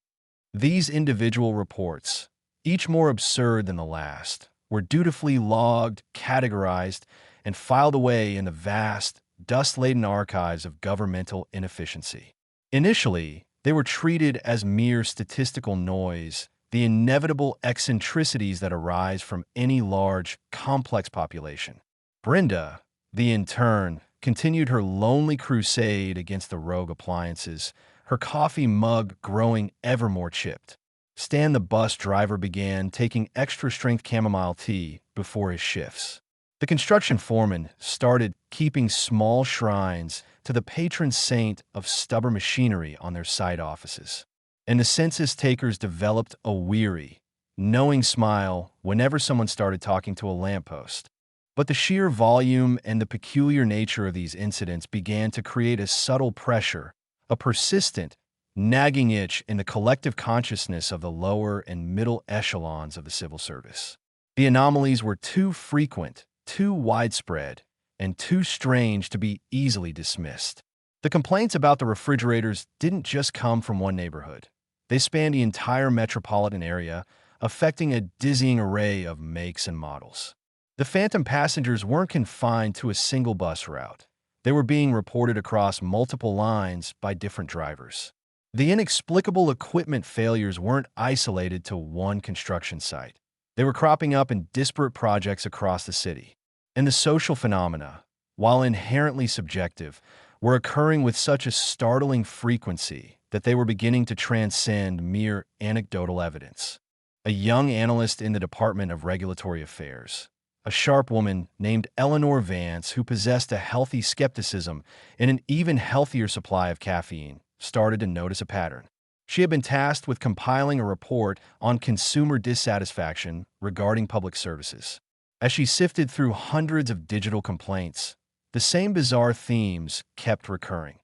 S1: These individual reports, each more absurd than the last, were dutifully logged, categorized, and filed away in the vast, dust-laden archives of governmental inefficiency. Initially, they were treated as mere statistical noise, the inevitable eccentricities that arise from any large, complex population. Brenda, the intern, continued her lonely crusade against the rogue appliances, her coffee mug growing ever more chipped. Stan the bus driver began taking extra-strength chamomile tea before his shifts. The construction foreman started keeping small shrines to the patron saint of stubborn machinery on their site offices. And the census takers developed a weary, knowing smile whenever someone started talking to a lamppost. But the sheer volume and the peculiar nature of these incidents began to create a subtle pressure, a persistent, nagging itch in the collective consciousness of the lower and middle echelons of the civil service. The anomalies were too frequent, too widespread, and too strange to be easily dismissed. The complaints about the refrigerators didn't just come from one neighborhood. They spanned the entire metropolitan area, affecting a dizzying array of makes and models. The phantom passengers weren't confined to a single bus route. They were being reported across multiple lines by different drivers. The inexplicable equipment failures weren't isolated to one construction site. They were cropping up in disparate projects across the city. And the social phenomena, while inherently subjective, were occurring with such a startling frequency that they were beginning to transcend mere anecdotal evidence. A young analyst in the Department of Regulatory Affairs, a sharp woman named Eleanor Vance who possessed a healthy skepticism and an even healthier supply of caffeine, started to notice a pattern. She had been tasked with compiling a report on consumer dissatisfaction regarding public services. As she sifted through hundreds of digital complaints, the same bizarre themes kept recurring.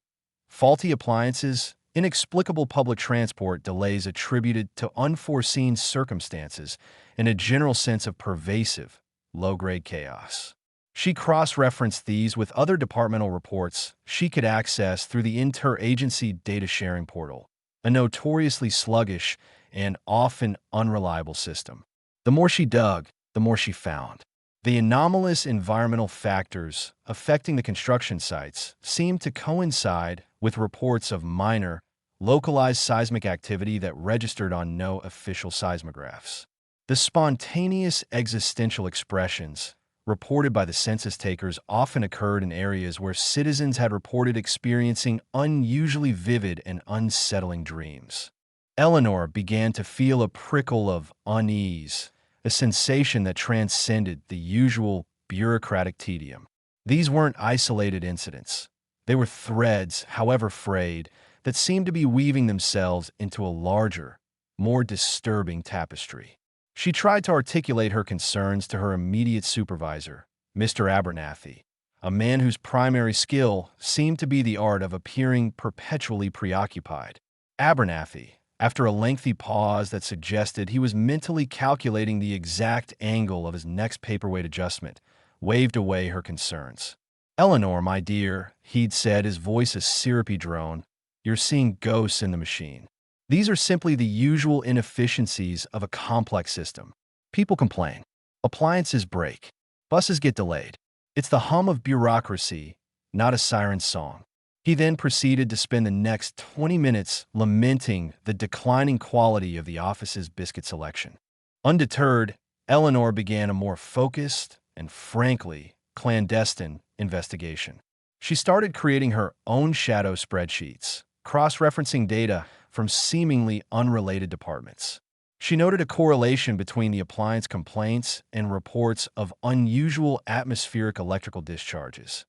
S1: Faulty appliances, inexplicable public transport delays attributed to unforeseen circumstances, and a general sense of pervasive, low-grade chaos. She cross-referenced these with other departmental reports she could access through the interagency data sharing portal, a notoriously sluggish and often unreliable system. The more she dug, the more she found. The anomalous environmental factors affecting the construction sites seemed to coincide with reports of minor, localized seismic activity that registered on no official seismographs. The spontaneous existential expressions reported by the census takers often occurred in areas where citizens had reported experiencing unusually vivid and unsettling dreams. Eleanor began to feel a prickle of unease, a sensation that transcended the usual bureaucratic tedium. These weren't isolated incidents. They were threads, however frayed, that seemed to be weaving themselves into a larger, more disturbing tapestry. She tried to articulate her concerns to her immediate supervisor, Mr. Abernathy, a man whose primary skill seemed to be the art of appearing perpetually preoccupied. Abernathy, after a lengthy pause that suggested he was mentally calculating the exact angle of his next paperweight adjustment, waved away her concerns. "Eleanor, my dear," he'd said, his voice a syrupy drone, "you're seeing ghosts in the machine. These are simply the usual inefficiencies of a complex system. People complain. Appliances break. Buses get delayed. It's the hum of bureaucracy, not a siren song." He then proceeded to spend the next 20 minutes lamenting the declining quality of the office's biscuit selection. Undeterred, Eleanor began a more focused and, frankly, clandestine investigation. She started creating her own shadow spreadsheets, cross-referencing data from seemingly unrelated departments. She noted a correlation between the appliance complaints and reports of unusual atmospheric electrical discharges,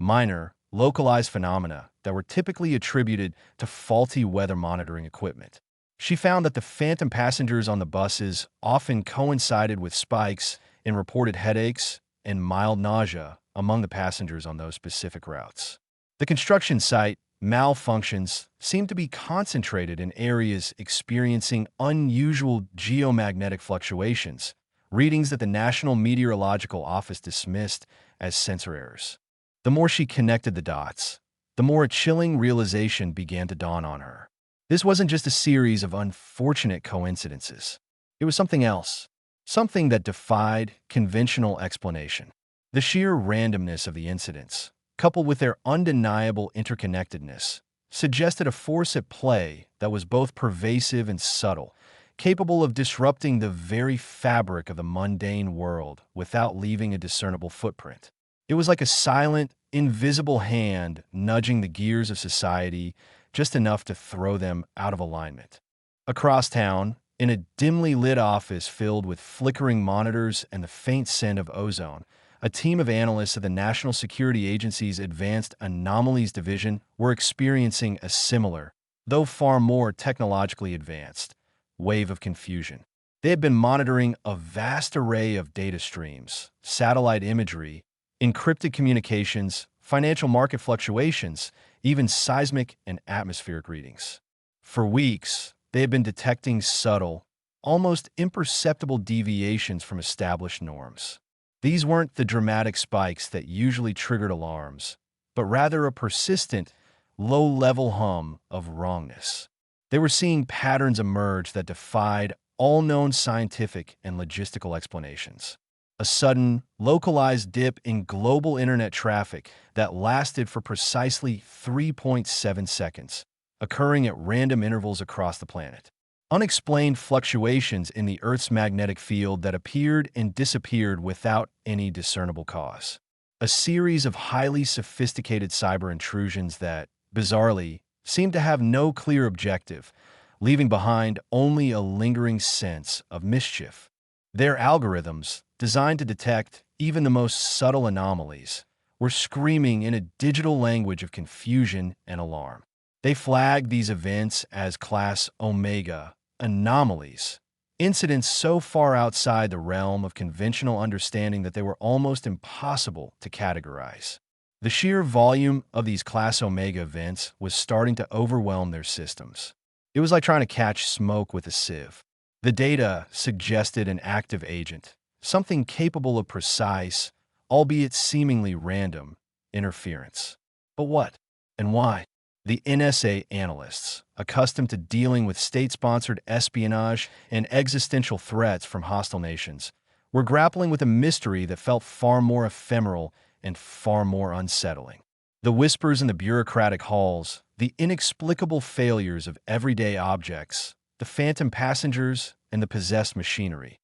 S1: minor, localized phenomena that were typically attributed to faulty weather monitoring equipment. She found that the phantom passengers on the buses often coincided with spikes in reported headaches and mild nausea among the passengers on those specific routes. The construction site malfunctions seemed to be concentrated in areas experiencing unusual geomagnetic fluctuations, readings that the National Meteorological Office dismissed as sensor errors. The more she connected the dots, the more a chilling realization began to dawn on her. This wasn't just a series of unfortunate coincidences. It was something else, something that defied conventional explanation. The sheer randomness of the incidents, coupled with their undeniable interconnectedness, suggested a force at play that was both pervasive and subtle, capable of disrupting the very fabric of the mundane world without leaving a discernible footprint. It was like a silent, invisible hand nudging the gears of society, just enough to throw them out of alignment. Across town, in a dimly lit office filled with flickering monitors and the faint scent of ozone, a team of analysts of the National Security Agency's Advanced Anomalies Division were experiencing a similar, though far more technologically advanced, wave of confusion. They had been monitoring a vast array of data streams, satellite imagery, encrypted communications, financial market fluctuations, even seismic and atmospheric readings. For weeks, they had been detecting subtle, almost imperceptible deviations from established norms. These weren't the dramatic spikes that usually triggered alarms, but rather a persistent, low-level hum of wrongness. They were seeing patterns emerge that defied all known scientific and logistical explanations. A sudden, localized dip in global internet traffic that lasted for precisely 3.7 seconds, occurring at random intervals across the planet. Unexplained fluctuations in the Earth's magnetic field that appeared and disappeared without any discernible cause. A series of highly sophisticated cyber intrusions that, bizarrely, seemed to have no clear objective, leaving behind only a lingering sense of mischief. Their algorithms, designed to detect even the most subtle anomalies, were screaming in a digital language of confusion and alarm. They flagged these events as Class Omega anomalies, incidents so far outside the realm of conventional understanding that they were almost impossible to categorize. The sheer volume of these Class Omega events was starting to overwhelm their systems. It was like trying to catch smoke with a sieve. The data suggested an active agent, something capable of precise, albeit seemingly random, interference. But what and why? The NSA analysts, accustomed to dealing with state-sponsored espionage and existential threats from hostile nations, were grappling with a mystery that felt far more ephemeral and far more unsettling. The whispers in the bureaucratic halls, the inexplicable failures of everyday objects, the phantom passengers, and the possessed machinery.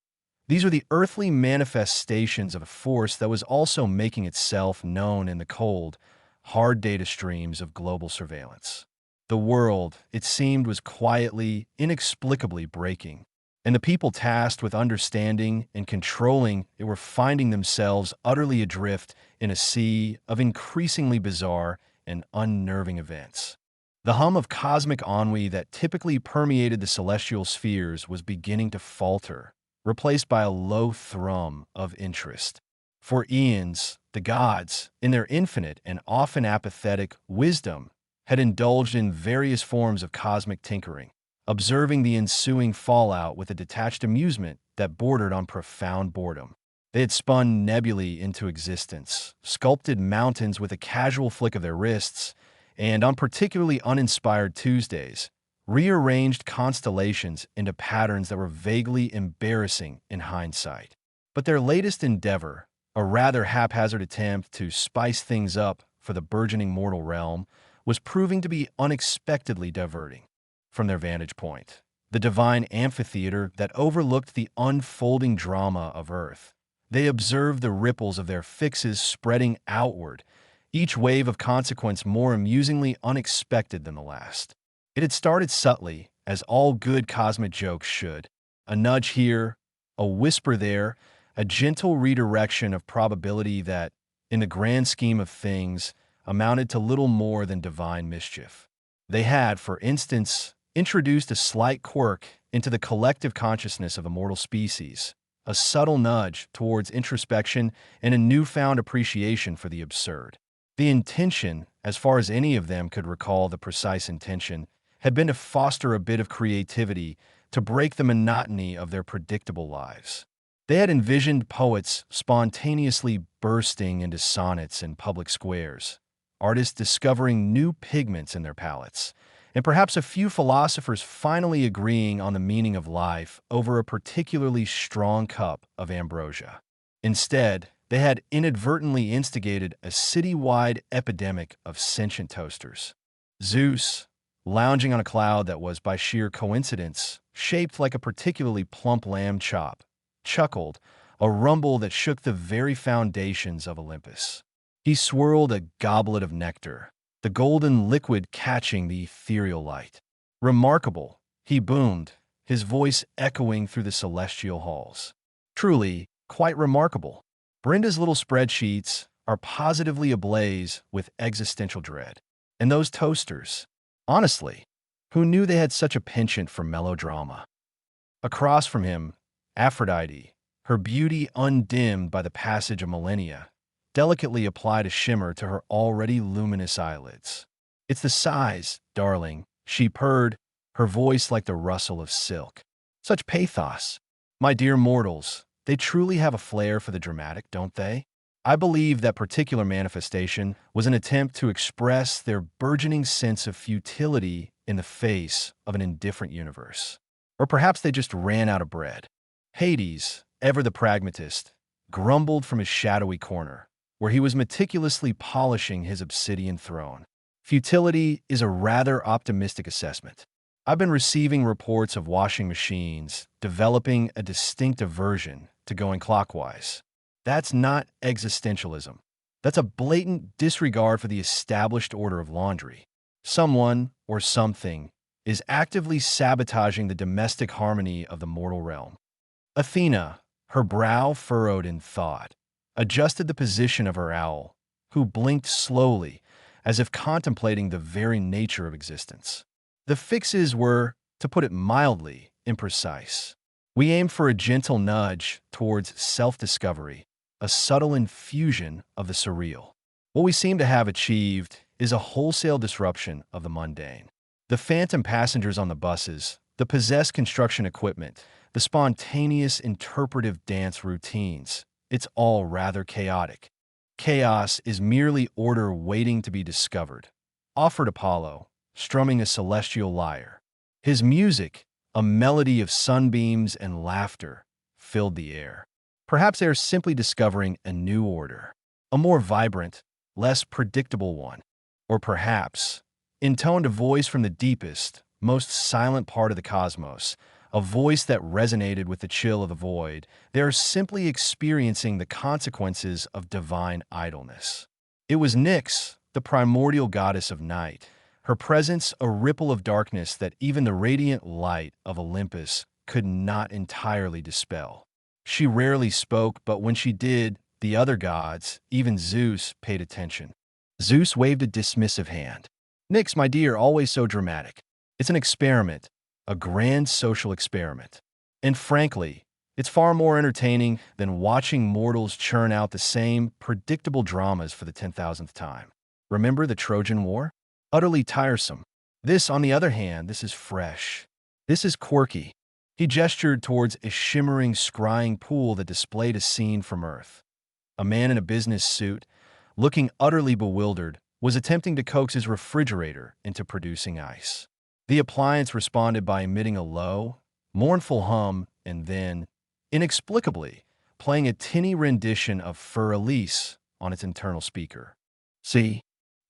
S1: These are the earthly manifestations of a force that was also making itself known in the cold, hard data streams of global surveillance. The world, it seemed, was quietly, inexplicably breaking, and the people tasked with understanding and controlling it were finding themselves utterly adrift in a sea of increasingly bizarre and unnerving events. The hum of cosmic ennui that typically permeated the celestial spheres was beginning to falter, replaced by a low thrum of interest. For eons, the gods, in their infinite and often apathetic wisdom, had indulged in various forms of cosmic tinkering, observing the ensuing fallout with a detached amusement that bordered on profound boredom. They had spun nebulae into existence, sculpted mountains with a casual flick of their wrists, and on particularly uninspired Tuesdays, rearranged constellations into patterns that were vaguely embarrassing in hindsight. But their latest endeavor, a rather haphazard attempt to spice things up for the burgeoning mortal realm, was proving to be unexpectedly diverting. From their vantage point, the divine amphitheater that overlooked the unfolding drama of Earth, they observed the ripples of their fixes spreading outward, each wave of consequence more amusingly unexpected than the last. It had started subtly, as all good cosmic jokes should, a nudge here, a whisper there, a gentle redirection of probability that, in the grand scheme of things, amounted to little more than divine mischief. They had, for instance, introduced a slight quirk into the collective consciousness of the mortal species, a subtle nudge towards introspection and a newfound appreciation for the absurd. The intention, as far as any of them could recall the precise intention, had been to foster a bit of creativity to break the monotony of their predictable lives. They had envisioned poets spontaneously bursting into sonnets in public squares, artists discovering new pigments in their palettes, and perhaps a few philosophers finally agreeing on the meaning of life over a particularly strong cup of ambrosia. Instead, they had inadvertently instigated a city-wide epidemic of sentient toasters. Zeus, lounging on a cloud that was, by sheer coincidence, shaped like a particularly plump lamb chop, chuckled, a rumble that shook the very foundations of Olympus. He swirled a goblet of nectar, the golden liquid catching the ethereal light. Remarkable, he boomed, his voice echoing through the celestial halls. Truly, quite remarkable. Brenda's little spreadsheets are positively ablaze with existential dread. And those toasters, honestly, who knew they had such a penchant for melodrama? Across from him, Aphrodite, her beauty undimmed by the passage of millennia, delicately applied a shimmer to her already luminous eyelids. "It's the size, darling," she purred, her voice like the rustle of silk. "Such pathos. My dear mortals, they truly have a flair for the dramatic, don't they?" I believe that particular manifestation was an attempt to express their burgeoning sense of futility in the face of an indifferent universe. Or perhaps they just ran out of bread. Hades, ever the pragmatist, grumbled from his shadowy corner, where he was meticulously polishing his obsidian throne. Futility is a rather optimistic assessment. I've been receiving reports of washing machines developing a distinct aversion to going clockwise. That's not existentialism. That's a blatant disregard for the established order of laundry. Someone, or something, is actively sabotaging the domestic harmony of the mortal realm. Athena, her brow furrowed in thought, adjusted the position of her owl, who blinked slowly, as if contemplating the very nature of existence. The fixes were, to put it mildly, imprecise. We aimed for a gentle nudge towards self-discovery, a subtle infusion of the surreal. What we seem to have achieved is a wholesale disruption of the mundane. The phantom passengers on the buses, the possessed construction equipment, the spontaneous interpretive dance routines, it's all rather chaotic. Chaos is merely order waiting to be discovered, offered Apollo, strumming a celestial lyre. His music, a melody of sunbeams and laughter, filled the air. Perhaps they are simply discovering a new order, a more vibrant, less predictable one. Or perhaps, intoned a voice from the deepest, most silent part of the cosmos, a voice that resonated with the chill of the void, they are simply experiencing the consequences of divine idleness. It was Nyx, the primordial goddess of night, her presence a ripple of darkness that even the radiant light of Olympus could not entirely dispel. She rarely spoke, but when she did, the other gods, even Zeus, paid attention. Zeus waved a dismissive hand. "Nyx, my dear, always so dramatic. It's an experiment, a grand social experiment. And frankly, it's far more entertaining than watching mortals churn out the same predictable dramas for the 10,000th time. Remember the Trojan War? Utterly tiresome. This, on the other hand, this is fresh. This is quirky." He gestured towards a shimmering, scrying pool that displayed a scene from Earth. A man in a business suit, looking utterly bewildered, was attempting to coax his refrigerator into producing ice. The appliance responded by emitting a low, mournful hum and then, inexplicably, playing a tinny rendition of Fur Elise on its internal speaker. "See?"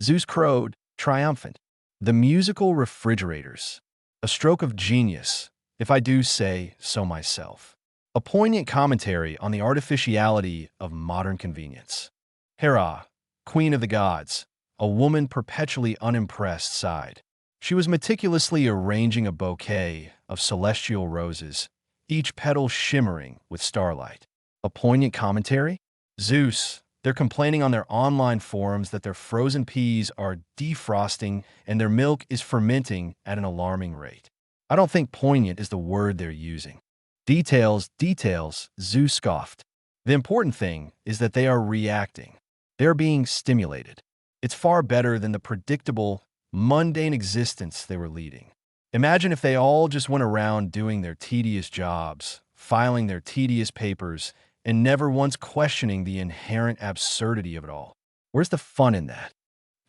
S1: Zeus crowed, triumphant. "The musical refrigerators. A stroke of genius, if I do say so myself. A poignant commentary on the artificiality of modern convenience." Hera, queen of the gods, a woman perpetually unimpressed, sighed. She was meticulously arranging a bouquet of celestial roses, each petal shimmering with starlight. A poignant commentary? Zeus, they're complaining on their online forums that their frozen peas are defrosting and their milk is fermenting at an alarming rate. I don't think poignant is the word they're using. Details, Zeus scoffed. The important thing is that they are reacting. They're being stimulated. It's far better than the predictable, mundane existence they were leading. Imagine if they all just went around doing their tedious jobs, filing their tedious papers, and never once questioning the inherent absurdity of it all. Where's the fun in that?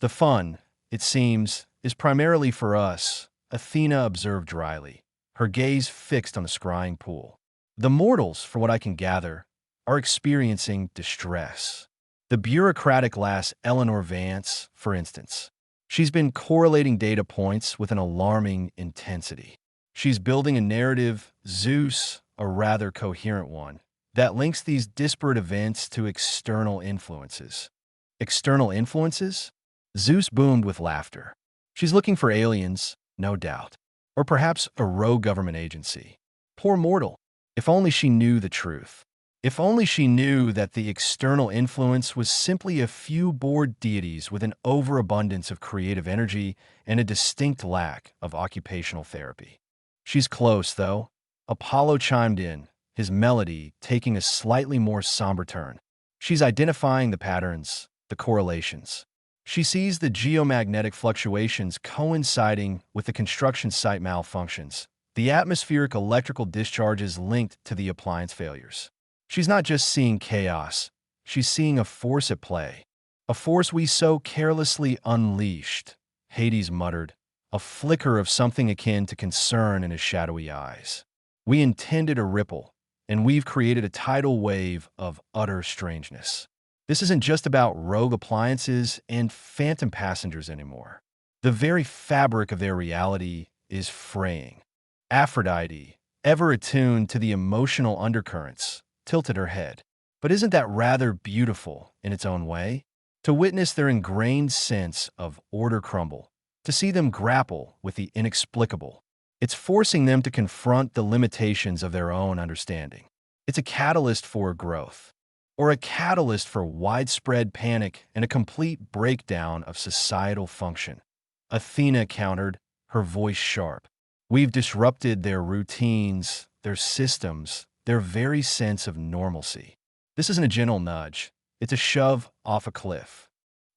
S1: The fun, it seems, is primarily for us, Athena observed dryly, her gaze fixed on the scrying pool. The mortals, for what I can gather, are experiencing distress. The bureaucratic lass Eleanor Vance, for instance. She's been correlating data points with an alarming intensity. She's building a narrative, Zeus, a rather coherent one, that links these disparate events to external influences. External influences? Zeus boomed with laughter. She's looking for aliens, no doubt. Or perhaps a rogue government agency. Poor mortal. If only she knew the truth. If only she knew that the external influence was simply a few bored deities with an overabundance of creative energy and a distinct lack of occupational therapy. She's close, though. Apollo chimed in, his melody taking a slightly more somber turn. She's identifying the patterns, the correlations. She sees the geomagnetic fluctuations coinciding with the construction site malfunctions, the atmospheric electrical discharges linked to the appliance failures. She's not just seeing chaos, she's seeing a force at play. A force we so carelessly unleashed, Hades muttered, a flicker of something akin to concern in his shadowy eyes. We intended a ripple, and we've created a tidal wave of utter strangeness. This isn't just about rogue appliances and phantom passengers anymore. The very fabric of their reality is fraying. Aphrodite, ever attuned to the emotional undercurrents, tilted her head. But isn't that rather beautiful in its own way? To witness their ingrained sense of order crumble, to see them grapple with the inexplicable. It's forcing them to confront the limitations of their own understanding. It's a catalyst for growth, or a catalyst for widespread panic and a complete breakdown of societal function. Athena countered, her voice sharp. We've disrupted their routines, their systems, their very sense of normalcy. This isn't a gentle nudge. It's a shove off a cliff.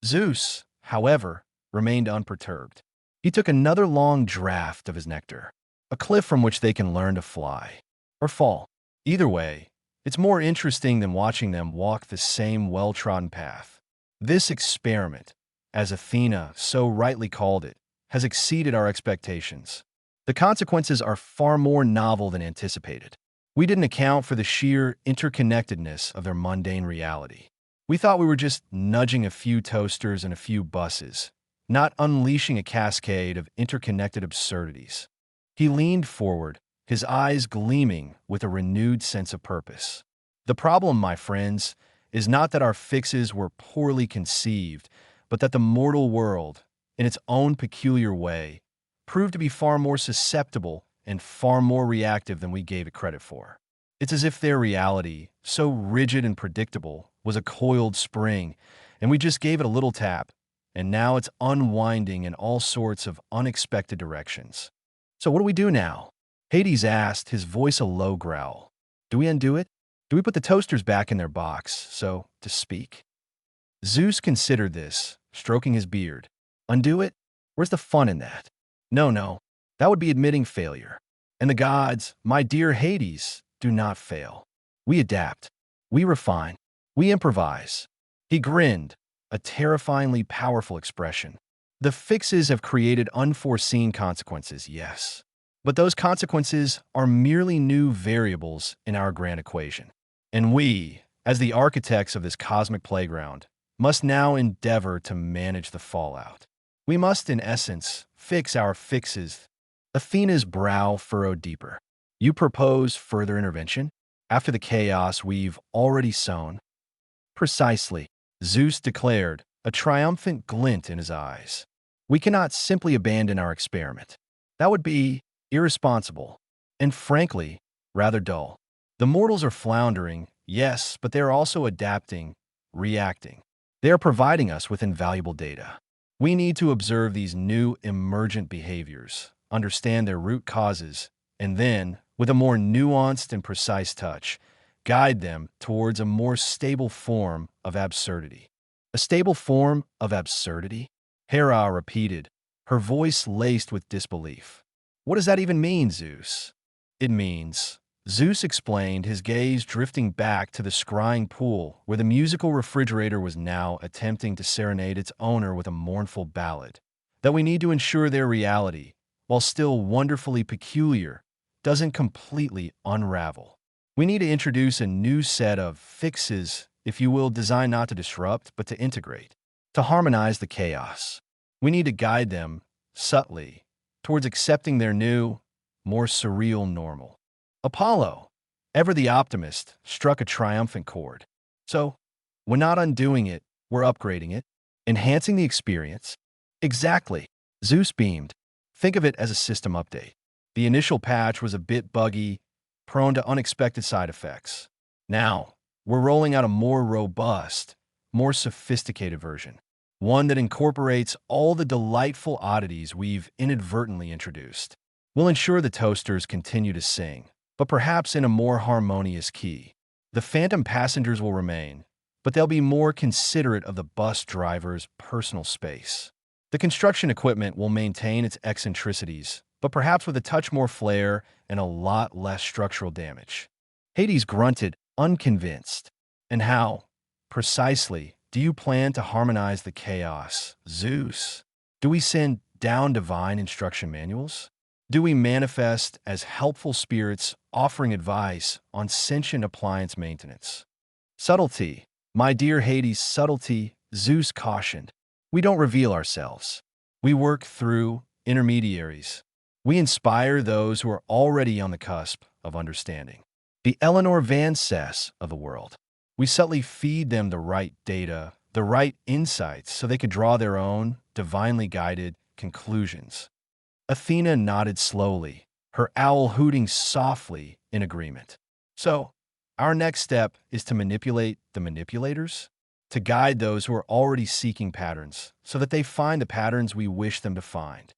S1: Zeus, however, remained unperturbed. He took another long draught of his nectar, a cliff from which they can learn to fly, or fall. Either way, it's more interesting than watching them walk the same well-trodden path. This experiment, as Athena so rightly called it, has exceeded our expectations. The consequences are far more novel than anticipated. We didn't account for the sheer interconnectedness of their mundane reality. We thought we were just nudging a few toasters and a few buses, not unleashing a cascade of interconnected absurdities. He leaned forward, his eyes gleaming with a renewed sense of purpose. The problem, my friends, is not that our fixes were poorly conceived, but that the mortal world, in its own peculiar way, proved to be far more susceptible and far more reactive than we gave it credit for. It's as if their reality, so rigid and predictable, was a coiled spring, and we just gave it a little tap, and now it's unwinding in all sorts of unexpected directions. So what do we do now? Hades asked, his voice a low growl. Do we undo it? Do we put the toasters back in their box, so to speak? Zeus considered this, stroking his beard. Undo it? Where's the fun in that? No, that would be admitting failure. And the gods, my dear Hades, do not fail. We adapt. We refine. We improvise. He grinned, a terrifyingly powerful expression. The fixes have created unforeseen consequences, yes. But those consequences are merely new variables in our grand equation. And we, as the architects of this cosmic playground, must now endeavor to manage the fallout. We must, in essence, fix our fixes. Athena's brow furrowed deeper. You propose further intervention? After the chaos we've already sown? Precisely, Zeus declared, a triumphant glint in his eyes. We cannot simply abandon our experiment. That would be irresponsible, and frankly, rather dull. The mortals are floundering, yes, but they are also adapting, reacting. They are providing us with invaluable data. We need to observe these new emergent behaviors, understand their root causes, and then, with a more nuanced and precise touch, guide them towards a more stable form of absurdity. A stable form of absurdity? Hera repeated, her voice laced with disbelief. What does that even mean, Zeus? It means, Zeus explained, his gaze drifting back to the scrying pool where the musical refrigerator was now attempting to serenade its owner with a mournful ballad, that we need to ensure their reality, while still wonderfully peculiar, doesn't completely unravel. We need to introduce a new set of fixes, if you will, designed not to disrupt, but to integrate, to harmonize the chaos. We need to guide them, subtly, towards accepting their new, more surreal normal. Apollo, ever the optimist, struck a triumphant chord. So, we're not undoing it, we're upgrading it. Enhancing the experience? Exactly. Zeus beamed. Think of it as a system update. The initial patch was a bit buggy, prone to unexpected side effects. Now, we're rolling out a more robust, more sophisticated version. One that incorporates all the delightful oddities we've inadvertently introduced. We'll ensure the toasters continue to sing, but perhaps in a more harmonious key. The phantom passengers will remain, but they'll be more considerate of the bus driver's personal space. The construction equipment will maintain its eccentricities, but perhaps with a touch more flair and a lot less structural damage. Hades grunted, unconvinced. And how, precisely, do you plan to harmonize the chaos, Zeus? Do we send down divine instruction manuals? Do we manifest as helpful spirits offering advice on sentient appliance maintenance? Subtlety. My dear Hades, subtlety, Zeus cautioned. We don't reveal ourselves. We work through intermediaries. We inspire those who are already on the cusp of understanding. The Eleanor Van Cess of the world. We subtly feed them the right data, the right insights, so they could draw their own, divinely guided conclusions. Athena nodded slowly, her owl hooting softly in agreement. So, our next step is to manipulate the manipulators, to guide those who are already seeking patterns, so that they find the patterns we wish them to find.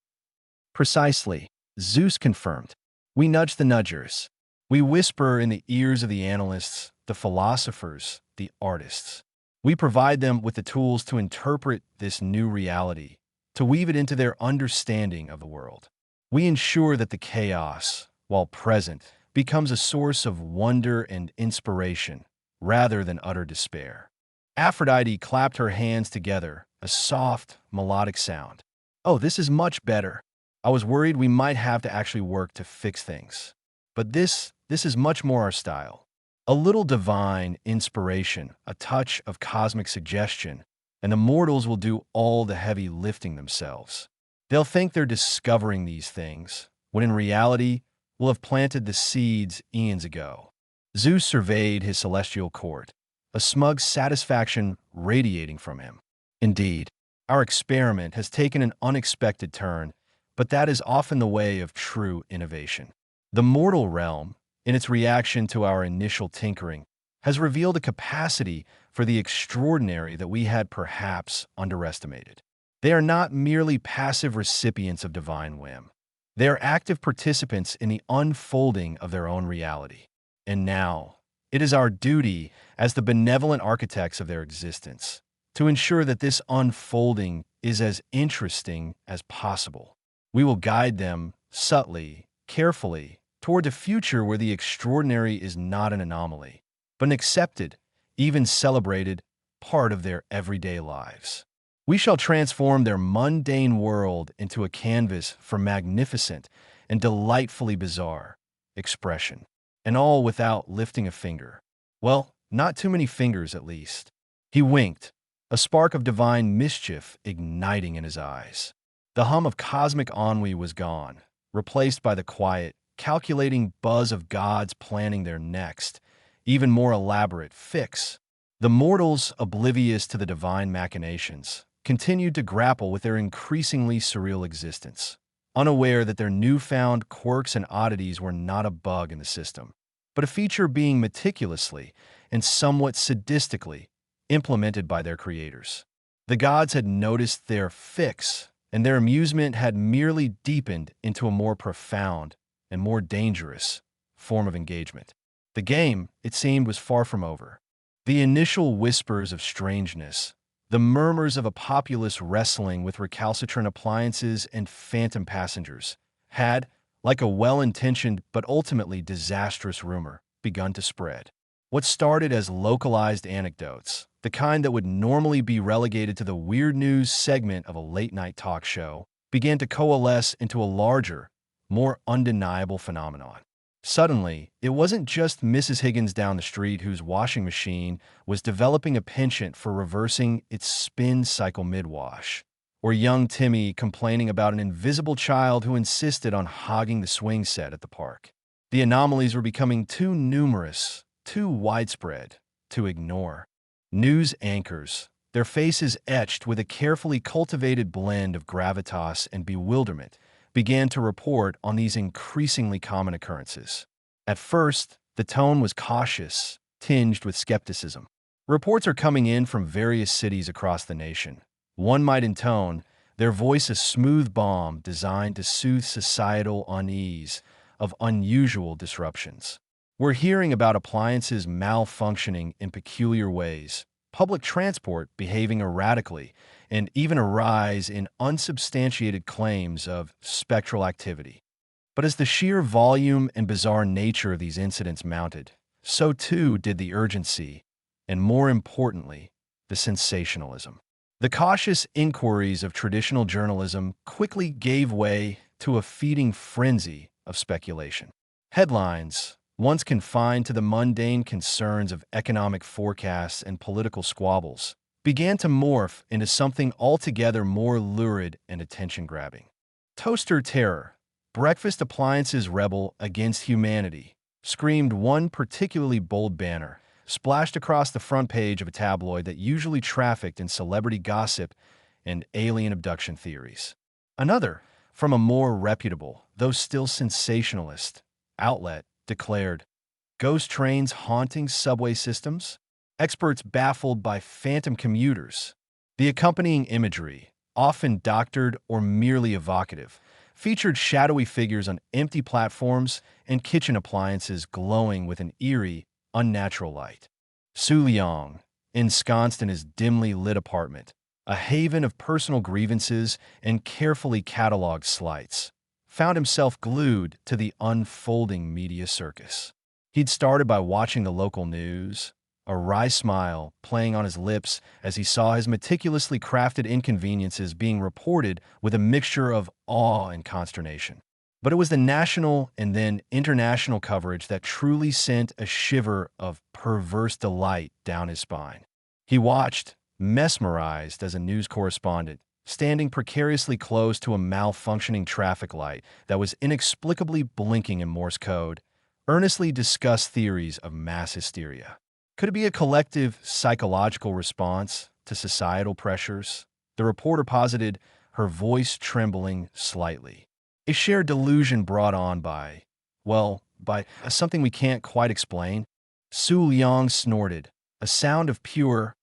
S1: Precisely, Zeus confirmed. We nudge the nudgers. We whisper in the ears of the analysts, the philosophers, the artists. We provide them with the tools to interpret this new reality, to weave it into their understanding of the world. We ensure that the chaos, while present, becomes a source of wonder and inspiration, rather than utter despair. Aphrodite clapped her hands together, a soft, melodic sound. Oh, this is much better. I was worried we might have to actually work to fix things. But this is much more our style. A little divine inspiration, a touch of cosmic suggestion, and the mortals will do all the heavy lifting themselves. They'll think they're discovering these things, when in reality, we'll have planted the seeds eons ago. Zeus surveyed his celestial court, a smug satisfaction radiating from him. Indeed, our experiment has taken an unexpected turn, but that is often the way of true innovation. The mortal realm, in its reaction to our initial tinkering, has revealed a capacity for the extraordinary that we had perhaps underestimated. They are not merely passive recipients of divine whim. They are active participants in the unfolding of their own reality. And now, it is our duty, as the benevolent architects of their existence, to ensure that this unfolding is as interesting as possible. We will guide them subtly, carefully, toward a future where the extraordinary is not an anomaly, but an accepted, even celebrated, part of their everyday lives. We shall transform their mundane world into a canvas for magnificent and delightfully bizarre expression, and all without lifting a finger. Well, not too many fingers, at least. He winked, a spark of divine mischief igniting in his eyes. The hum of cosmic ennui was gone, replaced by the quiet, calculating buzz of gods planning their next, even more elaborate fix. The mortals, oblivious to the divine machinations, continued to grapple with their increasingly surreal existence, unaware that their newfound quirks and oddities were not a bug in the system, but a feature being meticulously and somewhat sadistically implemented by their creators. The gods had noticed their fix, and their amusement had merely deepened into a more profound and more dangerous form of engagement. The game, it seemed, was far from over. The initial whispers of strangeness, the murmurs of a populace wrestling with recalcitrant appliances and phantom passengers, had, like a well-intentioned but ultimately disastrous rumor, begun to spread. What started as localized anecdotes, the kind that would normally be relegated to the weird news segment of a late-night talk show, began to coalesce into a larger, more undeniable phenomenon. Suddenly, it wasn't just Mrs. Higgins down the street whose washing machine was developing a penchant for reversing its spin cycle mid-wash, or young Timmy complaining about an invisible child who insisted on hogging the swing set at the park. The anomalies were becoming too numerous, too widespread, to ignore. News anchors, their faces etched with a carefully cultivated blend of gravitas and bewilderment, began to report on these increasingly common occurrences. At first, the tone was cautious, tinged with skepticism. Reports are coming in from various cities across the nation. One might intone, their voice a smooth balm designed to soothe societal unease of unusual disruptions. We're hearing about appliances malfunctioning in peculiar ways, public transport behaving erratically, and even a rise in unsubstantiated claims of spectral activity. But as the sheer volume and bizarre nature of these incidents mounted, so too did the urgency, and more importantly, the sensationalism. The cautious inquiries of traditional journalism quickly gave way to a feeding frenzy of speculation. Headlines, once confined to the mundane concerns of economic forecasts and political squabbles, began to morph into something altogether more lurid and attention-grabbing. Toaster terror, breakfast appliances rebel against humanity, screamed one particularly bold banner, splashed across the front page of a tabloid that usually trafficked in celebrity gossip and alien abduction theories. Another, from a more reputable, though still sensationalist, outlet, declared, "Ghost trains haunting subway systems? Experts baffled by phantom commuters." The accompanying imagery, often doctored or merely evocative, featured shadowy figures on empty platforms and kitchen appliances glowing with an eerie, unnatural light. Su Liang, ensconced in his dimly lit apartment, a haven of personal grievances and carefully cataloged slights, found himself glued to the unfolding media circus. He'd started by watching the local news, a wry smile playing on his lips as he saw his meticulously crafted inconveniences being reported with a mixture of awe and consternation. But it was the national and then international coverage that truly sent a shiver of perverse delight down his spine. He watched, mesmerized as a news correspondent, standing precariously close to a malfunctioning traffic light that was inexplicably blinking in Morse code, earnestly discuss theories of mass hysteria. Could it be a collective psychological response to societal pressures? The reporter posited, her voice trembling slightly. A shared delusion brought on by something we can't quite explain. Su Liang snorted, a sound of pure,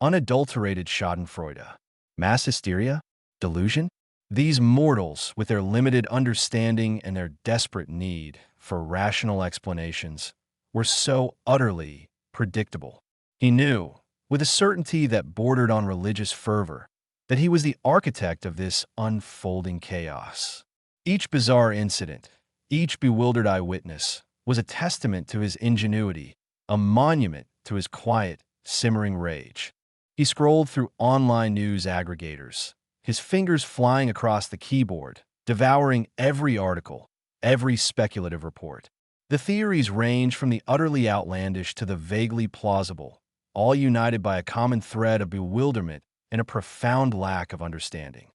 S1: unadulterated schadenfreude. Mass hysteria? Delusion? These mortals, with their limited understanding and their desperate need for rational explanations, were so utterly predictable. He knew, with a certainty that bordered on religious fervor, that he was the architect of this unfolding chaos. Each bizarre incident, each bewildered eyewitness, was a testament to his ingenuity, a monument to his quiet, simmering rage. He scrolled through online news aggregators, his fingers flying across the keyboard, devouring every article, every speculative report. The theories range from the utterly outlandish to the vaguely plausible, all united by a common thread of bewilderment and a profound lack of understanding.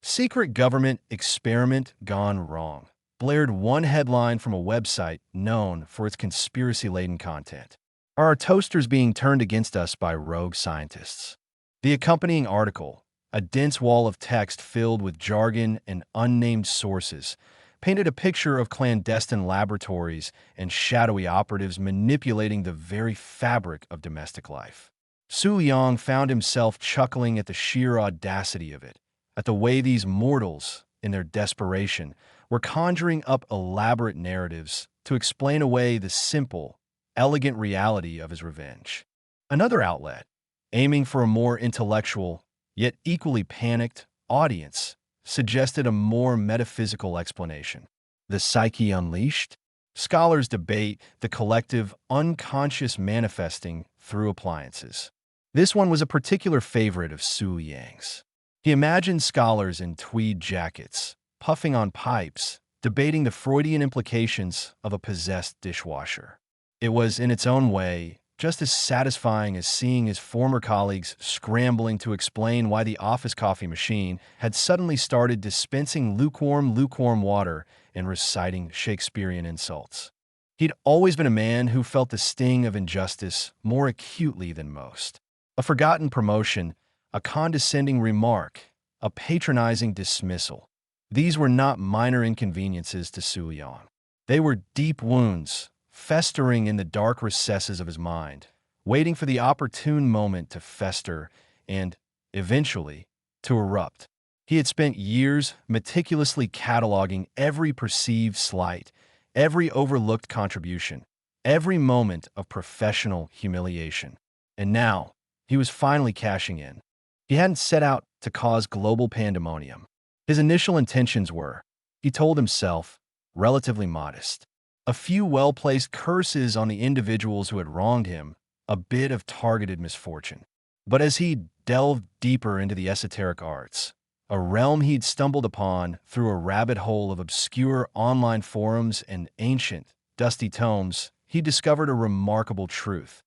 S1: "Secret government experiment gone wrong," blared one headline from a website known for its conspiracy-laden content. Are our toasters being turned against us by rogue scientists? The accompanying article, a dense wall of text filled with jargon and unnamed sources, painted a picture of clandestine laboratories and shadowy operatives manipulating the very fabric of domestic life. Su Liang found himself chuckling at the sheer audacity of it, at the way these mortals, in their desperation, were conjuring up elaborate narratives to explain away the simple, elegant reality of his revenge. Another outlet, aiming for a more intellectual, yet equally panicked, audience, suggested a more metaphysical explanation. The psyche unleashed? Scholars debate the collective, unconscious manifesting through appliances. This one was a particular favorite of Su Liang's. He imagined scholars in tweed jackets, puffing on pipes, debating the Freudian implications of a possessed dishwasher. It was, in its own way, just as satisfying as seeing his former colleagues scrambling to explain why the office coffee machine had suddenly started dispensing lukewarm water and reciting Shakespearean insults. He'd always been a man who felt the sting of injustice more acutely than most. A forgotten promotion, a condescending remark, a patronizing dismissal. These were not minor inconveniences to Su Liang. They were deep wounds, festering in the dark recesses of his mind, waiting for the opportune moment to fester and, eventually, to erupt. He had spent years meticulously cataloging every perceived slight, every overlooked contribution, every moment of professional humiliation. And now, he was finally cashing in. He hadn't set out to cause global pandemonium. His initial intentions were, he told himself, relatively modest. A few well-placed curses on the individuals who had wronged him, a bit of targeted misfortune. But as he delved deeper into the esoteric arts, a realm he'd stumbled upon through a rabbit hole of obscure online forums and ancient, dusty tomes, he discovered a remarkable truth.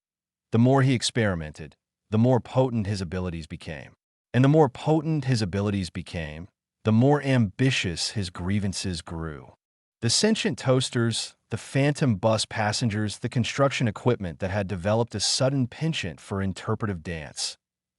S1: The more he experimented, the more potent his abilities became. And the more potent his abilities became, the more ambitious his grievances grew. The sentient toasters, the phantom bus passengers, the construction equipment that had developed a sudden penchant for interpretive dance.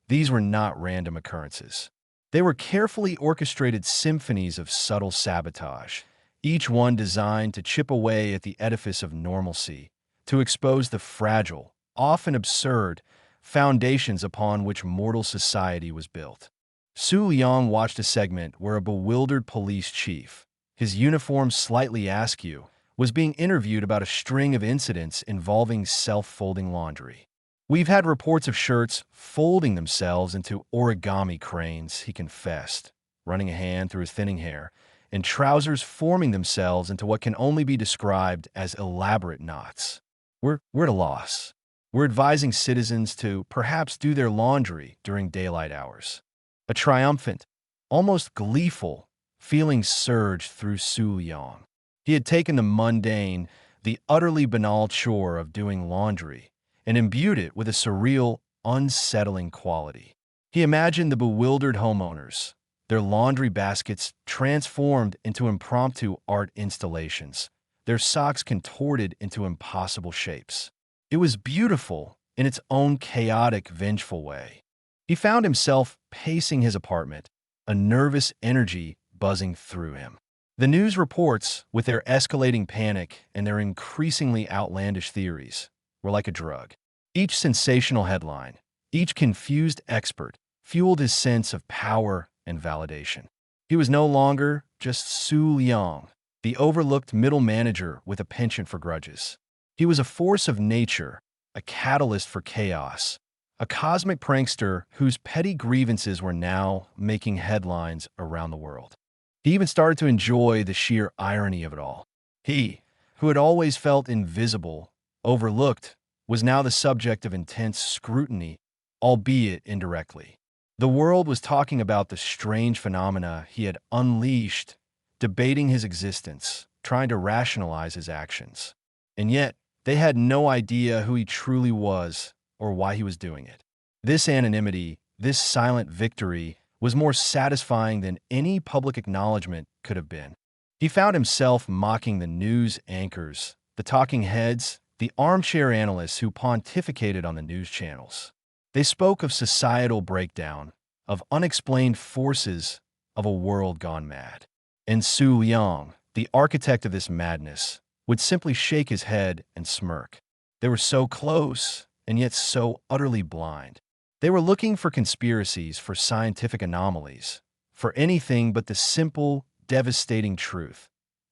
S1: These were not random occurrences. They were carefully orchestrated symphonies of subtle sabotage, each one designed to chip away at the edifice of normalcy, to expose the fragile, often absurd, foundations upon which mortal society was built. Su Liang watched a segment where a bewildered police chief, his uniform slightly askew, was being interviewed about a string of incidents involving self-folding laundry. "We've had reports of shirts folding themselves into origami cranes," he confessed, running a hand through his thinning hair, and trousers forming themselves into what can only be described as elaborate knots. We're at a loss. We're advising citizens to perhaps do their laundry during daylight hours." A triumphant, almost gleeful, feeling surged through Su Liang. He had taken the mundane, the utterly banal chore of doing laundry and imbued it with a surreal, unsettling quality. He imagined the bewildered homeowners, their laundry baskets transformed into impromptu art installations, their socks contorted into impossible shapes. It was beautiful in its own chaotic, vengeful way. He found himself pacing his apartment, a nervous energy buzzing through him. The news reports, with their escalating panic and their increasingly outlandish theories, were like a drug. Each sensational headline, each confused expert, fueled his sense of power and validation. He was no longer just Su Liang, the overlooked middle manager with a penchant for grudges. He was a force of nature, a catalyst for chaos, a cosmic prankster whose petty grievances were now making headlines around the world. He even started to enjoy the sheer irony of it all. He, who had always felt invisible, overlooked, was now the subject of intense scrutiny, albeit indirectly. The world was talking about the strange phenomena he had unleashed, debating his existence, trying to rationalize his actions. And yet, they had no idea who he truly was or why he was doing it. This anonymity, this silent victory, was more satisfying than any public acknowledgement could have been. He found himself mocking the news anchors, the talking heads, the armchair analysts who pontificated on the news channels. They spoke of societal breakdown, of unexplained forces, of a world gone mad. And Su Liang, the architect of this madness, would simply shake his head and smirk. They were so close, and yet so utterly blind. They were looking for conspiracies, for scientific anomalies, for anything but the simple, devastating truth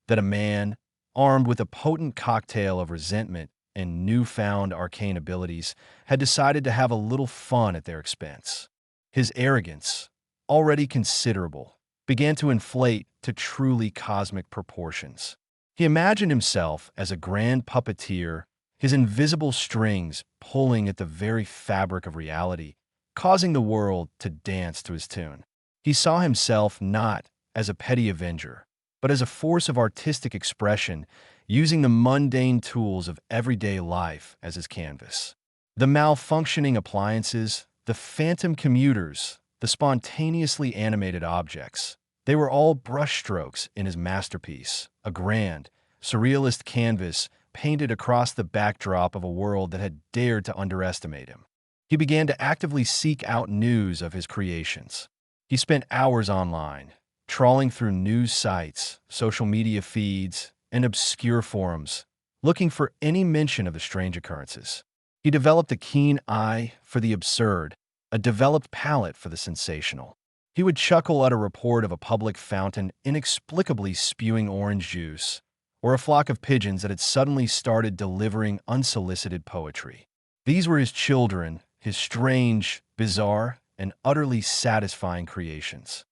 S1: that a man, armed with a potent cocktail of resentment and newfound arcane abilities, had decided to have a little fun at their expense. His arrogance, already considerable, began to inflate to truly cosmic proportions. He imagined himself as a grand puppeteer, his invisible strings pulling at the very fabric of reality, causing the world to dance to his tune. He saw himself not as a petty avenger, but as a force of artistic expression, using the mundane tools of everyday life as his canvas. The malfunctioning appliances, the phantom commuters, the spontaneously animated objects, they were all brushstrokes in his masterpiece, a grand, surrealist canvas painted across the backdrop of a world that had dared to underestimate him. He began to actively seek out news of his creations. He spent hours online, trawling through news sites, social media feeds, and obscure forums, looking for any mention of the strange occurrences. He developed a keen eye for the absurd, a developed palate for the sensational. He would chuckle at a report of a public fountain inexplicably spewing orange juice, or a flock of pigeons that had suddenly started delivering unsolicited poetry. These were his children, his strange, bizarre, and utterly satisfying creations.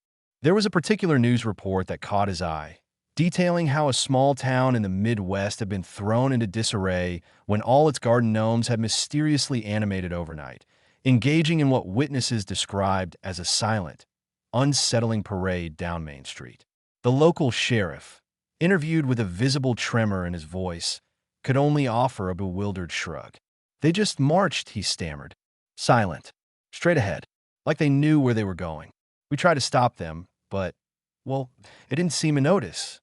S1: There was a particular news report that caught his eye, detailing how a small town in the Midwest had been thrown into disarray when all its garden gnomes had mysteriously animated overnight, engaging in what witnesses described as a silent, unsettling parade down Main Street. The local sheriff, interviewed with a visible tremor in his voice, could only offer a bewildered shrug. They just marched, he stammered, silent, straight ahead, like they knew where they were going. We tried to stop them, but, well, it didn't seem to notice.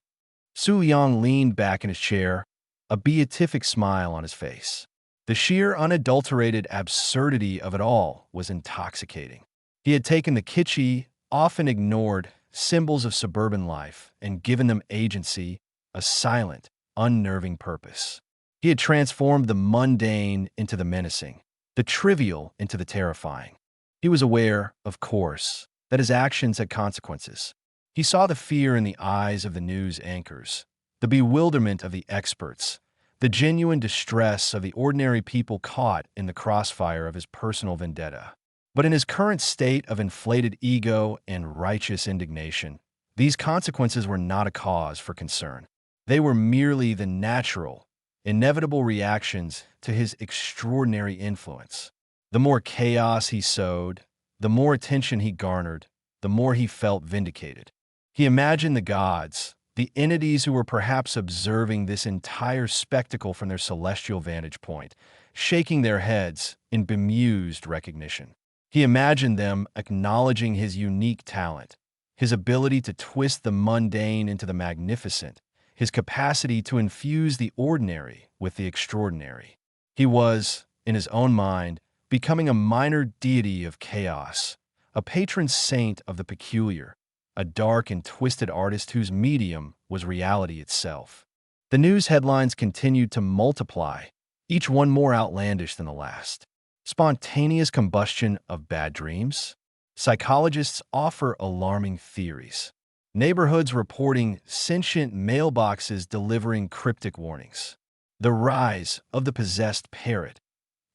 S1: Su Yang leaned back in his chair, a beatific smile on his face. The sheer unadulterated absurdity of it all was intoxicating. He had taken the kitschy, often ignored symbols of suburban life and given them agency, a silent, unnerving purpose. He had transformed the mundane into the menacing, the trivial into the terrifying. He was aware, of course, that his actions had consequences. He saw the fear in the eyes of the news anchors, the bewilderment of the experts, the genuine distress of the ordinary people caught in the crossfire of his personal vendetta. But in his current state of inflated ego and righteous indignation, these consequences were not a cause for concern. They were merely the natural, inevitable reactions to his extraordinary influence. The more chaos he sowed, the more attention he garnered, the more he felt vindicated. He imagined the gods, the entities who were perhaps observing this entire spectacle from their celestial vantage point, shaking their heads in bemused recognition. He imagined them acknowledging his unique talent, his ability to twist the mundane into the magnificent, his capacity to infuse the ordinary with the extraordinary. He was, in his own mind, becoming a minor deity of chaos, a patron saint of the peculiar, a dark and twisted artist whose medium was reality itself. The news headlines continued to multiply, each one more outlandish than the last. Spontaneous combustion of bad dreams? Psychologists offer alarming theories. Neighborhoods reporting sentient mailboxes delivering cryptic warnings. The rise of the possessed parrot.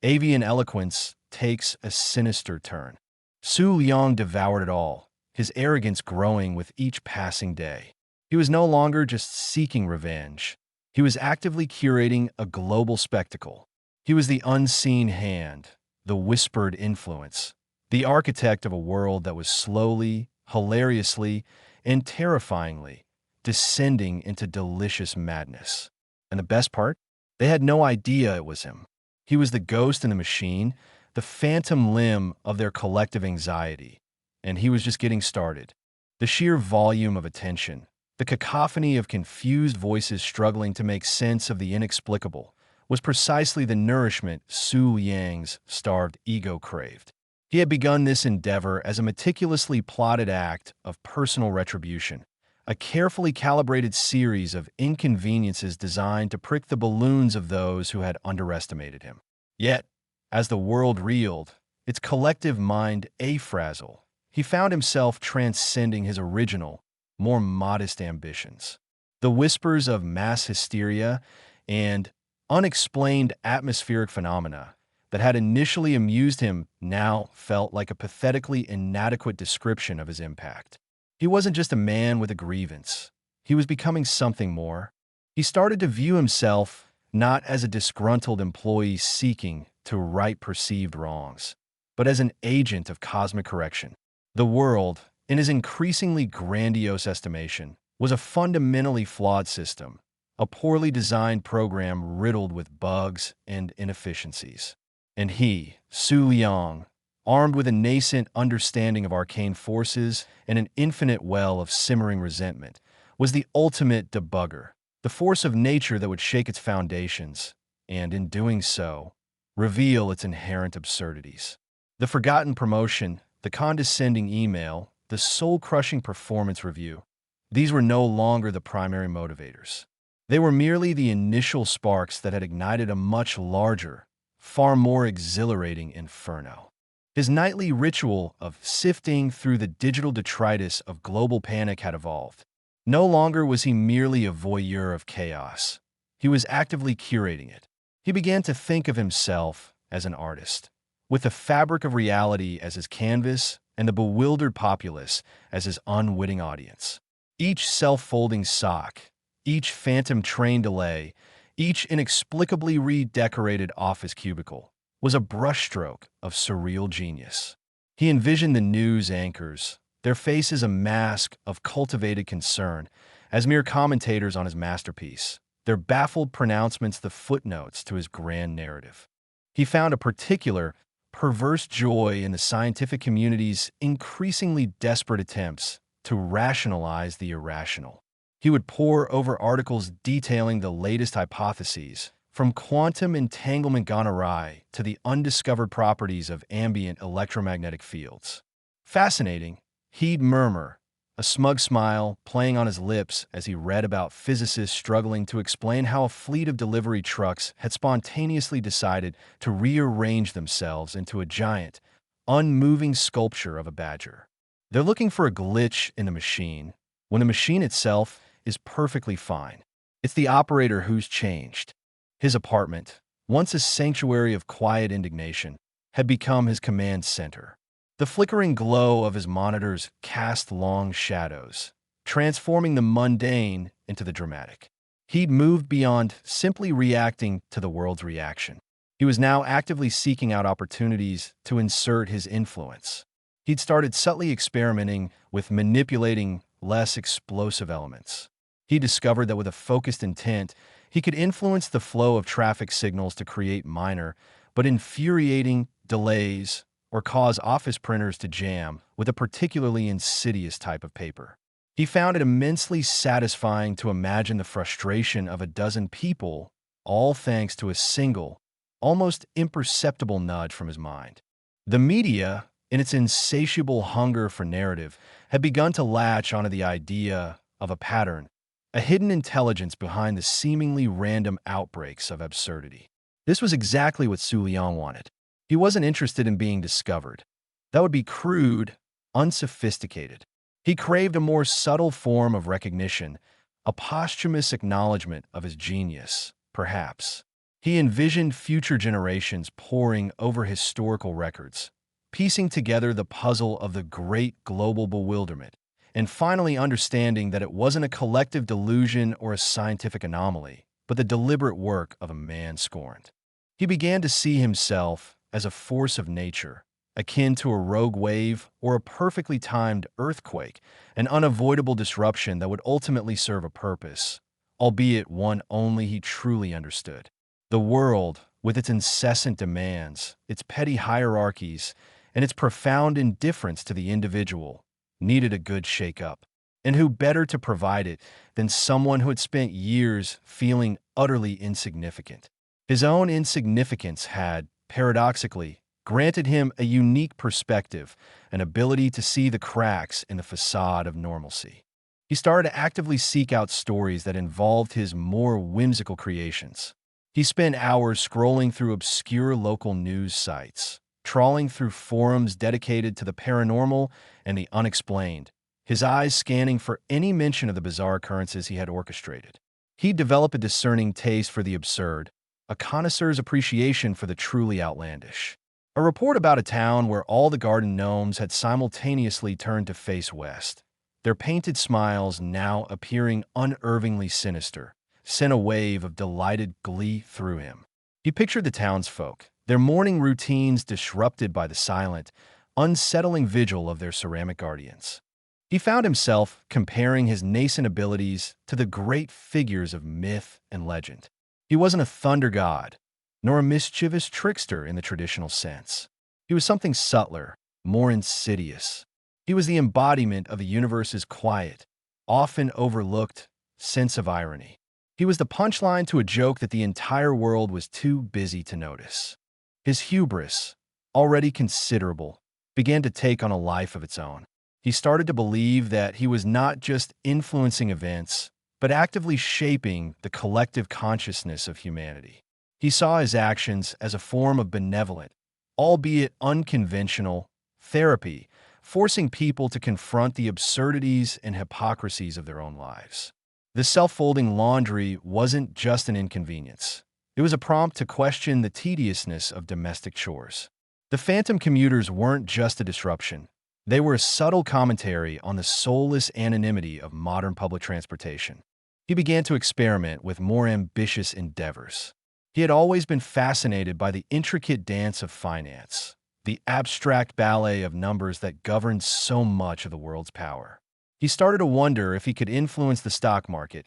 S1: Avian eloquence takes a sinister turn. Su Yang devoured it all, his arrogance growing with each passing day. He was no longer just seeking revenge. He was actively curating a global spectacle. He was the unseen hand, the whispered influence, the architect of a world that was slowly, hilariously, and terrifyingly descending into delicious madness. And the best part? They had no idea it was him. He was the ghost in the machine, the phantom limb of their collective anxiety. And he was just getting started. The sheer volume of attention, the cacophony of confused voices struggling to make sense of the inexplicable, was precisely the nourishment Su Yang's starved ego craved. He had begun this endeavor as a meticulously plotted act of personal retribution, a carefully calibrated series of inconveniences designed to prick the balloons of those who had underestimated him. Yet, as the world reeled, its collective mind a-frazzle, he found himself transcending his original, more modest ambitions. The whispers of mass hysteria and unexplained atmospheric phenomena that had initially amused him now felt like a pathetically inadequate description of his impact. He wasn't just a man with a grievance. He was becoming something more. He started to view himself not as a disgruntled employee seeking to right perceived wrongs, but as an agent of cosmic correction. The world, in his increasingly grandiose estimation, was a fundamentally flawed system, a poorly designed program riddled with bugs and inefficiencies. And he, Su Yang, armed with a nascent understanding of arcane forces and an infinite well of simmering resentment, was the ultimate debugger, the force of nature that would shake its foundations, and in doing so, reveal its inherent absurdities. The forgotten promotion, the condescending email, the soul-crushing performance review, these were no longer the primary motivators. They were merely the initial sparks that had ignited a much larger, far more exhilarating inferno. His nightly ritual of sifting through the digital detritus of global panic had evolved. No longer was he merely a voyeur of chaos. He was actively curating it. He began to think of himself as an artist, with the fabric of reality as his canvas and the bewildered populace as his unwitting audience. Each self-folding sock, each phantom train delay, each inexplicably redecorated office cubicle was a brushstroke of surreal genius. He envisioned the news anchors, their faces a mask of cultivated concern, as mere commentators on his masterpiece, their baffled pronouncements the footnotes to his grand narrative. He found a particular, perverse joy in the scientific community's increasingly desperate attempts to rationalize the irrational. He would pore over articles detailing the latest hypotheses, from quantum entanglement gone awry to the undiscovered properties of ambient electromagnetic fields. Fascinating, he'd murmur, a smug smile playing on his lips as he read about physicists struggling to explain how a fleet of delivery trucks had spontaneously decided to rearrange themselves into a giant, unmoving sculpture of a badger. They're looking for a glitch in the machine, when the machine itself is perfectly fine. It's the operator who's changed. His apartment, once a sanctuary of quiet indignation, had become his command center. The flickering glow of his monitors cast long shadows, transforming the mundane into the dramatic. He'd moved beyond simply reacting to the world's reaction. He was now actively seeking out opportunities to insert his influence. He'd started subtly experimenting with manipulating less explosive elements. He discovered that with a focused intent, he could influence the flow of traffic signals to create minor but infuriating delays or cause office printers to jam with a particularly insidious type of paper. He found it immensely satisfying to imagine the frustration of a dozen people, all thanks to a single, almost imperceptible nudge from his mind. The media, in its insatiable hunger for narrative, had begun to latch onto the idea of a pattern, a hidden intelligence behind the seemingly random outbreaks of absurdity. This was exactly what Su Liang wanted. He wasn't interested in being discovered. That would be crude, unsophisticated. He craved a more subtle form of recognition, a posthumous acknowledgement of his genius, perhaps. He envisioned future generations poring over historical records, piecing together the puzzle of the great global bewilderment, and finally understanding that it wasn't a collective delusion or a scientific anomaly, but the deliberate work of a man scorned. He began to see himself as a force of nature, akin to a rogue wave or a perfectly timed earthquake, an unavoidable disruption that would ultimately serve a purpose, albeit one only he truly understood. The world, with its incessant demands, its petty hierarchies, and its profound indifference to the individual, needed a good shake-up. And who better to provide it than someone who had spent years feeling utterly insignificant? His own insignificance had, paradoxically, granted him a unique perspective, an ability to see the cracks in the facade of normalcy. He started to actively seek out stories that involved his more whimsical creations. He spent hours scrolling through obscure local news sites, trawling through forums dedicated to the paranormal and the unexplained, his eyes scanning for any mention of the bizarre occurrences he had orchestrated. He developed a discerning taste for the absurd, a connoisseur's appreciation for the truly outlandish. A report about a town where all the garden gnomes had simultaneously turned to face west, their painted smiles now appearing unervingly sinister, sent a wave of delighted glee through him. He pictured the townsfolk, their morning routines disrupted by the silent, unsettling vigil of their ceramic guardians. He found himself comparing his nascent abilities to the great figures of myth and legend. He wasn't a thunder god, nor a mischievous trickster in the traditional sense. He was something subtler, more insidious. He was the embodiment of the universe's quiet, often overlooked sense of irony. He was the punchline to a joke that the entire world was too busy to notice. His hubris, already considerable, began to take on a life of its own. He started to believe that he was not just influencing events, but actively shaping the collective consciousness of humanity. He saw his actions as a form of benevolent, albeit unconventional, therapy, forcing people to confront the absurdities and hypocrisies of their own lives. The self-folding laundry wasn't just an inconvenience. It was a prompt to question the tediousness of domestic chores. The phantom commuters weren't just a disruption. They were a subtle commentary on the soulless anonymity of modern public transportation. He began to experiment with more ambitious endeavors. He had always been fascinated by the intricate dance of finance, the abstract ballet of numbers that governed so much of the world's power. He started to wonder if he could influence the stock market,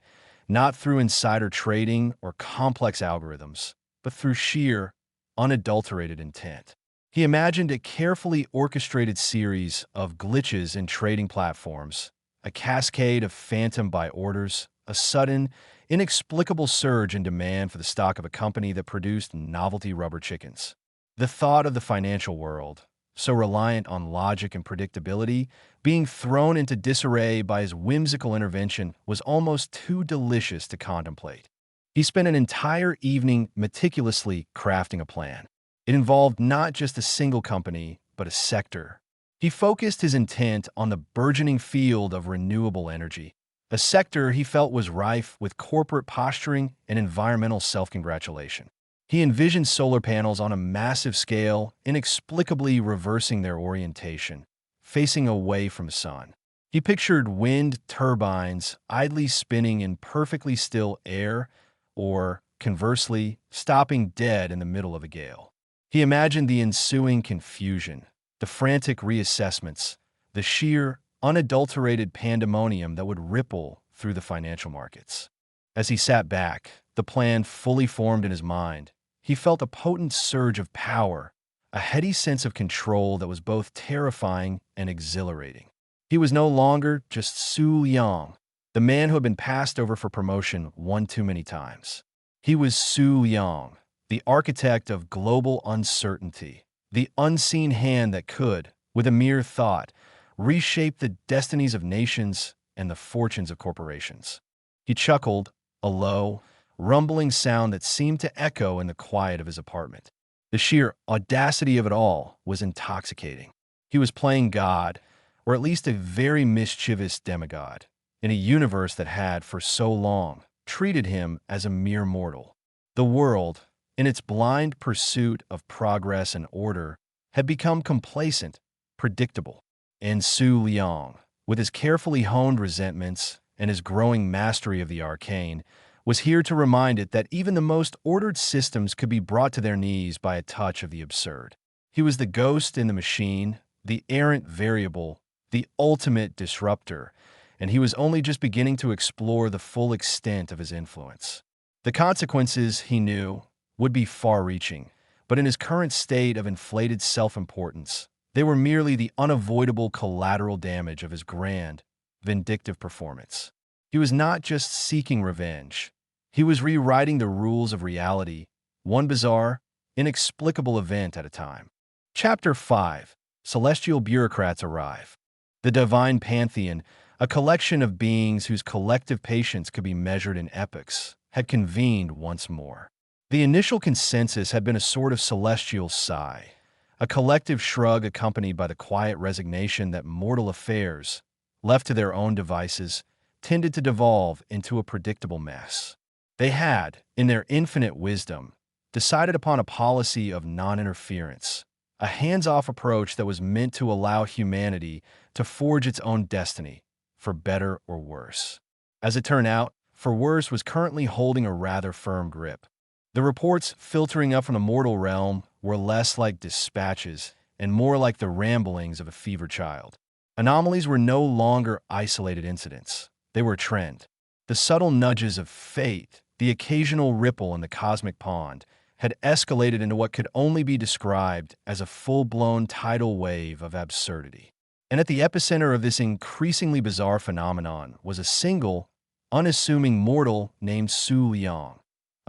S1: not through insider trading or complex algorithms, but through sheer, unadulterated intent. He imagined a carefully orchestrated series of glitches in trading platforms, a cascade of phantom buy orders, a sudden, inexplicable surge in demand for the stock of a company that produced novelty rubber chickens. The thought of the financial world, so reliant on logic and predictability, being thrown into disarray by his whimsical intervention was almost too delicious to contemplate. He spent an entire evening meticulously crafting a plan. It involved not just a single company, but a sector. He focused his intent on the burgeoning field of renewable energy, a sector he felt was rife with corporate posturing and environmental self-congratulation. He envisioned solar panels on a massive scale, inexplicably reversing their orientation, facing away from the sun. He pictured wind turbines idly spinning in perfectly still air, or, conversely, stopping dead in the middle of a gale. He imagined the ensuing confusion, the frantic reassessments, the sheer, unadulterated pandemonium that would ripple through the financial markets. As he sat back, the plan fully formed in his mind, he felt a potent surge of power, a heady sense of control that was both terrifying and exhilarating. He was no longer just Su Yang, the man who had been passed over for promotion one too many times. He was Su Yang, the architect of global uncertainty, the unseen hand that could, with a mere thought, reshape the destinies of nations and the fortunes of corporations. He chuckled, a low, rumbling sound that seemed to echo in the quiet of his apartment. The sheer audacity of it all was intoxicating. He was playing God, or at least a very mischievous demigod, in a universe that had, for so long, treated him as a mere mortal. The world, in its blind pursuit of progress and order, had become complacent, predictable. And Su Liang, with his carefully honed resentments and his growing mastery of the arcane, was here to remind it that even the most ordered systems could be brought to their knees by a touch of the absurd. He was the ghost in the machine, the errant variable, the ultimate disruptor, and he was only just beginning to explore the full extent of his influence. The consequences, he knew, would be far-reaching, but in his current state of inflated self-importance, they were merely the unavoidable collateral damage of his grand, vindictive performance. He was not just seeking revenge. He was rewriting the rules of reality, one bizarre, inexplicable event at a time. Chapter 5. Celestial Bureaucrats Arrive. The Divine Pantheon, a collection of beings whose collective patience could be measured in epochs, had convened once more. The initial consensus had been a sort of celestial sigh, a collective shrug accompanied by the quiet resignation that mortal affairs, left to their own devices, tended to devolve into a predictable mess. They had, in their infinite wisdom, decided upon a policy of non-interference, a hands-off approach that was meant to allow humanity to forge its own destiny, for better or worse. As it turned out, for worse was currently holding a rather firm grip. The reports filtering up from the mortal realm were less like dispatches and more like the ramblings of a fevered child. Anomalies were no longer isolated incidents. They were a trend. The subtle nudges of fate, the occasional ripple in the cosmic pond, had escalated into what could only be described as a full-blown tidal wave of absurdity. And at the epicenter of this increasingly bizarre phenomenon was a single, unassuming mortal named Su Liang,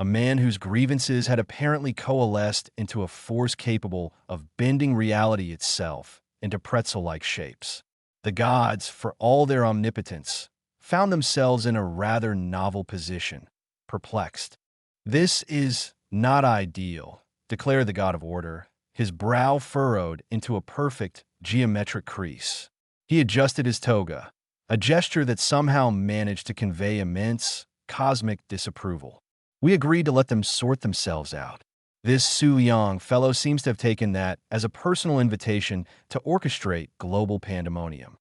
S1: a man whose grievances had apparently coalesced into a force capable of bending reality itself into pretzel-like shapes. The gods, for all their omnipotence, found themselves in a rather novel position, perplexed. "This is not ideal," declared the god of order, his brow furrowed into a perfect geometric crease. He adjusted his toga, a gesture that somehow managed to convey immense, cosmic disapproval. "We agreed to let them sort themselves out." This Su Liang fellow seems to have taken that as a personal invitation to orchestrate global pandemonium.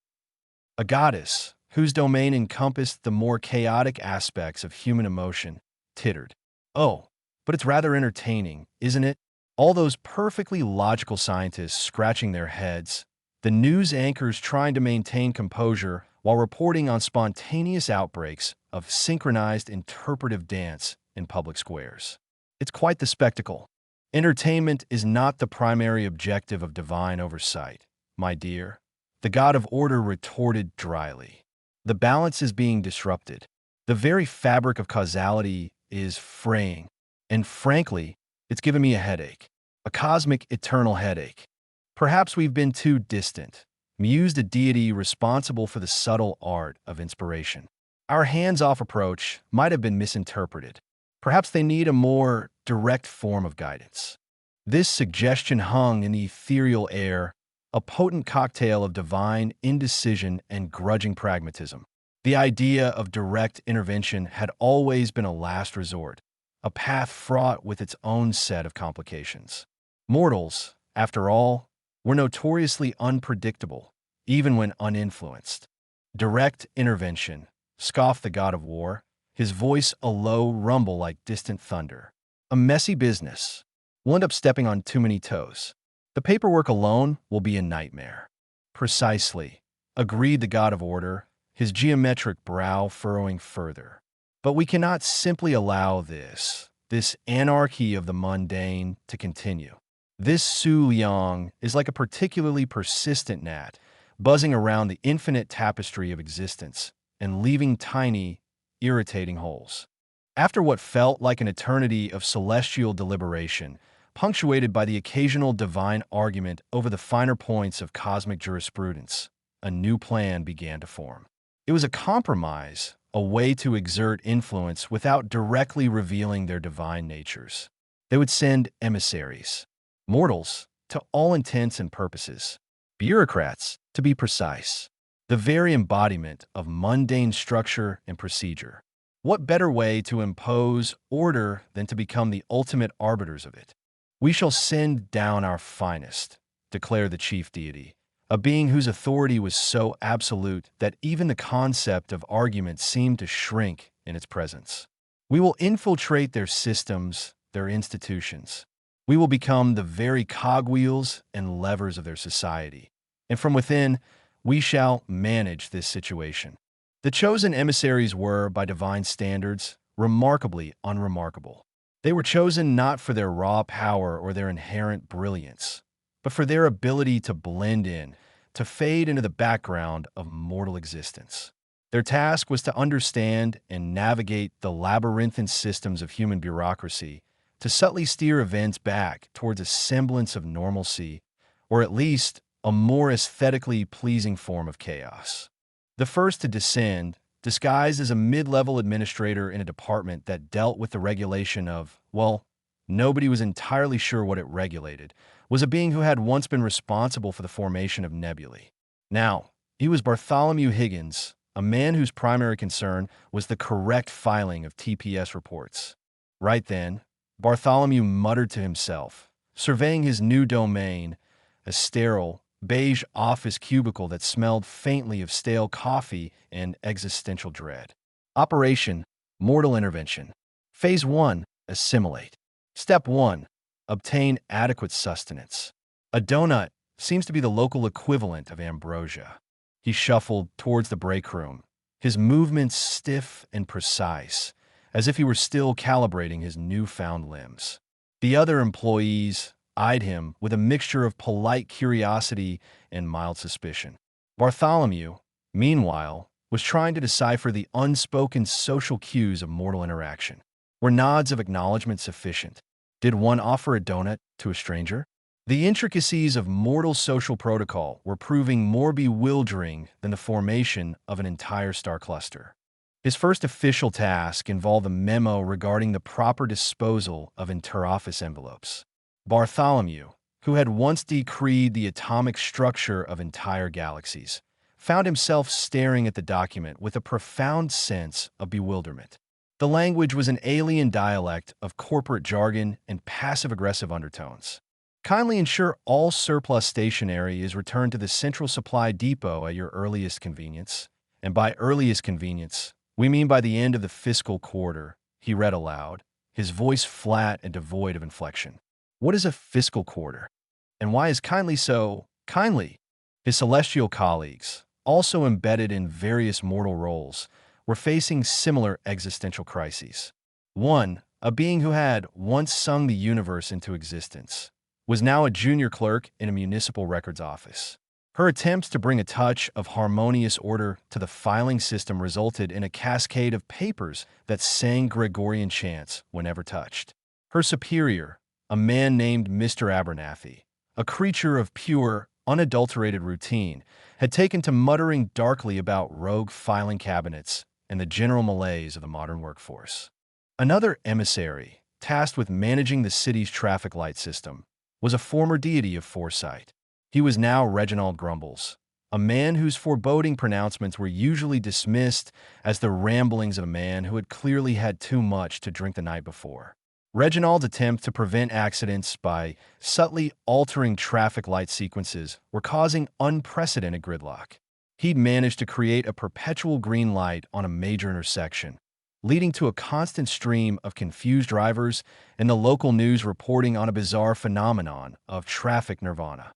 S1: A goddess, whose domain encompassed the more chaotic aspects of human emotion, tittered. "Oh, but it's rather entertaining, isn't it? All those perfectly logical scientists scratching their heads, the news anchors trying to maintain composure while reporting on spontaneous outbreaks of synchronized interpretive dance in public squares. It's quite the spectacle. Entertainment is not the primary objective of divine oversight, my dear," the god of order retorted dryly. "The balance is being disrupted. The very fabric of causality is fraying. And frankly, it's given me a headache. A cosmic, eternal headache. Perhaps we've been too distant," mused a deity responsible for the subtle art of inspiration. "Our hands-off approach might have been misinterpreted. Perhaps they need a more direct form of guidance." This suggestion hung in the ethereal air, a potent cocktail of divine indecision and grudging pragmatism. The idea of direct intervention had always been a last resort, a path fraught with its own set of complications. Mortals, after all, were notoriously unpredictable, even when uninfluenced. "Direct intervention," scoffed the god of war, his voice a low rumble like distant thunder. "A messy business. We'll end up stepping on too many toes. The paperwork alone will be a nightmare." "Precisely," agreed the god of order, his geometric brow furrowing further. "But we cannot simply allow this anarchy of the mundane to continue. This Su Liang is like a particularly persistent gnat, buzzing around the infinite tapestry of existence and leaving tiny, irritating holes." After what felt like an eternity of celestial deliberation, punctuated by the occasional divine argument over the finer points of cosmic jurisprudence, a new plan began to form. It was a compromise, a way to exert influence without directly revealing their divine natures. They would send emissaries, mortals, to all intents and purposes, bureaucrats, to be precise, the very embodiment of mundane structure and procedure. What better way to impose order than to become the ultimate arbiters of it? "We shall send down our finest," declared the chief deity, a being whose authority was so absolute that even the concept of argument seemed to shrink in its presence. "We will infiltrate their systems, their institutions. We will become the very cogwheels and levers of their society. And from within, we shall manage this situation." The chosen emissaries were, by divine standards, remarkably unremarkable. They were chosen not for their raw power or their inherent brilliance, but for their ability to blend in, to fade into the background of mortal existence. Their task was to understand and navigate the labyrinthine systems of human bureaucracy, to subtly steer events back towards a semblance of normalcy, or at least a more aesthetically pleasing form of chaos. The first to descend, disguised as a mid-level administrator in a department that dealt with the regulation of, well, nobody was entirely sure what it regulated, was a being who had once been responsible for the formation of nebulae. Now, he was Bartholomew Higgins, a man whose primary concern was the correct filing of TPS reports. Right then, Bartholomew muttered to himself, surveying his new domain, a sterile, beige office cubicle that smelled faintly of stale coffee and existential dread. Operation: Mortal Intervention. Phase 1: Assimilate. Step 1: Obtain adequate sustenance. A donut seems to be the local equivalent of ambrosia. He shuffled towards the break room, his movements stiff and precise, as if he were still calibrating his newfound limbs. The other employees eyed him with a mixture of polite curiosity and mild suspicion. Bartholomew, meanwhile, was trying to decipher the unspoken social cues of mortal interaction. Were nods of acknowledgement sufficient? Did one offer a donut to a stranger? The intricacies of mortal social protocol were proving more bewildering than the formation of an entire star cluster. His first official task involved a memo regarding the proper disposal of interoffice envelopes. Bartholomew, who had once decreed the atomic structure of entire galaxies, found himself staring at the document with a profound sense of bewilderment. The language was an alien dialect of corporate jargon and passive-aggressive undertones. Kindly ensure all surplus stationery is returned to the central supply depot at your earliest convenience. And by earliest convenience, we mean by the end of the fiscal quarter, he read aloud, his voice flat and devoid of inflection. What is a fiscal quarter? And why is kindly so kindly? His celestial colleagues, also embedded in various mortal roles, were facing similar existential crises. One, a being who had once sung the universe into existence, was now a junior clerk in a municipal records office. Her attempts to bring a touch of harmonious order to the filing system resulted in a cascade of papers that sang Gregorian chants whenever touched. Her superior, a man named Mr. Abernathy, a creature of pure, unadulterated routine, had taken to muttering darkly about rogue filing cabinets and the general malaise of the modern workforce. Another emissary, tasked with managing the city's traffic light system, was a former deity of foresight. He was now Reginald Grumbles, a man whose foreboding pronouncements were usually dismissed as the ramblings of a man who had clearly had too much to drink the night before. Reginald's attempt to prevent accidents by subtly altering traffic light sequences were causing unprecedented gridlock. He'd managed to create a perpetual green light on a major intersection, leading to a constant stream of confused drivers and the local news reporting on a bizarre phenomenon of traffic nirvana.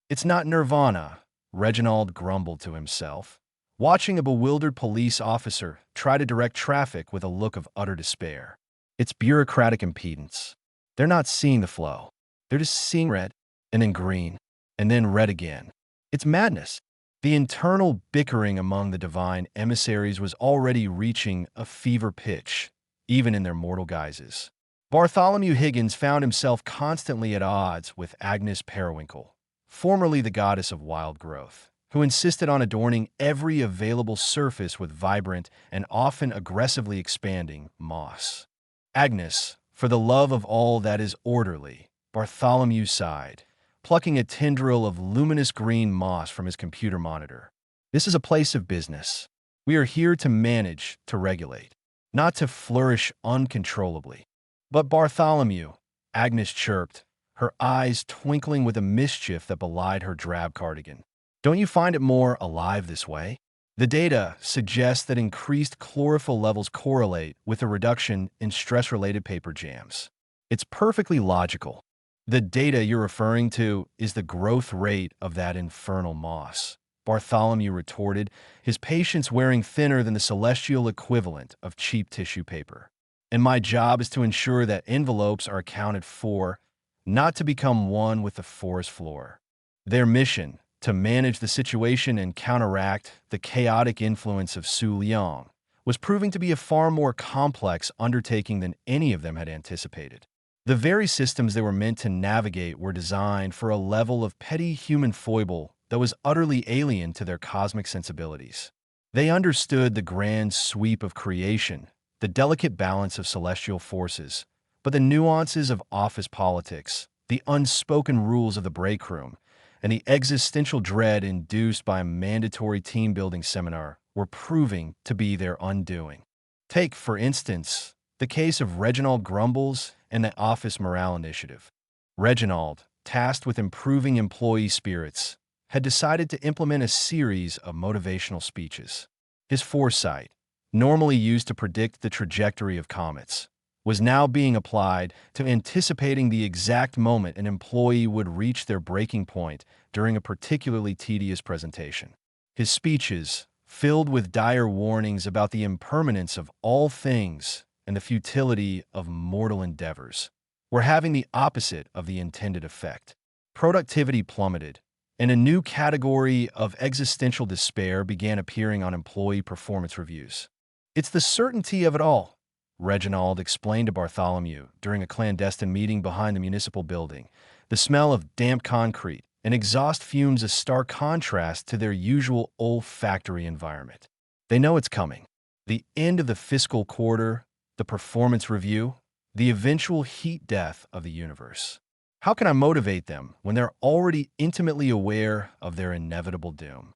S1: It's not nirvana, Reginald grumbled to himself, watching a bewildered police officer try to direct traffic with a look of utter despair. It's bureaucratic impedance. They're not seeing the flow. They're just seeing red, and then green, and then red again. It's madness. The internal bickering among the divine emissaries was already reaching a fever pitch, even in their mortal guises. Bartholomew Higgins found himself constantly at odds with Agnes Periwinkle, formerly the goddess of wild growth, who insisted on adorning every available surface with vibrant and often aggressively expanding moss. Agnes, for the love of all that is orderly, Bartholomew sighed, plucking a tendril of luminous green moss from his computer monitor. This is a place of business. We are here to manage, to regulate, not to flourish uncontrollably. But Bartholomew, Agnes chirped, her eyes twinkling with a mischief that belied her drab cardigan. Don't you find it more alive this way? The data suggests that increased chlorophyll levels correlate with a reduction in stress-related paper jams. It's perfectly logical. The data you're referring to is the growth rate of that infernal moss, Bartholomew retorted, his patience wearing thinner than the celestial equivalent of cheap tissue paper. And my job is to ensure that envelopes are accounted for, not to become one with the forest floor. Their mission, to manage the situation and counteract the chaotic influence of Su Liang, was proving to be a far more complex undertaking than any of them had anticipated. The very systems they were meant to navigate were designed for a level of petty human foible that was utterly alien to their cosmic sensibilities. They understood the grand sweep of creation, the delicate balance of celestial forces, but the nuances of office politics, the unspoken rules of the break room, and the existential dread induced by a mandatory team-building seminar were proving to be their undoing. Take, for instance, the case of Reginald Grumbles and the Office Morale Initiative. Reginald, tasked with improving employee spirits, had decided to implement a series of motivational speeches. His foresight, normally used to predict the trajectory of comets, was now being applied to anticipating the exact moment an employee would reach their breaking point during a particularly tedious presentation. His speeches, filled with dire warnings about the impermanence of all things and the futility of mortal endeavors, were having the opposite of the intended effect. Productivity plummeted, and a new category of existential despair began appearing on employee performance reviews. It's the certainty of it all, Reginald explained to Bartholomew during a clandestine meeting behind the municipal building. The smell of damp concrete and exhaust fumes a stark contrast to their usual olfactory environment. They know it's coming. The end of the fiscal quarter, the performance review, the eventual heat death of the universe. How can I motivate them when they're already intimately aware of their inevitable doom?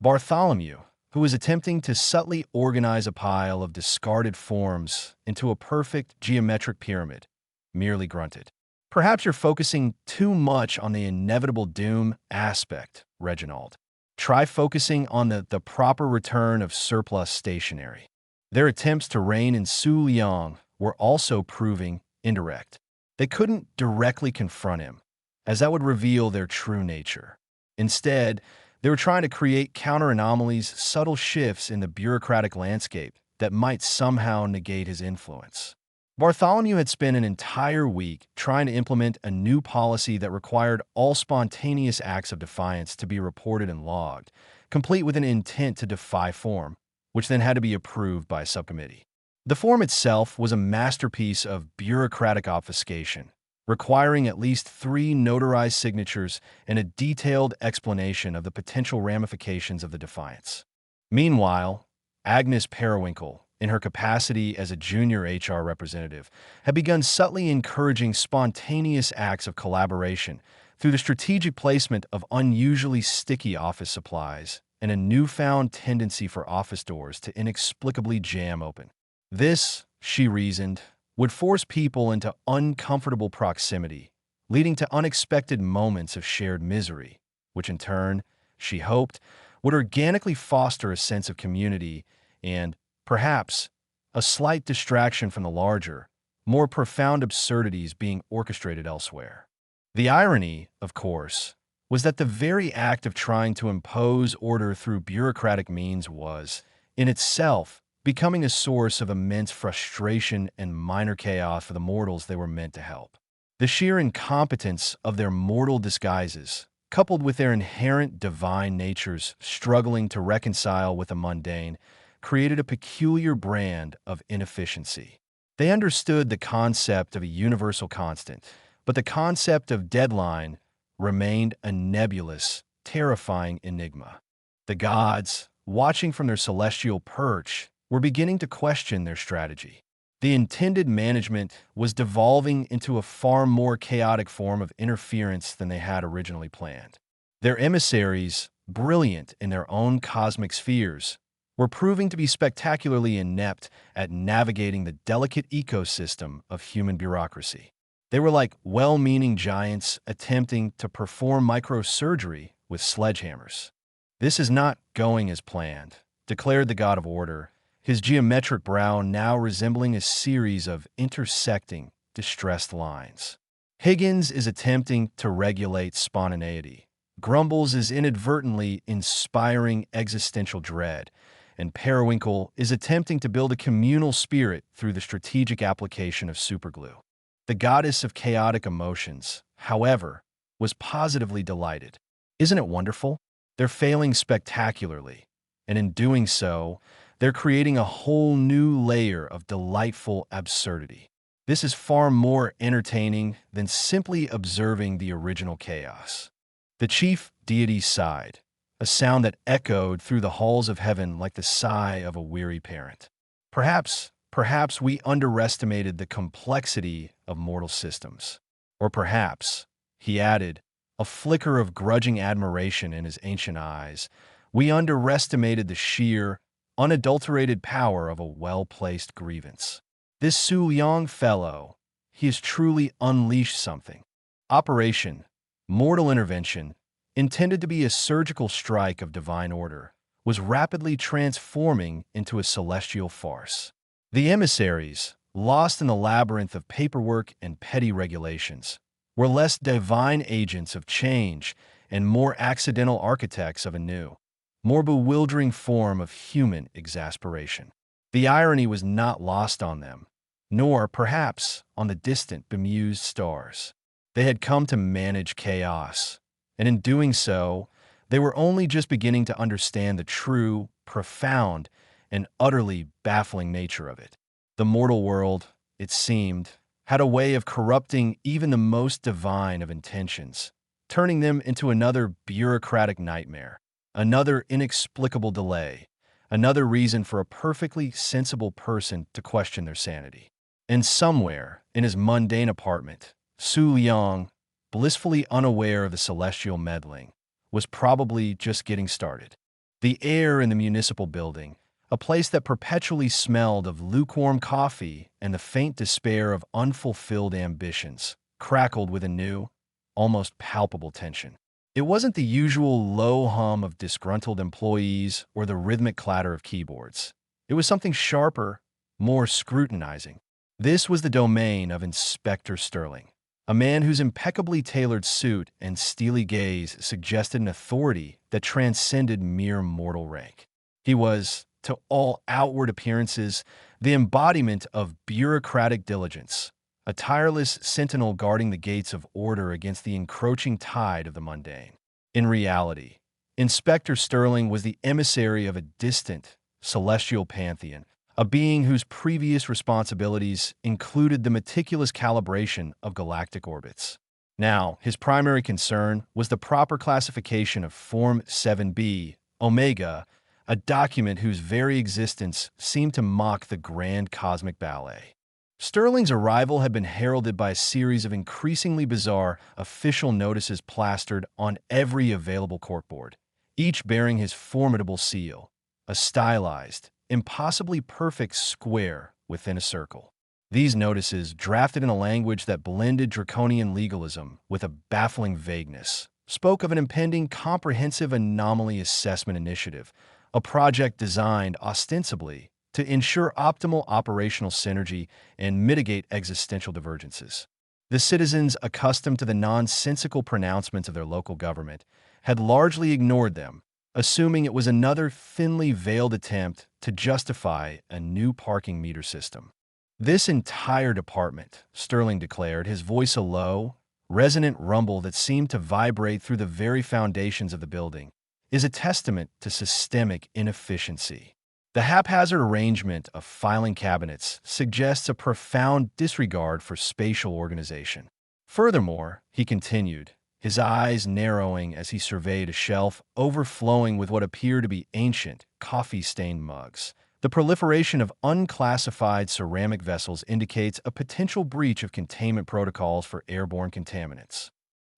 S1: Bartholomew, who was attempting to subtly organize a pile of discarded forms into a perfect geometric pyramid, merely grunted. Perhaps you're focusing too much on the inevitable doom aspect, Reginald. Try focusing on the proper return of surplus stationery. Their attempts to rein in Su Liang were also proving indirect. They couldn't directly confront him, as that would reveal their true nature. Instead, they were trying to create counter-anomalies, subtle shifts in the bureaucratic landscape that might somehow negate his influence. Bartholomew had spent an entire week trying to implement a new policy that required all spontaneous acts of defiance to be reported and logged, complete with an intent to defy form, which then had to be approved by a subcommittee. The form itself was a masterpiece of bureaucratic obfuscation, requiring at least 3 notarized signatures and a detailed explanation of the potential ramifications of the defiance. Meanwhile, Agnes Periwinkle, in her capacity as a junior HR representative, had begun subtly encouraging spontaneous acts of collaboration through the strategic placement of unusually sticky office supplies and a newfound tendency for office doors to inexplicably jam open. This, she reasoned, would force people into uncomfortable proximity, leading to unexpected moments of shared misery, which in turn, she hoped, would organically foster a sense of community and, perhaps, a slight distraction from the larger, more profound absurdities being orchestrated elsewhere. The irony, of course, was that the very act of trying to impose order through bureaucratic means was, in itself, becoming a source of immense frustration and minor chaos for the mortals they were meant to help. The sheer incompetence of their mortal disguises, coupled with their inherent divine natures struggling to reconcile with the mundane, created a peculiar brand of inefficiency. They understood the concept of a universal constant, but the concept of deadline remained a nebulous, terrifying enigma. The gods, watching from their celestial perch, were beginning to question their strategy. The intended management was devolving into a far more chaotic form of interference than they had originally planned. Their emissaries, brilliant in their own cosmic spheres, were proving to be spectacularly inept at navigating the delicate ecosystem of human bureaucracy. They were like well-meaning giants attempting to perform microsurgery with sledgehammers. "This is not going as planned," declared the god of order, his geometric brow now resembling a series of intersecting, distressed lines. Higgins is attempting to regulate spontaneity. Grumbles is inadvertently inspiring existential dread, and Periwinkle is attempting to build a communal spirit through the strategic application of superglue. The goddess of chaotic emotions, however, was positively delighted. Isn't it wonderful? They're failing spectacularly, and in doing so, they're creating a whole new layer of delightful absurdity. This is far more entertaining than simply observing the original chaos. The chief deity sighed, a sound that echoed through the halls of heaven like the sigh of a weary parent. Perhaps we underestimated the complexity of mortal systems. Or perhaps, he added, a flicker of grudging admiration in his ancient eyes, we underestimated the sheer, unadulterated power of a well-placed grievance. This Su Liang fellow, he has truly unleashed something. Operation, mortal intervention, intended to be a surgical strike of divine order, was rapidly transforming into a celestial farce. The emissaries, lost in the labyrinth of paperwork and petty regulations, were less divine agents of change and more accidental architects of a new, more bewildering form of human exasperation. The irony was not lost on them, nor, perhaps, on the distant, bemused stars. They had come to manage chaos, and in doing so, they were only just beginning to understand the true, profound, and utterly baffling nature of it. The mortal world, it seemed, had a way of corrupting even the most divine of intentions, turning them into another bureaucratic nightmare, another inexplicable delay, another reason for a perfectly sensible person to question their sanity. And somewhere, in his mundane apartment, Su Liang, blissfully unaware of the celestial meddling, was probably just getting started. The air in the municipal building, a place that perpetually smelled of lukewarm coffee and the faint despair of unfulfilled ambitions, crackled with a new, almost palpable tension. It wasn't the usual low hum of disgruntled employees or the rhythmic clatter of keyboards. It was something sharper, more scrutinizing. This was the domain of Inspector Sterling, a man whose impeccably tailored suit and steely gaze suggested an authority that transcended mere mortal rank. He was, to all outward appearances, the embodiment of bureaucratic diligence, a tireless sentinel guarding the gates of order against the encroaching tide of the mundane. In reality, Inspector Sterling was the emissary of a distant, celestial pantheon, a being whose previous responsibilities included the meticulous calibration of galactic orbits. Now, his primary concern was the proper classification of Form 7b, Omega, a document whose very existence seemed to mock the grand cosmic ballet. Sterling's arrival had been heralded by a series of increasingly bizarre official notices plastered on every available corkboard, each bearing his formidable seal, a stylized, impossibly perfect square within a circle. These notices, drafted in a language that blended draconian legalism with a baffling vagueness, spoke of an impending comprehensive anomaly assessment initiative, a project designed ostensibly to ensure optimal operational synergy and mitigate existential divergences. The citizens, accustomed to the nonsensical pronouncements of their local government, had largely ignored them, assuming it was another thinly veiled attempt to justify a new parking meter system. This entire department, Sterling declared, his voice a low, resonant rumble that seemed to vibrate through the very foundations of the building, is a testament to systemic inefficiency. The haphazard arrangement of filing cabinets suggests a profound disregard for spatial organization. Furthermore, he continued, his eyes narrowing as he surveyed a shelf overflowing with what appeared to be ancient, coffee-stained mugs. The proliferation of unclassified ceramic vessels indicates a potential breach of containment protocols for airborne contaminants.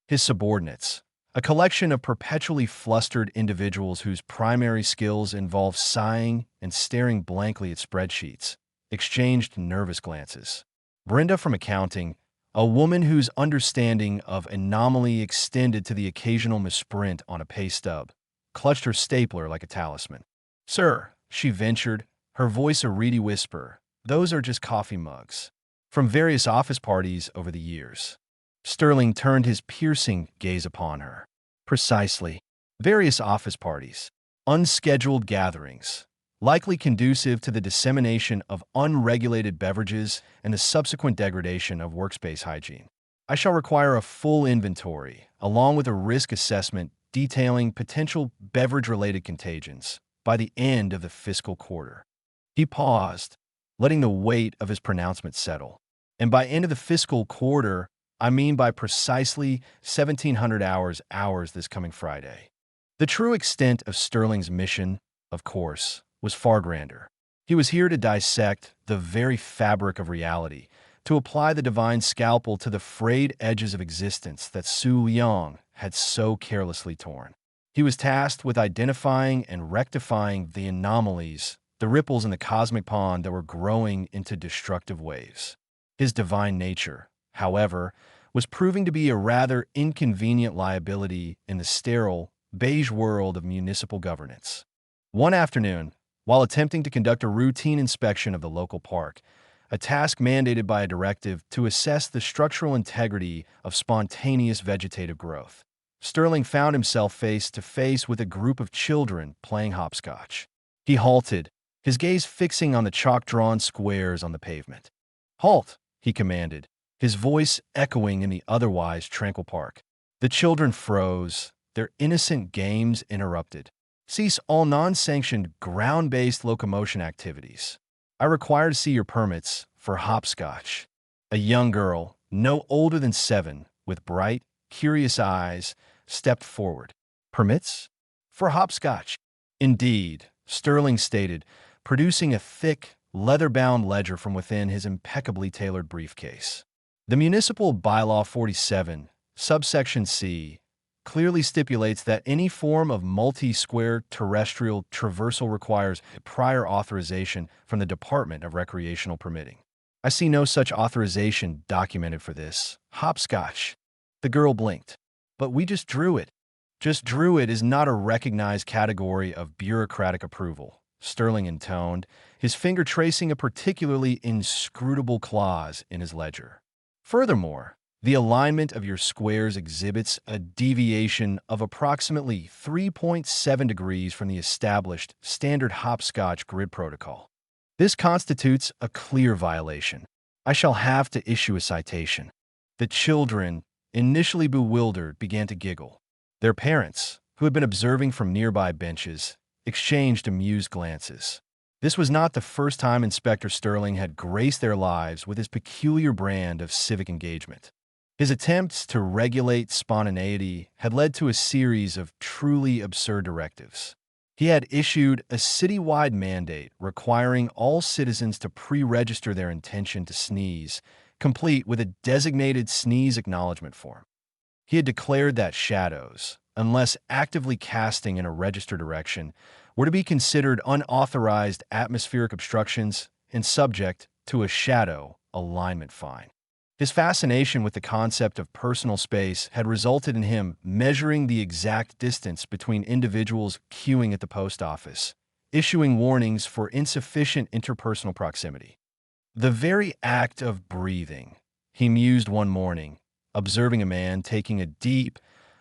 S1: His subordinates, a collection of perpetually flustered individuals whose primary skills involve sighing and staring blankly at spreadsheets, exchanged nervous glances. Brenda from accounting, a woman whose understanding of anomaly extended to the occasional misprint on a pay stub, clutched her stapler like a talisman. "Sir," she ventured, her voice a reedy whisper, "those are just coffee mugs. From various office parties over the years." Sterling turned his piercing gaze upon her. "Precisely. Various office parties. Unscheduled gatherings, likely conducive to the dissemination of unregulated beverages and the subsequent degradation of workspace hygiene. I shall require a full inventory, along with a risk assessment detailing potential beverage-related contagions, by the end of the fiscal quarter." He paused, letting the weight of his pronouncement settle. "And by end of the fiscal quarter, I mean by precisely 1700 hours this coming Friday." The true extent of Sterling's mission, of course, was far grander. He was here to dissect the very fabric of reality, to apply the divine scalpel to the frayed edges of existence that Su Liang had so carelessly torn. He was tasked with identifying and rectifying the anomalies, the ripples in the cosmic pond that were growing into destructive waves. His divine nature, however, was proving to be a rather inconvenient liability in the sterile, beige world of municipal governance. One afternoon, while attempting to conduct a routine inspection of the local park, a task mandated by a directive to assess the structural integrity of spontaneous vegetative growth, Sterling found himself face to face with a group of children playing hopscotch. He halted, his gaze fixing on the chalk-drawn squares on the pavement. "Halt!" he commanded, his voice echoing in the otherwise tranquil park. The children froze, their innocent games interrupted. "Cease all non-sanctioned ground-based locomotion activities. I require to see your permits for hopscotch. A young girl, no older than 7, with bright, curious eyes, stepped forward. Permits? For hopscotch. Indeed, Sterling stated, producing a thick, leather-bound ledger from within his impeccably tailored briefcase. The Municipal Bylaw 47, subsection C, clearly stipulates that any form of multi-square terrestrial traversal requires prior authorization from the Department of Recreational Permitting. I see no such authorization documented for this. Hopscotch. The girl blinked. But we just drew it. Just drew it is not a recognized category of bureaucratic approval, Sterling intoned, his finger tracing a particularly inscrutable clause in his ledger. Furthermore, the alignment of your squares exhibits a deviation of approximately 3.7 degrees from the established standard hopscotch grid protocol. This constitutes a clear violation. I shall have to issue a citation. The children, initially bewildered, began to giggle. Their parents, who had been observing from nearby benches, exchanged amused glances. This was not the first time Inspector Sterling had graced their lives with his peculiar brand of civic engagement. His attempts to regulate spontaneity had led to a series of truly absurd directives. He had issued a citywide mandate requiring all citizens to pre-register their intention to sneeze, complete with a designated sneeze acknowledgement form. He had declared that shadows, unless actively casting in a registered direction, were to be considered unauthorized atmospheric obstructions and subject to a shadow alignment fine. His fascination with the concept of personal space had resulted in him measuring the exact distance between individuals queuing at the post office, issuing warnings for insufficient interpersonal proximity. The very act of breathing, he mused one morning, observing a man taking a deep,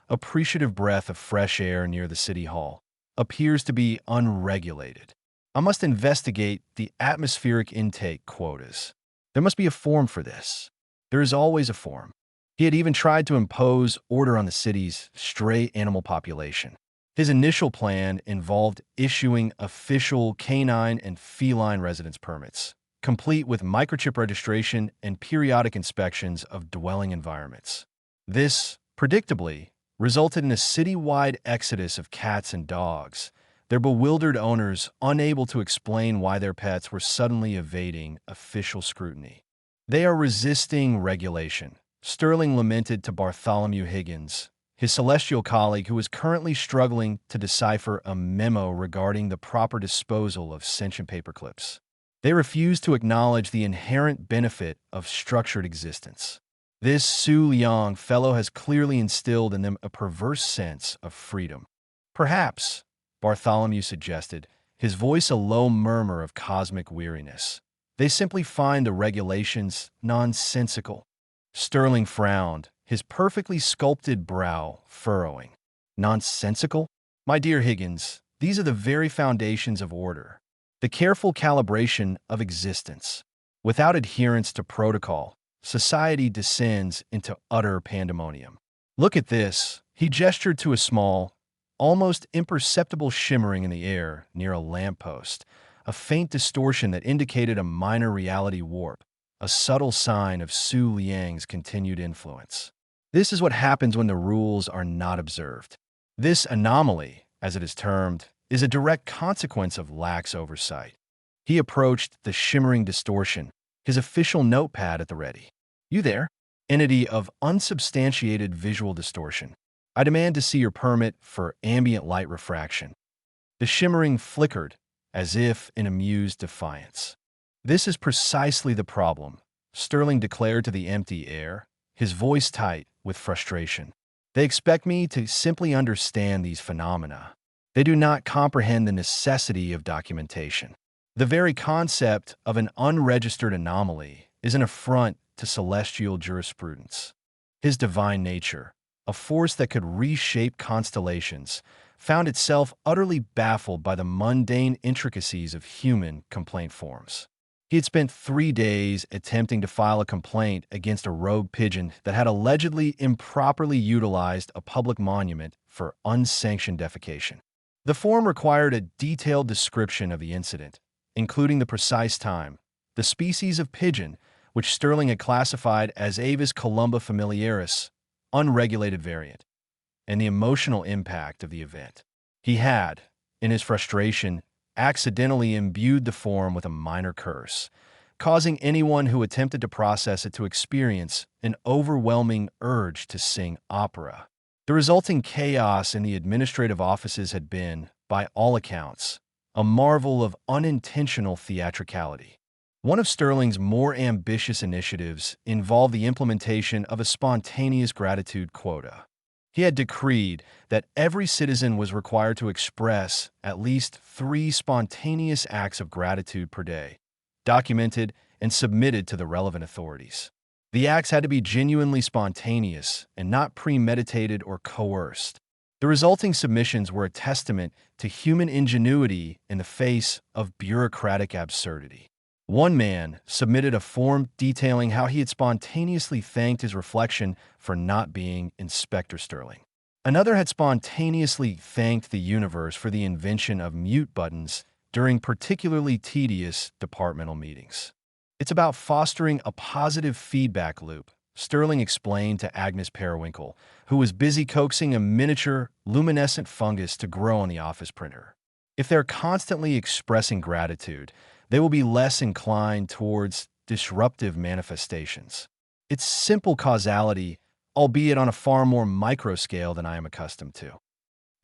S1: appreciative breath of fresh air near the city hall, appears to be unregulated. I must investigate the atmospheric intake quotas. There must be a form for this. There is always a form. He had even tried to impose order on the city's stray animal population. His initial plan involved issuing official canine and feline residence permits, complete with microchip registration and periodic inspections of dwelling environments. This, predictably, resulted in a citywide exodus of cats and dogs, their bewildered owners unable to explain why their pets were suddenly evading official scrutiny. They are resisting regulation, Sterling lamented to Bartholomew Higgins, his celestial colleague who was currently struggling to decipher a memo regarding the proper disposal of sentient paperclips. They refuse to acknowledge the inherent benefit of structured existence. This Su Liang fellow has clearly instilled in them a perverse sense of freedom. Perhaps, Bartholomew suggested, his voice a low murmur of cosmic weariness. They simply find the regulations nonsensical. Sterling frowned, his perfectly sculpted brow furrowing. Nonsensical? My dear Higgins, these are the very foundations of order, the careful calibration of existence. Without adherence to protocol, society descends into utter pandemonium. Look at this. He gestured to a small, almost imperceptible shimmering in the air near a lamppost, a faint distortion that indicated a minor reality warp, a subtle sign of Su Liang's continued influence. This is what happens when the rules are not observed. This anomaly, as it is termed, is a direct consequence of lax oversight. He approached the shimmering distortion, his official notepad at the ready. You there? Entity of unsubstantiated visual distortion. I demand to see your permit for ambient light refraction. The shimmering flickered, as if in amused defiance. This is precisely the problem, Sterling declared to the empty air, his voice tight with frustration. They expect me to simply understand these phenomena. They do not comprehend the necessity of documentation. The very concept of an unregistered anomaly is an affront to celestial jurisprudence. His divine nature, a force that could reshape constellations, found itself utterly baffled by the mundane intricacies of human complaint forms. He had spent 3 days attempting to file a complaint against a rogue pigeon that had allegedly improperly utilized a public monument for unsanctioned defecation. The form required a detailed description of the incident, including the precise time, the species of pigeon, which Sterling had classified as Avis columba familiaris, unregulated variant, and the emotional impact of the event. He had, in his frustration, accidentally imbued the form with a minor curse, causing anyone who attempted to process it to experience an overwhelming urge to sing opera. The resulting chaos in the administrative offices had been, by all accounts, a marvel of unintentional theatricality. One of Sterling's more ambitious initiatives involved the implementation of a spontaneous gratitude quota. He had decreed that every citizen was required to express at least 3 spontaneous acts of gratitude per day, documented and submitted to the relevant authorities. The acts had to be genuinely spontaneous and not premeditated or coerced. The resulting submissions were a testament to human ingenuity in the face of bureaucratic absurdity. One man submitted a form detailing how he had spontaneously thanked his reflection for not being Inspector Sterling. Another had spontaneously thanked the universe for the invention of mute buttons during particularly tedious departmental meetings. It's about fostering a positive feedback loop, Sterling explained to Agnes Periwinkle, who was busy coaxing a miniature, luminescent fungus to grow on the office printer. If they're constantly expressing gratitude, they will be less inclined towards disruptive manifestations. It's simple causality, albeit on a far more micro scale than I am accustomed to.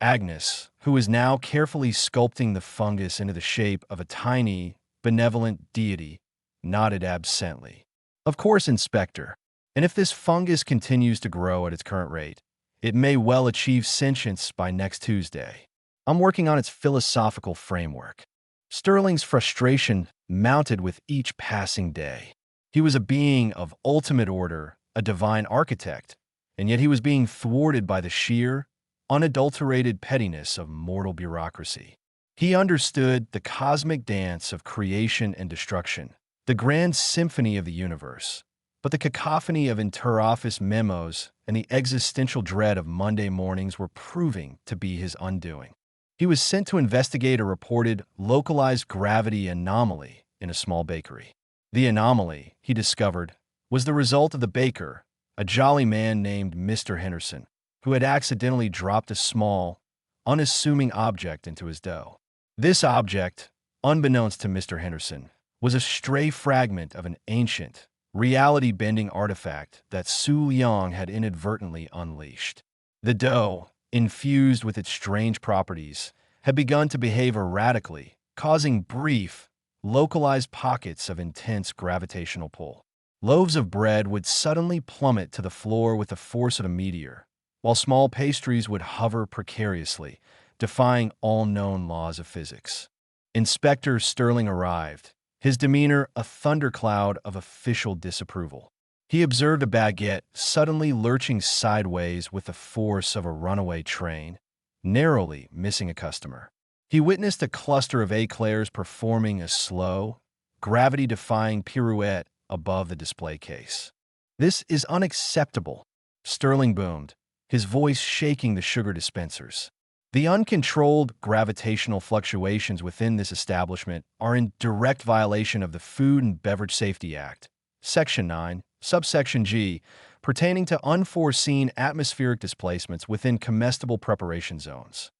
S1: Agnes, who is now carefully sculpting the fungus into the shape of a tiny, benevolent deity, nodded absently. Of course, Inspector. And if this fungus continues to grow at its current rate, it may well achieve sentience by next Tuesday. I'm working on its philosophical framework. Sterling's frustration mounted with each passing day. He was a being of ultimate order, a divine architect, and yet he was being thwarted by the sheer, unadulterated pettiness of mortal bureaucracy. He understood the cosmic dance of creation and destruction, the grand symphony of the universe, but the cacophony of inter-office memos and the existential dread of Monday mornings were proving to be his undoing. He was sent to investigate a reported localized gravity anomaly in a small bakery. The anomaly, he discovered, was the result of the baker, a jolly man named Mr. Henderson, who had accidentally dropped a small, unassuming object into his dough. This object, unbeknownst to Mr. Henderson, was a stray fragment of an ancient, reality-bending artifact that Su Liang had inadvertently unleashed. The dough, infused with its strange properties, had begun to behave erratically, causing brief, localized pockets of intense gravitational pull. Loaves of bread would suddenly plummet to the floor with the force of a meteor, while small pastries would hover precariously, defying all known laws of physics. Inspector Sterling arrived, his demeanor a thundercloud of official disapproval. He observed a baguette suddenly lurching sideways with the force of a runaway train, narrowly missing a customer. He witnessed a cluster of eclairs performing a slow, gravity-defying pirouette above the display case. "This is unacceptable," Sterling boomed, his voice shaking the sugar dispensers. The uncontrolled gravitational fluctuations within this establishment are in direct violation of the Food and Beverage Safety Act, Section 9, Subsection G, pertaining to unforeseen atmospheric displacements within comestible preparation zones.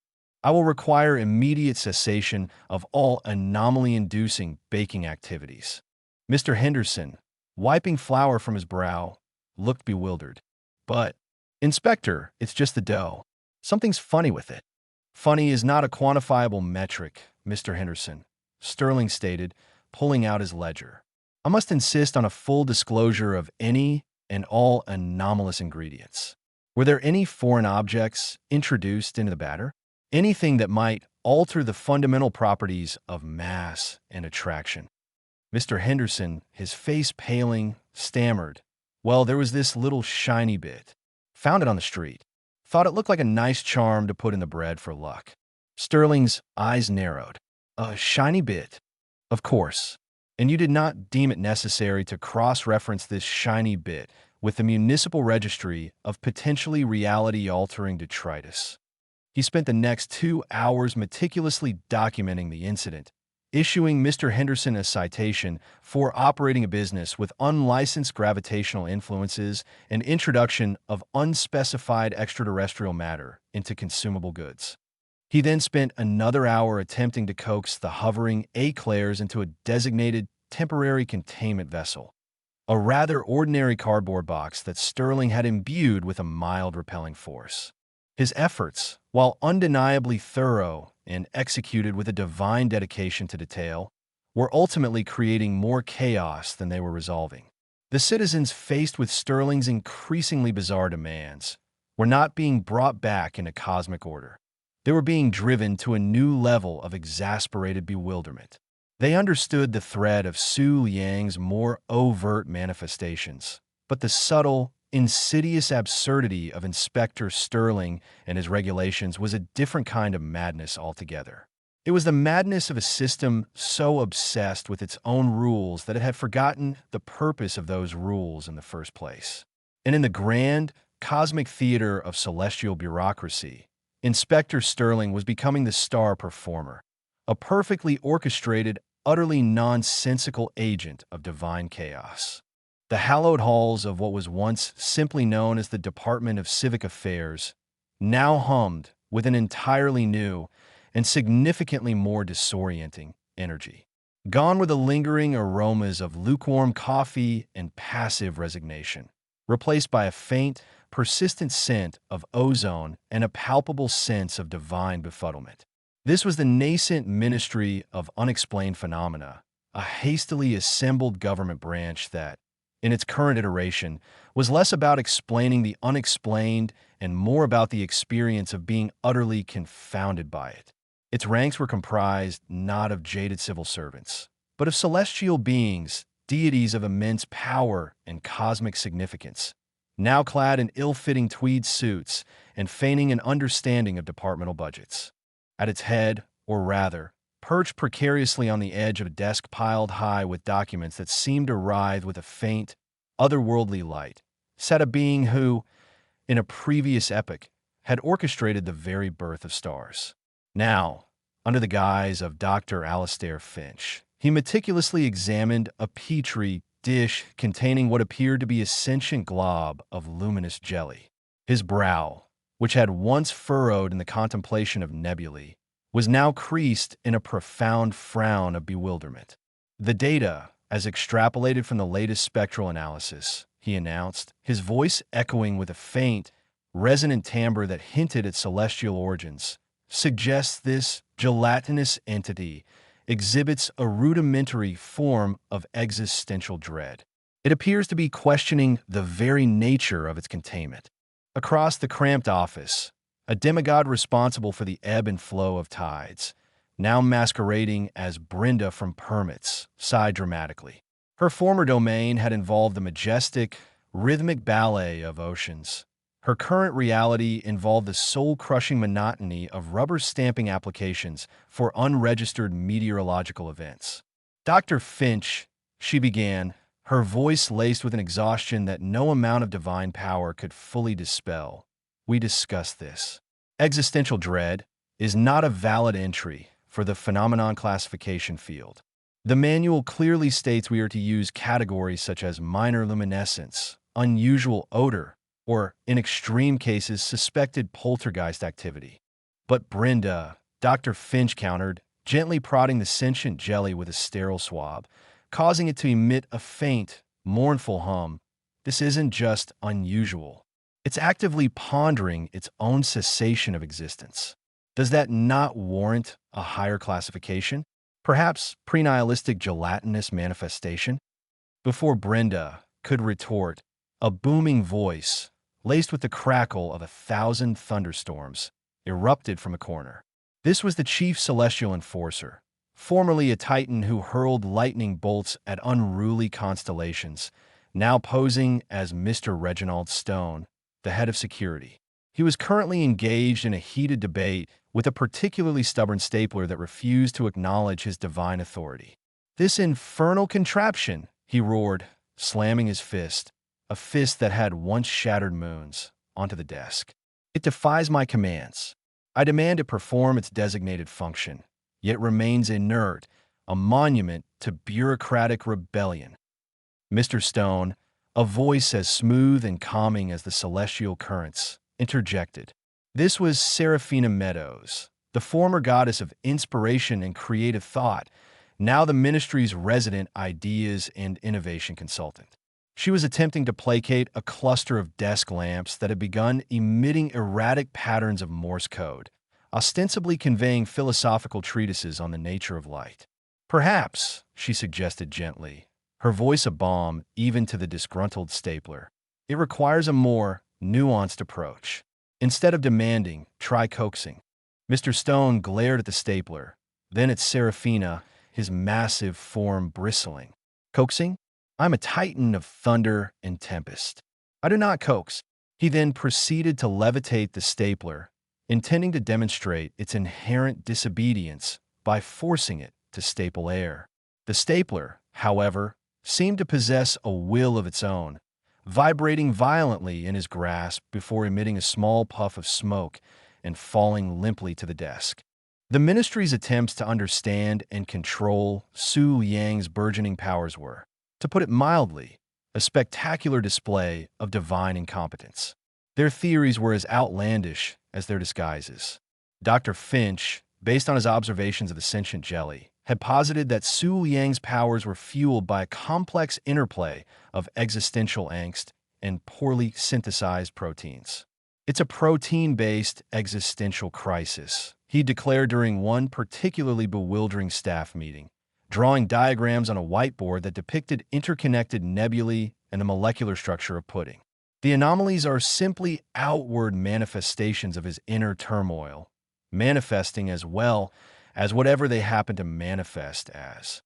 S1: I will require immediate cessation of all anomaly-inducing baking activities. Mr. Henderson, wiping flour from his brow, looked bewildered. "But, Inspector, it's just the dough. Something's funny with it." "Funny is not a quantifiable metric, Mr. Henderson," Sterling stated, pulling out his ledger. "I must insist on a full disclosure of any and all anomalous ingredients. Were there any foreign objects introduced into the batter? Anything that might alter the fundamental properties of mass and attraction?" Mr. Henderson, his face paling, stammered, "Well, there was this little shiny bit. Found it on the street. Thought it looked like a nice charm to put in the bread for luck." Sterling's eyes narrowed. "A shiny bit? Of course. And you did not deem it necessary to cross-reference this shiny bit with the municipal registry of potentially reality-altering detritus." He spent the next 2 hours meticulously documenting the incident, issuing Mr. Henderson a citation for operating a business with unlicensed gravitational influences and introduction of unspecified extraterrestrial matter into consumable goods. He then spent another hour attempting to coax the hovering exclaimed into a designated temporary containment vessel, a rather ordinary cardboard box that Sterling had imbued with a mild repelling force. His efforts, while undeniably thorough and executed with a divine dedication to detail, were ultimately creating more chaos than they were resolving. The citizens, faced with Sterling's increasingly bizarre demands, were not being brought back into cosmic order. They were being driven to a new level of exasperated bewilderment. They understood the threat of Su Liang's more overt manifestations, but the subtle, insidious absurdity of Inspector Sterling and his regulations was a different kind of madness altogether. It was the madness of a system so obsessed with its own rules that it had forgotten the purpose of those rules in the first place. And in the grand, cosmic theater of celestial bureaucracy, Inspector Sterling was becoming the star performer, a perfectly orchestrated, utterly nonsensical agent of divine chaos. The hallowed halls of what was once simply known as the Department of Civic Affairs now hummed with an entirely new and significantly more disorienting energy. Gone were the lingering aromas of lukewarm coffee and passive resignation, replaced by a faint, persistent scent of ozone and a palpable sense of divine befuddlement. This was the nascent Ministry of Unexplained Phenomena, a hastily assembled government branch that, in its current iteration, was less about explaining the unexplained and more about the experience of being utterly confounded by it. Its ranks were comprised not of jaded civil servants, but of celestial beings, deities of immense power and cosmic significance, now clad in ill-fitting tweed suits and feigning an understanding of departmental budgets. At its head, or rather, perched precariously on the edge of a desk piled high with documents that seemed to writhe with a faint, otherworldly light, sat a being who, in a previous epoch, had orchestrated the very birth of stars. Now, under the guise of Dr. Alastair Finch, he meticulously examined a petri dish containing what appeared to be a sentient glob of luminous jelly. His brow, which had once furrowed in the contemplation of nebulae, was now creased in a profound frown of bewilderment. The data, as extrapolated from the latest spectral analysis, he announced, his voice echoing with a faint, resonant timbre that hinted at celestial origins, suggests this gelatinous entity exhibits a rudimentary form of existential dread. It appears to be questioning the very nature of its containment. Across the cramped office, a demigod responsible for the ebb and flow of tides, now masquerading as Brenda from Permits, sighed dramatically. Her former domain had involved the majestic, rhythmic ballet of oceans. Her current reality involved the soul-crushing monotony of rubber-stamping applications for unregistered meteorological events. Dr. Finch, she began, her voice laced with an exhaustion that no amount of divine power could fully dispel. We discussed this. Existential dread is not a valid entry for the phenomenon classification field. The manual clearly states we are to use categories such as minor luminescence, unusual odor, or, in extreme cases, suspected poltergeist activity. But Brenda, Dr. Finch countered, gently prodding the sentient jelly with a sterile swab, causing it to emit a faint, mournful hum. This isn't just unusual. It's actively pondering its own cessation of existence. Does that not warrant a higher classification? Perhaps pre-nihilistic gelatinous manifestation? Before Brenda could retort, a booming voice, laced with the crackle of 1,000 thunderstorms, erupted from a corner. This was the chief celestial enforcer, formerly a titan who hurled lightning bolts at unruly constellations, now posing as Mr. Reginald Stone, the head of security. He was currently engaged in a heated debate with a particularly stubborn stapler that refused to acknowledge his divine authority. "This infernal contraption," he roared, slamming his fist, a fist that had once shattered moons, onto the desk. "It defies my commands. I demand it perform its designated function, yet remains inert, a monument to bureaucratic rebellion. Mr. Stone, a voice as smooth and calming as the celestial currents, interjected. This was Seraphina Meadows, the former goddess of inspiration and creative thought, now the ministry's resident ideas and innovation consultant. She was attempting to placate a cluster of desk lamps that had begun emitting erratic patterns of Morse code, ostensibly conveying philosophical treatises on the nature of light. Perhaps, she suggested gently, her voice a balm even to the disgruntled stapler, it requires a more nuanced approach. Instead of demanding, try coaxing. Mr. Stone glared at the stapler, then at Seraphina, his massive form bristling. Coaxing? I'm a titan of thunder and tempest. I do not coax. He then proceeded to levitate the stapler, intending to demonstrate its inherent disobedience by forcing it to staple air. The stapler, however, seemed to possess a will of its own, vibrating violently in his grasp before emitting a small puff of smoke and falling limply to the desk. The ministry's attempts to understand and control Su Yang's burgeoning powers were, to put it mildly, a spectacular display of divine incompetence. Their theories were as outlandish as their disguises. Dr. Finch, based on his observations of the sentient jelly, had posited that Su Yang's powers were fueled by a complex interplay of existential angst and poorly synthesized proteins. It's a protein-based existential crisis, he declared during one particularly bewildering staff meeting, drawing diagrams on a whiteboard that depicted interconnected nebulae and the molecular structure of pudding. The anomalies are simply outward manifestations of his inner turmoil, manifesting as well as whatever they happen to manifest as.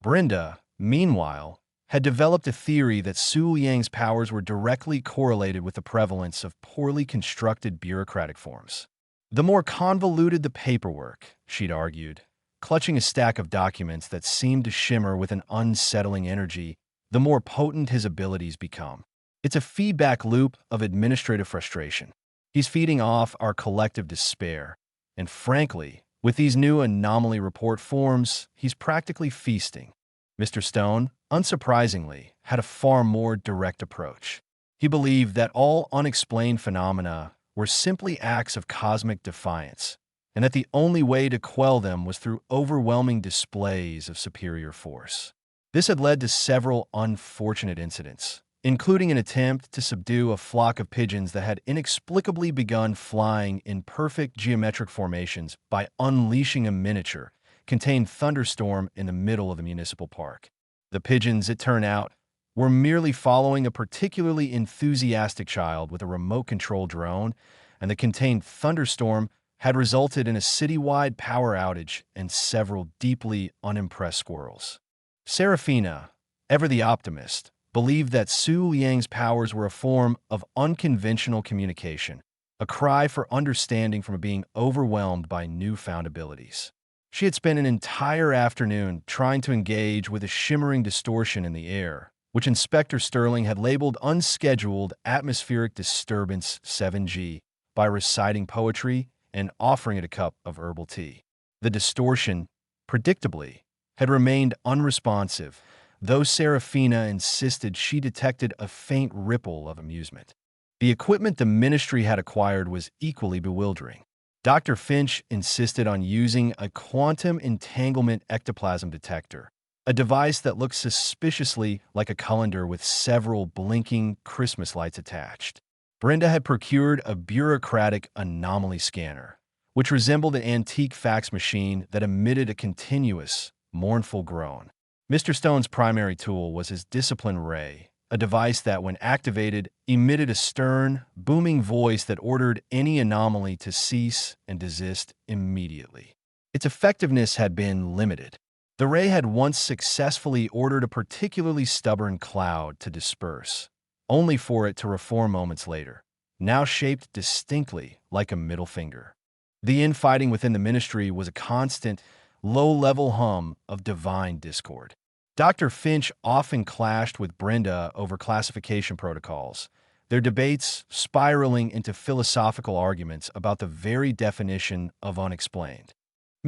S1: Brenda, meanwhile, had developed a theory that Su Yang's powers were directly correlated with the prevalence of poorly constructed bureaucratic forms. The more convoluted the paperwork, she'd argued, clutching a stack of documents that seemed to shimmer with an unsettling energy, the more potent his abilities become. It's a feedback loop of administrative frustration. He's feeding off our collective despair, and frankly, with these new anomaly report forms, he's practically feasting. Mr. Stone, unsurprisingly, had a far more direct approach. He believed that all unexplained phenomena were simply acts of cosmic defiance, and that the only way to quell them was through overwhelming displays of superior force. This had led to several unfortunate incidents, including an attempt to subdue a flock of pigeons that had inexplicably begun flying in perfect geometric formations by unleashing a miniature, contained thunderstorm in the middle of the municipal park. The pigeons, it turned out, were merely following a particularly enthusiastic child with a remote-control drone, and the contained thunderstorm had resulted in a citywide power outage and several deeply unimpressed squirrels. Seraphina, ever the optimist, believed that Su Yang's powers were a form of unconventional communication, a cry for understanding from a being overwhelmed by newfound abilities. She had spent an entire afternoon trying to engage with a shimmering distortion in the air, which Inspector Sterling had labeled Unscheduled Atmospheric Disturbance 7G, by reciting poetry and offering it a cup of herbal tea. The distortion, predictably, had remained unresponsive, though Seraphina insisted she detected a faint ripple of amusement. The equipment the ministry had acquired was equally bewildering. Dr. Finch insisted on using a quantum entanglement ectoplasm detector, a device that looked suspiciously like a colander with several blinking Christmas lights attached. Brenda had procured a bureaucratic anomaly scanner, which resembled an antique fax machine that emitted a continuous, mournful groan. Mr. Stone's primary tool was his discipline ray, a device that, when activated, emitted a stern, booming voice that ordered any anomaly to cease and desist immediately. Its effectiveness had been limited. The ray had once successfully ordered a particularly stubborn cloud to disperse, only for it to reform moments later, now shaped distinctly like a middle finger. The infighting within the ministry was a constant, low-level hum of divine discord. Dr. Finch often clashed with Brenda over classification protocols, their debates spiraling into philosophical arguments about the very definition of unexplained.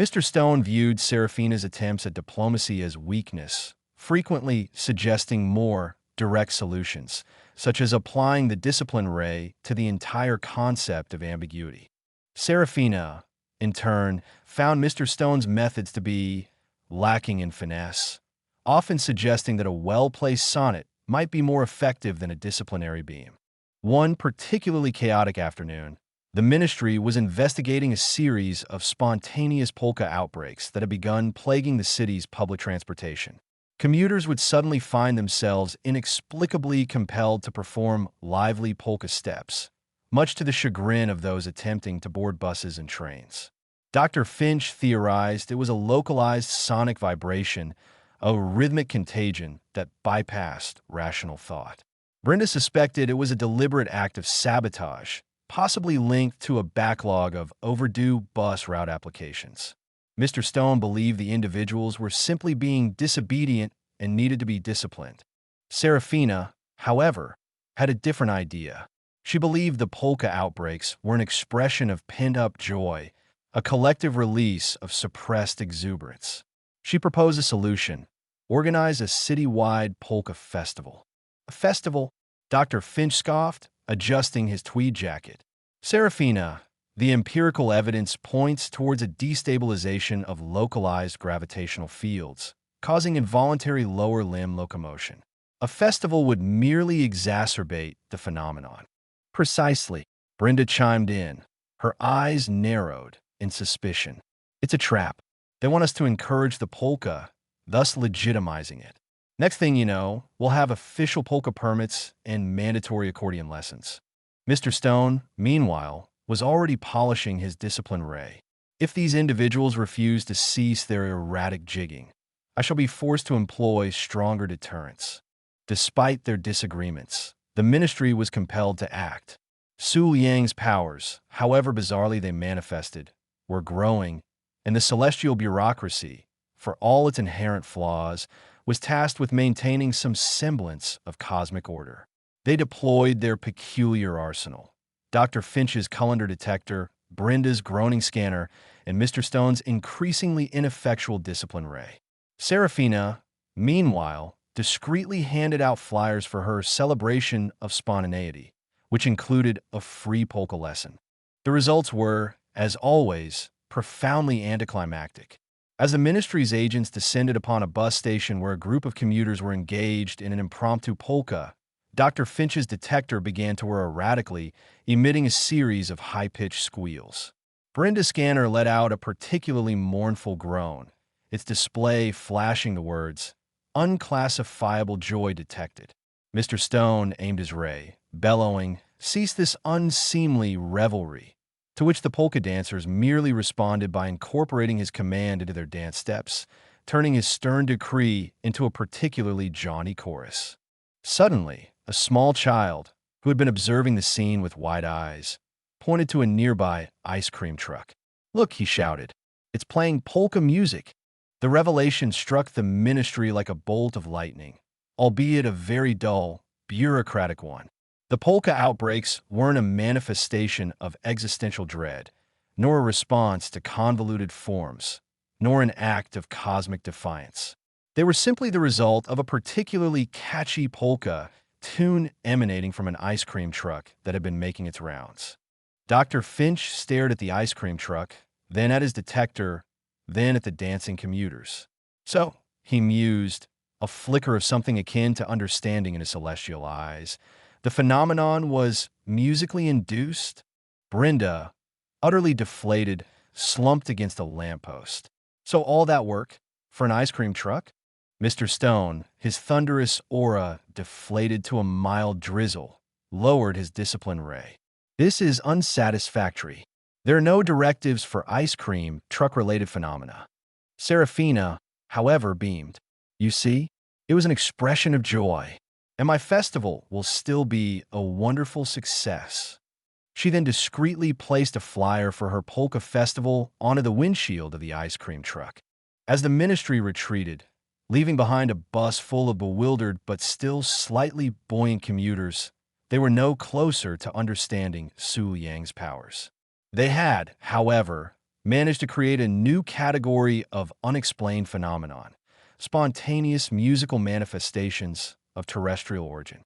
S1: Mr. Stone viewed Seraphina's attempts at diplomacy as weakness, frequently suggesting more direct solutions, such as applying the discipline ray to the entire concept of ambiguity. Seraphina, in turn, found Mr. Stone's methods to be lacking in finesse, often suggesting that a well-placed sonnet might be more effective than a disciplinary beam. One particularly chaotic afternoon, the ministry was investigating a series of spontaneous polka outbreaks that had begun plaguing the city's public transportation. Commuters would suddenly find themselves inexplicably compelled to perform lively polka steps, much to the chagrin of those attempting to board buses and trains. Dr. Finch theorized it was a localized sonic vibration, a rhythmic contagion that bypassed rational thought. Brenda suspected it was a deliberate act of sabotage, possibly linked to a backlog of overdue bus route applications. Mr. Stone believed the individuals were simply being disobedient and needed to be disciplined. Seraphina, however, had a different idea. She believed the polka outbreaks were an expression of pent-up joy, a collective release of suppressed exuberance. She proposed a solution: organize a citywide polka festival. A festival? Dr. Finch scoffed, adjusting his tweed jacket. Seraphina, the empirical evidence points towards a destabilization of localized gravitational fields, causing involuntary lower limb locomotion. A festival would merely exacerbate the phenomenon. Precisely, Brenda chimed in, her eyes narrowed in suspicion. It's a trap. They want us to encourage the polka, thus legitimizing it. Next thing you know, we'll have official polka permits and mandatory accordion lessons. Mr. Stone, meanwhile, was already polishing his discipline ray. If these individuals refuse to cease their erratic jigging, I shall be forced to employ stronger deterrents. Despite their disagreements, the ministry was compelled to act. Su Yang's powers, however bizarrely they manifested, were growing, and the celestial bureaucracy, for all its inherent flaws, was tasked with maintaining some semblance of cosmic order. They deployed their peculiar arsenal: Dr. Finch's colander detector, Brenda's groaning scanner, and Mr. Stone's increasingly ineffectual discipline ray. Seraphina, meanwhile, discreetly handed out flyers for her celebration of spontaneity, which included a free polka lesson. The results were, as always, profoundly anticlimactic. As the ministry's agents descended upon a bus station where a group of commuters were engaged in an impromptu polka, Dr. Finch's detector began to whir erratically, emitting a series of high-pitched squeals. Brenda's scanner let out a particularly mournful groan, its display flashing the words, "Unclassifiable joy detected." Mr. Stone aimed his ray, bellowing, "Cease this unseemly revelry," to which the polka dancers merely responded by incorporating his command into their dance steps, turning his stern decree into a particularly jaunty chorus. Suddenly, a small child, who had been observing the scene with wide eyes, pointed to a nearby ice cream truck. "Look," he shouted, "it's playing polka music." The revelation struck the ministry like a bolt of lightning, albeit a very dull, bureaucratic one. The polka outbreaks weren't a manifestation of existential dread, nor a response to convoluted forms, nor an act of cosmic defiance. They were simply the result of a particularly catchy polka tune emanating from an ice cream truck that had been making its rounds. Dr. Finch stared at the ice cream truck, then at his detector, then at the dancing commuters. "So," he mused, a flicker of something akin to understanding in his celestial eyes, "the phenomenon was musically induced?" Brenda, utterly deflated, slumped against a lamppost. "So all that work for an ice cream truck?" Mr. Stone, his thunderous aura deflated to a mild drizzle, lowered his discipline ray. "This is unsatisfactory. There are no directives for ice cream truck-related phenomena." Seraphina, however, beamed. "You see, it was an expression of joy, and my festival will still be a wonderful success." She then discreetly placed a flyer for her polka festival onto the windshield of the ice cream truck. As the ministry retreated, leaving behind a bus full of bewildered but still slightly buoyant commuters, they were no closer to understanding Su Yang's powers. They had, however, managed to create a new category of unexplained phenomenon, spontaneous musical manifestations of terrestrial origin.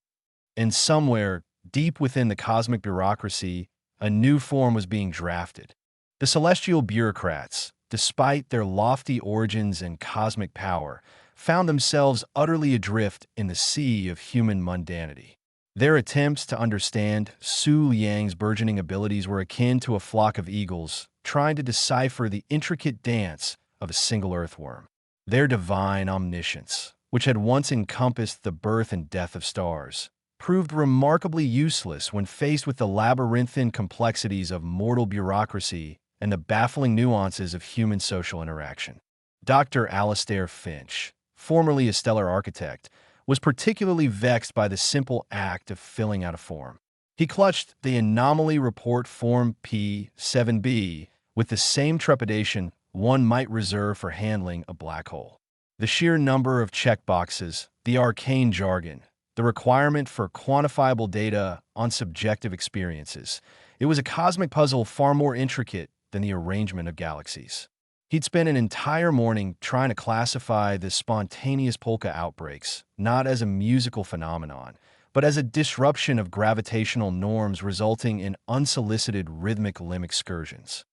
S1: And somewhere, deep within the cosmic bureaucracy, a new form was being drafted. The celestial bureaucrats, despite their lofty origins and cosmic power, found themselves utterly adrift in the sea of human mundanity. Their attempts to understand Su Liang's burgeoning abilities were akin to a flock of eagles trying to decipher the intricate dance of a single earthworm. Their divine omniscience, which had once encompassed the birth and death of stars, proved remarkably useless when faced with the labyrinthine complexities of mortal bureaucracy and the baffling nuances of human social interaction. Dr. Alastair Finch, formerly a stellar architect, was particularly vexed by the simple act of filling out a form. He clutched the anomaly report form P7b with the same trepidation one might reserve for handling a black hole. The sheer number of checkboxes, the arcane jargon, the requirement for quantifiable data on subjective experiences. It was a cosmic puzzle far more intricate than the arrangement of galaxies. He'd spent an entire morning trying to classify the spontaneous polka outbreaks, not as a musical phenomenon, but as a disruption of gravitational norms resulting in unsolicited rhythmic limb excursions.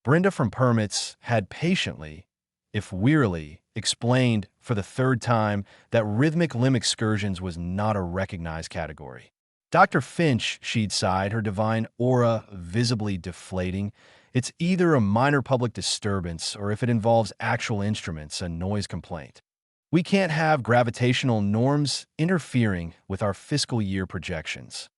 S1: Brenda from Permits had patiently, if wearily, explained for the third time that rhythmic limb excursions was not a recognized category. Dr. Finch, she'd sighed, her divine aura visibly deflating. It's either a minor public disturbance or, if it involves actual instruments, a noise complaint. We can't have gravitational norms interfering with our fiscal year projections.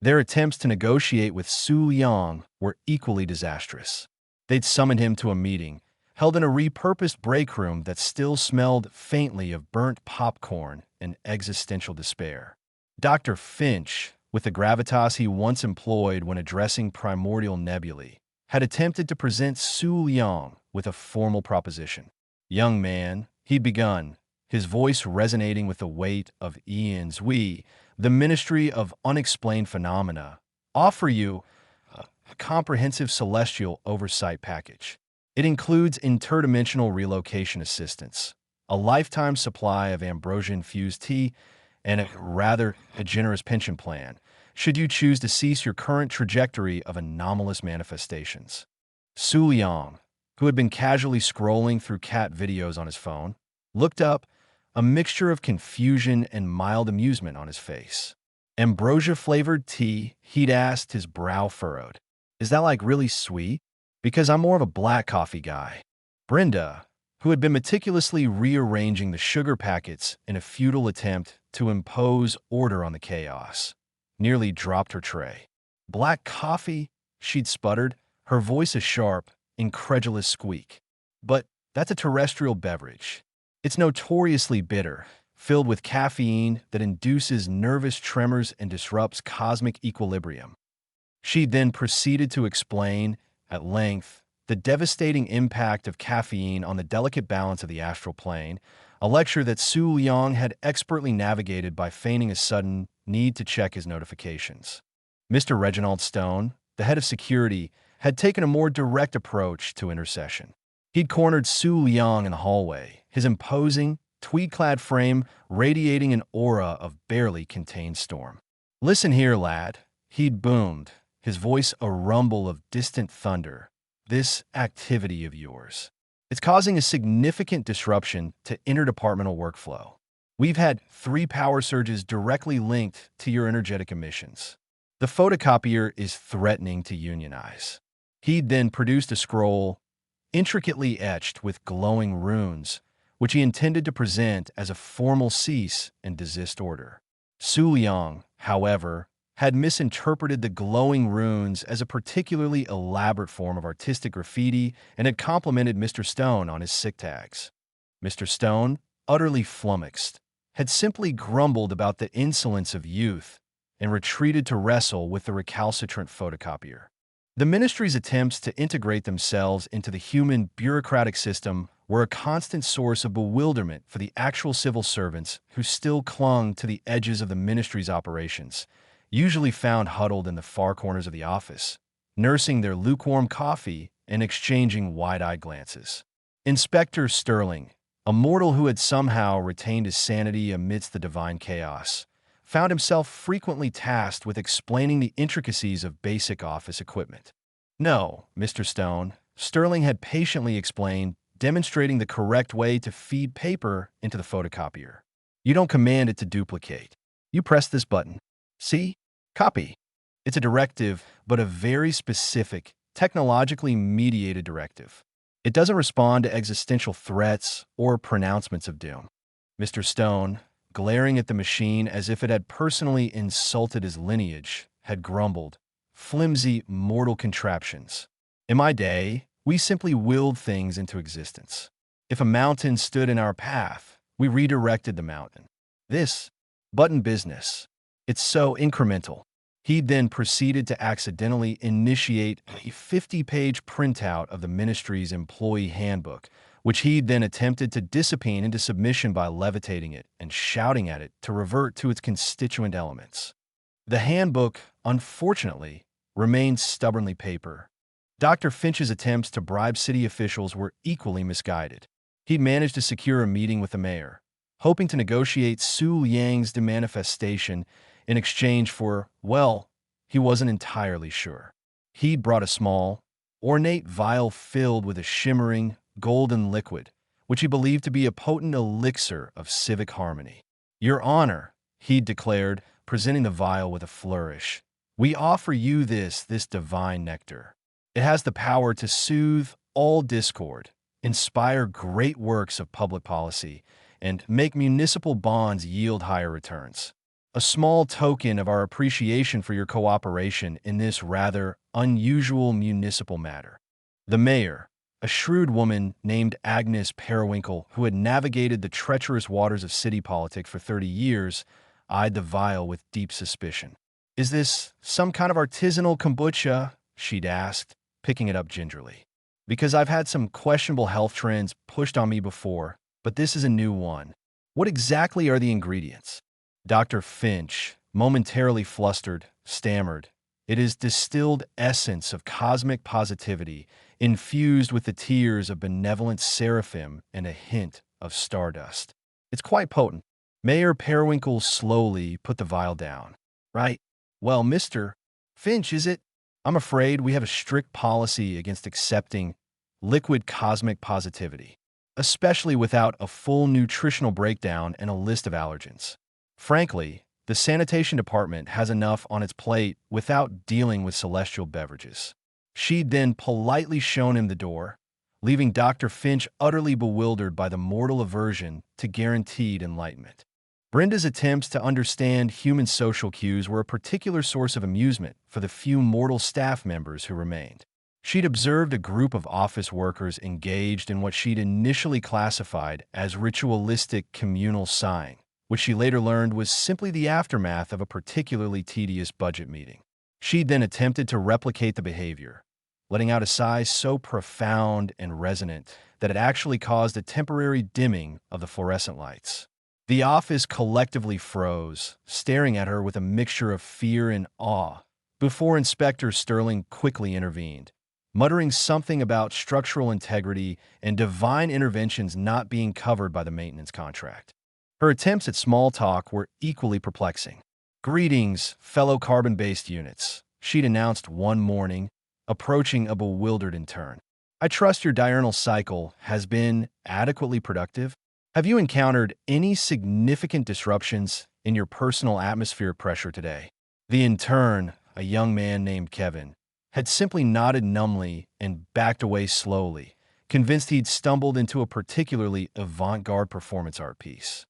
S1: Their attempts to negotiate with Su Liang were equally disastrous. They'd summoned him to a meeting, held in a repurposed break room that still smelled faintly of burnt popcorn and existential despair. Dr. Finch, with the gravitas he once employed when addressing primordial nebulae, had attempted to present Su Liang with a formal proposition. Young man, he'd begun, his voice resonating with the weight of eons. We, the Ministry of Unexplained Phenomena, offer you a comprehensive celestial oversight package. It includes interdimensional relocation assistance, a lifetime supply of ambrosia-infused tea, and a generous pension plan, should you choose to cease your current trajectory of anomalous manifestations. Su Liang, who had been casually scrolling through cat videos on his phone, looked up, a mixture of confusion and mild amusement on his face. Ambrosia-flavored tea, he'd asked, his brow furrowed. Is that like really sweet? Because I'm more of a black coffee guy. Brenda, who had been meticulously rearranging the sugar packets in a futile attempt to impose order on the chaos, nearly dropped her tray. Black coffee? She'd sputtered, her voice a sharp, incredulous squeak. But that's a terrestrial beverage. It's notoriously bitter, filled with caffeine that induces nervous tremors and disrupts cosmic equilibrium. She then proceeded to explain, at length, the devastating impact of caffeine on the delicate balance of the astral plane, a lecture that Su Liang had expertly navigated by feigning a sudden need to check his notifications. Mr. Reginald Stone, the head of security, had taken a more direct approach to intercession. He'd cornered Su Liang in the hallway, his imposing, tweed-clad frame radiating an aura of barely contained storm. "Listen here, lad," he'd boomed, his voice a rumble of distant thunder. "This activity of yours, it's causing a significant disruption to interdepartmental workflow. We've had 3 power surges directly linked to your energetic emissions. The photocopier is threatening to unionize." He'd then produced a scroll, intricately etched with glowing runes, which he intended to present as a formal cease and desist order. Su Liang, however, had misinterpreted the glowing runes as a particularly elaborate form of artistic graffiti and had complimented Mr. Stone on his sick tags. Mr. Stone, utterly flummoxed, had simply grumbled about the insolence of youth and retreated to wrestle with the recalcitrant photocopier. The ministry's attempts to integrate themselves into the human bureaucratic system were a constant source of bewilderment for the actual civil servants who still clung to the edges of the ministry's operations, usually found huddled in the far corners of the office, nursing their lukewarm coffee and exchanging wide-eyed glances. Inspector Sterling, a mortal who had somehow retained his sanity amidst the divine chaos, found himself frequently tasked with explaining the intricacies of basic office equipment. "No, Mr. Stone," Sterling had patiently explained, demonstrating the correct way to feed paper into the photocopier. "You don't command it to duplicate. You press this button. See? Copy." It's a directive, but a very specific, technologically mediated directive. It doesn't respond to existential threats or pronouncements of doom. Mr. Stone, glaring at the machine as if it had personally insulted his lineage, had grumbled, "Flimsy, mortal contraptions. In my day, we simply willed things into existence. If a mountain stood in our path, we redirected the mountain. This button business, it's so incremental." He then proceeded to accidentally initiate a 50-page printout of the ministry's employee handbook, which he then attempted to discipline into submission by levitating it and shouting at it to revert to its constituent elements. The handbook, unfortunately, remained stubbornly paper. Dr. Finch's attempts to bribe city officials were equally misguided. He'd managed to secure a meeting with the mayor, hoping to negotiate Su Yang's demanifestation in exchange for, well, he wasn't entirely sure. He'd brought a small, ornate vial filled with a shimmering, golden liquid, which he believed to be a potent elixir of civic harmony. "Your Honor," he'd declared, presenting the vial with a flourish, "we offer you this divine nectar. It has the power to soothe all discord, inspire great works of public policy, and make municipal bonds yield higher returns. A small token of our appreciation for your cooperation in this rather unusual municipal matter." The mayor, a shrewd woman named Agnes Periwinkle, who had navigated the treacherous waters of city politics for 30 years, eyed the vial with deep suspicion. "Is this some kind of artisanal kombucha?" she'd asked, picking it up gingerly. "Because I've had some questionable health trends pushed on me before, but this is a new one. What exactly are the ingredients?" Dr. Finch, momentarily flustered, stammered, "It is distilled essence of cosmic positivity, infused with the tears of benevolent seraphim and a hint of stardust. It's quite potent." Mayor Periwinkle slowly put the vial down. "Right. Well, Mr. Finch, is it? I'm afraid we have a strict policy against accepting liquid cosmic positivity, especially without a full nutritional breakdown and a list of allergens. Frankly, the sanitation department has enough on its plate without dealing with celestial beverages." She'd then politely shown him the door, leaving Dr. Finch utterly bewildered by the mortal aversion to guaranteed enlightenment. Brenda's attempts to understand human social cues were a particular source of amusement for the few mortal staff members who remained. She'd observed a group of office workers engaged in what she'd initially classified as ritualistic communal sighing, which she later learned was simply the aftermath of a particularly tedious budget meeting. She'd then attempted to replicate the behavior, letting out a sigh so profound and resonant that it actually caused a temporary dimming of the fluorescent lights. The office collectively froze, staring at her with a mixture of fear and awe, before Inspector Sterling quickly intervened, muttering something about structural integrity and divine interventions not being covered by the maintenance contract. Her attempts at small talk were equally perplexing. "Greetings, fellow carbon-based units," she'd announced one morning, approaching a bewildered intern. "I trust your diurnal cycle has been adequately productive. Have you encountered any significant disruptions in your personal atmospheric pressure today?" The intern, a young man named Kevin, had simply nodded numbly and backed away slowly, convinced he'd stumbled into a particularly avant-garde performance art piece.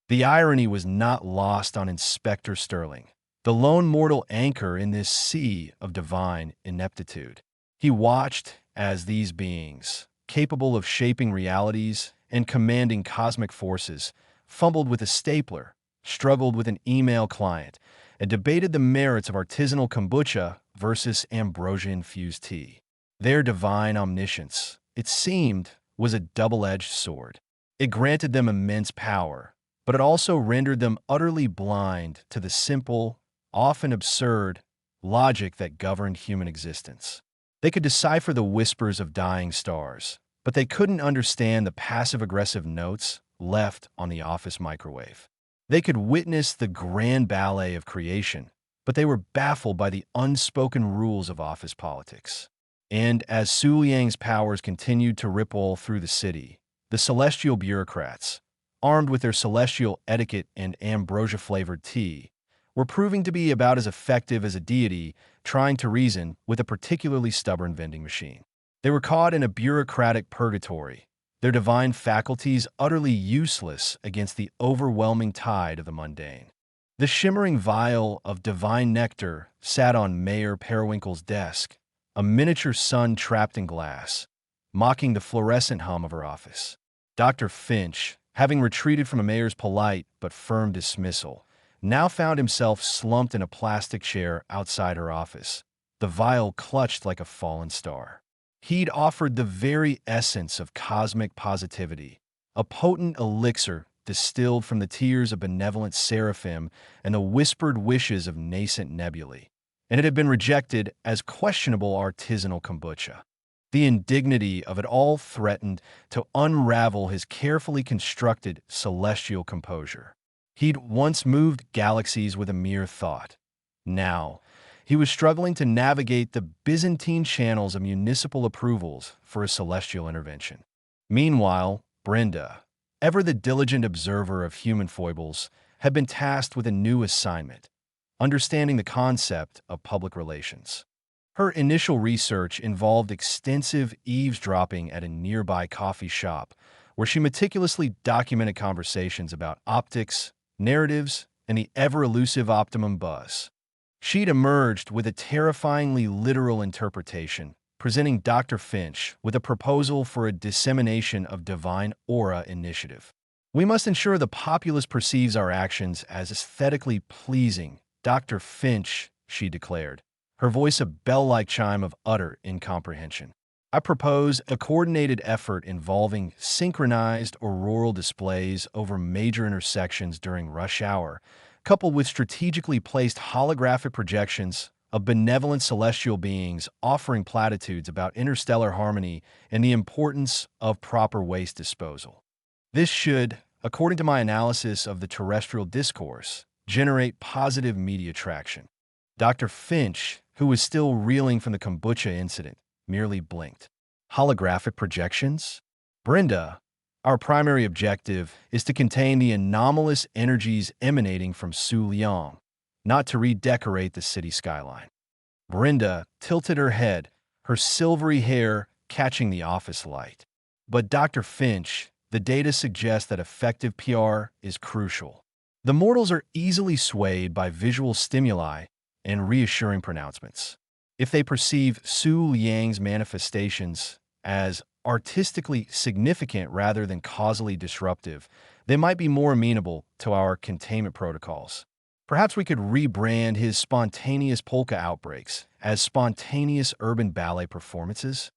S1: The irony was not lost on Inspector Sterling, the lone mortal anchor in this sea of divine ineptitude. He watched as these beings, capable of shaping realities and commanding cosmic forces, fumbled with a stapler, struggled with an email client, and debated the merits of artisanal kombucha versus ambrosia-infused tea. Their divine omniscience, it seemed, was a double-edged sword. It granted them immense power, but it also rendered them utterly blind to the simple, often absurd, logic that governed human existence. They could decipher the whispers of dying stars, but they couldn't understand the passive-aggressive notes left on the office microwave. They could witness the grand ballet of creation, but they were baffled by the unspoken rules of office politics. And as Su Liang's powers continued to ripple through the city, the celestial bureaucrats, armed with their celestial etiquette and ambrosia-flavored tea, were proving to be about as effective as a deity trying to reason with a particularly stubborn vending machine. They were caught in a bureaucratic purgatory, their divine faculties utterly useless against the overwhelming tide of the mundane. The shimmering vial of divine nectar sat on Mayor Periwinkle's desk, a miniature sun trapped in glass, mocking the fluorescent hum of her office. Dr. Finch, having retreated from a mayor's polite but firm dismissal, now found himself slumped in a plastic chair outside her office, the vial clutched like a fallen star. He'd offered the very essence of cosmic positivity, a potent elixir distilled from the tears of benevolent seraphim and the whispered wishes of nascent nebulae, and it had been rejected as questionable artisanal kombucha. The indignity of it all threatened to unravel his carefully constructed celestial composure. He'd once moved galaxies with a mere thought. Now, he was struggling to navigate the Byzantine channels of municipal approvals for a celestial intervention. Meanwhile, Brenda, ever the diligent observer of human foibles, had been tasked with a new assignment: understanding the concept of public relations. Her initial research involved extensive eavesdropping at a nearby coffee shop, where she meticulously documented conversations about optics, narratives, and the ever-elusive optimum buzz. She'd emerged with a terrifyingly literal interpretation, presenting Dr. Finch with a proposal for a dissemination of divine aura initiative. "We must ensure the populace perceives our actions as aesthetically pleasing, Dr. Finch," she declared, her voice a bell-like chime of utter incomprehension. "I propose a coordinated effort involving synchronized auroral displays over major intersections during rush hour, coupled with strategically placed holographic projections of benevolent celestial beings offering platitudes about interstellar harmony and the importance of proper waste disposal. This should, according to my analysis of the terrestrial discourse, generate positive media traction." Dr. Finch, who was still reeling from the kombucha incident, merely blinked. "Holographic projections? Brenda, our primary objective is to contain the anomalous energies emanating from Su Liang, not to redecorate the city skyline." Brenda tilted her head, her silvery hair catching the office light. "But Dr. Finch, the data suggests that effective PR is crucial. The mortals are easily swayed by visual stimuli and reassuring pronouncements. If they perceive Su Liang's manifestations as artistically significant rather than causally disruptive, they might be more amenable to our containment protocols. Perhaps we could rebrand his spontaneous polka outbreaks as spontaneous urban ballet performances."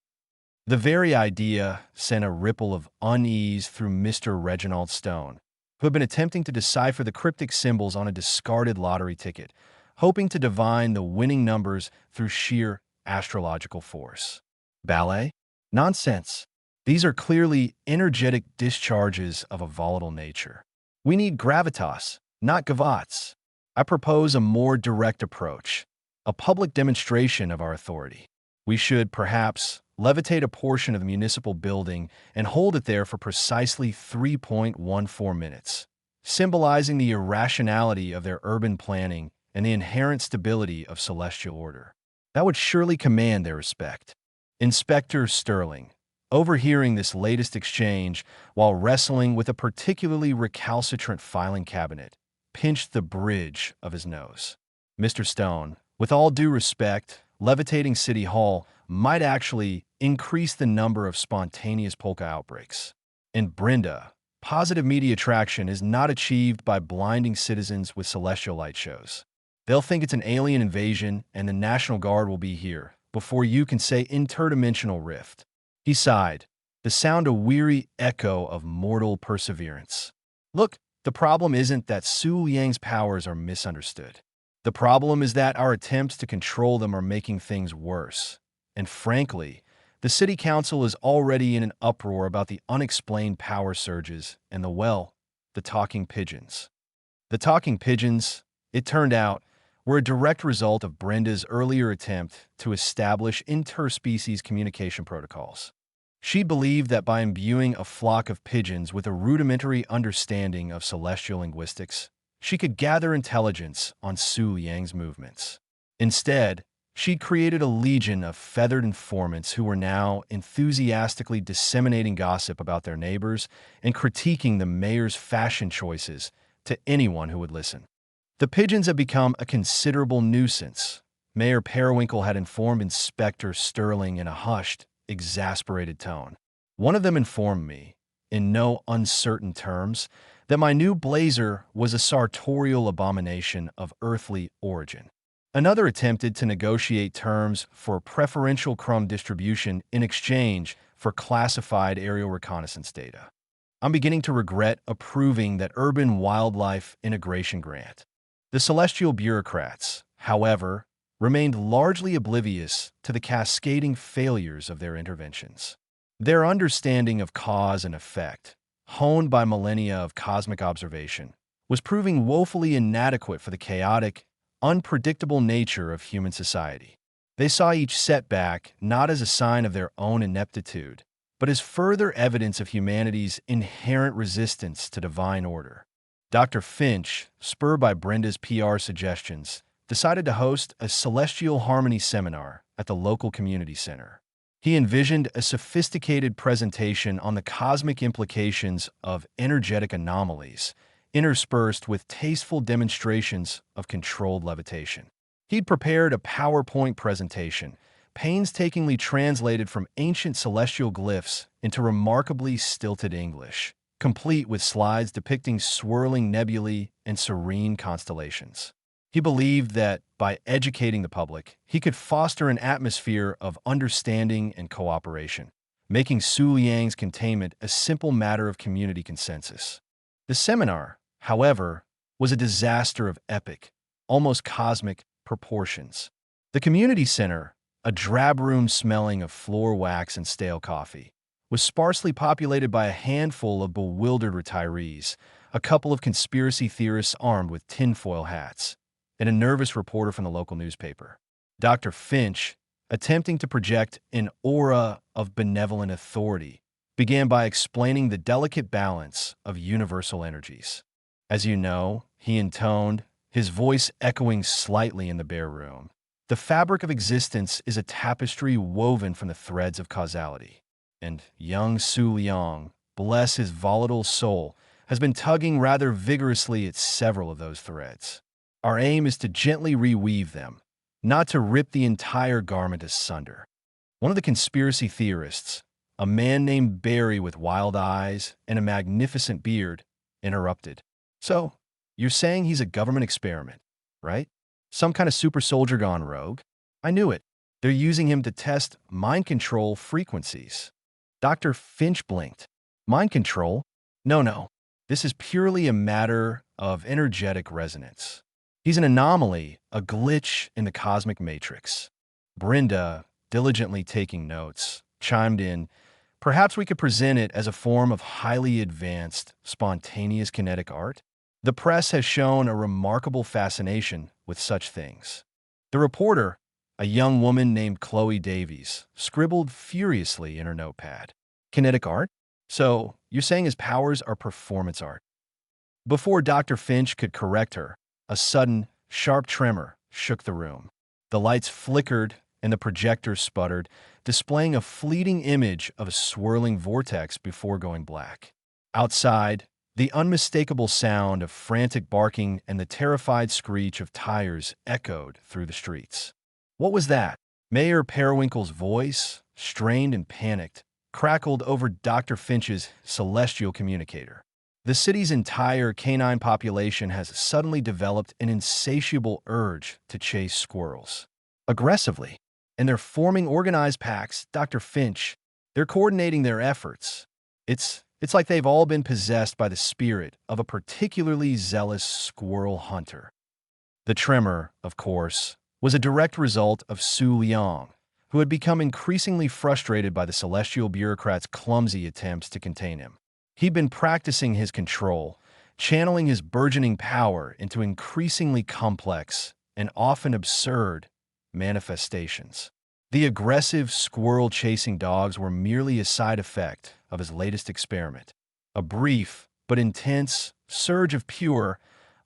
S1: The very idea sent a ripple of unease through Mr. Reginald Stone, who had been attempting to decipher the cryptic symbols on a discarded lottery ticket, hoping to divine the winning numbers through sheer astrological force. Ballet? Nonsense. These are clearly energetic discharges of a volatile nature. We need gravitas, not gavots. I propose a more direct approach, a public demonstration of our authority. We should, perhaps, levitate a portion of the municipal building and hold it there for precisely 3.14 minutes, symbolizing the irrationality of their urban planning and the inherent stability of celestial order. That would surely command their respect. Inspector Sterling, overhearing this latest exchange while wrestling with a particularly recalcitrant filing cabinet, pinched the bridge of his nose. "Mr. Stone, with all due respect, levitating City Hall might actually increase the number of spontaneous polka outbreaks. And Brenda, positive media traction is not achieved by blinding citizens with celestial light shows. They'll think it's an alien invasion and the National Guard will be here before you can say interdimensional rift." He sighed, the sound a weary echo of mortal perseverance. "Look, the problem isn't that Su Liang's powers are misunderstood. The problem is that our attempts to control them are making things worse. And frankly, the city council is already in an uproar about the unexplained power surges and the talking pigeons. The talking pigeons, it turned out, were a direct result of Brenda's earlier attempt to establish interspecies communication protocols. She believed that by imbuing a flock of pigeons with a rudimentary understanding of celestial linguistics, she could gather intelligence on Su Liang's movements. Instead, she'd created a legion of feathered informants who were now enthusiastically disseminating gossip about their neighbors and critiquing the mayor's fashion choices to anyone who would listen. The pigeons had become a considerable nuisance. Mayor Periwinkle had informed Inspector Sterling in a hushed, exasperated tone. One of them informed me, in no uncertain terms, that my new blazer was a sartorial abomination of earthly origin. Another attempted to negotiate terms for preferential crumb distribution in exchange for classified aerial reconnaissance data. I'm beginning to regret approving that urban wildlife integration grant. The celestial bureaucrats, however, remained largely oblivious to the cascading failures of their interventions. Their understanding of cause and effect, honed by millennia of cosmic observation, was proving woefully inadequate for the chaotic, unpredictable nature of human society. They saw each setback not as a sign of their own ineptitude, but as further evidence of humanity's inherent resistance to divine order. Dr. Finch, spurred by Brenda's PR suggestions, decided to host a celestial harmony seminar at the local community center. He envisioned a sophisticated presentation on the cosmic implications of energetic anomalies, interspersed with tasteful demonstrations of controlled levitation. He'd prepared a PowerPoint presentation, painstakingly translated from ancient celestial glyphs into remarkably stilted English, complete with slides depicting swirling nebulae and serene constellations. He believed that, by educating the public, he could foster an atmosphere of understanding and cooperation, making Su Liang's containment a simple matter of community consensus. The seminar, however, was a disaster of epic, almost cosmic proportions. The community center, a drab room smelling of floor wax and stale coffee, was sparsely populated by a handful of bewildered retirees, a couple of conspiracy theorists armed with tinfoil hats, and a nervous reporter from the local newspaper. Dr. Finch, attempting to project an aura of benevolent authority, began by explaining the delicate balance of universal energies. As you know, he intoned, his voice echoing slightly in the bare room, the fabric of existence is a tapestry woven from the threads of causality. And young Su Liang, bless his volatile soul, has been tugging rather vigorously at several of those threads. Our aim is to gently reweave them, not to rip the entire garment asunder. One of the conspiracy theorists, a man named Barry with wild eyes and a magnificent beard, interrupted. So, you're saying he's a government experiment, right? Some kind of super soldier gone rogue? I knew it. They're using him to test mind control frequencies. Dr. Finch blinked. Mind control? No. This is purely a matter of energetic resonance. He's an anomaly, a glitch in the cosmic matrix. Brenda, diligently taking notes, chimed in, perhaps we could present it as a form of highly advanced, spontaneous kinetic art. The press has shown a remarkable fascination with such things. The reporter, a young woman named Chloe Davies, scribbled furiously in her notepad. Kinetic art? So, you're saying his powers are performance art? Before Dr. Finch could correct her, a sudden, sharp tremor shook the room. The lights flickered and the projector sputtered, displaying a fleeting image of a swirling vortex before going black. Outside, the unmistakable sound of frantic barking and the terrified screech of tires echoed through the streets. What was that? Mayor Periwinkle's voice, strained and panicked, crackled over Dr. Finch's celestial communicator. The city's entire canine population has suddenly developed an insatiable urge to chase squirrels. Aggressively. And they're forming organized packs, Dr. Finch. They're coordinating their efforts. It's like they've all been possessed by the spirit of a particularly zealous squirrel hunter. The tremor, of course, was a direct result of Su Liang, who had become increasingly frustrated by the celestial bureaucrats' clumsy attempts to contain him. He'd been practicing his control, channeling his burgeoning power into increasingly complex and often absurd manifestations. The aggressive, squirrel-chasing dogs were merely a side effect of his latest experiment, a brief but intense surge of pure,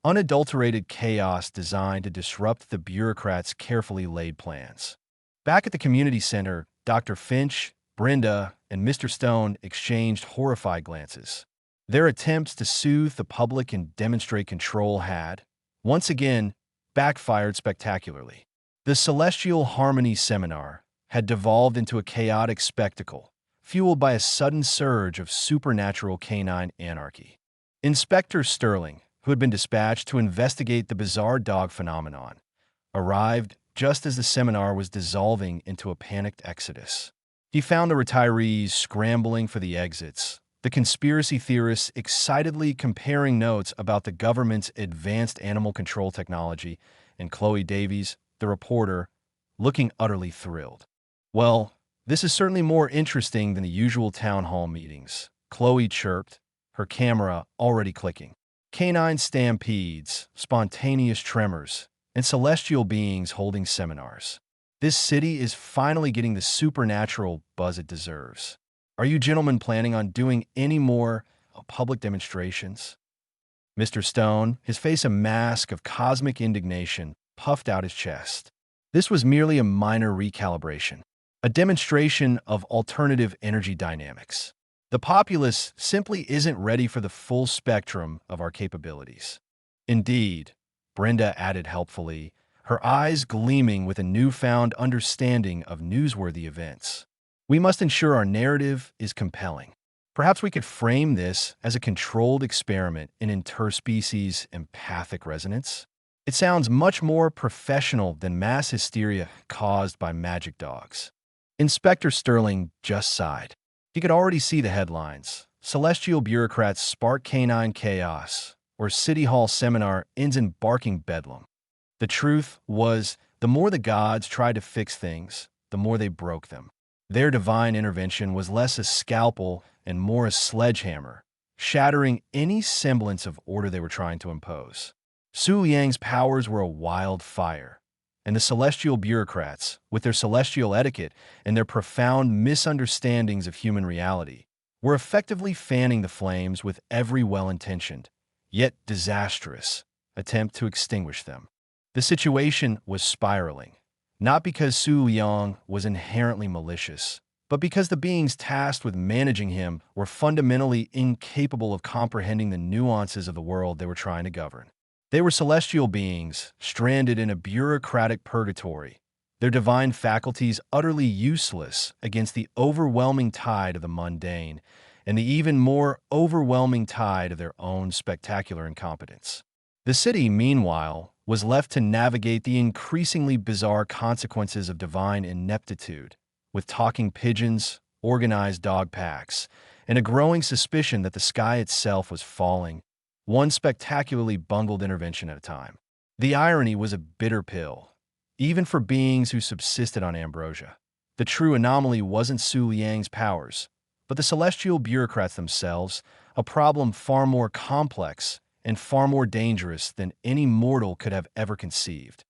S1: unadulterated chaos designed to disrupt the bureaucrats' carefully laid plans. Back at the community center, Dr. Finch, Brenda, and Mr. Stone exchanged horrified glances. Their attempts to soothe the public and demonstrate control had, once again, backfired spectacularly. The Celestial Harmony Seminar had devolved into a chaotic spectacle, fueled by a sudden surge of supernatural canine anarchy. Inspector Sterling, who had been dispatched to investigate the bizarre dog phenomenon, arrived just as the seminar was dissolving into a panicked exodus. He found the retirees scrambling for the exits, the conspiracy theorists excitedly comparing notes about the government's advanced animal control technology, and Chloe Davies, the reporter, looking utterly thrilled. "Well, this is certainly more interesting than the usual town hall meetings," Chloe chirped, her camera already clicking. Canine stampedes, spontaneous tremors, and celestial beings holding seminars. This city is finally getting the supernatural buzz it deserves. Are you gentlemen planning on doing any more public demonstrations? Mr. Stone, his face a mask of cosmic indignation, puffed out his chest. This was merely a minor recalibration, a demonstration of alternative energy dynamics. The populace simply isn't ready for the full spectrum of our capabilities. Indeed, Brenda added helpfully, her eyes gleaming with a newfound understanding of newsworthy events. We must ensure our narrative is compelling. Perhaps we could frame this as a controlled experiment in interspecies empathic resonance. It sounds much more professional than mass hysteria caused by magic dogs. Inspector Sterling just sighed. He could already see the headlines. Celestial bureaucrats spark canine chaos, or City Hall seminar ends in barking bedlam. The truth was, the more the gods tried to fix things, the more they broke them. Their divine intervention was less a scalpel and more a sledgehammer, shattering any semblance of order they were trying to impose. Su Yang's powers were a wildfire, and the celestial bureaucrats, with their celestial etiquette and their profound misunderstandings of human reality, were effectively fanning the flames with every well-intentioned, yet disastrous, attempt to extinguish them. The situation was spiraling, not because Su Yang was inherently malicious, but because the beings tasked with managing him were fundamentally incapable of comprehending the nuances of the world they were trying to govern. They were celestial beings, stranded in a bureaucratic purgatory, their divine faculties utterly useless against the overwhelming tide of the mundane and the even more overwhelming tide of their own spectacular incompetence. The city, meanwhile, was left to navigate the increasingly bizarre consequences of divine ineptitude, with talking pigeons, organized dog packs, and a growing suspicion that the sky itself was falling, one spectacularly bungled intervention at a time. The irony was a bitter pill, even for beings who subsisted on ambrosia. The true anomaly wasn't Su Yang's powers, but the celestial bureaucrats themselves, a problem far more complex and far more dangerous than any mortal could have ever conceived.